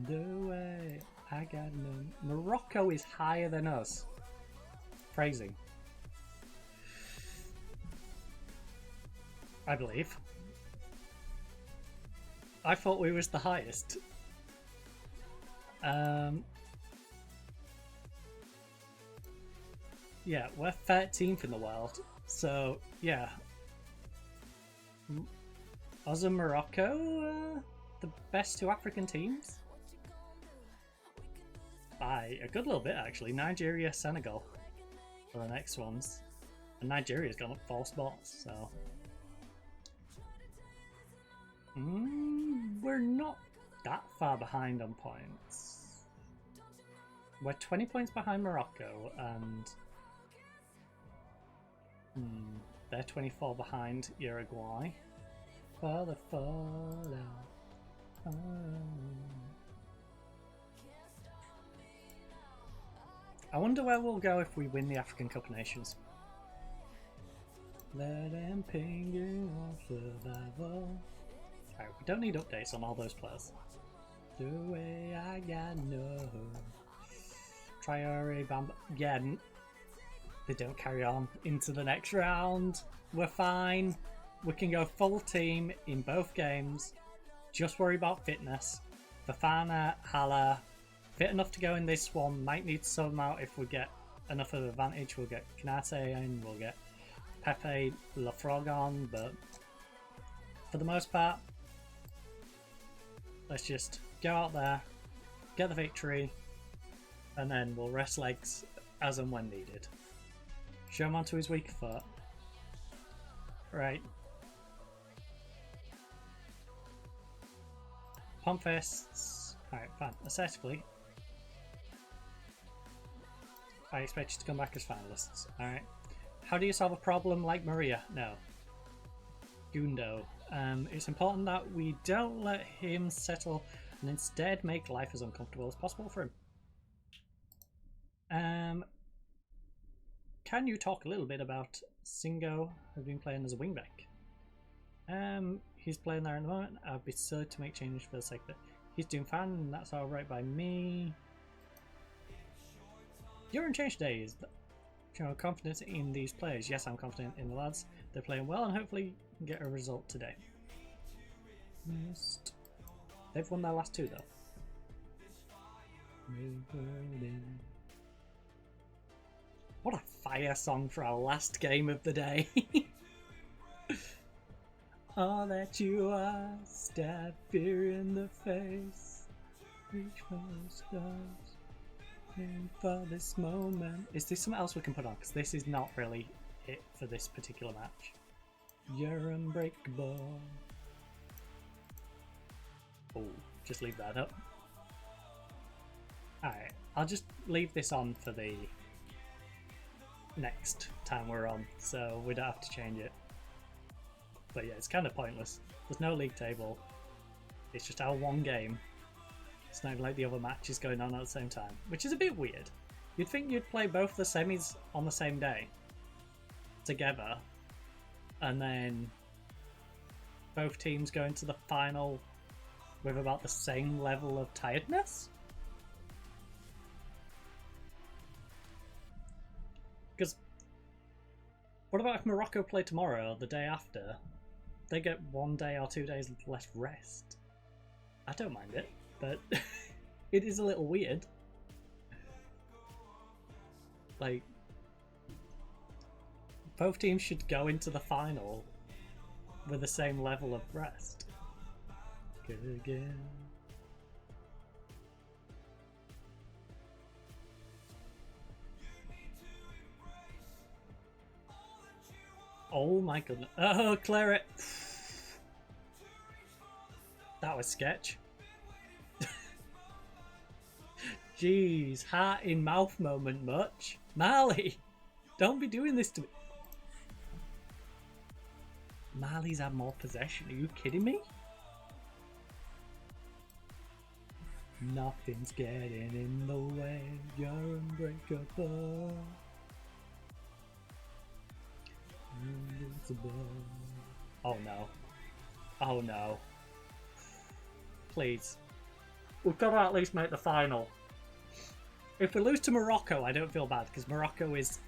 No way. I got no... Morocco is higher than us. Phrasing. I believe. I thought we was the highest. Yeah, we're 13th in the world. So, yeah. Us and Morocco, the best 2 African teams? By a good little bit, actually. Nigeria, Senegal are the next ones. And Nigeria's gone up 4 spots, so... we're not that far behind on points. We're 20 points behind Morocco, and they're 24 behind Uruguay. Further out. I wonder where we'll go if we win the African Cup of Nations. Let them ping you on survival. Alright, we don't need updates on all those players. The way I got no. Traore, Bamba. Yeah, They don't carry on into the next round. We're fine. We can go full team in both games. Just worry about fitness. Fafana, Hala, fit enough to go in this one. Might need to sub them out if we get enough of an advantage. We'll get Kanate and we'll get Pepe Lafrog on, but for the most part, let's just go out there, get the victory, and then we'll rest legs as and when needed. Show him onto his weak foot. Right. Pump fists. Alright, fine. Aesthetically, I expect you to come back as finalists. Alright. How do you solve a problem like Maria? No. Gundo. It's important that we don't let him settle and instead make life as uncomfortable as possible for him. Can you talk a little bit about Singo has been playing as a wingback? He's playing there at the moment. I'd be silly to make changes for the sake of it. He's doing fine and that's alright by me. You're in change today. Is showing confidence in these players. Yes, I'm confident in the lads. They're playing well and hopefully get a result today. They've won their last two though. What a fire song for our last game of the day. All that you are, stab fear in the face, reach for the stars, aim for this moment. Is there something else we can put on? Because this is not really it for this particular match. You're unbreakable. Oh, just leave that up. Alright, I'll just leave this on for the next time we're on, so we don't have to change it. But yeah, it's kind of pointless. There's no league table. It's just our one game. It's not even like the other matches going on at the same time, which is a bit weird. You'd think you'd play both the semis on the same day together, and then both teams go into the final with about the same level of tiredness. Because what about if Morocco play tomorrow or the day after? They get 1 day or 2 days less rest. I don't mind it, but it is a little weird. Like, both teams should go into the final with the same level of rest. Good again. Oh my goodness. Oh, Claret. That was sketch. Jeez, heart in mouth moment much. Marley, don't be doing this to me. Marley's had more possession. Are you kidding me? Nothing's getting in the way. You're unbreakable. Invincible. Oh no. Oh no. Please. We've got to at least make the final. If we lose to Morocco, I don't feel bad, because Morocco is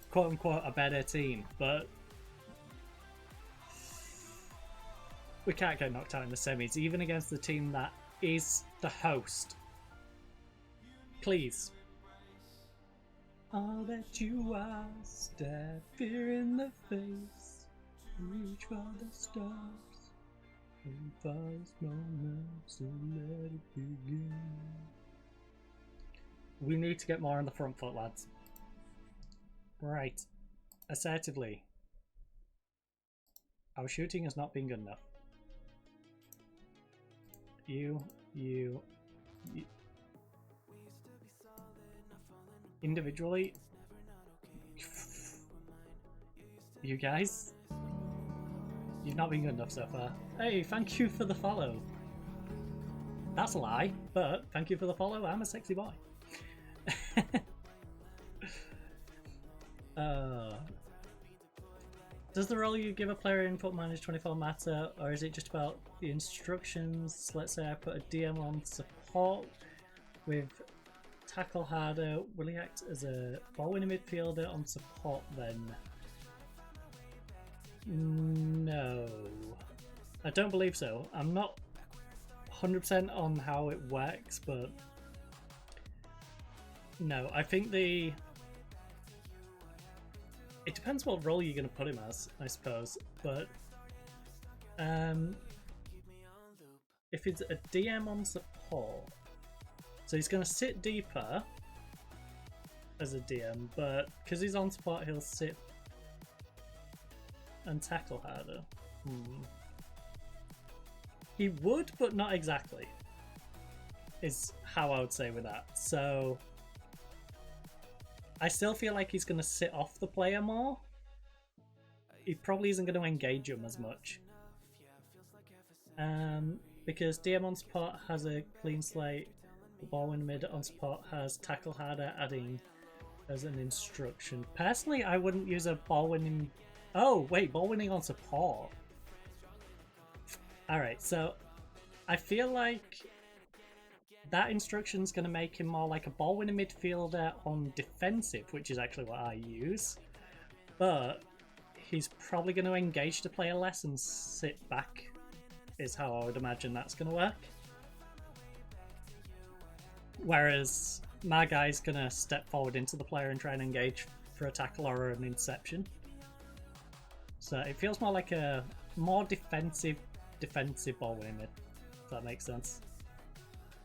quote unquote a better team, but we can't get knocked out in the semis, even against the team that is the host. Please. All that you are, stab fear in the face, reach for the stars, and for this moment, so let it begin. We need to get more on the front foot, lads. Right. Assertively. Our shooting has not been good enough. You. Individually. You guys. You've not been good enough so far. Hey, thank you for the follow. That's a lie, but thank you for the follow. I'm a sexy boy. Does the role you give a player in Foot Manage 24 matter, or is it just about the instructions? Let's say I put a DM on support with tackle harder? Will he act as a ball-winning midfielder on support then? No. I don't believe so. I'm not 100% on how it works, but no, I think it depends what role you're going to put him as, I suppose, but if it's a DM on support, so he's going to sit deeper as a DM, but because he's on support he'll sit and tackle harder. He would, but not exactly, is how I would say with that. So I still feel like he's going to sit off the player more. He probably isn't going to engage him as much. Because DM on support has a clean slate, the ball in mid on support has tackle harder, adding as an instruction. Personally, I wouldn't use a ball winning. Oh, wait, ball winning on support. Alright, so I feel like that instruction is going to make him more like a ball winning midfielder on defensive, which is actually what I use. But he's probably going to engage the player less and sit back, is how I would imagine that's going to work. Whereas my guy's going to step forward into the player and try and engage for a tackle or an inception. So it feels more like a more defensive ball winning mid, if that makes sense.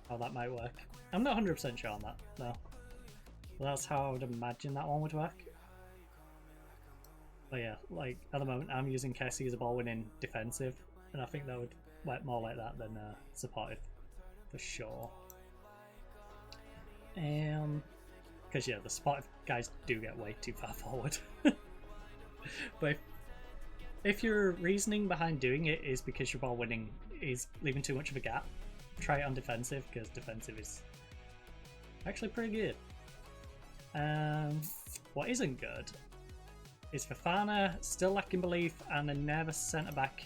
How that might work. I'm not 100% sure on that, no. But that's how I would imagine that one would work. But yeah, like at the moment I'm using Kessie as a ball winning defensive, and I think that would work more like that than supportive, for sure. Because yeah, the supportive guys do get way too far forward. But if your reasoning behind doing it is because your ball winning is leaving too much of a gap, try it on defensive, because defensive is actually pretty good. What isn't good is Fofana still lacking belief and a nervous centre back.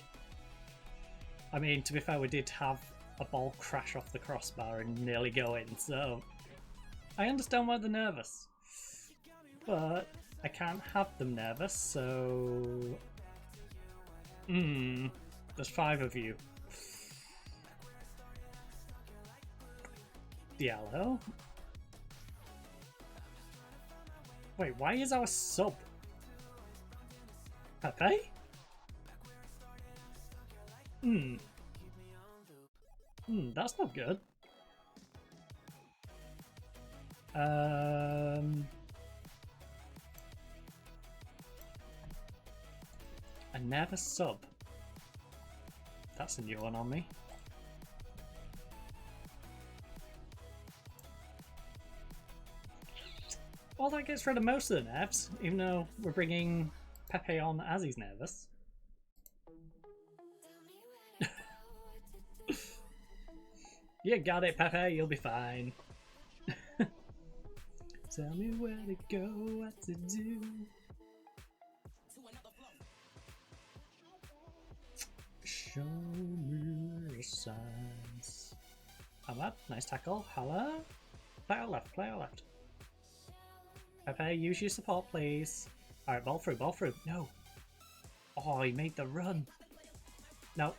I mean, to be fair, we did have a ball crash off the crossbar and nearly go in, so I understand why they're nervous, but I can't have them nervous, so there's 5 of you. Diallo. Wait, why is our sub Pepe? That's not good. I never sub. That's a new one on me. Well, that gets rid of most of the nerves, even though we're bringing Pepe on as he's nervous. You got it, Pepe, you'll be fine. Tell me where to go, what to do. Show me the signs. I'm up, nice tackle. Hello? Player left, player left. Pepe, use your support, please. Alright, ball through, ball through. No. Oh, he made the run. No.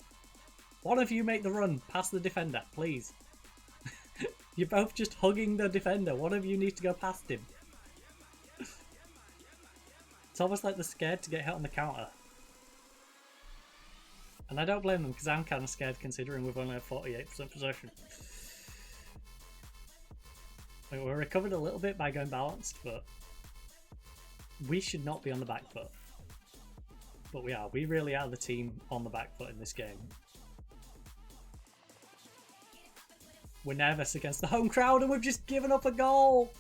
One of you make the run past the defender, please. You're both just hugging the defender. One of you needs to go past him. It's almost like they're scared to get hit on the counter. And I don't blame them, because I'm kind of scared considering we've only had 48% possession. Like, we're recovered a little bit by going balanced, but we should not be on the back foot. But we are. We really are the team on the back foot in this game. We're nervous against the home crowd and we've just given up a goal.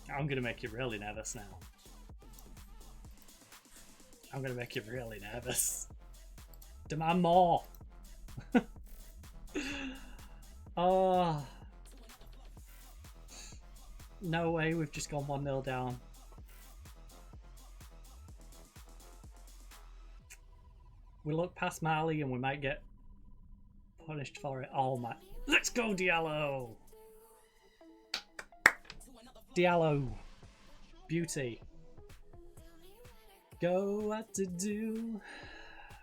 I'm going to make you really nervous now. I'm going to make you really nervous. Demand more. Oh. No way, we've just gone 1-0 down. we look past Marley and we might get punished for it. Oh my. Let's go, Diallo! Diallo. Beauty. Go what to do.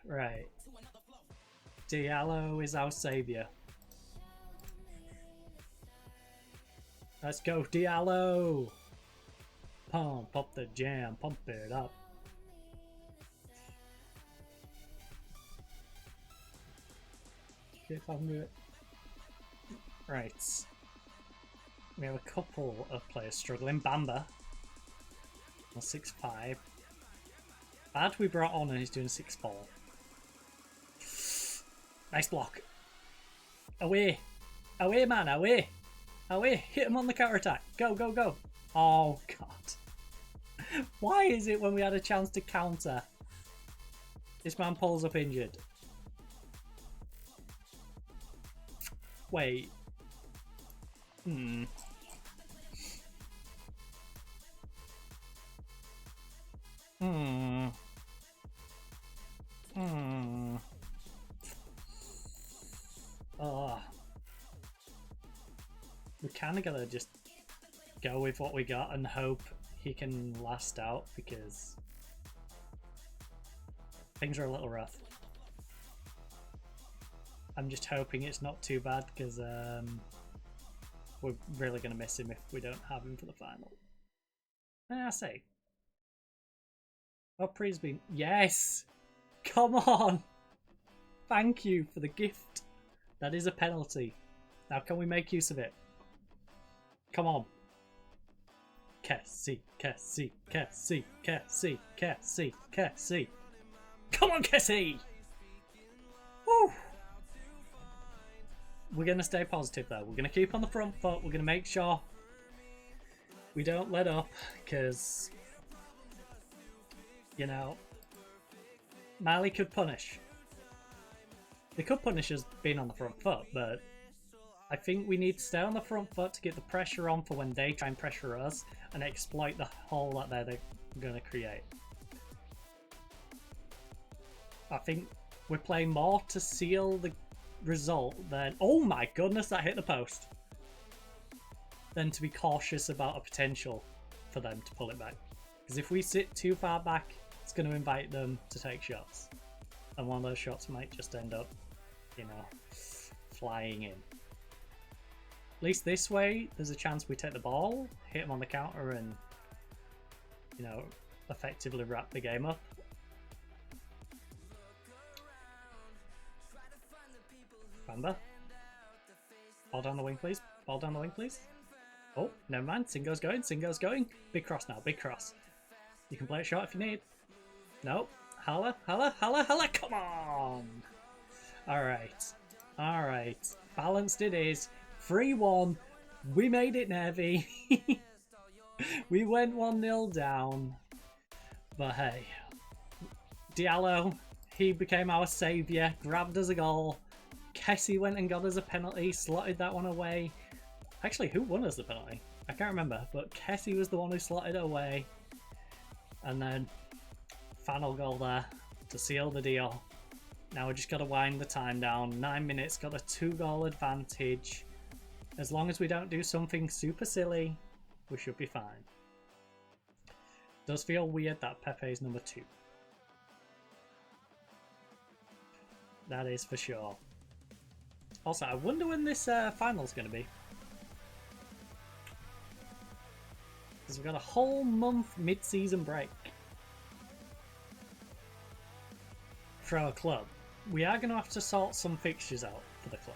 Right. Diallo is our saviour. Let's go, Diallo! Pump up the jam, pump it up. If I can do it. Right. We have a couple of players struggling. Bamba on 6-5. Bad we brought on and he's doing 6-4. Nice block. Away. Away, man, away. Away. Hit him on the counter attack. Go, go, go. Oh, God. Why is it when we had a chance to counter, this man pulls up injured? Wait. Hmm. Hmm. Hmm. Oh. We kind of gotta just go with what we got and hope he can last out, because things are a little rough. I'm just hoping it's not too bad, because we're really going to miss him if we don't have him for the final. I say. Oh, Pre's been... Yes! Come on! Thank you for the gift. That is a penalty. Now can we make use of it? Come on. Kessie, Kessie, Kessie, Kessie, Kessie, Kessie. Come on, Kessie! Woo! We're going to stay positive though. We're going to keep on the front foot. We're going to make sure we don't let up, because, you know, Mali could punish. They could punish us being on the front foot, but I think we need to stay on the front foot to get the pressure on for when they try and pressure us and exploit the hole that they're going to create. I think we're playing more to seal the result than... Oh my goodness, that hit the post. Than to be cautious about a potential for them to pull it back. Because if we sit too far back, it's going to invite them to take shots. And one of those shots might just end up, you know, flying in. At least this way, there's a chance we take the ball, hit them on the counter, and, you know, effectively wrap the game up. Bamba. Ball down the wing, please. Ball down the wing, please. Oh, never mind. Singo's going. Singo's going. Big cross now. Big cross. You can play it short if you need. No. Holla, holla, holla, holla. Come on. All right. All right. Balanced it is. 3-1. We made it, Navy. We went 1-0 down. But hey. Diallo, he became our saviour. Grabbed us a goal. Kessie went and got us a penalty. Slotted that one away. Actually, who won us the penalty? I can't remember. But Kessie was the one who slotted it away. And then final goal there to seal the deal. Now we just got to wind the time down. 9 minutes, got a 2-goal advantage. As long as we don't do something super silly, we should be fine. Does feel weird that Pepe's number 2. That is for sure. Also, I wonder when this final's going to be. Because we've got a whole month mid-season break for our club. We are going to have to sort some fixtures out for the club.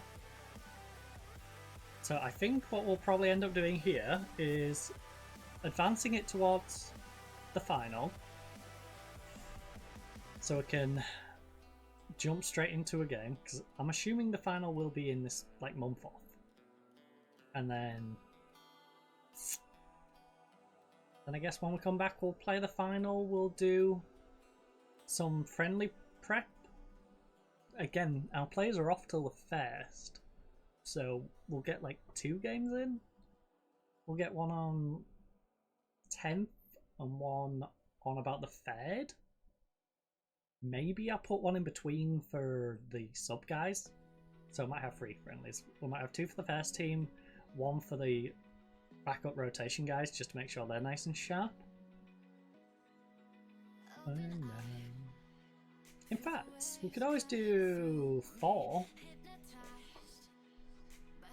So I think what we'll probably end up doing here is advancing it towards the final, so we can jump straight into a game, because I'm assuming the final will be in this like month off, and then I guess when we come back we'll play the final. We'll do some friendly prep. Again, our players are off till the 1st, so we'll get like 2 games in. We'll get one on 10th and one on about the 3rd. Maybe I'll put one in between for the sub guys. So I might have 3 friendlies. We might have 2 for the first team, 1 for the backup rotation guys, just to make sure they're nice and sharp. Oh, no. In fact, we could always do 4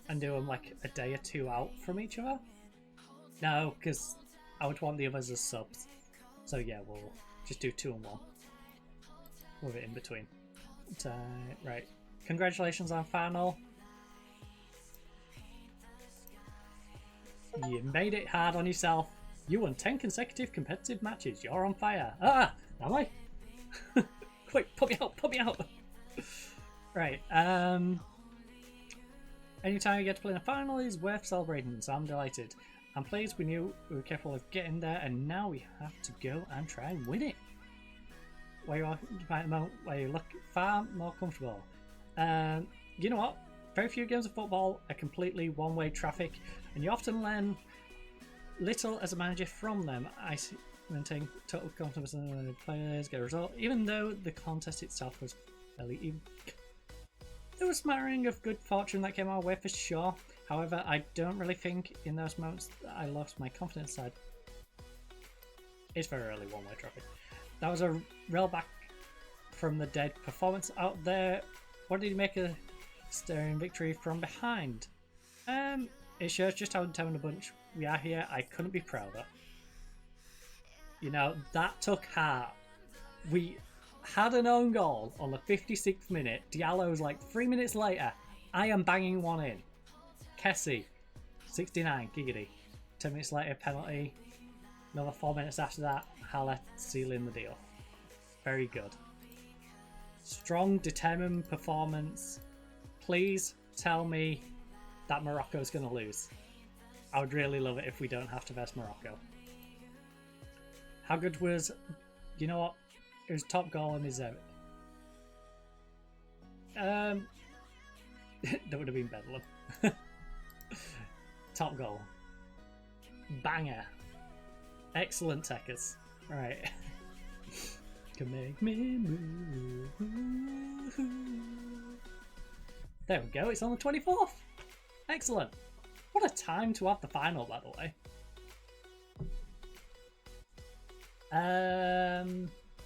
and do them like a day or 2 out from each other. No, because I would want the others as subs. So yeah, we'll just do 2 and 1 with it in between. Right. Congratulations on final. You made it hard on yourself. You won 10 consecutive competitive matches. You're on fire. Ah, am I? Quick, put me out, put me out. Right. Anytime you get to play in a final is worth celebrating, so I'm delighted. I'm pleased we knew we were capable of getting there, and now we have to go and try and win it. Where you are at the moment, where you look far more comfortable. You know what? Very few games of football are completely one-way traffic, and you often learn little as a manager from them. I maintain total confidence in the players, get a result, even though the contest itself was fairly even. There was a smattering of good fortune that came our way for sure. However, I don't really think in those moments that I lost my confidence side. It's very early one-way traffic. That was a real back from the dead performance out there. What did you make a stirring victory from behind? It shows just how determined a bunch we are here. I couldn't be prouder. You know, that took heart. We had an own goal on the 56th minute. Diallo's like 3 minutes later. I am banging one in. Kessie, 69, giggity. 10 minutes later, penalty. Another 4 minutes after that, Haller sealing the deal. Very good. Strong, determined performance. Please tell me that Morocco's going to lose. I would really love it if we don't have to verse Morocco. How good was... You know what? It was top goal in his that would have been Bedlam. Top goal. Banger. Excellent techers. Right. Can make me move. There we go, it's on the 24th. Excellent. What a time to have the final, by the way.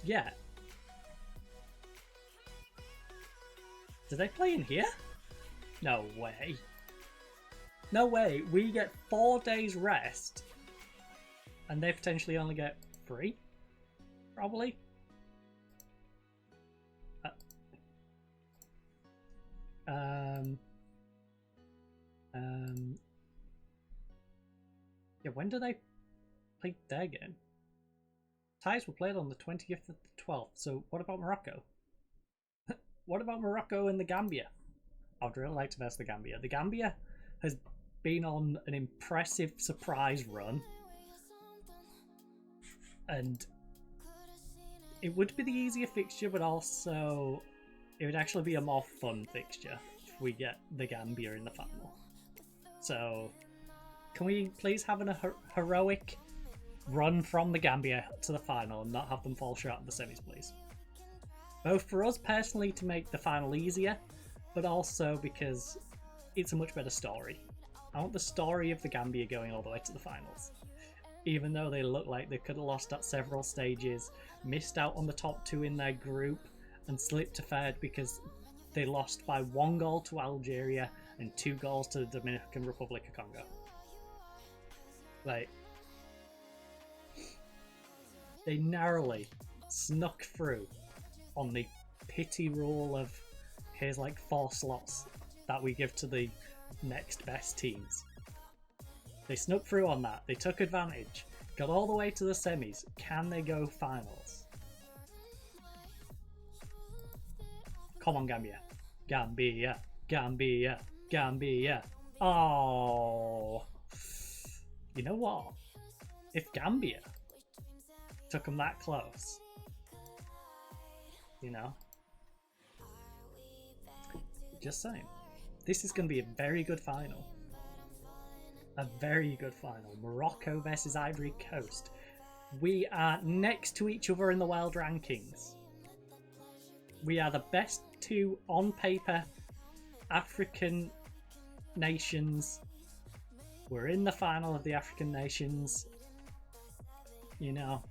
Yeah. Do they play in here? No way. No way. We get 4 days rest and they potentially only get 3? Probably. Yeah, when do they play their game? Ties were played on the 20th of the 12th, so what about Morocco? What about Morocco and the Gambia? I'd really like to verse the Gambia. The Gambia has been on an impressive surprise run, and it would be the easier fixture, but also it would actually be a more fun fixture if we get the Gambia in the final. So, can we please have a heroic run from the Gambia to the final and not have them fall short of the semis, please? Both for us personally to make the final easier, but also because it's a much better story. I want the story of the Gambia going all the way to the finals. Even though they look like they could have lost at several stages, missed out on the top 2 in their group, and slipped to third because they lost by 1 goal to Algeria and 2 goals to the Dominican Republic of Congo. Like, they narrowly snuck through on the pity rule of here's like 4 slots that we give to the next best teams. They snuck through on that. They took advantage. Got all the way to the semis. Can they go finals? Come on, Gambia. Gambia. Gambia. Gambia. Oh. You know what? If Gambia took them that close, you know? Just saying. This is going to be a very good final. A very good final. Morocco versus Ivory Coast. We are next to each other in the world rankings. We are the best two on paper African nations. We're in the final of the African nations. You know,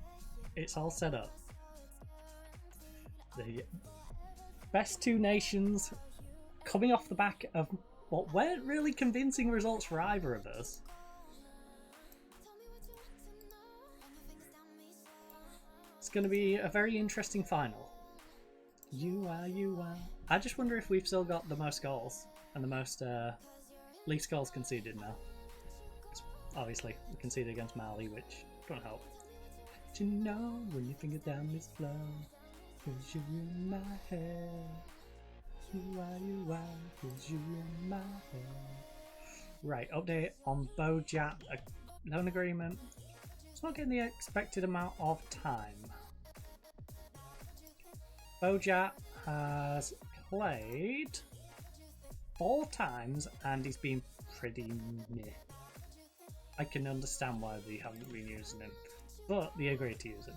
it's all set up. The best two nations coming off the back of what weren't really convincing results for either of us. It's going to be a very interesting final. You are. I just wonder if we've still got the most goals and the most least goals conceded now. Obviously, we conceded against Mali, which don't help. But you know when your finger down this flow, 'cause you're in my head. You are, 'cause you're in my head. Right, update on Bojack. Loan agreement. It's not getting the expected amount of time. Bojack has played 4 times and he's been pretty meh. I can understand why they haven't been using him, but they agreed to use him.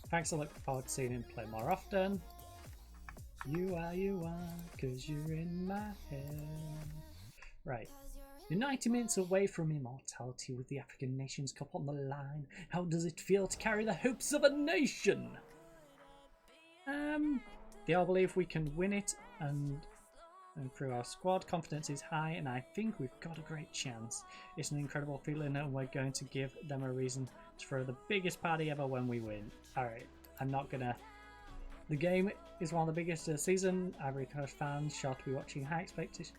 Thanks, I look forward to seeing him play more often. You are, 'cause you're in my head. Right. You're 90 minutes away from immortality with the African Nations Cup on the line. How does it feel to carry the hopes of a nation? They all believe we can win it, and through our squad, confidence is high, and I think we've got a great chance. It's an incredible feeling, and we're going to give them a reason to throw the biggest party ever when we win. Alright, I'm not gonna... The game is one of the biggest of the season. Ivory Coast fans sure to be watching high expectations.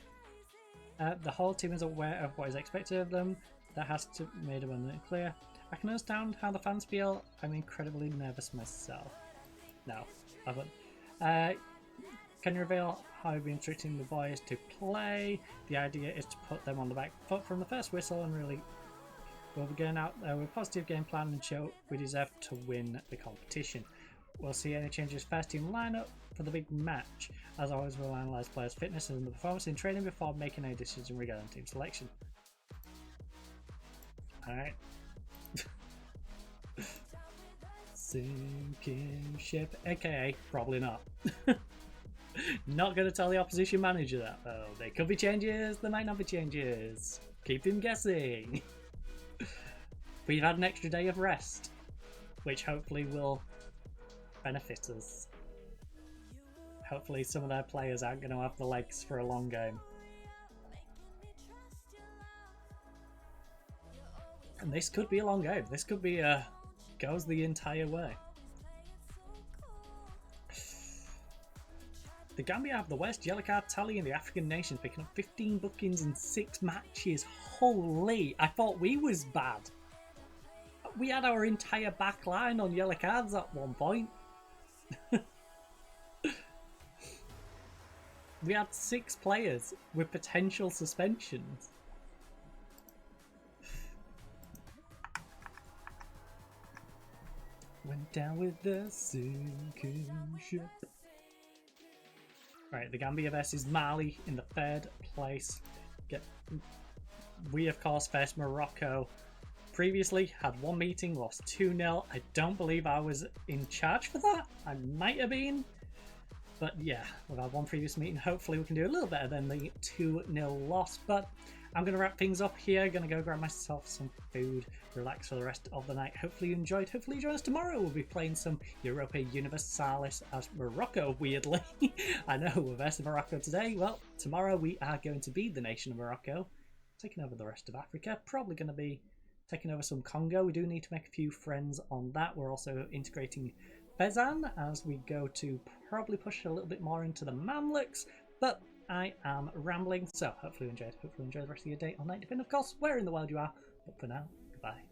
The whole team is aware of what is expected of them. That has to be made abundantly clear. I can understand how the fans feel. I'm incredibly nervous myself. No, I haven't. Can you reveal how you've been instructing the boys to play? The idea is to put them on the back foot from the first whistle and really we'll be going out there with a positive game plan and show we deserve to win the competition. We'll see any changes first team lineup for the big match. As always, we'll analyse players' fitness and the performance in training before making any decision regarding team selection. Alright. Sinking ship, aka probably not. Not going to tell the opposition manager that though. There could be changes, there might not be changes. Keep him guessing. We've had an extra day of rest, which hopefully will benefit us. Hopefully some of their players aren't going to have the legs for a long game. And this could be a long game. This could be goes the entire way. The Gambia have the worst yellow card tally in the African nations, picking up 15 bookings in 6 matches. Holy! I thought we was bad. We had our entire back line on yellow cards at one point. We had 6 players with potential suspensions. Went down with the sinking ship. Right, the Gambia versus Mali in the 3rd place. We of course faced Morocco. Previously had 1 meeting, lost 2-0. I don't believe I was in charge for that. I might have been. But yeah, we've had 1 previous meeting. Hopefully we can do a little better than the 2-0 loss. But I'm going to wrap things up here. Going to go grab myself some food, relax for the rest of the night. Hopefully you enjoyed. Hopefully you join us tomorrow. We'll be playing some Europa Universalis as Morocco, weirdly. I know, we're versus Morocco today. Well, tomorrow we are going to be the nation of Morocco, taking over the rest of Africa. Probably going to be taking over some Congo. We do need to make a few friends on that. We're also integrating Fezzan as we go to probably push a little bit more into the Mamluks, but I am rambling, so hopefully you enjoyed. Hopefully you enjoy the rest of your day or night, depending of course where in the world you are. But for now, goodbye.